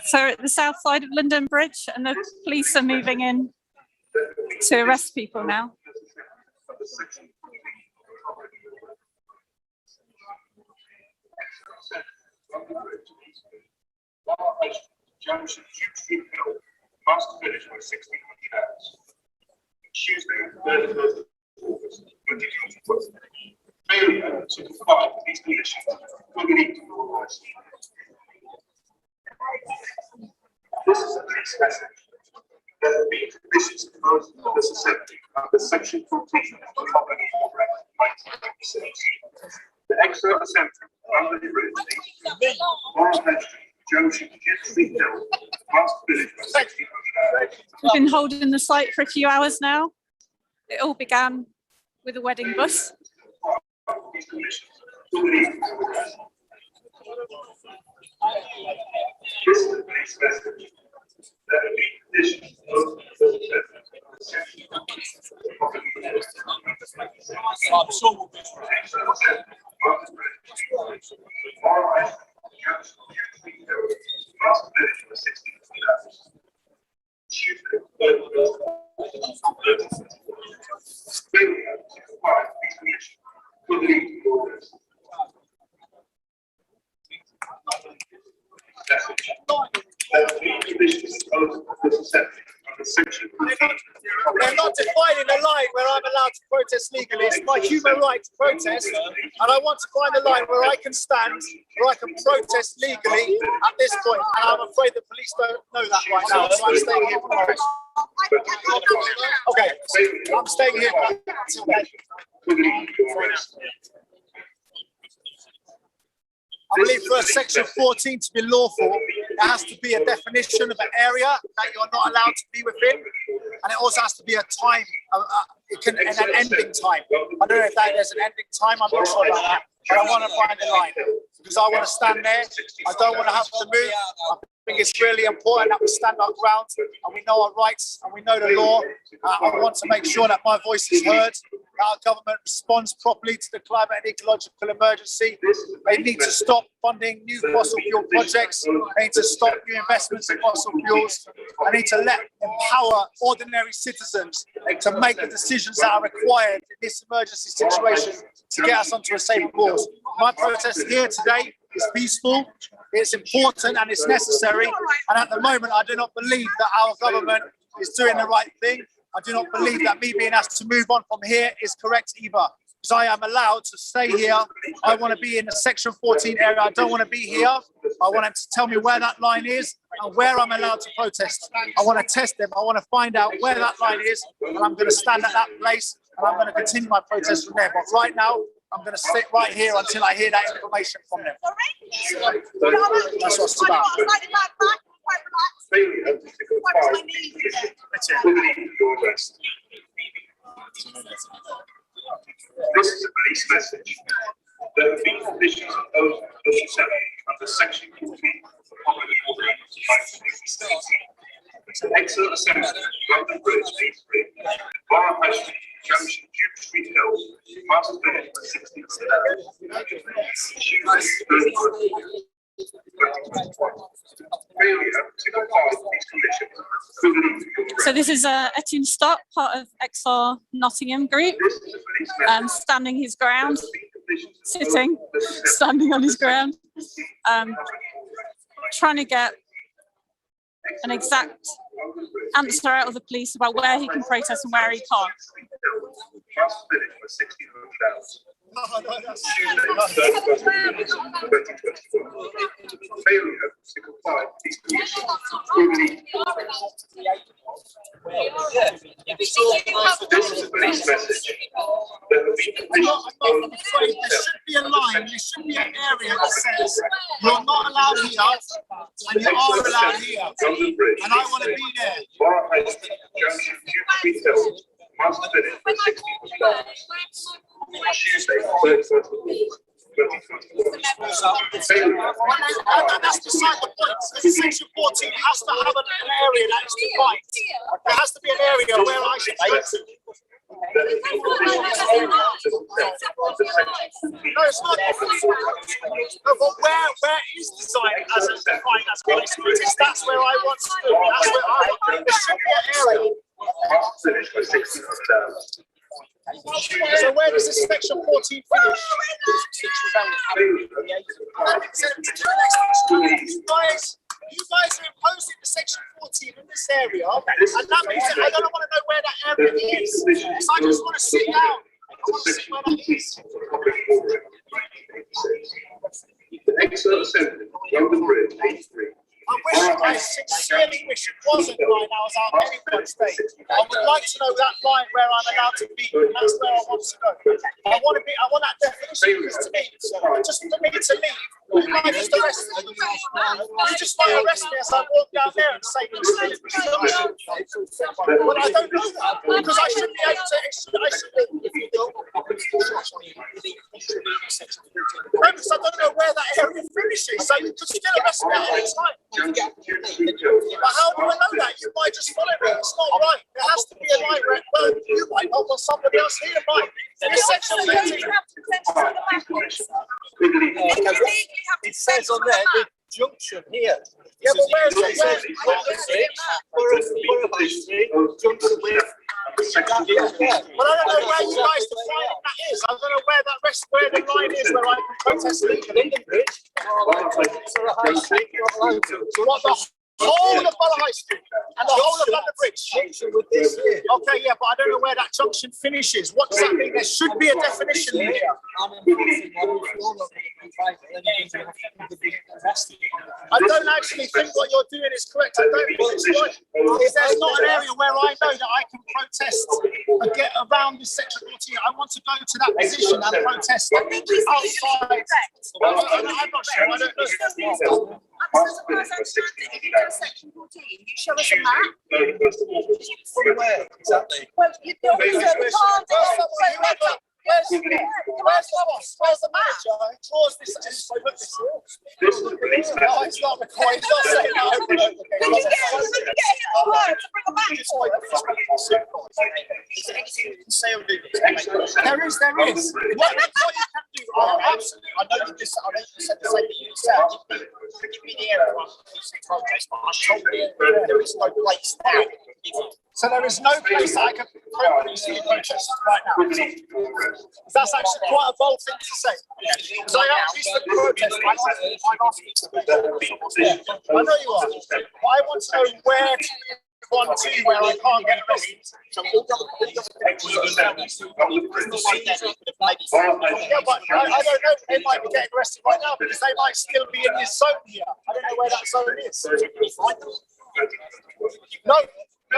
H: So at the south side of London Bridge, and the police are moving in to arrest people now.
I: Must finish by 1600 hours. Tuesday, 31st of August 2021. Failure to comply with these conditions will lead to your arrest. This is a police message. There have been conditions imposed on this assembly under Section 14 of the Common Law Act 1996. The extra assembly under the original moral magistrate Junction Street Hill must finish by 1600 hours.
H: We've been holding the site for a few hours now. It all began with a wedding bus.
I: These conditions will lead to arrest. This is the police message. There have been conditions imposed on this assembly under Section 14 of the Common Law Act 1996. Must finish by 1600 hours. Tuesday, 31st of failure to comply with these conditions will lead to your arrest. Message. There have been conditions imposed on this assembly under Section 14.
W: They're not defining a line where I'm allowed to protest legally. It's my human right to protest, and I want to find a line where I can stand, where I can protest legally at this point. And I'm afraid the police don't know that right now, so I'm staying here for the rest. Okay, I'm staying here until then. I believe for Section 14 to be lawful, there has to be a definition of an area that you're not allowed to be within, and it also has to be a time. an ending time. I don't know if there's an ending time. I'm not sure about that. But I want to find a line because I want to stand there. I don't want to have to move. I think it's really important that we stand our ground and we know our rights and we know the law. I want to make sure that my voice is heard, that our government responds properly to the climate and ecological emergency. They need to stop funding new fossil fuel projects. They need to stop new investments in fossil fuels. They need to empower ordinary citizens to make the decisions that are required in this emergency situation to get us onto a safer course. My protest here today is peaceful, it's important and it's necessary. And at the moment, I do not believe that our government is doing the right thing. I do not believe that me being asked to move on from here is correct either. Because I am allowed to stay here. I want to be in the Section 14 area. I don't want to be here. I want them to tell me where that line is and where I'm allowed to protest. I want to test them. I want to find out where that line is. And I'm going to stand at that place and I'm going to continue my protest from there. But right now, I'm going to sit right here until I hear that information from them. That's what it's about.
I: This is a police message. There have been conditions imposed under Section 14 of the Public Order Act 1986. It's an excellent assembly of London Bridge, A3, Borough High Street, Junction, Duke Street Hill, must finish by 16th.
H: So this is Etienne Stott, part of XR Nottingham group, standing his ground, standing on his ground, trying to get an exact answer out of the police about where he can protest and where he can't.
I: This is a police message.
W: There should be a line, there should be an area that says you're not allowed here and you are allowed here. And I want to be there.
I: Must finish by 16th. Tuesday, 31st of August, 2021.
W: That's beside the point. Section 14 has to have an area that is defined. There has to be an area where I should go to. No, it's not. No, but where is designed as a defined as a place protest? That's where I want to do. That's where I want. There should be an area.
I: Must finish by 16th.
W: So where does this section 14 finish? You guys are imposing the section 14 in this area, and that means that I don't want to know where that area is. So I just want to sit down. I want to see where that is.
I: Excellent assembly, London Bridge, A3.
W: I sincerely wish it wasn't 9 hours out anyway state. I would like to know that line where I'm allowed to be. That's where I want to go. I want that definition to me. Just for me to leave, you might just arrest me. You just might arrest me as I walk down there and say these things. But I don't know that because I should be able to. Because I don't know where that area finishes, so you could still arrest me at any time. But how do I know that? You might just follow me. It's not right. There has to be a line where, well, you might not, or somebody else here might. This section 13. It says on there the junction here. Yeah, but where's it? Junction with. But I don't know where you guys define that is. I don't know where the line is where I can protest legally. The whole of Borough High Street and the whole of London Bridge. Okay, yeah, but I don't know where that junction finishes. What does that mean? There should be a definition here. I don't actually think what you're doing is correct. I don't think it's right. If there's not an area where I know that I can protest and get around this section 14, I want to go to that position and protest outside. I'm not sure. I don't know.
G: Section 14, you show us a map.
W: From where exactly?
G: Well, you don't Where's the map?
W: Draws this. No, it's not the coin. It's not saying that over and over again.
G: Let me get him on word to bring a map for us.
W: Is there anything you can say or do? There is. What you can do, absolutely. I know you just said the same thing you said. Give me the area where you say protest, but I told you there is no place now. So there is no place that I can see protest right now. That's actually quite a bold thing to say. Because I actually said protest. I'm asking to I know you are. But I want to know where to one, two, where I can't get arrested. Yeah, but I don't know. They might be getting arrested right now because they might still be in this zone here. I don't know where that zone is. No,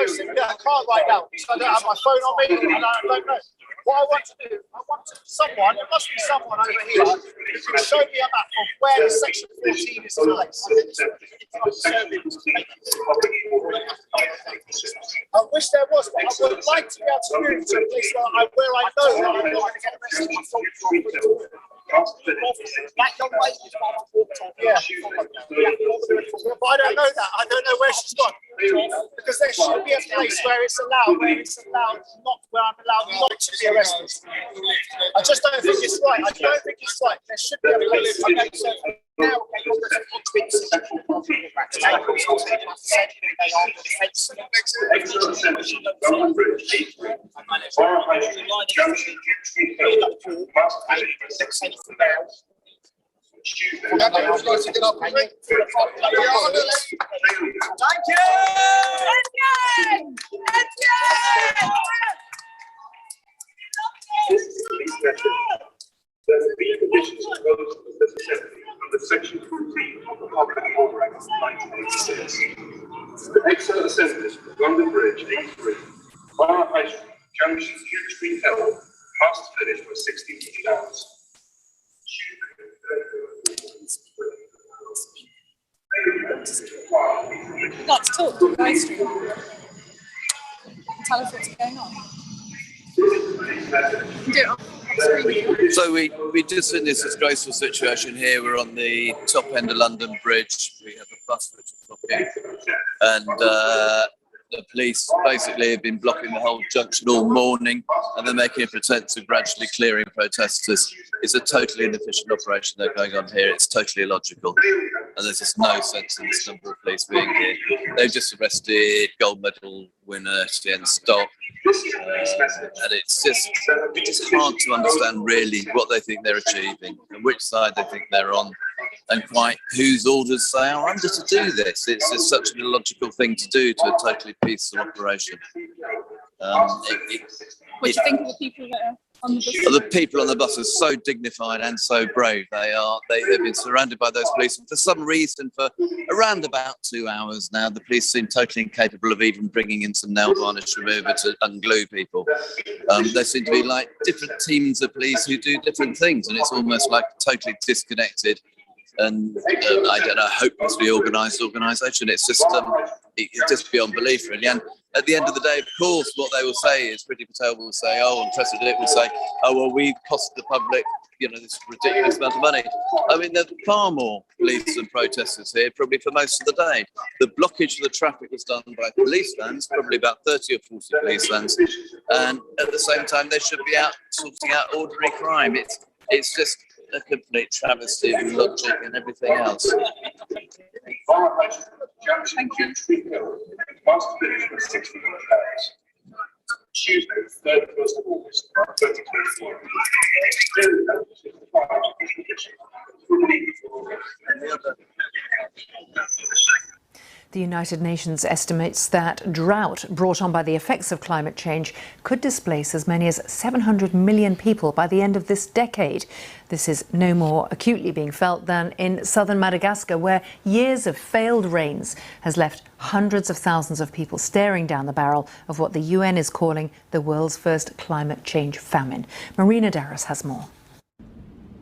W: simply I can't right now. I don't have my phone on me and I don't know. What I want to do, someone, it must be someone over here who can show me a map of where Section 14 is placed. I wish there was, but I would like to be able to move to a place where I know that I'm not going to get arrested. That young lady is about to walk on. Yeah. But I don't know that. I don't know where she's gone. Because there should be a place where it's allowed, not where I'm allowed not to be arrested. I just don't think it's right. I don't think it's right. There should be a place. Now,
I: Section 14 of the Burning Ballroom Act of 1986. The Exeter Assemblies, London Bridge, 83, Bar High Street, Junction, Duke Street, Hill, past finish for 16 hours.
H: Got to talk to High Street. Tell us what's going on. Do it.
J: So we just in this disgraceful situation here. We're on the top end of London Bridge. We have a bus which is blocking, and the police basically have been blocking the whole junction all morning, and they're making a pretense of gradually clearing protesters. It's a totally inefficient operation they're going on here. It's totally illogical, and there's just no sense in this number of police being here. They've just arrested gold medal winner Etienne Stock. And it's just hard to understand really what they think they're achieving and which side they think they're on and quite whose orders they are under to do this. It's just such an illogical thing to do to a totally peaceful operation.
H: What do you think of the people that are on the bus?
J: The people on the bus are so dignified and so brave. They've been surrounded by those police for some reason for around about 2 hours now. The police seem totally incapable of even bringing in some nail varnish remover to unglue people. There seem to be like different teams of police who do different things, and it's almost like totally disconnected and I don't know, hopelessly organised organisation. It's just beyond belief, really. And at the end of the day, of course, what they will say is, Priti Patel will say, and President will say, well, we've cost the public, this ridiculous amount of money. I mean, there's far more police and protesters here, probably for most of the day. The blockage of the traffic was done by police vans, probably about 30 or 40 police vans. And at the same time, they should be out sorting out ordinary crime. It's just a complete travesty of logic and everything else.
I: Junction, Duke Street, Hill, past finish for 16 hours. Tuesday, 31st of August, 2024.
M: The United Nations estimates that drought brought on by the effects of climate change could displace as many as 700 million people by the end of this decade. This is no more acutely being felt than in southern Madagascar, where years of failed rains has left hundreds of thousands of people staring down the barrel of what the UN is calling the world's first climate change famine. Marina Darras has more.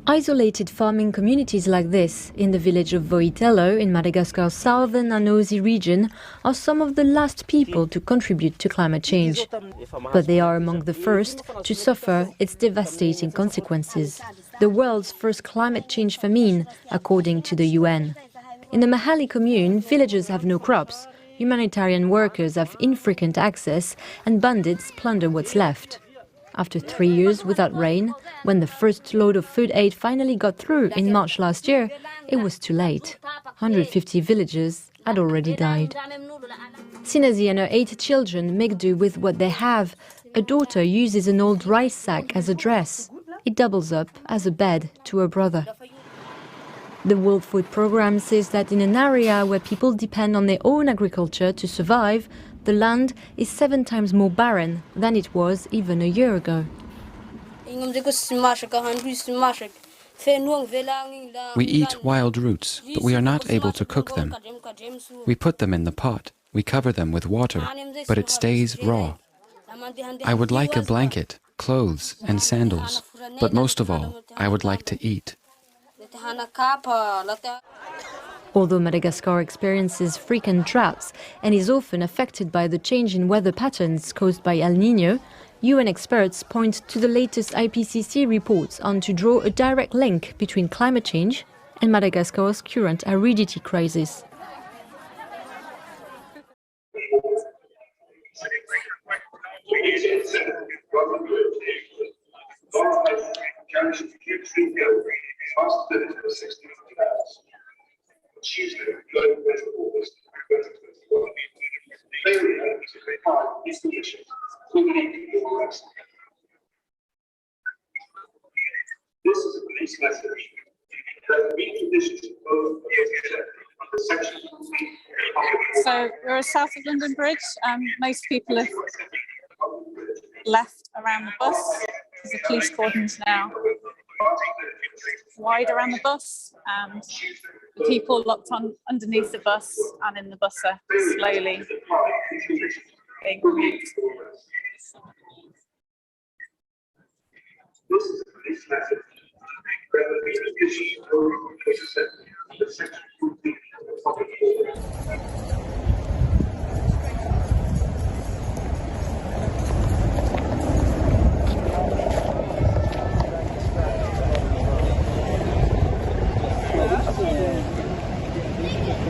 B: Isolated farming communities like this, in the village of Voitelo in Madagascar's southern Anosi region, are some of the last people to contribute to climate change. But they are among the first to suffer its devastating consequences. The world's first climate change famine, according to the UN. In the Mahali commune, villagers have no crops, humanitarian workers have infrequent access, and bandits plunder what's left. After 3 years without rain, when the first load of food aid finally got through in March last year, it was too late. 150 villagers had already died. Sinasi and her 8 children make do with what they have. A daughter uses an old rice sack as a dress. It doubles up as a bed to her brother. The World Food Programme says that in an area where people depend on their own agriculture to survive, the land is 7 times more barren than it was even a year ago.
D: We eat wild roots, but we are not able to cook them. We put them in the pot, we cover them with water, but it stays raw. I would like a blanket, clothes and sandals, but most of all, I would like to eat.
B: Although Madagascar experiences frequent droughts and is often affected by the change in weather patterns caused by El Niño, UN experts point to the latest IPCC reports on to draw a direct link between climate change and Madagascar's current aridity crisis.
I: Tuesday, 11th of August 2021. Failure to comply with these conditions will lead to your arrest. This is a police message that the meet conditions both under section 14.
H: So we're south of London Bridge. Most people have left around the bus because the police cordon's now wide around the bus, and the people locked on underneath the bus and in the bus are slowly being removed.
I: This is a police message that the meet conditions under section 14 of the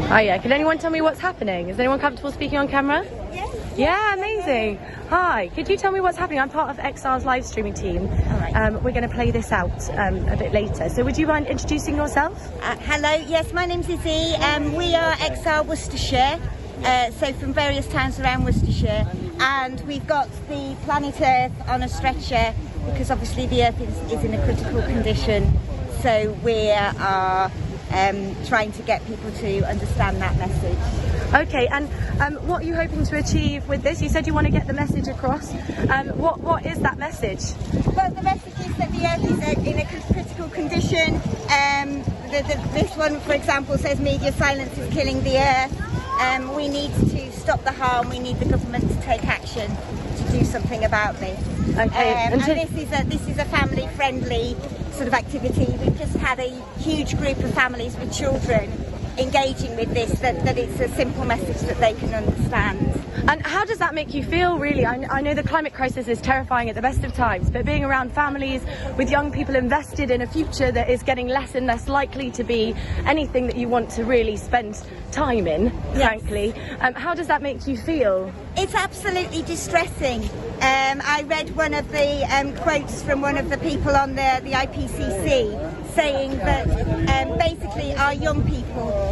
O: Hiya, can anyone tell me what's happening? Is anyone comfortable speaking on camera? Yes. Yeah, amazing. Hi, could you tell me what's happening? I'm part of XR's live streaming team. We're going to play this out a bit later. So would you mind introducing yourself?
X: Hello, yes, my name's Izzy. We are XR Worcestershire, so from various towns around Worcestershire. And we've got the planet Earth on a stretcher because obviously the Earth is in a critical condition. So we are trying to get people to understand that message.
O: Okay, and what are you hoping to achieve with this? You said you want to get the message across. What is that message?
X: Well, the message is that the Earth is in a critical condition. This one, for example, says media silence is killing the Earth. We need to stop the harm. We need the government to take action to do something about this.
O: Okay,
X: and this is a family-friendly sort of activity. We've just had a huge group of families with children engaging with this, that it's a simple message that they can understand.
O: And how does that make you feel, really? I know the climate crisis is terrifying at the best of times, but being around families with young people invested in a future that is getting less and less likely to be anything that you want to really spend time in, frankly, how does that make you feel?
X: It's absolutely distressing. I read one of the quotes from one of the people on the IPCC saying that basically our young people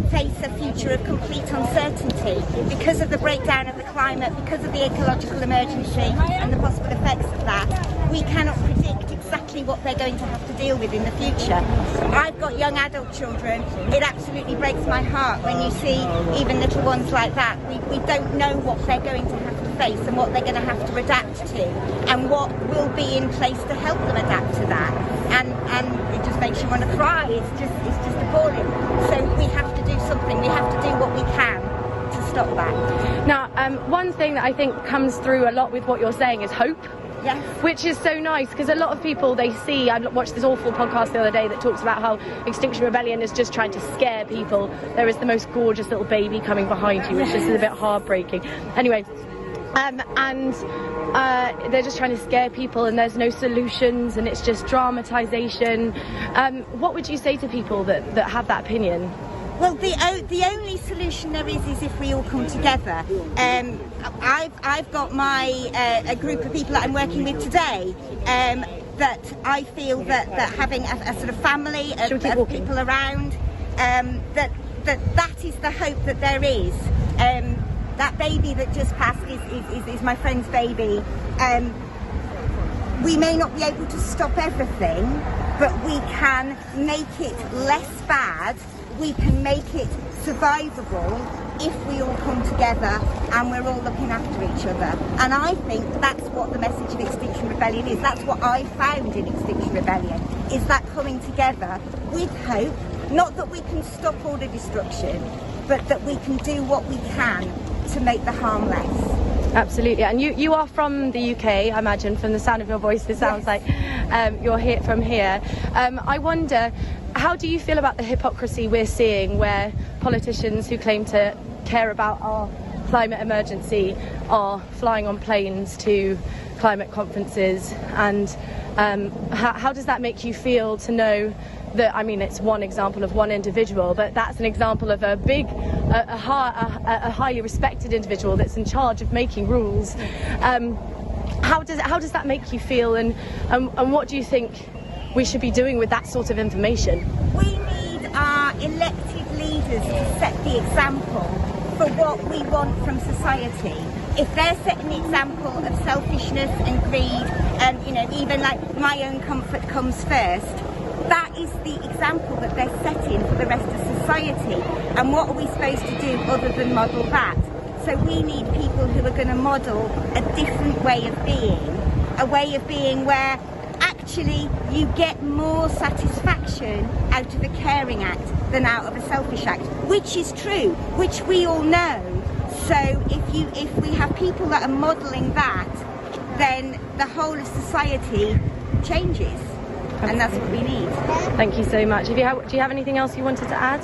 X: face a future of complete uncertainty because of the breakdown of the climate, because of the ecological emergency and the possible effects of that. We cannot predict exactly what they're going to have to deal with in the future. I've got young adult children. It absolutely breaks my heart when you see even little ones like that. We don't know what they're going to have to face and what they're going to have to adapt to and what will be in place to help them adapt to that. And it just makes you want to cry. It's just appalling. So we have to do something. We have to do what we can to stop that.
O: Now, one thing that I think comes through a lot with what you're saying is hope. which is so nice, because a lot of people, they see, I watched this awful podcast the other day that talks about how Extinction Rebellion is just trying to scare people. There is the most gorgeous little baby coming behind you, which just is a bit heartbreaking. Anyway, they're just trying to scare people, and there's no solutions, and it's just dramatization. What would you say to people that have that opinion?
X: Well, the only solution there is if we all come together. I've got my a group of people that I'm working with today. That I feel that having a sort of family of people around, that is the hope that there is. That baby that just passed is my friend's baby. We may not be able to stop everything, but we can make it less bad. We can make it survivable if we all come together and we're all looking after each other. And I think that's what the message of Extinction Rebellion is. That's what I found in Extinction Rebellion, is that coming together with hope. Not that we can stop all the destruction, but that we can do what we can to make the harm less.
O: Absolutely. And you are from the UK, I imagine, from the sound of your voice. It sounds like you're here from here. I wonder, how do you feel about the hypocrisy we're seeing, where politicians who claim to care about our climate emergency are flying on planes to climate conferences? And how does that make you feel to know that, I mean, it's one example of one individual, but that's an example of a big, a highly respected individual that's in charge of making rules. How does that make you feel, and what do you think we should be doing with that sort of information?
X: We need our elected leaders to set the example for what we want from society. If they're setting the example of selfishness and greed, and even like my own comfort comes first, that is the example that they're setting for the rest of society. And what are we supposed to do other than model that? So we need people who are going to model a different way of being, a way of being where actually you get more satisfaction out of a caring act than out of a selfish act, which is true, which we all know. So if we have people that are modelling that, then the whole of society changes. And that's what we need.
O: Thank you so much. Do you have anything else you wanted to add?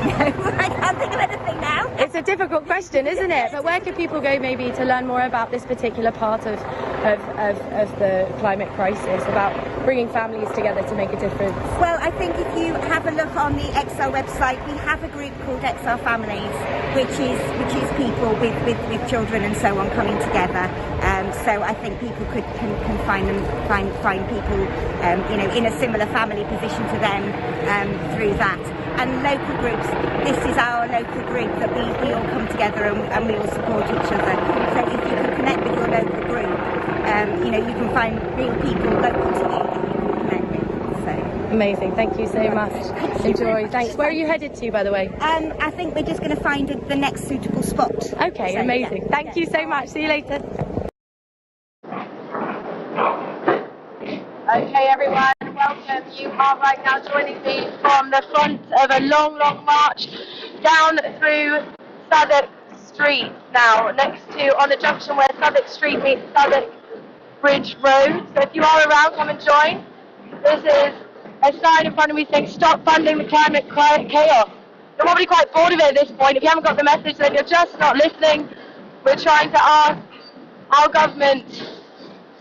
X: I can't think of anything now.
O: It's a difficult question, isn't it? But where could people go maybe to learn more about this particular part of the climate crisis, about bringing families together to make a difference?
X: Well, I think if you have a look on the Excel website, we have a group called Excel Families, which is people with children and so on coming together. So I think people can find people in a similar family position to them through that. And local groups, this is our local group that we all come together and we all support each other. So if you can connect with your local group, you can find real people local to you that you can connect with. So.
O: Amazing, thank you so much. Enjoy, thanks. Where are you headed to, by the way?
X: I think we're just going to find the next suitable spot.
O: Okay, so, amazing. Yeah. Thank you so much. See you later. Okay, everyone, welcome. You are right now joining me from the front of a long, long march down through Southwark Street now, on the junction where Southwark Street meets Southwark Bridge Road. So if you are around, come and join. This is a sign in front of me saying, "Stop funding the climate chaos." You're probably quite bored of it at this point. If you haven't got the message, then you're just not listening. We're trying to ask our government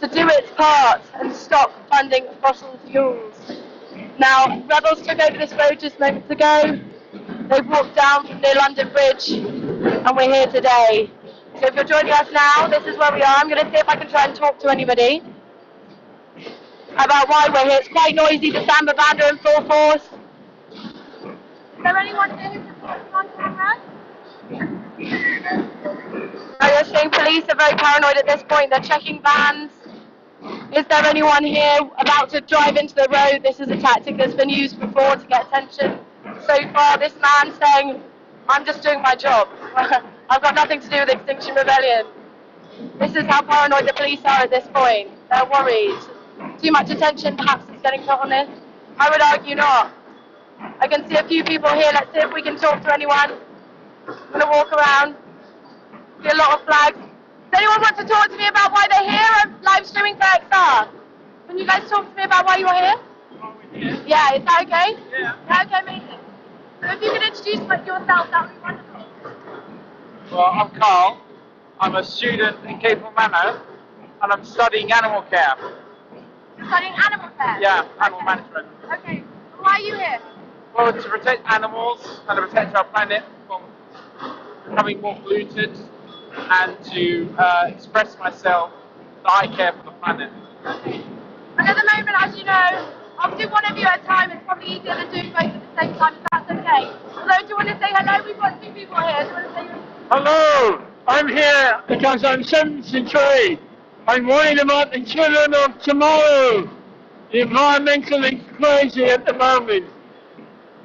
O: to do its part and stop funding fossil fuels. Now, rebels took over this road just moments ago. They walked down from near London Bridge, and we're here today. So if you're joining us now, this is where we are. I'm going to see if I can try and talk to anybody about why we're here. It's quite noisy, the Samba band are in full force. Is there anyone here who's reporting on camera? You're seeing police are very paranoid at this point. They're checking vans. Is there anyone here about to drive into the road? This is a tactic that's been used before to get attention. So far, this man saying, "I'm just doing my job. I've got nothing to do with Extinction Rebellion." This is how paranoid the police are at this point. They're worried. Too much attention perhaps is getting put on this. I would argue not. I can see a few people here. Let's see if we can talk to anyone. I'm going to walk around. See a lot of flags. Does anyone want to talk to me about why they're here? I'm live streaming for XR. Can you guys talk to me about why you're here? Yeah, is that okay? Yeah, okay, amazing. So if you could introduce yourself, that would be wonderful.
U: Well, I'm Carl. I'm a student in Cape Manor, and I'm studying animal care.
O: You're studying animal care?
U: Yeah, animal management.
O: Okay. Why are you here?
U: Well, to protect animals and to protect our planet from becoming more polluted, and to express myself that I care for the planet.
O: Okay. And at the moment, as you know, I'll do one of you at a time. It's probably easier than doing both at the same time, if that's okay. So do you want to say hello? We've got 2 people here. Do you want to say
U: Hello! I'm here because I'm 73. I'm worried about the children of tomorrow. The environmental is crazy at the moment.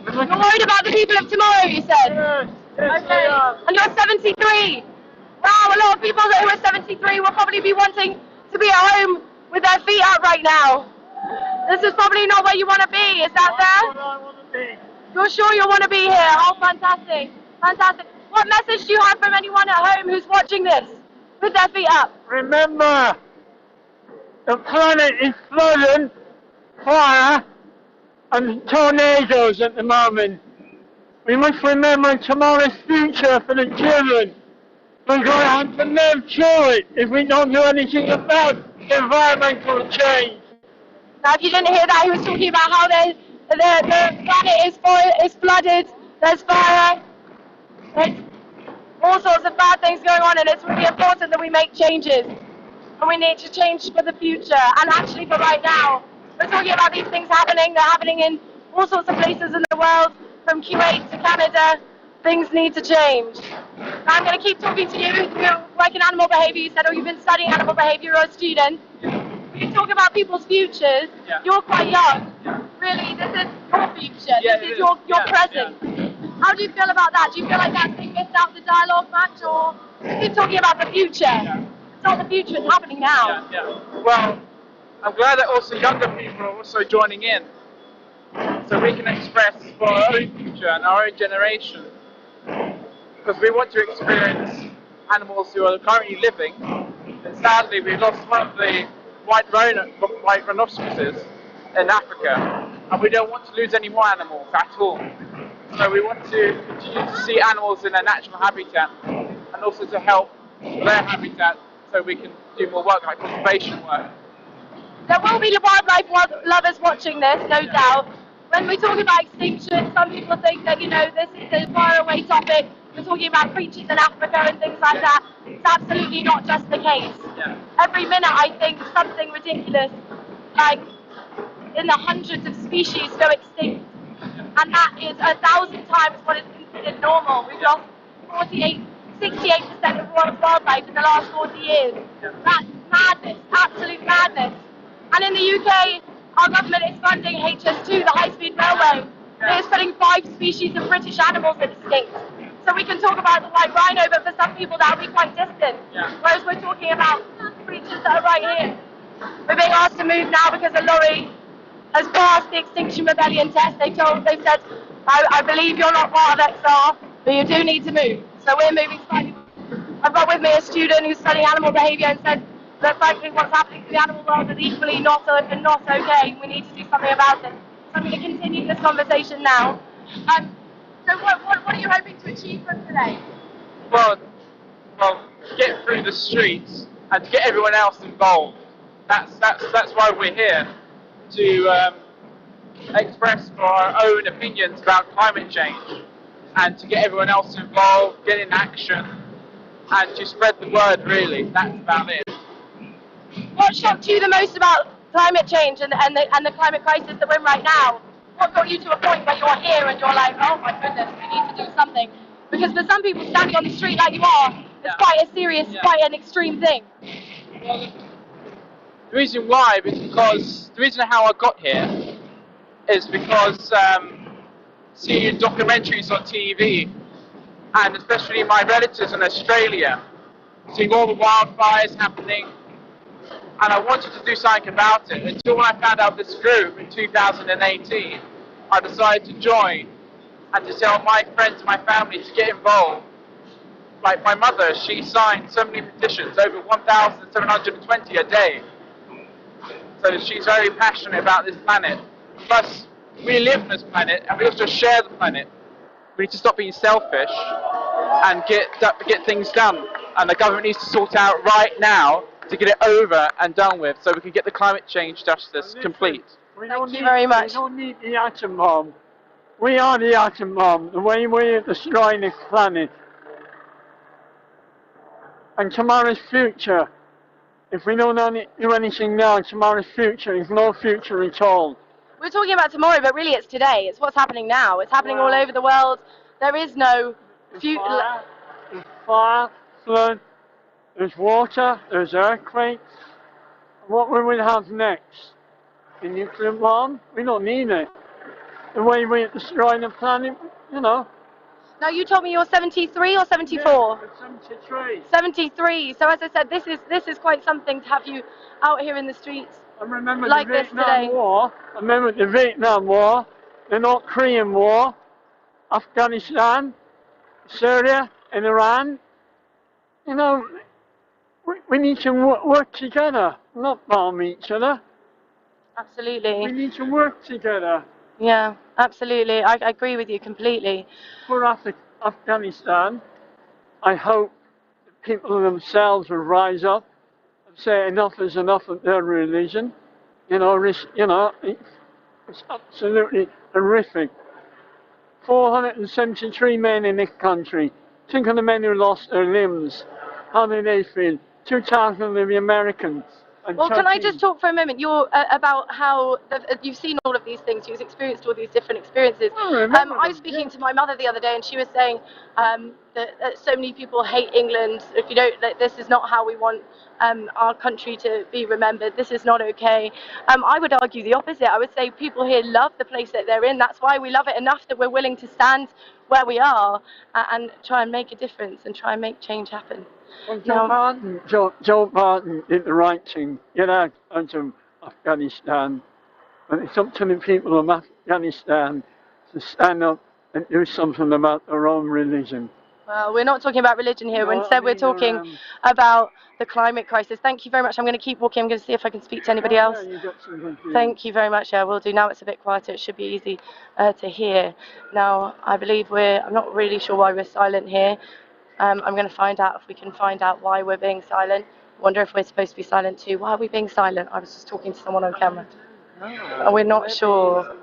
O: You're worried about the people of tomorrow, you said?
U: Yes,
O: okay. And you're 73. Wow, a lot of people who are 73 will probably be wanting to be at home with their feet up right now. This is probably not where you want to be, is that fair?
U: I want to be.
O: You're sure you want to be here? Oh, fantastic. Fantastic. What message do you have from anyone at home who's watching this with their feet up?
U: Remember, the planet is flooded, fire, and tornadoes at the moment. We must remember tomorrow's future for the children. We're going to have to live through it if we don't do anything about environmental change.
O: Now, if you didn't hear that, he was talking about how the planet is flooded, there's fire, there's all sorts of bad things going on, and it's really important that we make changes. And we need to change for the future, and actually for right now. We're talking about these things happening, they're happening in all sorts of places in the world, from Kuwait to Canada. Things need to change. I'm going to keep talking to you. You work in animal behaviour, you said, or you've been studying animal behaviour, you're a student. You talk about people's futures. You're quite young. Really, this is your future. This is your present. How do you feel about that? Do you feel like that's being missed out of the dialogue much, or keep talking about the future? It's not the future, it's happening now.
U: Well, I'm glad that also younger people are also joining in, so we can express for our own future and our own generation. Because we want to experience animals who are currently living, and sadly we've lost one of the white rhinoceroses in Africa, and we don't want to lose any more animals at all. So we want to continue to see animals in their natural habitat, and also to help their habitat so we can do more work like conservation work.
O: There will be wildlife lovers watching this, no doubt. When we talk about extinction, some people think that, you know, this is a faraway topic. We're talking about creatures in Africa and things like that. It's absolutely not just the case. Every minute I think something ridiculous, like in the hundreds of species go extinct. And that is 1,000 times what is considered normal. We've lost 68% of world's wildlife in the last 40 years. That's madness, absolute madness. And in the UK, our government is funding HS2, the high-speed railway. It is putting 5 species of British animals at extinct. So we can talk about the white rhino, but for some people that will be quite distant. Whereas we're talking about creatures that are right here. We're being asked to move now because a lorry has passed the Extinction Rebellion test. They've said, I believe you're not part of XR, but you do need to move. So we're moving slightly. I've got with me a student who's studying animal behaviour and said that frankly what's happening to the animal world is equally not okay. We need to do something about it. So I'm going to continue this conversation now. So what are you hoping to achieve from today?
U: Well, get through the streets and to get everyone else involved. That's why we're here, to express our own opinions about climate change and to get everyone else involved, get in action, and to spread the word, really. That's about it.
O: What shocked you the most about climate change and the climate crisis that we're in right now? What got you to a point where you're here and you're like, oh my goodness, we need to do something? Because for some people standing on the street like you are, it's quite a serious, quite an extreme thing.
U: Well, the reason why is because, the reason how I got here is because seeing documentaries on TV, and especially my relatives in Australia, seeing all the wildfires happening, and I wanted to do something about it until when I found out this group in 2018. I decided to join and to tell my friends and my family to get involved like my mother, she signed so many petitions, over 1,720 a day. So she's very passionate about this planet. Plus, we live on this planet and we also share the planet. We need to stop being selfish and get things done. And the government needs to sort out right now to get it over and done with, so we can get the climate change justice complete.
C: Thank you very much.
E: We don't need the atom bomb. We are the atom bomb, the way we're destroying this planet. And tomorrow's future, if we don't do anything now, tomorrow's future is no future at all.
O: We're talking about tomorrow, but really it's today. It's what's happening now. It's happening all over the world. There is no future.
E: There's fire, flood, there's water, there's earthquakes. What will we have next? A nuclear bomb? We don't need it. The way we're destroying the planet, you know.
O: Now, you told me you're 73 or 74?
E: Yeah, 73.
O: 73. So as I said, this is quite something to have you out here in the streets.
E: I remember
O: like
E: the
O: this
E: Vietnam
O: today.
E: War. I remember the Vietnam War, the North Korean War, Afghanistan, Syria, and Iran. You know, we need to work together, not bomb each other.
O: Absolutely.
E: We need to work together.
O: Yeah, absolutely. I agree with you completely.
E: For Afghanistan, I hope the people themselves will rise up and say enough is enough of their religion. You know, it's absolutely horrific. 473 men in this country. Think of the men who lost their limbs. How do they feel? 2,000 of the Americans.
O: Well, can I just talk for a moment? You're about how you've seen all of these things, you've experienced all these different experiences. I was speaking to my mother the other day, and she was saying that so many people hate England. If you don't, this is not how we want our country to be remembered. This is not okay. I would argue the opposite. I would say people here love the place that they're in. That's why we love it enough that we're willing to stand where we are and try and make a difference and try and make change happen.
E: Well, Joe Biden did the right thing. Get out of Afghanistan. But it's up to the people of Afghanistan to stand up and do something about their own religion.
O: Well, we're not talking about religion here. Instead, we're talking about the climate crisis. Thank you very much. I'm going to keep walking. I'm going to see if I can speak to anybody else. Thank you very much. Yeah, we'll do. Now it's a bit quieter. It should be easy to hear. Now, I believe I'm not really sure why we're silent here. I'm going to find out if we can find out why we're being silent. Wonder if we're supposed to be silent too. Why are we being silent? I was just talking to someone on camera. And we're not sure.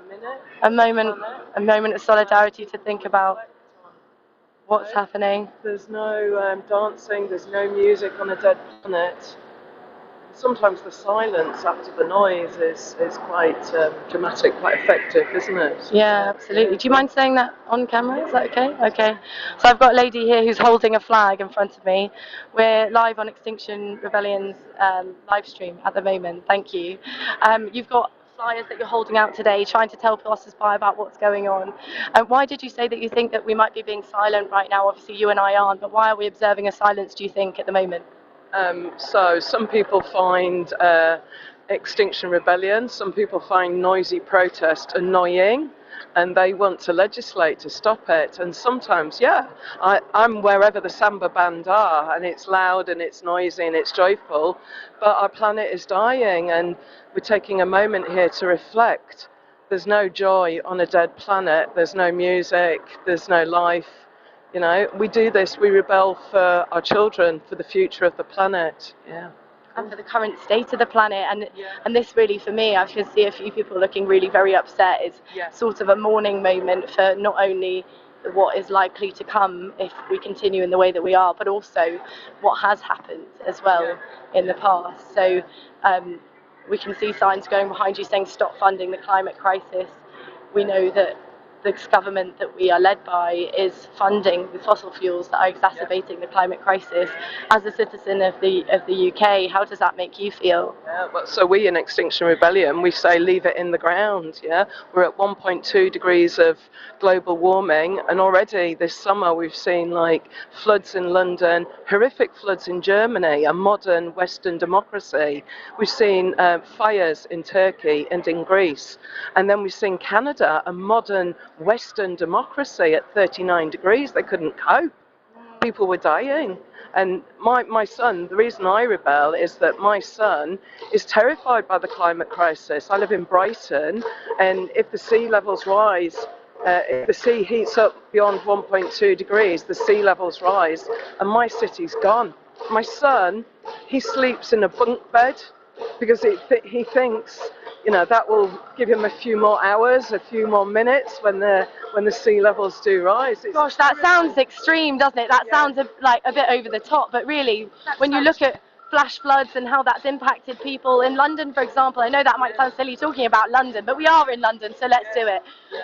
O: A moment of solidarity to think about what's happening.
P: There's no dancing, there's no music on a dead planet. Sometimes the silence after the noise is quite dramatic, quite effective, isn't it?
O: Yeah, absolutely. Do you mind saying that on camera? Is that okay? Okay. So I've got a lady here who's holding a flag in front of me. We're live on Extinction Rebellion's live stream at the moment. Thank you. You've got flyers that you're holding out today, trying to tell passers-by about what's going on. Why did you say that you think that we might be being silent right now? Obviously, you and I aren't, but why are we observing a silence, do you think, at the moment?
P: So some people find Extinction Rebellion, some people find noisy protest annoying, and they want to legislate to stop it. And sometimes, yeah, I'm wherever the samba band are, and it's loud and it's noisy and it's joyful, but our planet is dying, and we're taking a moment here to reflect. There's no joy on a dead planet, there's no music, there's no life. You know, we do this, we rebel for our children, for the future of the planet. Yeah.
O: And for the current state of the planet, and this really, for me, I can see a few people looking really very upset. It's sort of a mourning moment for not only what is likely to come if we continue in the way that we are, but also what has happened as well in the past. So we can see signs going behind you saying stop funding the climate crisis. We know that this government that we are led by is funding the fossil fuels that are exacerbating the climate crisis. As a citizen of the UK, how does that make you feel?
P: Yeah, well, so we in Extinction Rebellion, we say leave it in the ground. Yeah, we're at 1.2 degrees of global warming, and already this summer we've seen like floods in London, horrific floods in Germany, a modern Western democracy. We've seen fires in Turkey and in Greece, and then we've seen Canada, a modern Western democracy, at 39 degrees. They couldn't cope. people were dying. And my son, the reason I rebel is that my son is terrified by the climate crisis. I live in Brighton, and if the sea levels rise, if the sea heats up beyond 1.2 degrees, the sea levels rise, and my city's gone. My son, he sleeps in a bunk bed because he thinks, you know, that will give him a few more hours, a few more minutes when the sea levels do rise.
O: Gosh, that sounds extreme, doesn't it? That sounds like a bit over the top, but really, when you look at flash floods and how that's impacted people in London, for example, I know that might sound silly talking about London, but we are in London, so let's do it.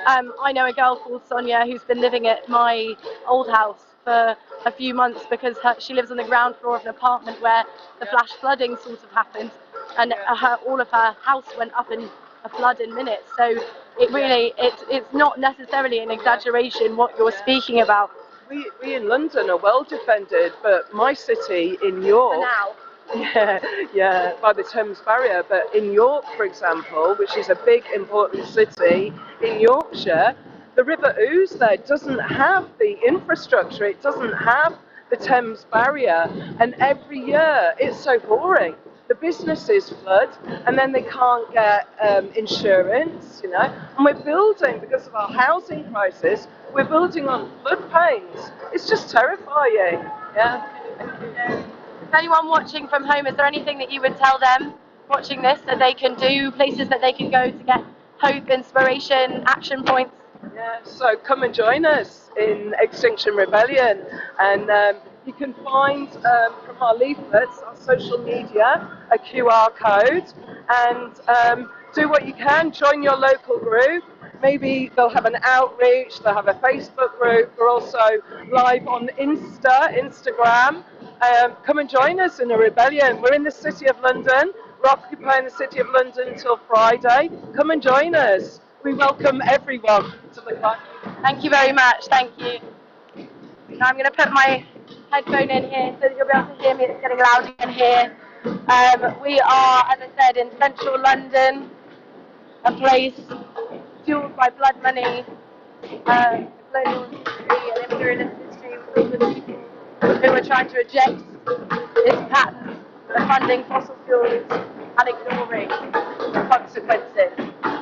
O: I know a girl called Sonia who's been living at my old house for a few months because she lives on the ground floor of an apartment where the flash flooding sort of happened, and all of her house went up in a flood in minutes. So it really, it's not necessarily an exaggeration what you're speaking about.
P: We in London are well defended, but my city in York, yeah, by the Thames Barrier, but in York, for example, which is a big important city in Yorkshire, the River Ouse there doesn't have the infrastructure, it doesn't have the Thames Barrier, and every year it's so boring. The businesses flood, and then they can't get insurance, you know. And we're building, because of our housing crisis, we're building on floodplains. It's just terrifying, yeah.
O: If anyone watching from home, is there anything that you would tell them watching this that they can do, places that they can go to get hope, inspiration, action points?
P: Yeah, so come and join us in Extinction Rebellion, and you can find from our leaflets, our social media, a QR code, and do what you can. Join your local group. Maybe they'll have an outreach, they'll have a Facebook group. We're also live on Instagram. Come and join us in a rebellion. We're in the City of London. We're occupying the City of London until Friday. Come and join us. We welcome everyone to the club.
O: Thank you very much. Thank you. Now I'm going to put my headphone in here so that you'll be able to hear me. It's getting loud in here. We are, as I said, in central London, a place fueled by blood money, colonial history and imperialist history, filled with people who are trying to reject this pattern of funding fossil fuels and ignoring the consequences.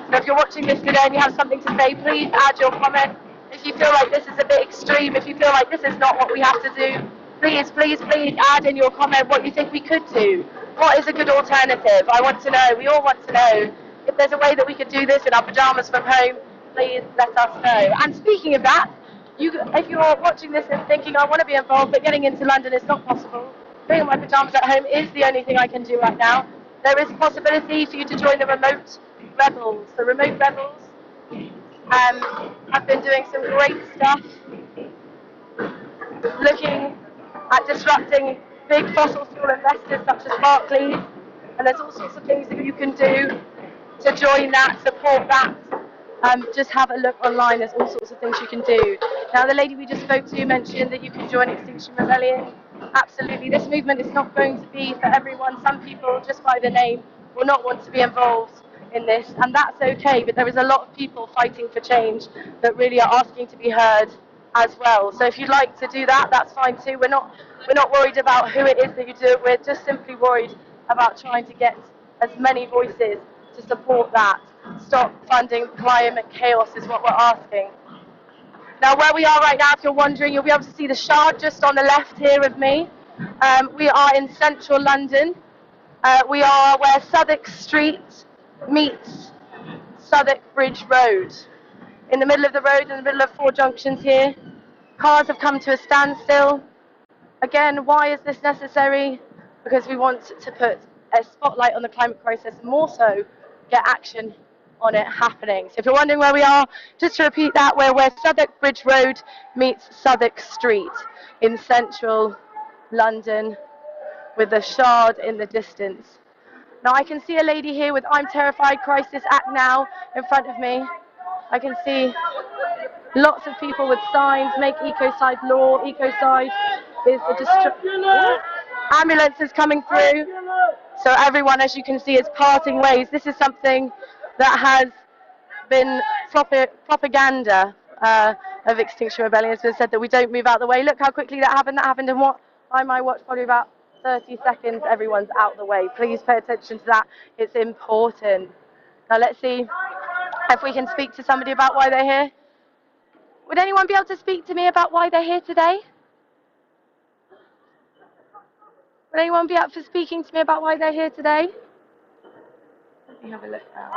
O: So if you're watching this today and you have something to say, please add your comment. If you feel like this is a bit extreme, if you feel like this is not what we have to do, please, please, please add in your comment what you think we could do. What is a good alternative? I want to know, we all want to know. If there's a way that we could do this in our pyjamas from home, please let us know. And speaking of that, if you're watching this and thinking, I want to be involved, but getting into London is not possible, being in my pyjamas at home is the only thing I can do right now. There is a possibility for you to join the remote rebels. The remote rebels have been doing some great stuff, looking at disrupting big fossil fuel investors such as Barclays, and there's all sorts of things that you can do to join that, support that. Just have a look online, there's all sorts of things you can do. Now the lady we just spoke to mentioned that you can join Extinction Rebellion. Absolutely, this movement is not going to be for everyone. Some people, just by the name, will not want to be involved in this, and that's okay, but there is a lot of people fighting for change that really are asking to be heard as well. So if you'd like to do that, that's fine too. We're not worried about who it is that you do it, we're just simply worried about trying to get as many voices to support that. Stop funding climate chaos is what we're asking. Now where we are right now, if you're wondering, you'll be able to see the Shard just on the left here of me. We are in central London. We are where Southwark Street meets Southwark Bridge Road. In the middle of the road, in the middle of 4 junctions here, cars have come to a standstill. Again, why is this necessary? Because we want to put a spotlight on the climate crisis, more so get action on it happening. So if you're wondering where we are, just to repeat that, we're where Southwark Bridge Road meets Southwark Street in central London, with the Shard in the distance. Now I can see a lady here with I'm Terrified Crisis Act Now in front of me. I can see lots of people with signs, make ecocide law. Ecocide is the ambulances coming through. So everyone, as you can see, is parting ways. This is something that has been propaganda of Extinction Rebellion has said that we don't move out the way. Look how quickly that happened. That happened in what, by my watch, probably about 30 seconds. Everyone's out the way. Please pay attention to that. It's important. Now let's see if we can speak to somebody about why they're here. Would anyone be able to speak to me about why they're here today? Would anyone be up for speaking to me about why they're here today? Let me have a look now.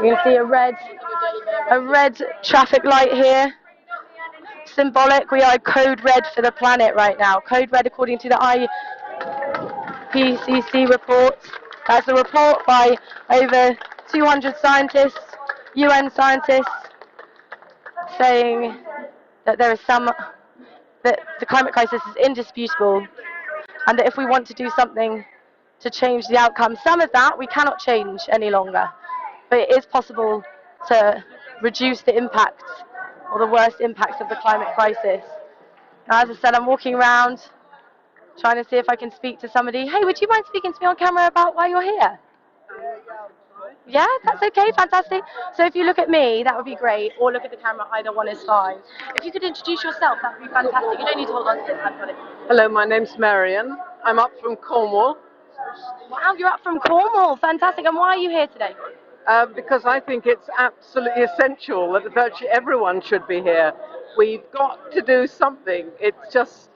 O: You can see a red traffic light here. Symbolic. We are code red for the planet right now. Code red according to the IPCC report. That's a report by over 200 scientists, UN scientists, saying that that the climate crisis is indisputable, and that if we want to do something to change the outcome, some of that we cannot change any longer, but it is possible to reduce the impacts, or the worst impacts of the climate crisis. Now, as I said, I'm walking around trying to see if I can speak to somebody. Hey, would you mind speaking to me on camera about why you're here? Yeah, that's okay, fantastic. So if you look at me, that would be great, or look at the camera, either one is fine. If you could introduce yourself, that would be fantastic. You don't need to hold on to this, I've got it.
P: Hello, my name's Marion. I'm up from Cornwall.
O: Wow, you're up from Cornwall, fantastic. And why are you here today?
P: Because I think it's absolutely essential that virtually everyone should be here. We've got to do something. It's just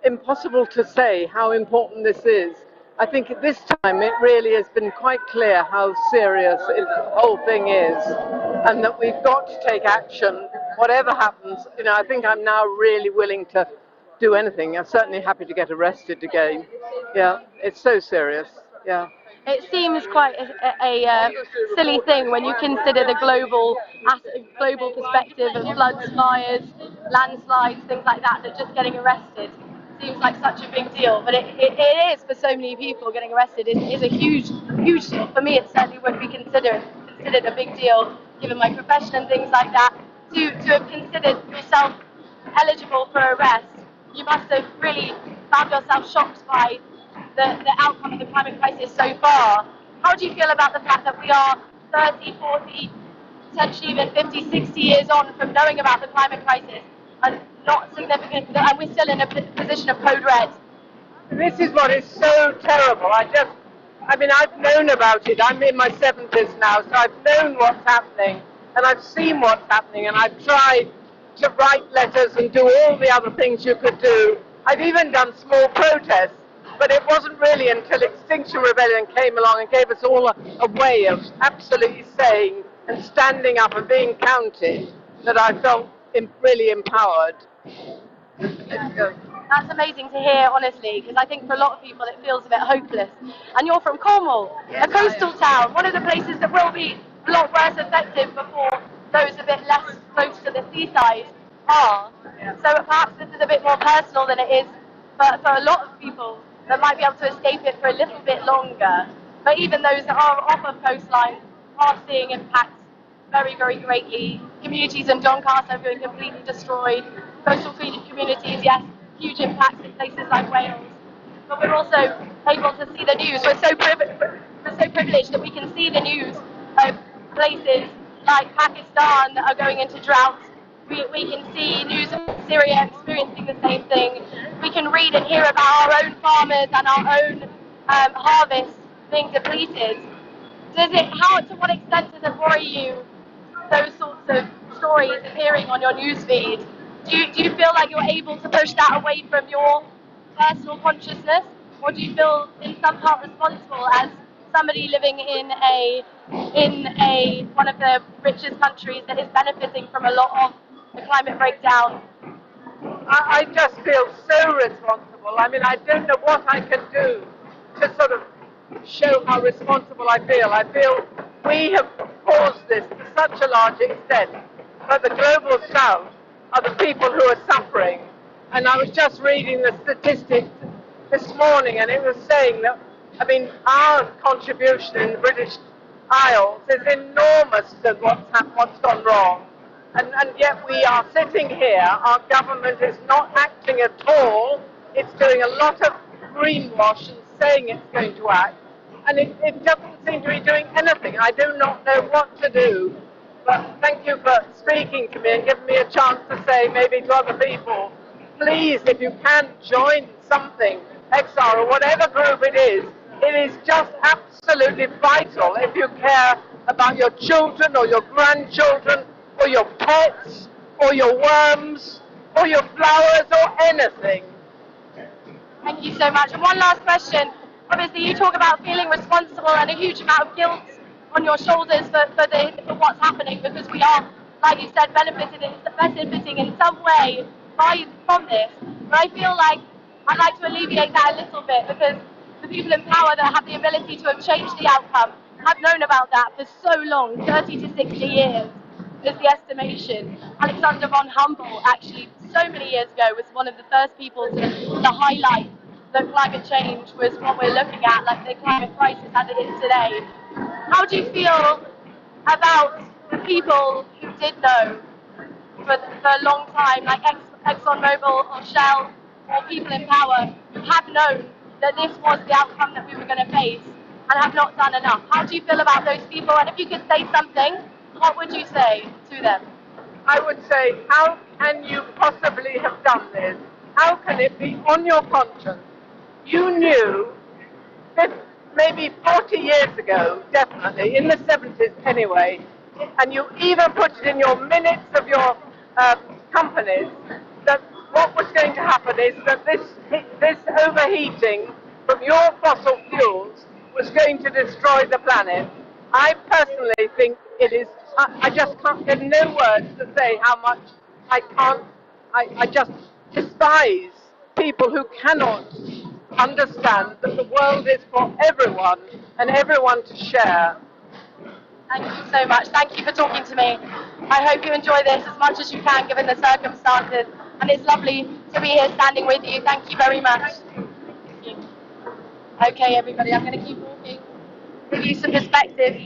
P: impossible to say how important this is. I think at this time it really has been quite clear how serious the whole thing is, and that we've got to take action, whatever happens. You know, I think I'm now really willing to do anything. I'm certainly happy to get arrested again. Yeah, it's so serious. Yeah.
O: It seems quite a silly thing when you consider the global perspective of floods, fires, landslides, things like that, that just getting arrested seems like such a big deal. But it is for so many people. Getting arrested is a huge deal. For me, it certainly would be considered a big deal, given my profession and things like that. To have considered yourself eligible for arrest, you must have really found yourself shocked by the outcome of the climate crisis so far. How do you feel about the fact that we are 30, 40, potentially even 50, 60 years on from knowing about the climate crisis and not significant, and we're still in a position of code red?
P: This is what is so terrible. I mean, I've known about it. I'm in my 70s now, so I've known what's happening, and I've seen what's happening, and I've tried to write letters and do all the other things you could do. I've even done small protests. But it wasn't really until Extinction Rebellion came along and gave us all a way of absolutely saying and standing up and being counted that I felt really empowered.
O: That's amazing to hear, honestly, because I think for a lot of people it feels a bit hopeless. And you're from Cornwall, a coastal town, one of the places that will be a lot worse affected before those a bit less close to the seaside are. So perhaps this is a bit more personal than it is for a lot of people that might be able to escape it for a little bit longer. But even those that are off of coastlines are seeing impacts very, very greatly. Communities in Doncaster have been completely destroyed. Coastal communities, yes, huge impacts in places like Wales. But we're also able to see the news. We're so privileged that we can see the news of places like Pakistan that are going into drought. We can see news of Syria experiencing the same thing. We can read and hear about our own farmers and our own harvests being depleted. To what extent does it worry you, those sorts of stories appearing on your newsfeed? Do you feel like you're able to push that away from your personal consciousness, or do you feel in some part responsible as somebody living in one of the richest countries that is benefiting from a lot of the climate breakdown?
P: I just feel so responsible. I mean, I don't know what I can do to sort of show how responsible I feel. I feel we have caused this to such a large extent, but the global south are the people who are suffering. And I was just reading the statistics this morning, and it was saying that, I mean, our contribution in the British Isles is enormous to what's gone wrong. And yet we are sitting here, our government is not acting at all. It's doing a lot of greenwash and saying it's going to act. And it doesn't seem to be doing anything. I do not know what to do
U: But thank you for speaking to me and giving me a chance to say maybe to other people, please, if you can, join something, XR or whatever group it is just absolutely vital if you care about your children or your grandchildren or your pets or your worms or your flowers or anything.
O: Thank you so much. And one last question. Obviously, you talk about feeling responsible and a huge amount of guilt on your shoulders for what's happening, because we are, like you said, benefiting in some way from this. But I feel like I'd like to alleviate that a little bit, because the people in power that have the ability to have changed the outcome have known about that for so long, 30 to 60 years is the estimation. Alexander von Humboldt, actually, so many years ago, was one of the first people to highlight that climate change was what we're looking at, like the climate crisis as it is today. How do you feel about the people who did know for a long time, like ExxonMobil or Shell or people in power who have known that this was the outcome that we were going to face and have not done enough? How do you feel about those people? And if you could say something, what would you say to them?
U: I would say, how can you possibly have done this? How can it be on your conscience? You knew, maybe 40 years ago, definitely, in the 70s anyway, and you even put it in your minutes of your companies, that what was going to happen is that this overheating from your fossil fuels was going to destroy the planet. I personally think it is, I just can't get no words to say how much I just despise people who cannot understand that the world is for everyone and everyone to share.
O: Thank you so much. Thank you for talking to me. I hope you enjoy this as much as you can given the circumstances, and it's lovely to be here standing with you. Thank you very much. Thank you. Okay, everybody, I'm going to keep walking, give you some perspective.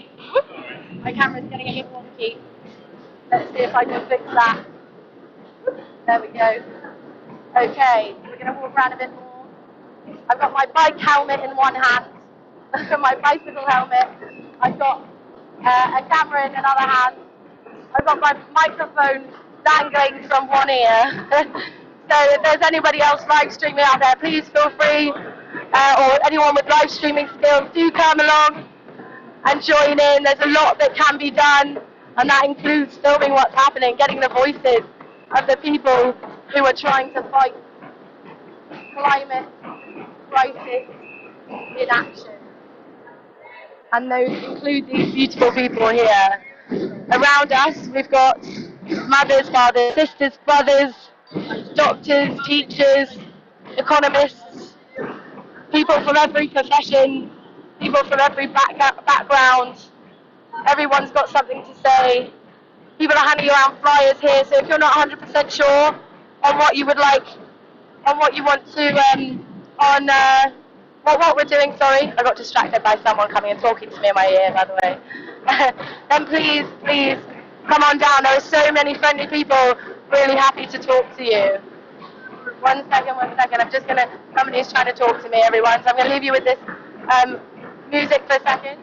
O: My camera's getting a bit wonky. Let's see if I can fix that. There we go. Okay, we're going to walk around a bit more. I've got my bike helmet in one hand, my bicycle helmet. I've got a camera in another hand. I've got my microphone dangling from one ear. So if there's anybody else live streaming out there, please feel free, or anyone with live streaming skills, do come along and join in. There's a lot that can be done, and that includes filming what's happening, getting the voices of the people who are trying to fight climate crisis in action. And those include these beautiful people here. Around us, we've got mothers, fathers, sisters, brothers, doctors, teachers, economists, people from every profession, people from every background. Everyone's got something to say. People are handing around flyers here, so if you're not 100% sure on what you would like, on what you want to, what we're doing, sorry, I got distracted by someone coming and talking to me in my ear, by the way. Then please come on down. There are so many friendly people really happy to talk to you. One second, I'm just going to, somebody's trying to talk to me, everyone, so I'm going to leave you with this music for a second.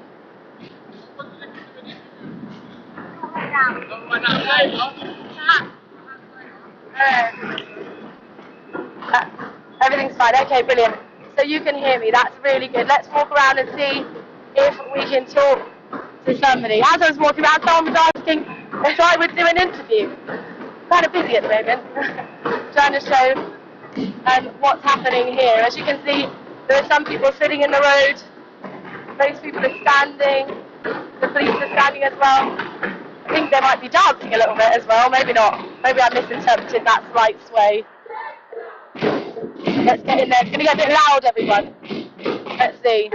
O: Everything's fine. Okay, brilliant. So you can hear me. That's really good. Let's walk around and see if we can talk to somebody. As I was walking around, someone was asking if I would do an interview. Kind of busy at the moment, trying to show what's happening here. As you can see, there are some people sitting in the road. Most people are standing. The police are standing as well. I think they might be dancing a little bit as well. Maybe not. Maybe I misinterpreted that slight sway. Let's get in there. It's going to get a bit loud, everyone. Let's see.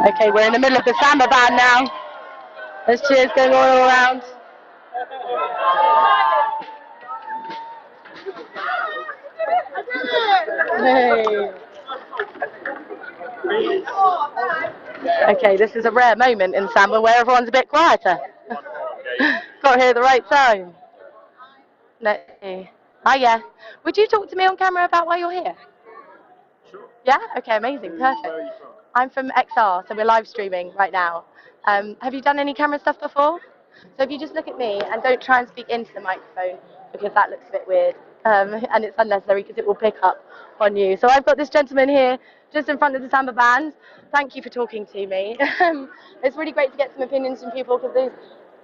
O: Okay, we're in the middle of the samba band now. There's cheers going on all around. Okay, this is a rare moment in Samba where everyone's a bit quieter. Got here at the right time. Hiya. Would you talk to me on camera about why you're here? Sure. Yeah? Okay, amazing. Perfect. Where are you from? I'm from XR, so we're live streaming right now. Have you done any camera stuff before? So if you just look at me and don't try and speak into the microphone because that looks a bit weird and it's unnecessary because it will pick up on you. So I've got this gentleman here just in front of the Samba band. Thank you for talking to me. It's really great to get some opinions from people because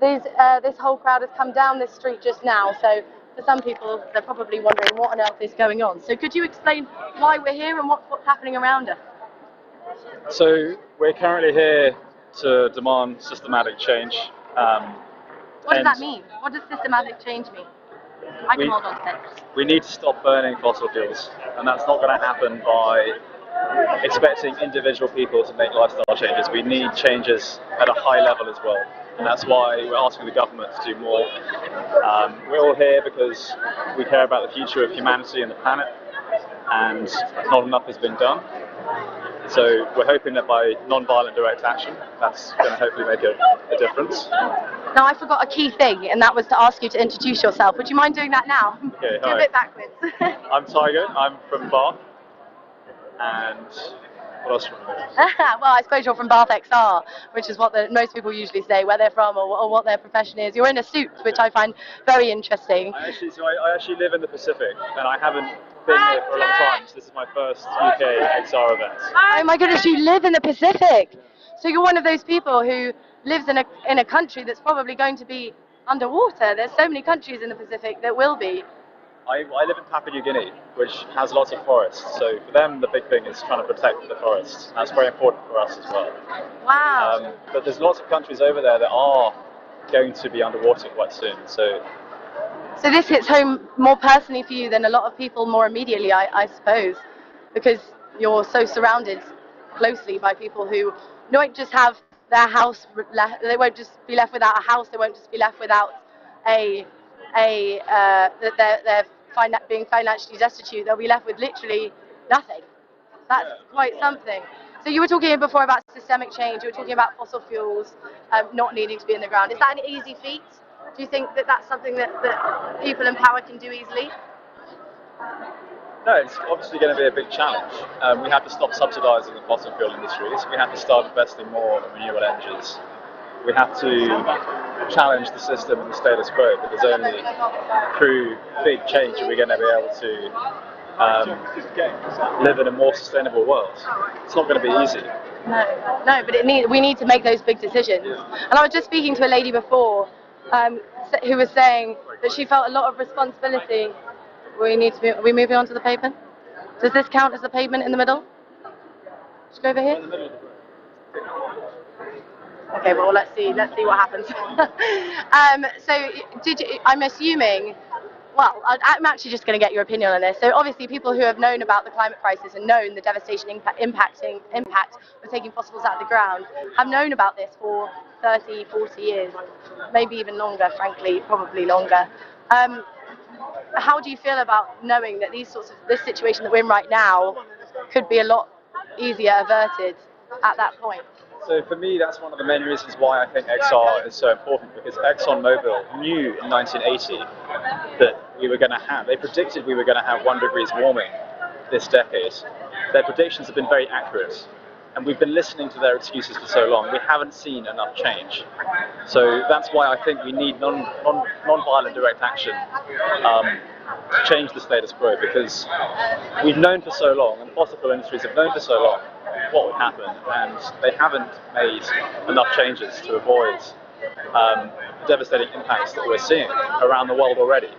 O: this whole crowd has come down this street just now. So for some people, they're probably wondering what on earth is going on. So could you explain why we're here and what's happening around us?
N: So we're currently here to demand systematic change.
O: What does that mean? What does systematic change mean? I can hold on to this.
N: We need to stop burning fossil fuels, and that's not going to happen by expecting individual people to make lifestyle changes. We need changes at a high level as well, and that's why we're asking the government to do more. We're all here because we care about the future of humanity and the planet, and not enough has been done. So we're hoping that by non-violent direct action, that's going to hopefully make a difference.
O: Now I forgot a key thing, and that was to ask you to introduce yourself. Would you mind doing that now?
N: Okay,
O: Do a bit backwards.
N: I'm Tiger, I'm from Bath, and what else?
O: Well, I suppose you're from Bath XR, which is what most people usually say, where they're from or what their profession is. You're in a suit, which I find very interesting.
N: I actually live in the Pacific, and I haven't been here for a long time, so this is my first UK XR event.
O: Oh my goodness, you live in the Pacific! So you're one of those people who lives in a country that's probably going to be underwater. There's so many countries in the Pacific that will be.
N: I live in Papua New Guinea, which has lots of forests, so for them the big thing is trying to protect the forests. That's very important for us as well.
O: Wow!
N: But there's lots of countries over there that are going to be underwater quite soon. So
O: this hits home more personally for you than a lot of people more immediately, I suppose, because you're so surrounded closely by people who don't just have their house, they won't just be left without a house, they won't just be left without they're being financially destitute, they'll be left with literally nothing. That's quite something. So you were talking before about systemic change, you were talking about fossil fuels not needing to be in the ground. Is that an easy feat? Do you think that that's something that people in power can do easily?
N: No, it's obviously going to be a big challenge. We have to stop subsidising the fossil fuel industries. We have to start investing more in renewable energies. We have to challenge the system and the status quo, because only through big change are we going to be able to live in a more sustainable world. It's not going to be easy.
O: No, but we need to make those big decisions. And I was just speaking to a lady before who was saying that she felt a lot of responsibility. Are we moving on to the pavement? Does this count as the pavement in the middle? Should go over here? Okay, well let's see what happens. I'm assuming, well, I'm actually just going to get your opinion on this. So obviously people who have known about the climate crisis and known the devastating impact of taking fossil fuels out of the ground have known about this for 30, 40 years, maybe even longer, frankly, probably longer. How do you feel about knowing that this situation that we're in right now could be a lot easier averted at that point?
N: So for me, that's one of the main reasons why I think XR is so important, because ExxonMobil knew in 1980 that they predicted we were going to have 1 degree warming this decade. Their predictions have been very accurate, and we've been listening to their excuses for so long. We haven't seen enough change. So that's why I think we need non-violent direct action to change the status quo, because we've known for so long, and the fossil fuel industries have known for so long what would happen, and they haven't made enough changes to avoid the devastating impacts that we're seeing around the world already.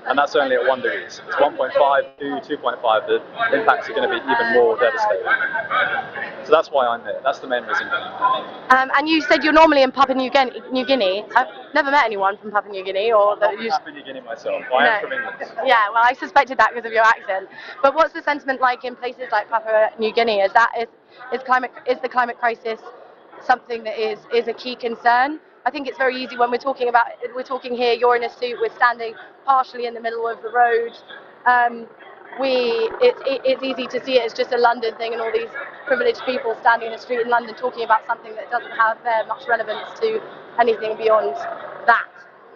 N: And that's only at 1 degree. It's 1.5 to 2.5, the impacts are going to be even more devastating. So that's why I'm here. That's the main reason.
O: And you said you're normally in Papua New Guinea. I've never met anyone from Papua New Guinea.
N: I'm not from Papua New Guinea myself. I am from England.
O: Yeah, well, I suspected that because of your accent. But what's the sentiment like in places like Papua New Guinea? Is the climate crisis something that is a key concern? I think it's very easy when we're talking here, you're in a suit, we're standing partially in the middle of the road. it's easy to see it as just a London thing and all these privileged people standing in the street in London talking about something that doesn't have much relevance to anything beyond that.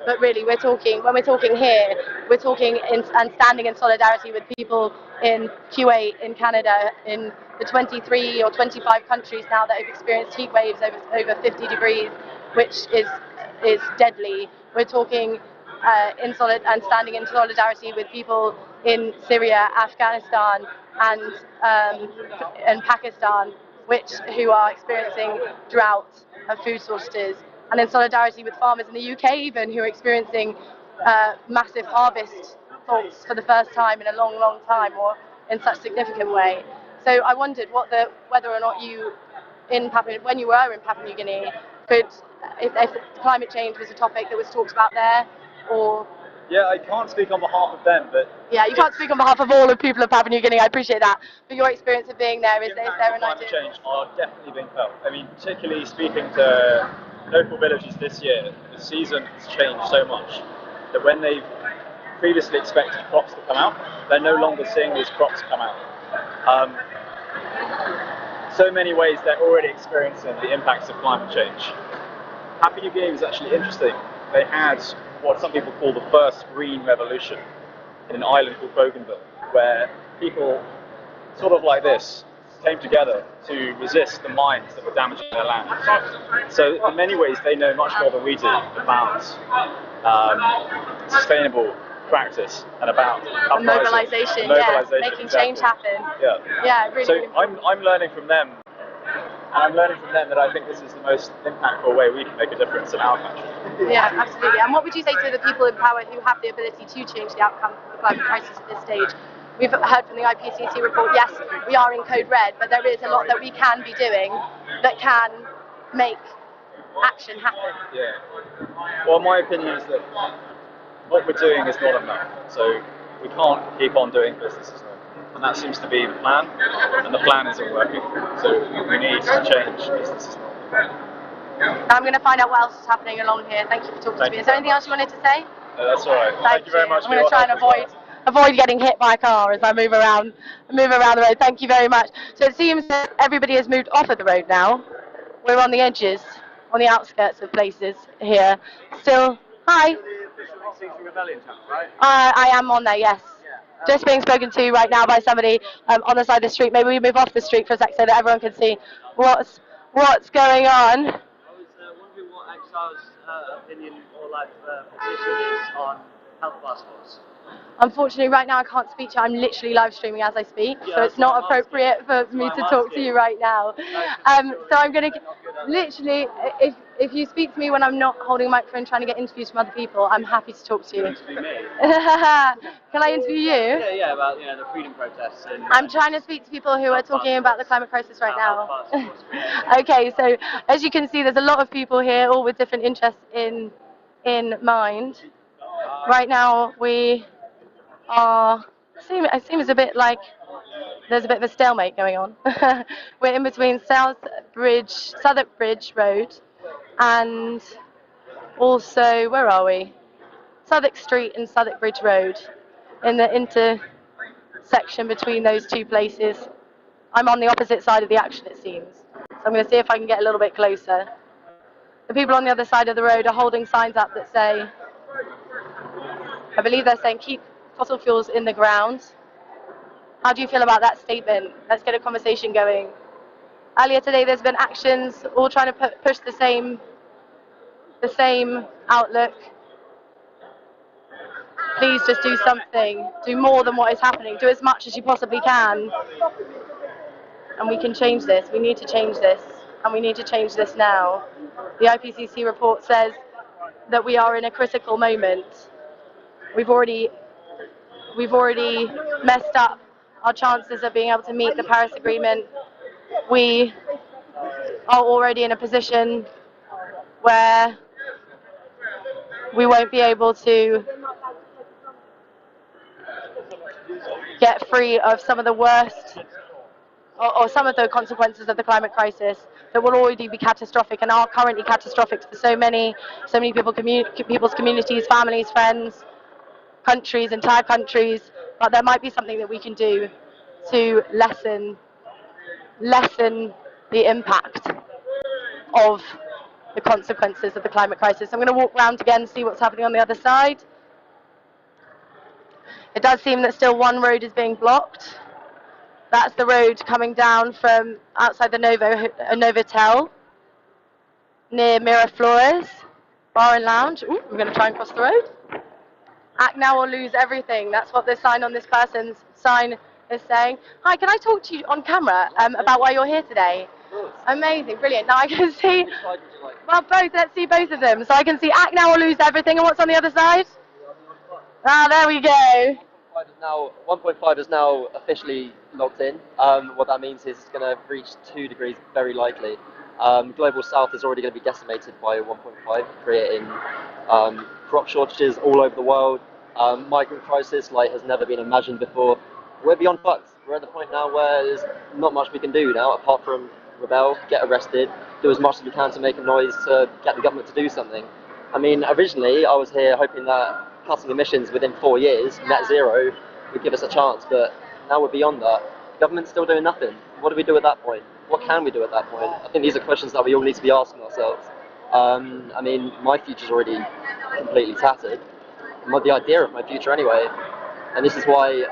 O: But really, when we're talking here, we're talking and standing in solidarity with people in Kuwait, in Canada, in the 23 or 25 countries now that have experienced heat waves over 50 degrees, which is deadly. We're talking standing in solidarity with people in Syria, Afghanistan, and Pakistan, who are experiencing drought and food shortages, and in solidarity with farmers in the UK even who are experiencing massive harvest faults for the first time in a long, long time, or in such a significant way. So I wondered whether or not you, when you were in Papua New Guinea, if climate change was a topic that was talked about there, or...
N: Yeah, I can't speak on behalf of them, but...
O: Yeah, you can't speak on behalf of all the people of Papua New Guinea, I appreciate that. But your experience of being there, is there an idea?
N: Climate change are definitely being felt. I mean, particularly speaking to local villages this year, the season has changed so much that when they previously expected crops to come out, they're no longer seeing these crops come out. So many ways they're already experiencing the impacts of climate change. Papua New Guinea was actually interesting. They had what some people call the first green revolution in an island called Bougainville, where people sort of like this came together to resist the mines that were damaging their land. So in many ways they know much more than we do about sustainable practice and about
O: mobilization, making change happen. Really.
N: So I'm learning from them, and I'm learning from them that I think this is the most impactful way we can make a difference in our country.
O: Yeah, absolutely. And what would you say to the people in power who have the ability to change the outcome of the climate crisis at this stage? We've heard from the IPCC report, yes, we are in code red, but there is a lot that we can be doing that can make action happen.
N: Yeah. Well, my opinion is that what we're doing is not enough. So we can't keep on doing business as normal. And that seems to be the plan, and the plan isn't working. So we need to change business as normal.
O: I'm going to find out what else is happening along here. Thank you for talking to me. Is there anything else you wanted to say?
N: That's all right. Thank you very much.
O: I'm going to try and avoid getting hit by a car as I move around the road. Thank you very much. So it seems that everybody has moved off of the road now. We're on the edges, on the outskirts of places here. Still, hi.
U: Extinction Rebellion channel, right?
O: I am on there, yes. Just being spoken to right now by somebody on the side of the street. Maybe we move off the street for a sec so that everyone can see what's going on.
U: I was wondering what Exar's opinion or position is on health passports.
O: Unfortunately, right now I can't speak to you. I'm literally live streaming as I speak, so it's not appropriate for me to talk to you right now. So I'm going to literally, if you speak to me when I'm not holding a microphone trying to get interviews from other people, I'm happy to talk to you.
U: Interview me?
O: Can I interview you?
U: Yeah, about the freedom protests. And,
O: I'm trying to speak to people who are talking about the climate crisis right now. Okay, so as you can see, there's a lot of people here, all with different interests in mind. Right now, we are. It seems a bit like there's a bit of a stalemate going on. We're in between Southwark Bridge Road, and also where are we? Southwark Street and Southwark Bridge Road, in the intersection between those two places. I'm on the opposite side of the action, it seems. So I'm going to see if I can get a little bit closer. The people on the other side of the road are holding signs up that say, I believe they're saying, keep fossil fuels in the ground. How do you feel about that statement? Let's get a conversation going. Earlier today there's been actions all trying to push the same outlook. Please just do something. Do more than what is happening. Do as much as you possibly can. And we can change this. We need to change this. And we need to change this now. The IPCC report says that we are in a critical moment. We've already messed up our chances of being able to meet the Paris Agreement. We are already in a position where we won't be able to get free of some of the worst or some of the consequences of the climate crisis that will already be catastrophic and are currently catastrophic for so many people's communities, families, friends, countries, entire countries, but there might be something that we can do to lessen the impact of the consequences of the climate crisis. I'm going to walk around again and see what's happening on the other side. It does seem that still one road is being blocked. That's the road coming down from outside the Novotel near Miraflores Bar and Lounge. Ooh, we're going to try and cross the road. Act now or lose everything. That's what the sign on this person's sign is saying. Hi, can I talk to you on camera about why you're here today? Amazing, brilliant. Now I can see, well, both. Let's see both of them. So I can see act now or lose everything. And what's on the other side? Ah, there we go.
F: 1.5 is now officially locked in. What that means is it's going to reach 2 degrees very likely. Global South is already going to be decimated by 1.5, creating crop shortages all over the world. Migrant crisis like has never been imagined before. We're beyond fucked. We're at the point now where there's not much we can do now apart from rebel, get arrested, do as much as we can to make a noise to get the government to do something. I mean, originally I was here hoping that cutting emissions within 4 years, net zero, would give us a chance, but now we're beyond that. The government's still doing nothing. What do we do at that point? What can we do at that point? I think these are questions that we all need to be asking ourselves. I mean, my future's already completely tattered. The idea of my future anyway. And this is why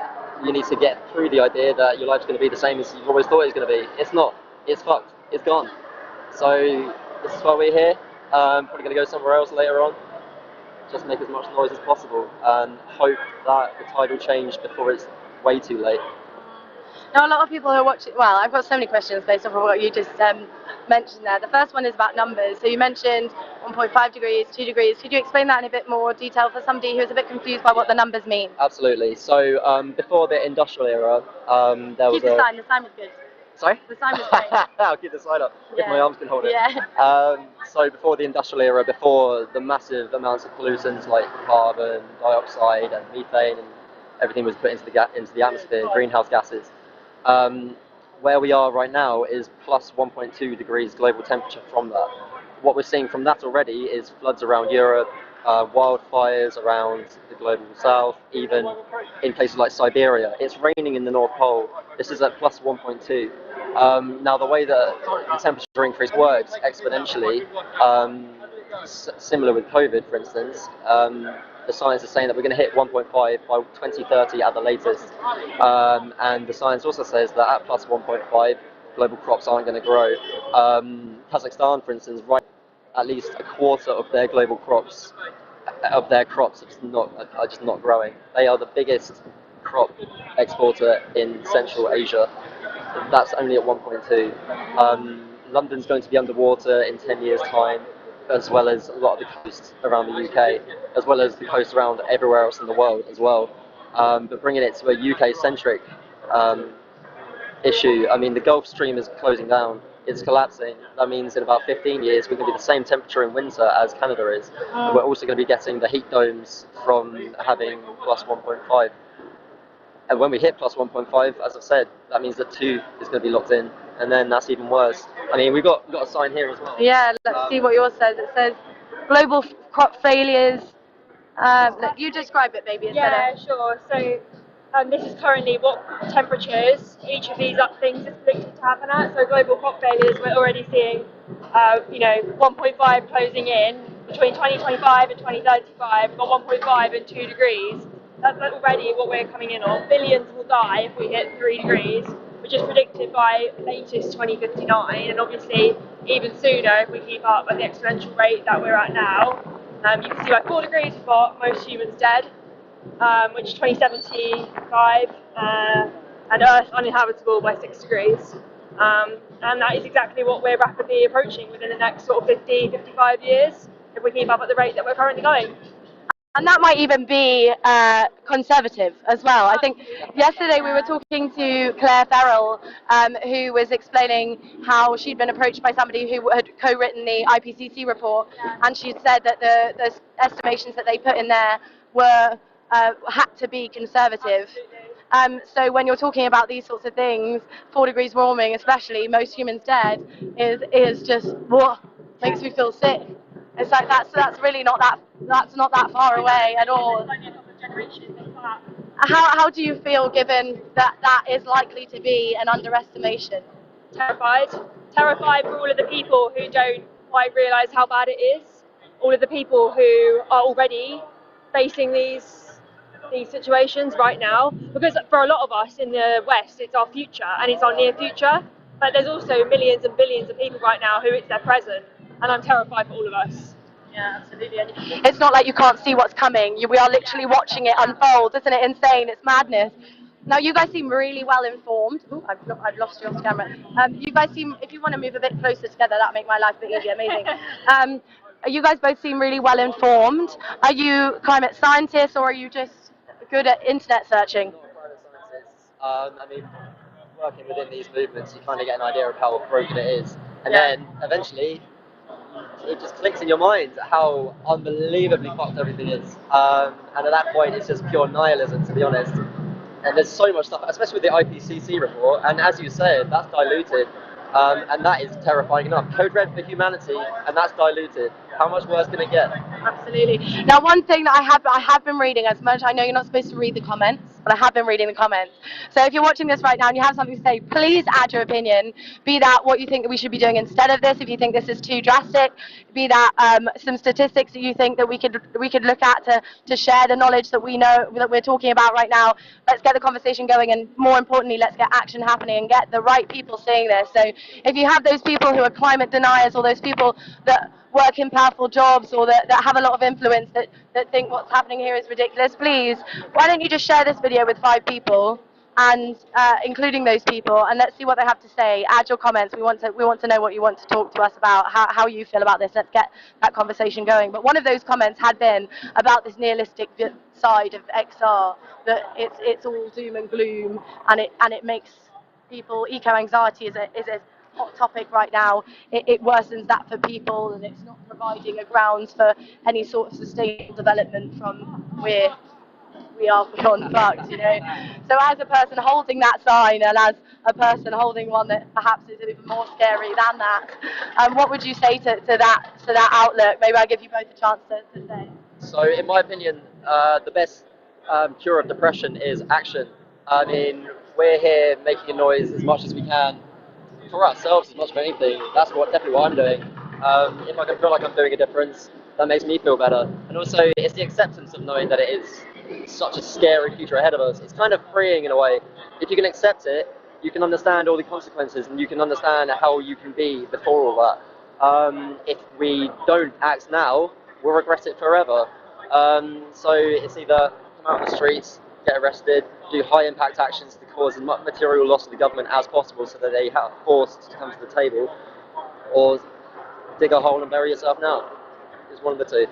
F: you need to get through the idea that your life's going to be the same as you've always thought it was going to be. It's not. It's fucked. It's gone. So this is why we're here. Probably going to go somewhere else later on. Just make as much noise as possible and hope that the tide will change before it's way too late.
O: Now, a lot of people who are watching, well, I've got so many questions based off of what you just mentioned there. The first one is about numbers. So you mentioned 1.5 degrees, 2 degrees. Could you explain that in a bit more detail for somebody who's a bit confused by what the numbers mean?
F: Absolutely. So before the industrial era, there was
O: Keep the sign. The sign was good.
F: Sorry?
O: The sign was great.
F: I'll keep the sign up if my arms can hold it.
O: Yeah.
F: So before the industrial era, before the massive amounts of pollutants like carbon dioxide and methane and everything was put into the atmosphere, greenhouse gases, where we are right now is plus 1.2 degrees global temperature from that. What we're seeing from that already is floods around Europe, wildfires around the global south, even in places like Siberia. It's raining in the North Pole. This is at plus 1.2. Now the way that the temperature increase works exponentially, similar with COVID for instance, the science is saying that we're going to hit 1.5 by 2030 at the latest. And the science also says that at plus 1.5, global crops aren't going to grow. Kazakhstan, for instance, right at least a quarter of their global crops, are just not growing. They are the biggest crop exporter in Central Asia. That's only at 1.2. London's going to be underwater in 10 years' time, as well as a lot of the coast around the UK, as well as the coast around everywhere else in the world as well. But bringing it to a UK-centric issue, I mean, the Gulf Stream is closing down. It's collapsing. That means in about 15 years we're going to be the same temperature in winter as Canada is. And we're also going to be getting the heat domes from having plus 1.5. And when we hit plus 1.5, as I've said, that means that 2 is going to be locked in, and then that's even worse. I mean, we've got a sign here as well.
O: Yeah, let's see what yours says. It says global crop failures. You describe it, maybe.
Q: Yeah, sure. So this is currently what temperatures each of these things is predicted to happen at. So global crop failures, we're already seeing, 1.5 closing in between 2025 and 2035. We've got 1.5 and 2 degrees. That's already what we're coming in on. Billions will die if we hit 3 degrees, which is predicted by latest 2059, and obviously even sooner if we keep up at the exponential rate that we're at now. You can see by 4 degrees we've got most humans dead, which is 2075, and Earth uninhabitable by 6 degrees. And that is exactly what we're rapidly approaching within the next sort of 50, 55 years, if we keep up at the rate that we're currently going.
O: And that might even be conservative as well. I think yesterday we were talking to Claire Farrell, who was explaining how she'd been approached by somebody who had co-written the IPCC report, and she said that the estimations that they put in there were had to be conservative. So when you're talking about these sorts of things, 4 degrees warming, especially most humans dead, is just makes me feel sick. It's like that's really not that far away at all.
Q: It's only a couple of generations, if that.
O: How do you feel given that that is likely to be an underestimation?
Q: Terrified. Terrified for all of the people who don't quite realise how bad it is. All of the people who are already facing these situations right now. Because for a lot of us in the West, it's our future and it's our near future. But there's also millions and billions of people right now who it's their present. And I'm terrified for all of us.
O: Yeah, absolutely. And it's not like you can't see what's coming. We are literally watching it unfold. Isn't it insane? It's madness. Now, you guys seem really well informed. Ooh, I've lost you off camera. You guys seem, if you want to move a bit closer together, that'll make my life a bit easier. Amazing. You guys both seem really well informed. Are you climate scientists or are you just good at internet searching?
F: I mean, working within these movements, you kind of get an idea of how broken it is. And then eventually, it just clicks in your mind how unbelievably fucked everything is. And at that point, it's just pure nihilism, to be honest. And there's so much stuff, especially with the IPCC report, and as you said, that's diluted. And that is terrifying enough. Code Red for humanity, and that's diluted. How much worse can it get?
O: Absolutely. Now, one thing that I have been reading, as much I know you're not supposed to read the comments, but I have been reading the comments. So if you're watching this right now and you have something to say, please add your opinion. Be that what you think that we should be doing instead of this, if you think this is too drastic. Be that some statistics that you think that we could look at to share the knowledge that we know that we're talking about right now. Let's get the conversation going, and more importantly, let's get action happening and get the right people saying this. So if you have those people who are climate deniers, or those people that work in powerful jobs, or that have a lot of influence, that think what's happening here is ridiculous, please, why don't you just share this video with 5 people, and including those people, and let's see what they have to say. Add your comments. We want to know what you want to talk to us about, how you feel about this. Let's get that conversation going. But one of those comments had been about this nihilistic side of XR, that it's all doom and gloom, and it makes people, eco-anxiety is a hot topic right now. It worsens that for people, and it's not providing a grounds for any sort of sustainable development from where we are beyond fucked, you know. So as a person holding that sign, and as a person holding one that perhaps is even more scary than that, what would you say to that outlook? Maybe I'll give you both a chance to say.
F: So in my opinion, the best cure of depression is action. I mean, we're here making a noise as much as we can for ourselves as much as anything. That's definitely what I'm doing. If I can feel like I'm doing a difference, that makes me feel better. And also, it's the acceptance of knowing that it is such a scary future ahead of us. It's kind of freeing in a way. If you can accept it, you can understand all the consequences, and you can understand how you can be before all that. If we don't act now, we'll regret it forever. So it's either come out on the streets, get arrested, do high impact actions to cause as much material loss to the government as possible so that they are forced to come to the table, or dig a hole and bury yourself now. It's one of the two.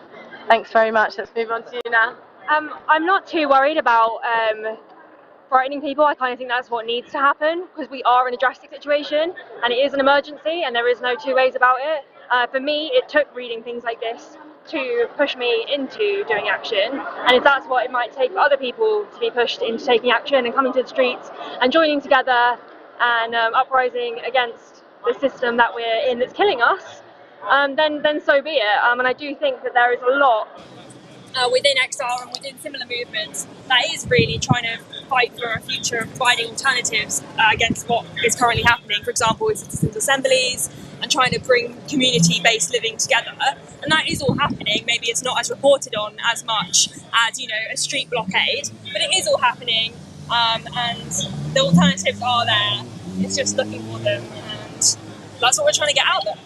O: Thanks very much. Let's move on to you now.
Q: I'm not too worried about frightening people. I kind of think that's what needs to happen, because we are in a drastic situation and it is an emergency and there is no two ways about it. For me, it took reading things like this to push me into doing action, and if that's what it might take for other people to be pushed into taking action and coming to the streets and joining together and uprising against the system that we're in that's killing us, then so be it. And I do think that there is a lot within XR and within similar movements that is really trying to fight for a future of providing alternatives against what is currently happening. For example, with citizens' assemblies and trying to bring community-based living together, and that is all happening. Maybe it's not as reported on as much as, you know, a street blockade, but it is all happening, and the alternatives are there. It's just looking for them, and that's what we're trying to get out there.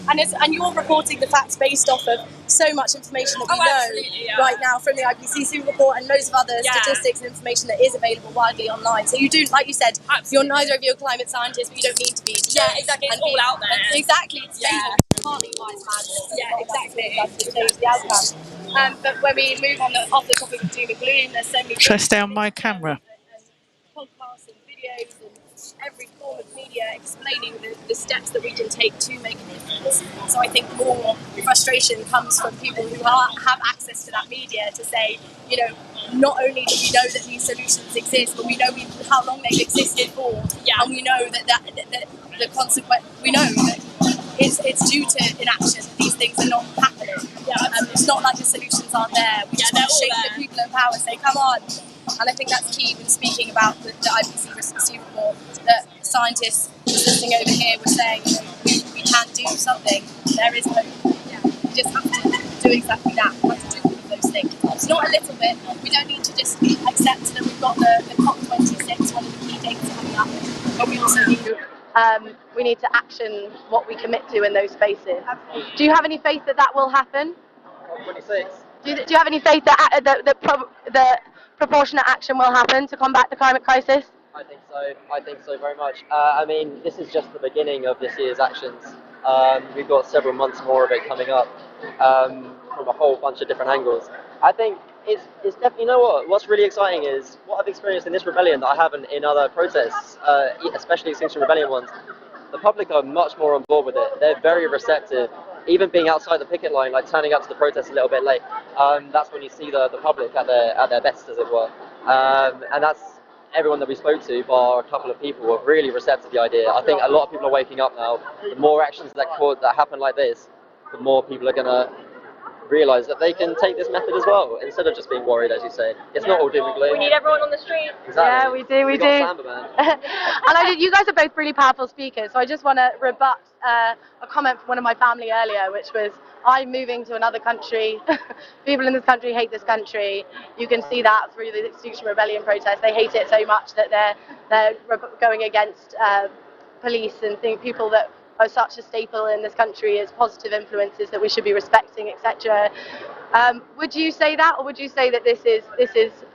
O: And you're reporting the facts based off of so much information that we know right now from the IPCC report and loads of other statistics and information that is available widely online. So you do, like you said, you're neither of you a climate scientist, but you don't need to be.
Q: Exactly. It's all out there.
O: Exactly. It's partly why it's madness. Exactly. That's to change the outcome. But when we move on off the topic of doom and gloom, there's so many.
L: Should I stay on my camera?
O: Podcasts and videos and every form of media explaining the steps that we can take to make a difference. So I think more frustration comes from people who have access to that media to say, you know, not only do we know that these solutions exist, but we know how long they've existed for, and we know that the consequence, we know that it's due to inaction. These things are not happening. It's not like the solutions aren't there. We just want to shake the people in power and say, come on, And I think that's key when speaking about the IPCC report, that scientists listening over here were saying, we can do something. There is hope. We just have to do exactly that. We have to do all of those things. It's not a little bit. We don't need to just accept that we've got the COP26, one of the key dates coming up, but we also need we need to action what we commit to in those spaces. Absolutely. Do you have any faith that that will happen?
F: 26.
O: Do you have any faith that the proportionate action will happen to combat the climate crisis?
F: I think so. I think so very much. I mean, this is just the beginning of this year's actions. We've got several months more of it coming up from a whole bunch of different angles. I think it's definitely, you know what's really exciting is what I've experienced in this rebellion that I haven't in other protests, especially Extinction Rebellion ones. The public are much more on board with it. They're very receptive. Even being outside the picket line, like turning up to the protest a little bit late, that's when you see the public at their best, as it were. And that's everyone that we spoke to, bar a couple of people, were really receptive to the idea. I think a lot of people are waking up now. The more actions that happen like this, the more people are going to realise that they can take this method as well, instead of just being worried, as you say. It's not all doom and gloom.
Q: We need everyone on the street.
F: Exactly.
O: Yeah, we do. And you guys are both really powerful speakers, so I just want to rebut a comment from one of my family earlier, which was, I'm moving to another country. People in this country hate this country. You can see that through the Extinction Rebellion protests. They hate it so much that they're going against police and people that are such a staple in this country as positive influences that we should be respecting, etc. Would you say that, or would you say that this is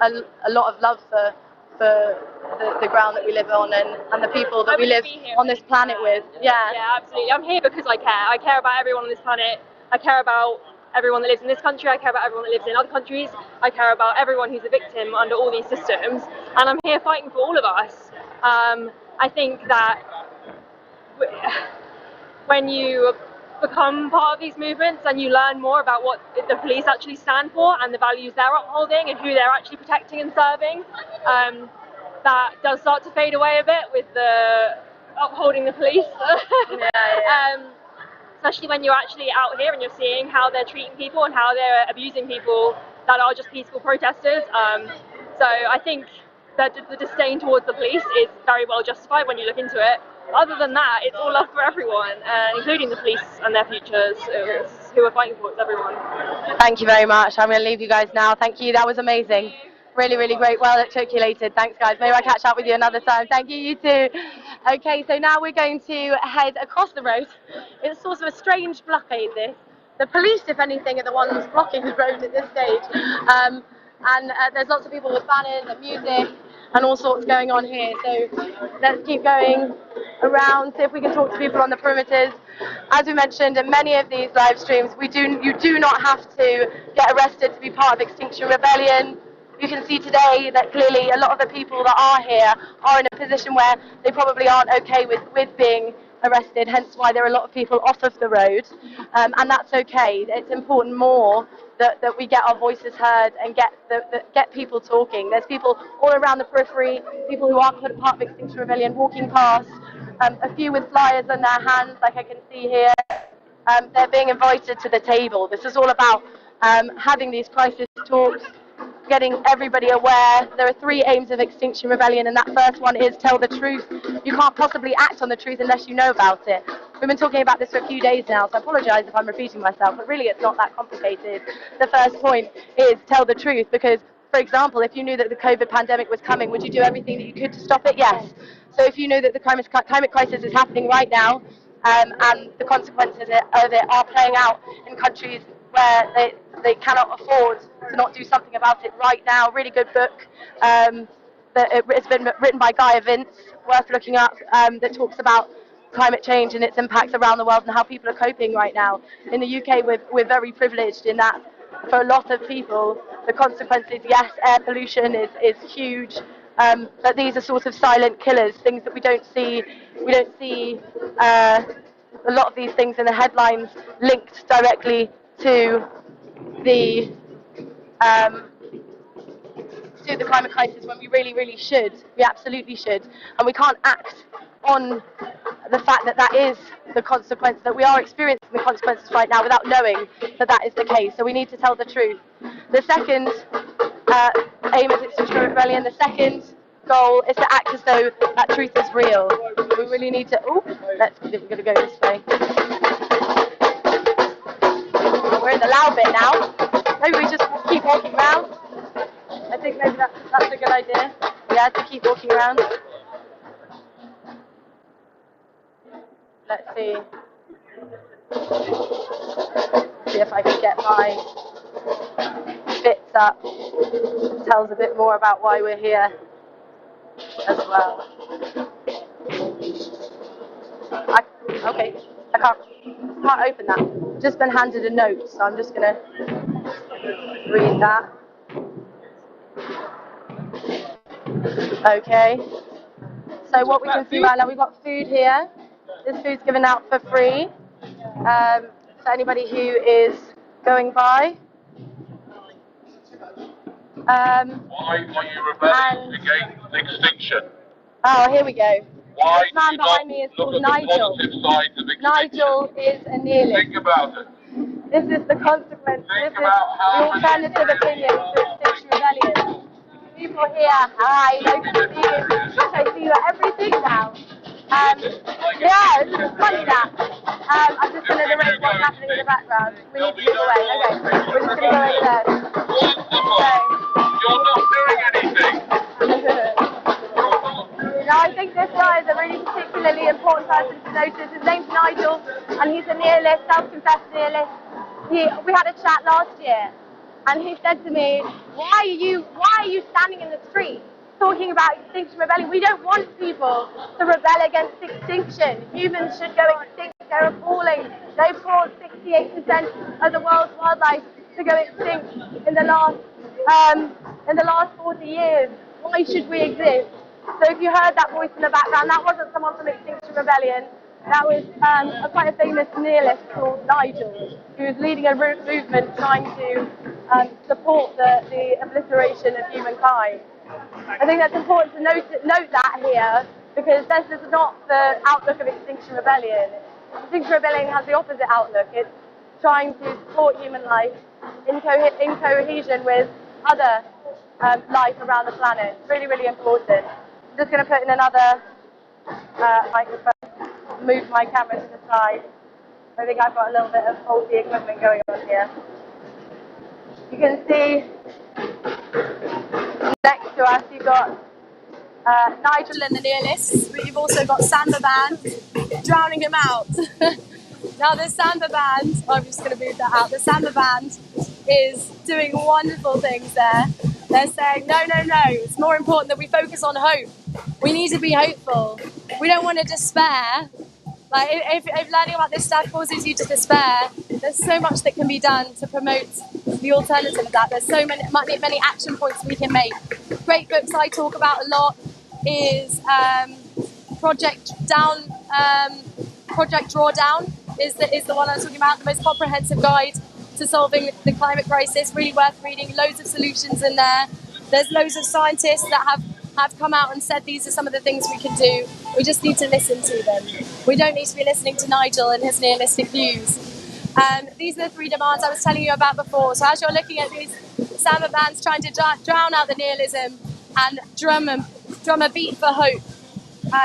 O: a lot of love for the ground that we live on and the people that we live on this planet with? Yeah,
Q: absolutely. I'm here because I care. I care about everyone on this planet. I care about everyone that lives in this country. I care about everyone that lives in other countries. I care about everyone who's a victim under all these systems, and I'm here fighting for all of us. I think that when you become part of these movements and you learn more about what the police actually stand for and the values they're upholding and who they're actually protecting and serving, that does start to fade away a bit with the upholding the police. Especially when you're actually out here and you're seeing how they're treating people and how they're abusing people that are just peaceful protesters. So I think that the disdain towards the police is very well justified when you look into it. Other than that, it's all love for everyone, including the police and their futures. It's who we're fighting for, it's everyone.
O: Thank you very much. I'm going to leave you guys now. Thank you. That was amazing. Really, really great. Well articulated. Thanks, guys. Maybe I'll catch up with you another time. Thank you, you too. Okay, so now we're going to head across the road. It's sort of a strange blockade, this. The police, if anything, are the ones blocking the road at this stage. And there's lots of people with banners and music and all sorts going on here. So let's keep going around, see if we can talk to people on the perimeters. As we mentioned in many of these live streams, you do not have to get arrested to be part of Extinction Rebellion. You can see today that clearly a lot of the people that are here are in a position where they probably aren't okay with being arrested, hence why there are a lot of people off of the road, and that's okay. It's important more that we get our voices heard and get people talking. There's people all around the periphery, people who aren't part of Extinction Rebellion walking past, a few with flyers in their hands, like I can see here. They're being invited to the table. This is all about having these crisis talks, getting everybody aware. There are 3 aims of Extinction Rebellion, and that first one is tell the truth. You can't possibly act on the truth unless you know about it. We've been talking about this for a few days now, so I apologise if I'm repeating myself, but really it's not that complicated. The first point is tell the truth, because, for example, if you knew that the COVID pandemic was coming, would you do everything that you could to stop it? Yes. So if you know that the climate crisis is happening right now, and the consequences of it are playing out in countries where they cannot afford to not do something about it right now. Really good book. It's been written by Guy Vince, worth looking up, that talks about climate change and its impacts around the world and how people are coping right now. In the UK, we're very privileged in that for a lot of people, the consequences, yes, air pollution is huge, but these are sort of silent killers, things that we don't see. We don't see a lot of these things in the headlines linked directly to the climate crisis, when we really, really should. We absolutely should. And we can't act on the fact that that is the consequence, that we are experiencing the consequences right now without knowing that that is the case. So we need to tell the truth. The second aim of Extinction Rebellion. The second goal is to act as though that truth is real. We really need to. Oh, we're going to go this way. We're in the loud bit now. Maybe we just keep walking around. I think maybe that's a good idea. Yeah, to keep walking around. Let's see. See if I can get my bits up. It tells a bit more about why we're here as well. Okay, I can't open that. Just been handed a note, so I'm just gonna read that. Okay. So what we can see right now, we've got food here. This food's given out for free to anybody who is going by.
I: Why are you rebelling against extinction?
O: Oh, here we go.
I: Why
O: this man behind me is called Nigel. Nigel is a nihilist.
I: Think about it.
O: This is the consequence. This is the alternative opinion to Extinction Rebellion. People here, hi, nice to see you. I see you at everything now. Yeah, it's funny that. I'm just going to narrate what's happening in the background. We need to move away. Okay, we're just going to go over there.
I: You're not doing anything.
O: Now, I think this guy is a really particularly important person to notice. His name's Nigel, and he's a nihilist, self-confessed nihilist. We had a chat last year, and he said to me, why are you standing in the street talking about Extinction Rebellion? We don't want people to rebel against extinction. Humans should go extinct. They're appalling. They've caused 68% of the world's wildlife to go extinct in the last 40 years. Why should we exist? So if you heard that voice in the background, that wasn't someone from Extinction Rebellion. That was quite a famous nihilist called Nigel, who was leading a movement trying to support the obliteration of humankind. I think that's important to note that here, because this is not the outlook of Extinction Rebellion. Extinction Rebellion has the opposite outlook. It's trying to support human life in cohesion with other life around the planet. It's really, really important. I'm just going to put in another microphone, move my camera to the side. I think I've got a little bit of faulty equipment going on here. You can see next to us you've got Nigel and the nihilists, but you've also got Samba Band drowning him out. Now the Samba Band, I'm just going to move that out, the Samba Band is doing wonderful things there. They're saying, no, it's more important that we focus on hope. We need to be hopeful. We don't want to despair. Like, if learning about this stuff causes you to despair, there's so much that can be done to promote the alternative of that. There's so many action points we can make. Great books I talk about a lot is Project Drawdown is the one I'm talking about, the most comprehensive guide to solving the climate crisis. Really worth reading, loads of solutions in there. There's loads of scientists that have come out and said these are some of the things we can do. We just need to listen to them. We don't need to be listening to Nigel and his nihilistic views. These are the 3 demands I was telling you about before. So as you're looking at these Samba bands trying to drown out the nihilism and drum a beat for hope,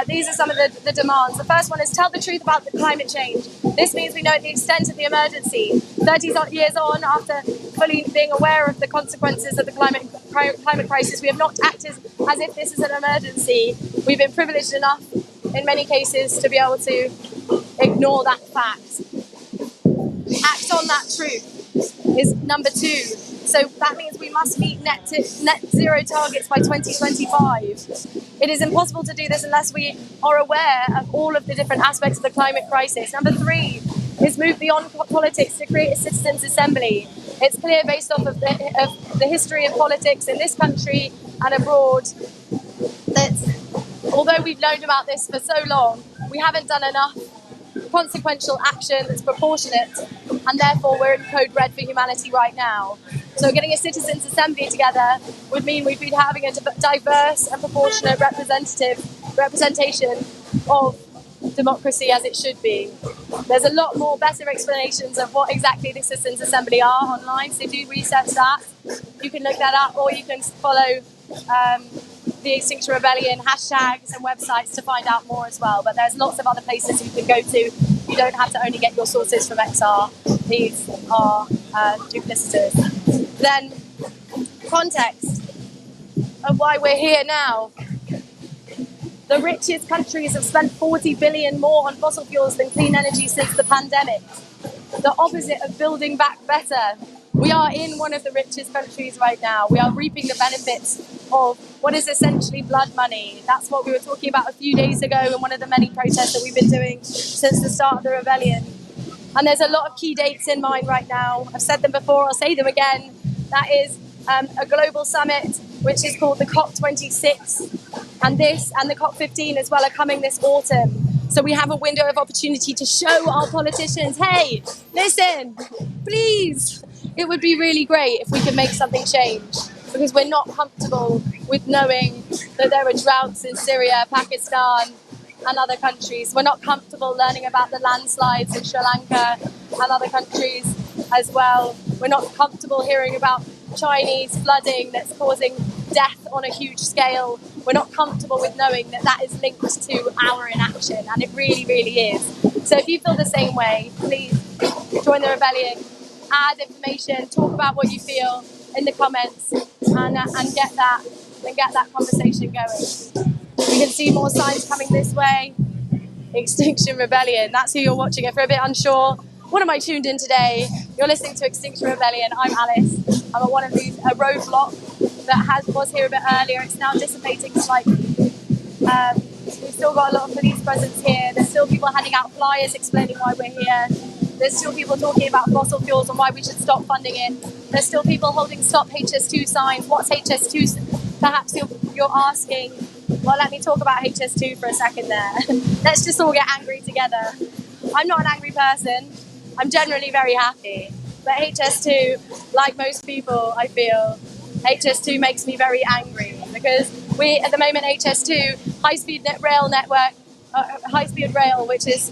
O: these are some of the demands. The first one is tell the truth about the climate change. This means we know the extent of the emergency. 30 years on, after fully being aware of the consequences of the climate crisis, we have not acted as if this is an emergency. We've been privileged enough, in many cases, to be able to ignore that fact. Act on that truth is number 2. So that means we must meet net zero targets by 2025. It is impossible to do this unless we are aware of all of the different aspects of the climate crisis. Number 3 is move beyond politics to create a citizens' assembly. It's clear based off of the history of politics in this country and abroad that although we've known about this for so long, we haven't done enough consequential action that's proportionate, and therefore we're in code red for humanity right now. So getting a citizens' assembly together would mean we'd be having a diverse and proportionate representation of democracy as it should be. There's a lot more better explanations of what exactly the Citizens' Assembly are online, so do research that. You can look that up, or you can follow the Extinction Rebellion hashtags and websites to find out more as well. But there's lots of other places you can go to. You don't have to only get your sources from XR. These are duplicitous. Then, context of why we're here now. The richest countries have spent 40 billion more on fossil fuels than clean energy since the pandemic. The opposite of building back better. We are in one of the richest countries right now. We are reaping the benefits of what is essentially blood money. That's what we were talking about a few days ago in one of the many protests that we've been doing since the start of the rebellion. And there's a lot of key dates in mind right now. I've said them before, I'll say them again. That is a global summit, which is called the COP26. And this and the COP15 as well are coming this autumn. So we have a window of opportunity to show our politicians, hey, listen, please. It would be really great if we could make something change, because we're not comfortable with knowing that there are droughts in Syria, Pakistan, and other countries. We're not comfortable learning about the landslides in Sri Lanka and other countries as well. We're not comfortable hearing about Chinese flooding that's causing death on a huge scale. We're not comfortable with knowing that that is linked to our inaction, and it really, really is. So if you feel the same way, please join the rebellion, add information, talk about what you feel in the comments, and get that conversation going. You can see more signs coming this way. Extinction Rebellion, that's who you're watching. If you're a bit unsure, what am I tuned in today? You're listening to Extinction Rebellion. I'm Alice. I'm at one of these, a roadblock that was here a bit earlier. It's now dissipating slightly. We've still got a lot of police presence here. There's still people handing out flyers explaining why we're here. There's still people talking about fossil fuels and why we should stop funding it. There's still people holding Stop HS2 signs. What's HS2? Perhaps you're asking. Well, let me talk about HS2 for a second there. Let's just all get angry together. I'm not an angry person. I'm generally very happy. But HS2, like most people, I feel, HS2 makes me very angry, because we, at the moment, HS2, high-speed rail network, high-speed rail, which is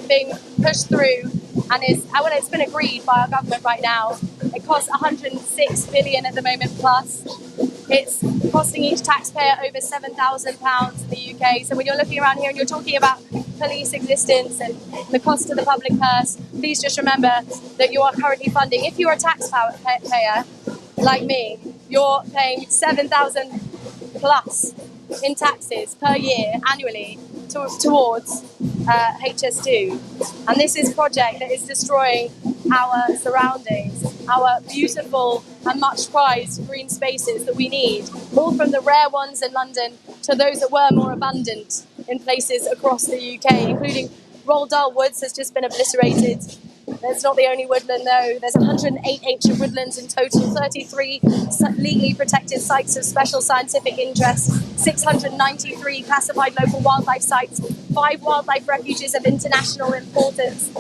O: being pushed through, and it's been agreed by our government right now. It costs 106 billion at the moment plus. It's costing each taxpayer over £7,000 in the UK. So when you're looking around here and you're talking about police existence and the cost to the public purse, please just remember that you are currently funding, if you're a taxpayer like me, you're paying 7,000 plus in taxes per year annually towards HS2. And this is a project that is destroying our surroundings, our beautiful and much prized green spaces that we need, all from the rare ones in London to those that were more abundant in places across the UK, including Roald Dahl Woods has just been obliterated. It's not the only woodland though. There's 108 ancient woodlands in total, 33 legally protected sites of special scientific interest, 693 classified local wildlife sites, 5 wildlife refuges of international importance,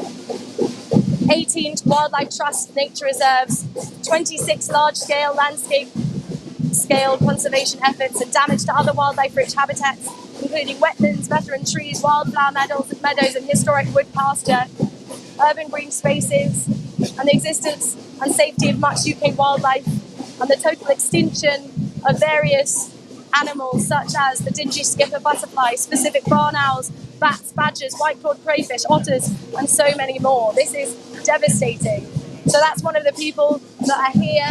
O: 18 wildlife trust nature reserves, 26 large-scale landscape-scale conservation efforts, and damage to other wildlife-rich habitats, including wetlands, veteran trees, wildflower meadows, and historic wood pasture, urban green spaces, and the existence and safety of much UK wildlife, and the total extinction of various animals such as the dingy skipper butterfly, specific barn owls, bats, badgers, white-clawed crayfish, otters, and so many more. This is devastating. So that's one of the people that are here.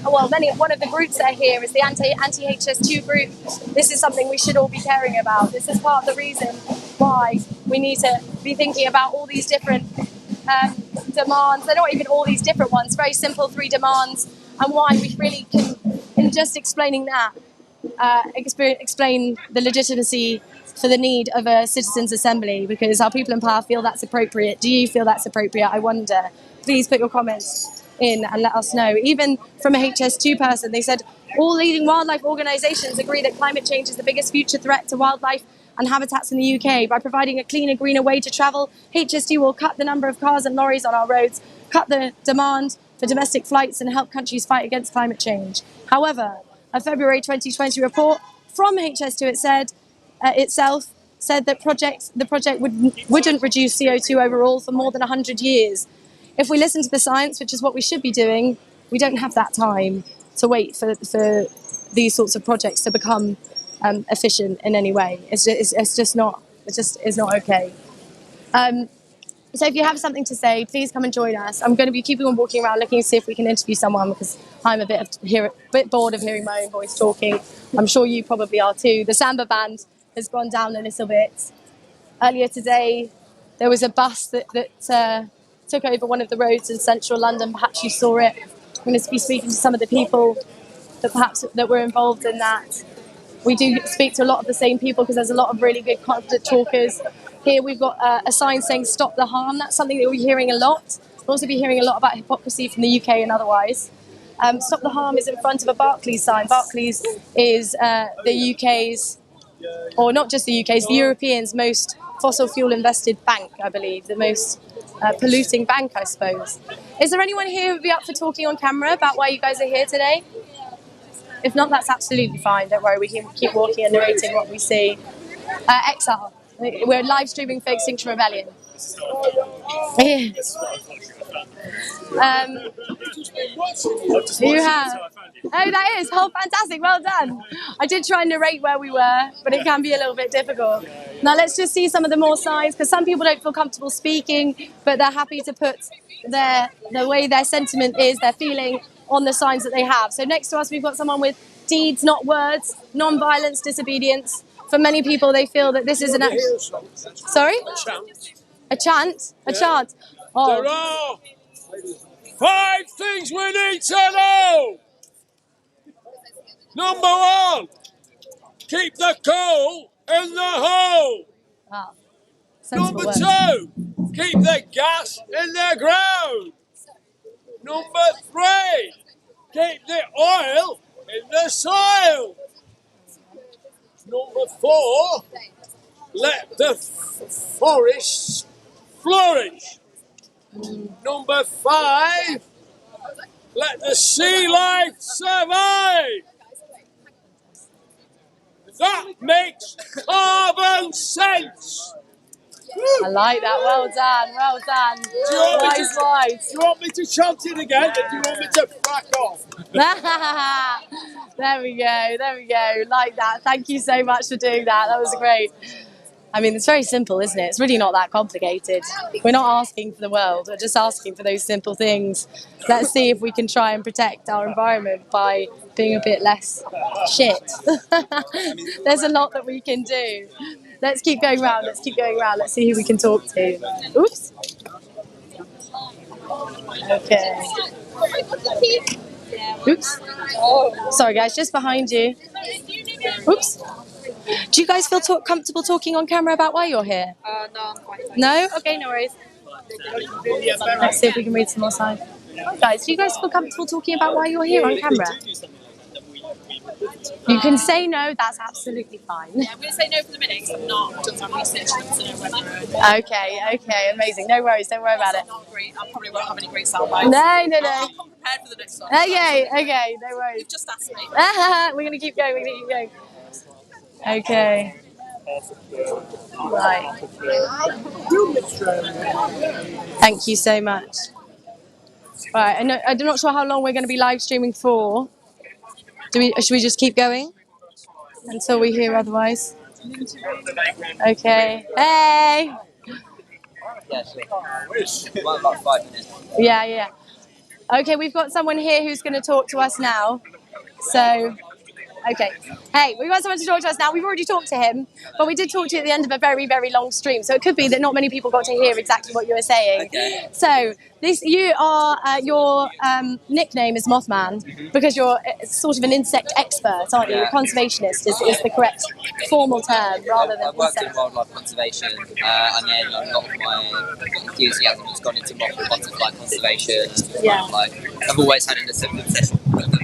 O: Well, one of the groups that are here is the anti-HS2 group. This is something we should all be caring about. This is part of the reason why we need to be thinking about all these different demands. They're not even all these different ones, very simple 3 demands, and why we really can, in just explaining that, explain the legitimacy for the need of a citizens' assembly, because our people in power feel that's appropriate. Do you feel that's appropriate? I wonder. Please put your comments in and let us know. Even from a HS2 person, they said, all leading wildlife organisations agree that climate change is the biggest future threat to wildlife and habitats in the UK. By providing a cleaner, greener way to travel, HS2 will cut the number of cars and lorries on our roads, cut the demand for domestic flights, and help countries fight against climate change. However, a February 2020 report from HS2 itself said that the project wouldn't reduce CO2 overall for more than 100 years. If we listen to the science, which is what we should be doing, we don't have that time to wait for these sorts of projects to become efficient in any way. It's just not okay. So if you have something to say, please come and join us. I'm going to be keeping on walking around looking to see if we can interview someone, because I'm a bit bored of hearing my own voice talking. I'm sure you probably are too. The Samba band has gone down a little bit. Earlier today, there was a bus that took over one of the roads in central London. Perhaps you saw it. I'm going to be speaking to some of the people that were involved in that. We do speak to a lot of the same people because there's a lot of really good confident talkers. Here we've got a sign saying "Stop the Harm." That's something that we're hearing a lot. We'll also be hearing a lot about hypocrisy from the UK and otherwise. "Stop the Harm" is in front of a Barclays sign. Barclays is the UK's, or not just the UK's, the European's most fossil fuel invested bank, I believe, the most polluting bank, I suppose. Is there anyone here who would be up for talking on camera about why you guys are here today? If not, that's absolutely fine. Don't worry, we can keep walking and narrating what we see. Exile. We're live streaming for Extinction Rebellion. You have. Oh, that is. Oh, fantastic. Well done. I did try and narrate where we were, but it can be a little bit difficult. Now, let's just see some of the more signs, because some people don't feel comfortable speaking, but they're happy to put the way their sentiment is, their feeling, on the signs that they have. So next to us, we've got someone with deeds, not words, non-violence, disobedience. For many people, they feel that this is an act. Sorry? A chant? A chant? Oh.
L: There are 5 things we need to know. Number 1, keep the coal in the hole.
O: Wow.
L: Number 2, keep the gas in the ground. Number 3, keep the oil in the soil. Number 4, let the forests flourish. Number 5, let the sea life survive. That makes carbon sense.
O: I like that. Well done. Well done. Wise.
L: Do you want me to chant it again, or do you want me to back off?
O: There we go. There we go. Like that. Thank you so much for doing that. That was great. I mean, it's very simple, isn't it? It's really not that complicated. We're not asking for the world. We're just asking for those simple things. Let's see if we can try and protect our environment by being a bit less shit. There's a lot that we can do. Let's keep going round. Let's keep going round. Let's see who we can talk to. Oops. Okay. Oops. Sorry, guys. Just behind you. Oops. Do you guys feel comfortable talking on camera about why you're here?
R: No, I'm fine.
O: No? Okay, no worries. Let's see if we can read some more signs. Guys, do you guys feel comfortable talking about why you're here on camera? You can say no, that's absolutely fine.
R: Yeah, I'm going to say no for the minute because I've not done my research to know whether...
O: Okay, amazing. No worries, don't worry about it.
R: I probably won't have any great sound bites.
O: No.
R: I'll come prepared for the next one.
O: Okay, no worries.
R: You've just asked me.
O: We're going to keep going, Okay. Right. Thank you so much. Right, I'm not sure how long we're going to be live streaming for. Should we just keep going until we hear otherwise? Okay. Hey!
F: Yeah, sure. About 5 minutes.
O: Yeah. Okay, we've got someone here who's going to talk to us now. So... Okay. Hey, we've got someone to talk to us now. We've already talked to him, but we did talk to you at the end of a very, very long stream. So it could be that not many people got to hear exactly what you were saying. Okay. So your nickname is Mothman because you're sort of an insect expert, aren't you?
F: Yeah.
O: Conservationist is the correct formal term rather than
F: I've worked in wildlife conservation, and then a lot of my enthusiasm has gone into moth and butterfly conservation.
O: Yeah.
F: I've always had an obsession with them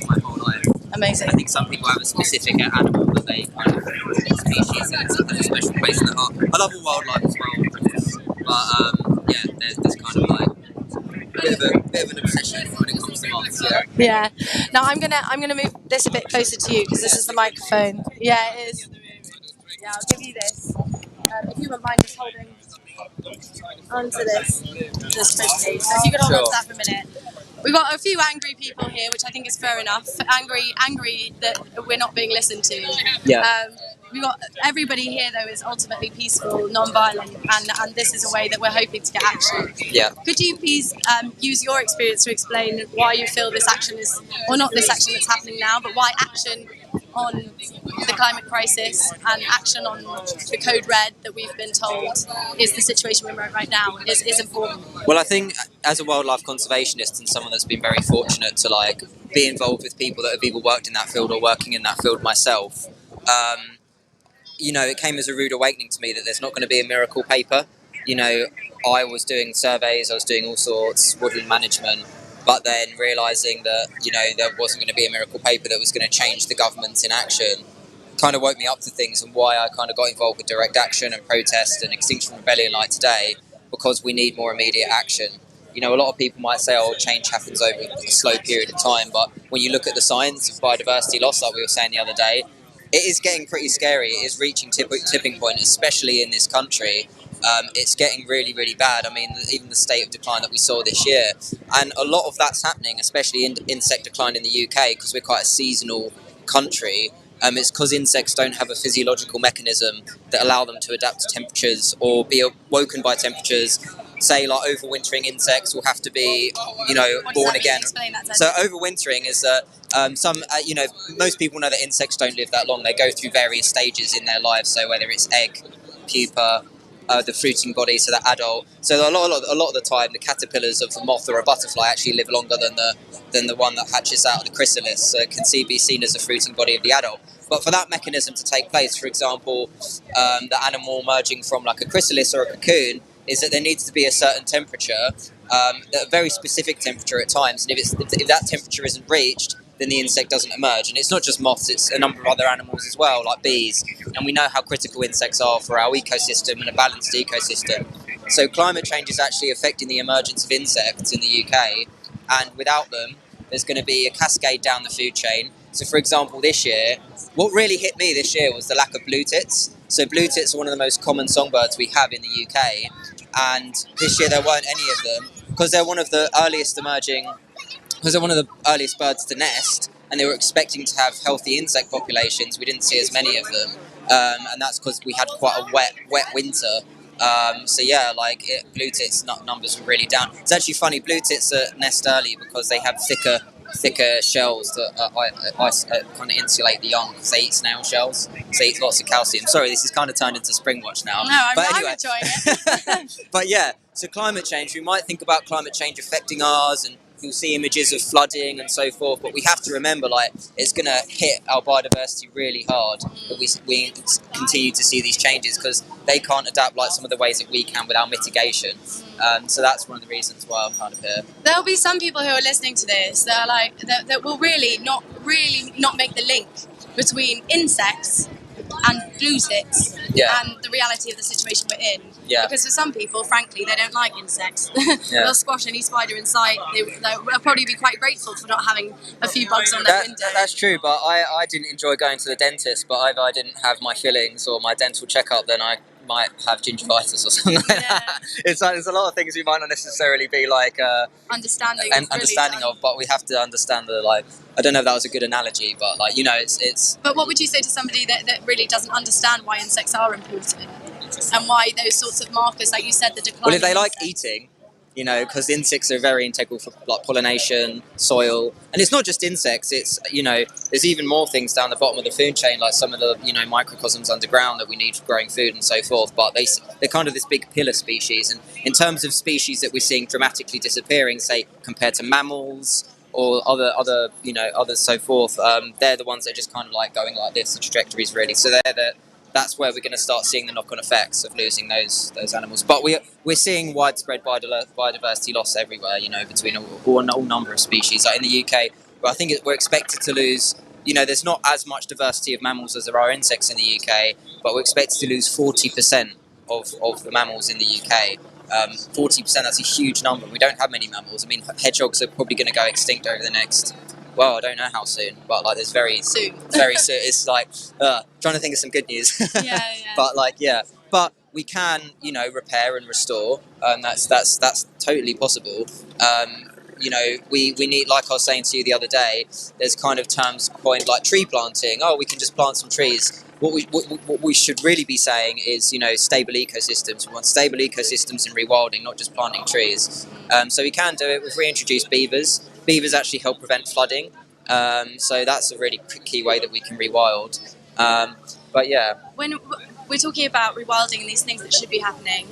F: my whole life.
O: Amazing.
F: I think some people have a specific animal that they kind of species and it's a special place in the heart. I love all wildlife as well, but there's kind of like a bit of an obsession when it comes to moths.
O: Yeah. Now I'm gonna move this a bit closer to you because this is the microphone. Yeah, it is. Yeah, I'll give you this. human mind is holding onto this pushcase. So if you could hold on to that for a minute. We've got a few angry people here, which I think is fair enough. Angry that we're not being listened to.
F: Yeah.
O: We've got everybody here, though, is ultimately peaceful, non-violent, and this is a way that we're hoping to get action.
F: Yeah.
O: Could you please use your experience to explain why you feel this action is, or not this action that's happening now, but why action on the climate crisis and action on the Code Red that we've been told is the situation we're in right now is important?
A: Well, I think as a wildlife conservationist and someone that's been very fortunate to like be involved with people that have either worked in that field or working in that field myself, you know, it came as a rude awakening to me that there's not going to be a miracle paper. You know, I was doing surveys, I was doing all sorts, woodland management, but then realising that, you know, there wasn't going to be a miracle paper that was going to change the government in action kind of woke me up to things, and why I kind of got involved with direct action and protest and Extinction Rebellion like today, because we need more immediate action. You know, a lot of people might say, oh, change happens over a slow period of time, but when you look at the science of biodiversity loss, like we were saying the other day, it is getting pretty scary. It is reaching tipping point, especially in this country. It's getting really, really bad. I mean, even the state of decline that we saw this year. And a lot of that's happening, especially in insect decline in the UK, because we're quite a seasonal country. It's because insects don't have a physiological mechanism that allow them to adapt to temperatures or be awoken by temperatures. Say, like, overwintering insects will have to be, you know, born again. So overwintering is that you know, most people know that insects don't live that long. They go through various stages in their lives. So whether it's egg, pupa, the fruiting body, so the adult. So a lot of the time, the caterpillars of a moth or a butterfly actually live longer than the one that hatches out of the chrysalis. So it can be seen as a fruiting body of the adult. But for that mechanism to take place, for example, the animal emerging from like a chrysalis or a cocoon, is that there needs to be a certain temperature, a very specific temperature at times. And if that temperature isn't reached, then the insect doesn't emerge. And it's not just moths, it's a number of other animals as well, like bees. And we know how critical insects are for our ecosystem and a balanced ecosystem. So climate change is actually affecting the emergence of insects in the UK. And without them, there's going to be a cascade down the food chain. So for example, this year, what really hit me this year was the lack of blue tits. So blue tits are one of the most common songbirds we have in the UK. And this year there weren't any of them because they're one of the earliest birds to nest, and they were expecting to have healthy insect populations. We didn't see as many of them, and that's because we had quite a wet winter. So yeah, like blue tits numbers were really down. It's actually funny, blue tits nest early because they have thicker shells that kind of insulate the young, because they eat snail shells, so they eat lots of calcium. Sorry, this is kind of turned into Springwatch now.
O: No, I'm
A: anyway.
O: enjoying it.
A: But yeah, so climate change, we might think about climate change affecting ours, and you'll see images of flooding and so forth, but we have to remember, like, it's going to hit our biodiversity really hard that we continue to see these changes, because they can't adapt like some of the ways that we can without mitigation. So that's one of the reasons why I'm kind of here.
O: There'll be some people who are listening to this that are like that will really not make the link between insects and blue tits and the reality of the situation we're in.
A: Yeah.
O: Because for some people, frankly, they don't like insects.
A: Yeah.
O: They'll squash any spider in sight. They'll probably be quite grateful for not having a few bugs on their window.
A: That's true, but I didn't enjoy going to the dentist, but if I didn't have my fillings or my dental checkup, then I might have gingivitis or something like that. It's like, there's a lot of things we might not necessarily be like
O: understanding
A: of, but we have to understand the, like, I don't know if that was a good analogy, but like, you know, it's
O: But what would you say to somebody that really doesn't understand why insects are important and why those sorts of markers, like you said, the decline?
A: Well, if they like eating, you know, because insects are very integral for like pollination, soil, and it's not just insects. It's, you know, there's even more things down the bottom of the food chain, like some of the, you know, microcosms underground that we need for growing food and so forth. But they're kind of this big pillar species, and in terms of species that we're seeing dramatically disappearing, say compared to mammals or other you know, others so forth, they're the ones that are just kind of like going like this. The trajectories really. So that's where we're going to start seeing the knock-on effects of losing those animals. But we're seeing widespread biodiversity loss everywhere, you know, between all number of species. Like in the UK, but I think we're expected to lose, you know, there's not as much diversity of mammals as there are insects in the UK, but we're expected to lose 40% of the mammals in the UK. 40%, that's a huge number. We don't have many mammals. I mean, hedgehogs are probably going to go extinct over the next, well, I don't know how soon, but like there's very soon. It's like trying to think of some good news.
O: Yeah.
A: But like, yeah. But we can, you know, repair and restore. That's totally possible. You know, we need, like I was saying to you the other day, there's kind of terms coined like tree planting. Oh, we can just plant some trees. What we should really be saying is, you know, stable ecosystems. We want stable ecosystems in rewilding, not just planting trees. So we can do it. We've reintroduced beavers. Beavers actually help prevent flooding. So that's a really key way that we can rewild. But yeah.
O: When we're talking about rewilding and these things that should be happening,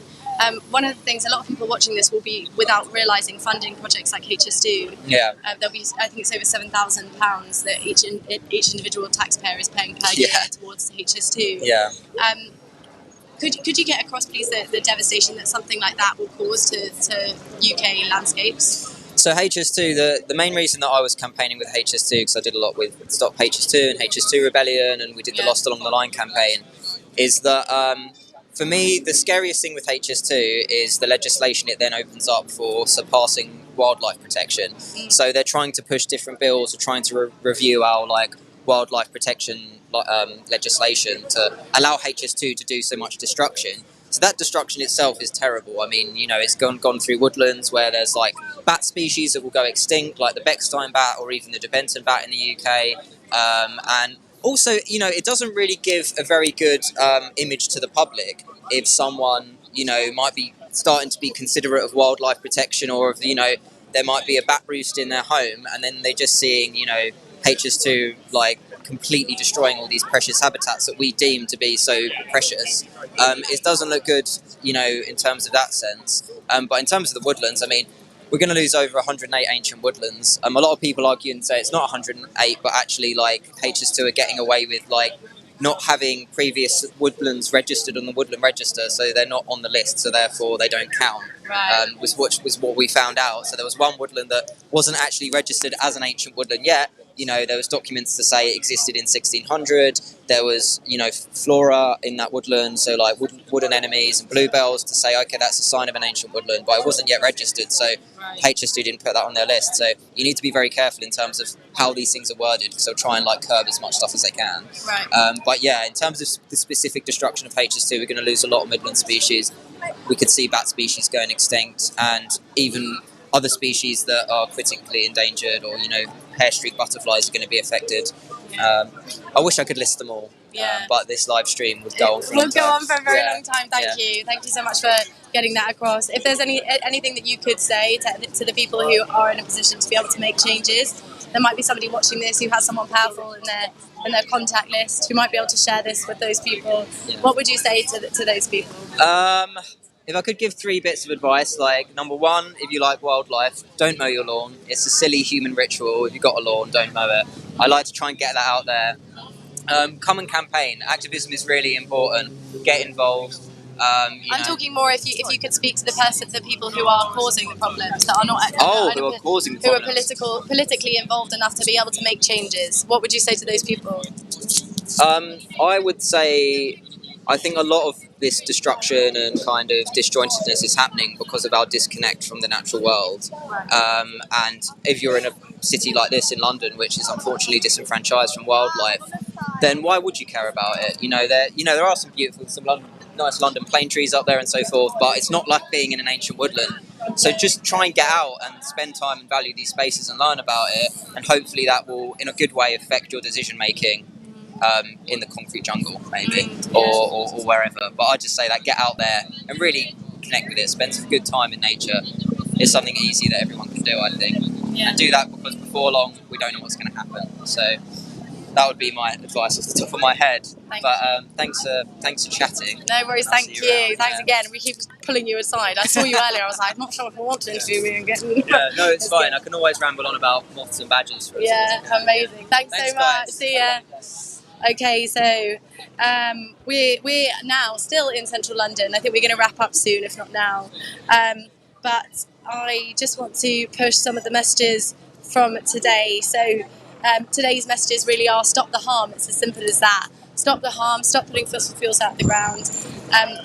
O: one of the things a lot of people watching this will be, without realising, funding projects like HS2.
A: Yeah.
O: There'll be, I think it's over £7,000 that each individual taxpayer is paying per year towards HS2.
A: Yeah.
O: Could you get across, please, the devastation that something like that will cause to UK landscapes?
A: So HS2, the main reason that I was campaigning with HS2, because I did a lot with Stop HS2 and HS2 Rebellion, and we did the Lost Along the Line campaign, is that for me, the scariest thing with HS2 is the legislation it then opens up for surpassing wildlife protection. So they're trying to push different bills, or trying to review our wildlife protection legislation to allow HS2 to do so much destruction. So that destruction itself is terrible. I mean, you know, it's gone through woodlands where there's like bat species that will go extinct, like the Bechstein bat or even the Debenton bat in the UK. And also, you know, it doesn't really give a very good image to the public if someone, you know, might be starting to be considerate of wildlife protection, or if, you know, there might be a bat roost in their home and then they're just seeing, you know, HS2 like completely destroying all these precious habitats that we deem to be so precious. It doesn't look good, you know, in terms of that sense. But in terms of the woodlands, I mean, we're going to lose over 108 ancient woodlands. A lot of people argue and say it's not 108, but actually, like, HS2 are getting away with, like, not having previous woodlands registered on the woodland register, so they're not on the list, so therefore they don't count.
O: Right.
A: Was what we found out. So there was one woodland that wasn't actually registered as an ancient woodland yet. You know, there was documents to say it existed in 1600. There was, you know, flora in that woodland, so like wood anemones and bluebells to say, okay, that's a sign of an ancient woodland, but it wasn't yet registered, so HS2 didn't put that on their list. So you need to be very careful in terms of how these things are worded, because they'll try and like curb as much stuff as they can.
O: Right.
A: But yeah, in terms of the specific destruction of HS2, we're going to lose a lot of midland species. We could see bat species going extinct, and even other species that are critically endangered, or, you know, hair-streaked butterflies are going to be affected. I wish I could list them all, but this live stream would go on for a long time.
O: We'll go on for a very long time. Thank you so much for getting that across. If there's anything that you could say to the people who are in a position to be able to make changes, there might be somebody watching this who has someone powerful in their contact list who might be able to share this with those people. What would you say to those people?
A: If I could give 3 bits of advice, like, number 1, if you like wildlife, don't mow your lawn. It's a silly human ritual. If you've got a lawn, don't mow it. I like to try and get that out there. Come and campaign. Activism is really important. Get involved.
O: I'm talking more if you could speak to the people who are causing the problems, that are not
A: who are causing the problems.
O: Who are politically involved enough to be able to make changes. What would you say to those people?
A: I would say, I think a lot of this destruction and kind of disjointedness is happening because of our disconnect from the natural world. And if you're in a city like this in London, which is unfortunately disenfranchised from wildlife, then why would you care about it? There are some beautiful, nice London plane trees up there and so forth, but it's not like being in an ancient woodland. So just try and get out and spend time and value these spaces and learn about it, and hopefully that will, in a good way, affect your decision making. In the concrete jungle, maybe, or wherever. But I just say that, get out there and really connect with it, spend some good time in nature. It's something easy that everyone can do, I think. And do that, because before long, we don't know what's going to happen. So that would be my advice off the top of my head. Thanks for chatting.
O: No worries, thank you. Thanks again. We keep pulling you aside. I saw you earlier, I was like, I'm not sure if I want to interview you again.
A: No, it's fine. I can always ramble on about moths and badgers. For
O: amazing. Thanks so much.
A: Guys.
O: See ya. Okay, so we're now still in central London. I think we're going to wrap up soon, if not now. But I just want to push some of the messages from today. So today's messages really are stop the harm. It's as simple as that. Stop the harm, stop putting fossil fuels out of the ground.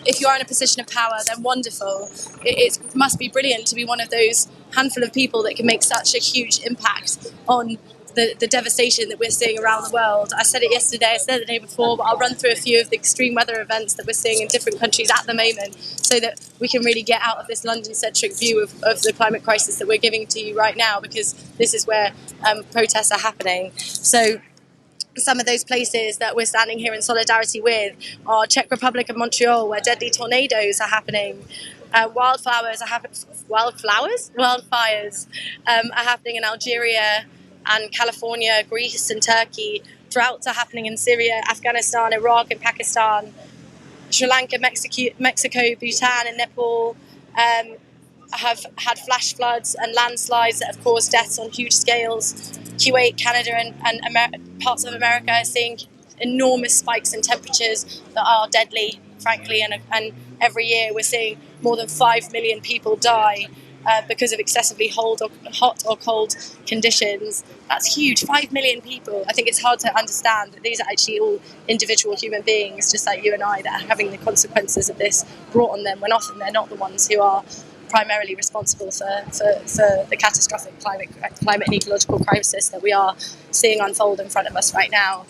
O: If you are in a position of power, then wonderful. It must be brilliant to be one of those handful of people that can make such a huge impact on the devastation that we're seeing around the world. I said it yesterday, I said it the day before, but I'll run through a few of the extreme weather events that we're seeing in different countries at the moment so that we can really get out of this London-centric view of the climate crisis that we're giving to you right now, because this is where protests are happening. So some of those places that we're standing here in solidarity with are Czech Republic and Montreal, where deadly tornadoes are happening. Wildfires are happening in Algeria and California, Greece and Turkey. Droughts are happening in Syria, Afghanistan, Iraq and Pakistan. Sri Lanka, Mexico, Bhutan and Nepal have had flash floods and landslides that have caused deaths on huge scales. Kuwait, Canada and parts of America are seeing enormous spikes in temperatures that are deadly, frankly, and every year we're seeing more than 5 million people die because of excessively hot or cold conditions. That's huge, 5 million people. I think it's hard to understand that these are actually all individual human beings, just like you and I, that are having the consequences of this brought on them, when often they're not the ones who are primarily responsible for the catastrophic climate and ecological crisis that we are seeing unfold in front of us right now.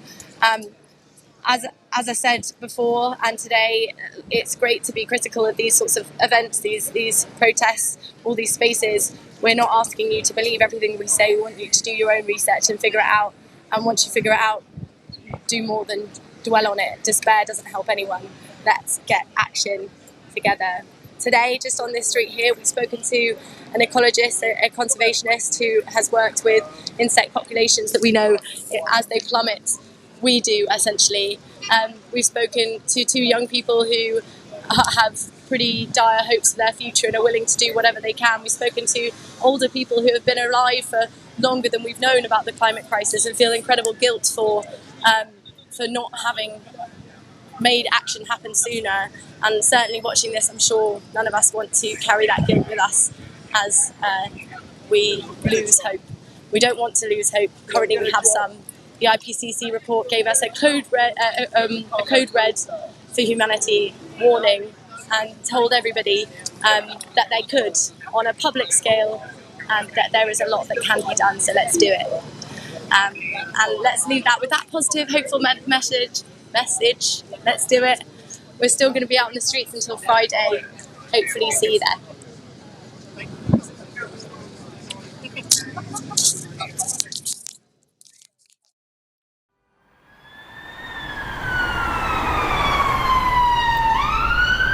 O: As I said before and today, it's great to be critical of these sorts of events, these protests, all these spaces. We're not asking you to believe everything we say. We want you to do your own research and figure it out. And once you figure it out, do more than dwell on it. Despair doesn't help anyone. Let's get action together. Today, just on this street here, we've spoken to an ecologist, a conservationist who has worked with insect populations that we know as they plummet, we do essentially. We've spoken to 2 young people who have pretty dire hopes for their future and are willing to do whatever they can. We've spoken to older people who have been alive for longer than we've known about the climate crisis and feel incredible guilt for not having made action happen sooner. And certainly watching this, I'm sure none of us want to carry that guilt with us as we lose hope. We don't want to lose hope. Currently we have some. The IPCC report gave us a code red for humanity warning and told everybody that they could, on a public scale, and that there is a lot that can be done, so let's do it. And let's leave that with that positive, hopeful message. Let's do it. We're still going to be out on the streets until Friday. Hopefully see you there.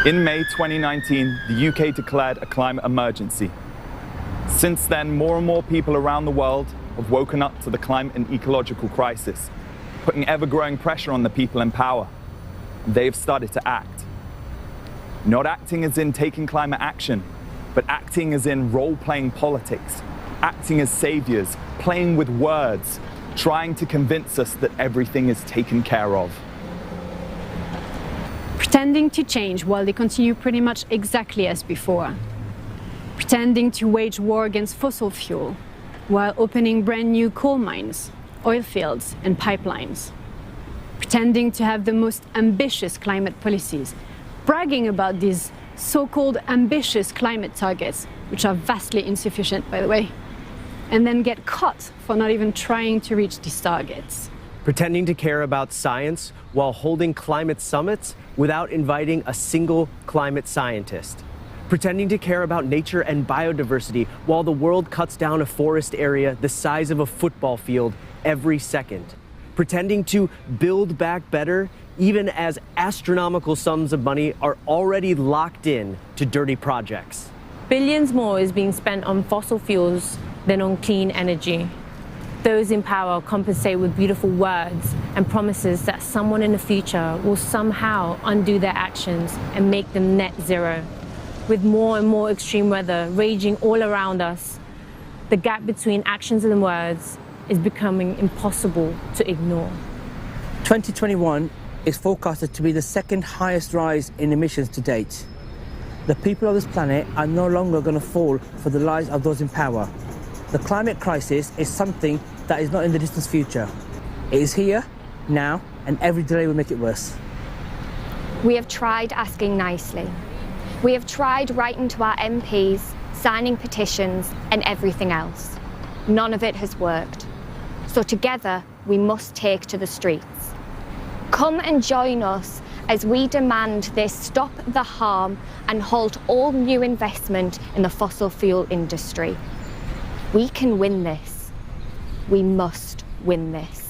K: In May 2019, the UK declared a climate emergency. Since then, more and more people around the world have woken up to the climate and ecological crisis, putting ever-growing pressure on the people in power. They have started to act. Not acting as in taking climate action, but acting as in role-playing politics, acting as saviors, playing with words, trying to convince us that everything is taken care of.
S: Pretending to change while they continue pretty much exactly as before. Pretending to wage war against fossil fuel while opening brand new coal mines, oil fields and pipelines. Pretending to have the most ambitious climate policies, bragging about these so-called ambitious climate targets, which are vastly insufficient, by the way, and then get caught for not even trying to reach these targets.
T: Pretending to care about science while holding climate summits without inviting a single climate scientist. Pretending to care about nature and biodiversity while the world cuts down a forest area the size of a football field every second. Pretending to build back better even as astronomical sums of money are already locked in to dirty projects.
V: Billions more is being spent on fossil fuels than on clean energy. Those in power compensate with beautiful words and promises that someone in the future will somehow undo their actions and make them net zero. With more and more extreme weather raging all around us, the gap between actions and words is becoming impossible to ignore.
Y: 2021 is forecasted to be the second highest rise in emissions to date. The people of this planet are no longer going to fall for the lies of those in power. The climate crisis is something that is not in the distant future. It is here, now, and every delay will make it worse.
Z: We have tried asking nicely. We have tried writing to our MPs, signing petitions, and everything else. None of it has worked. So together, we must take to the streets. Come and join us as we demand they stop the harm and halt all new investment in the fossil fuel industry. We can win this. We must win this.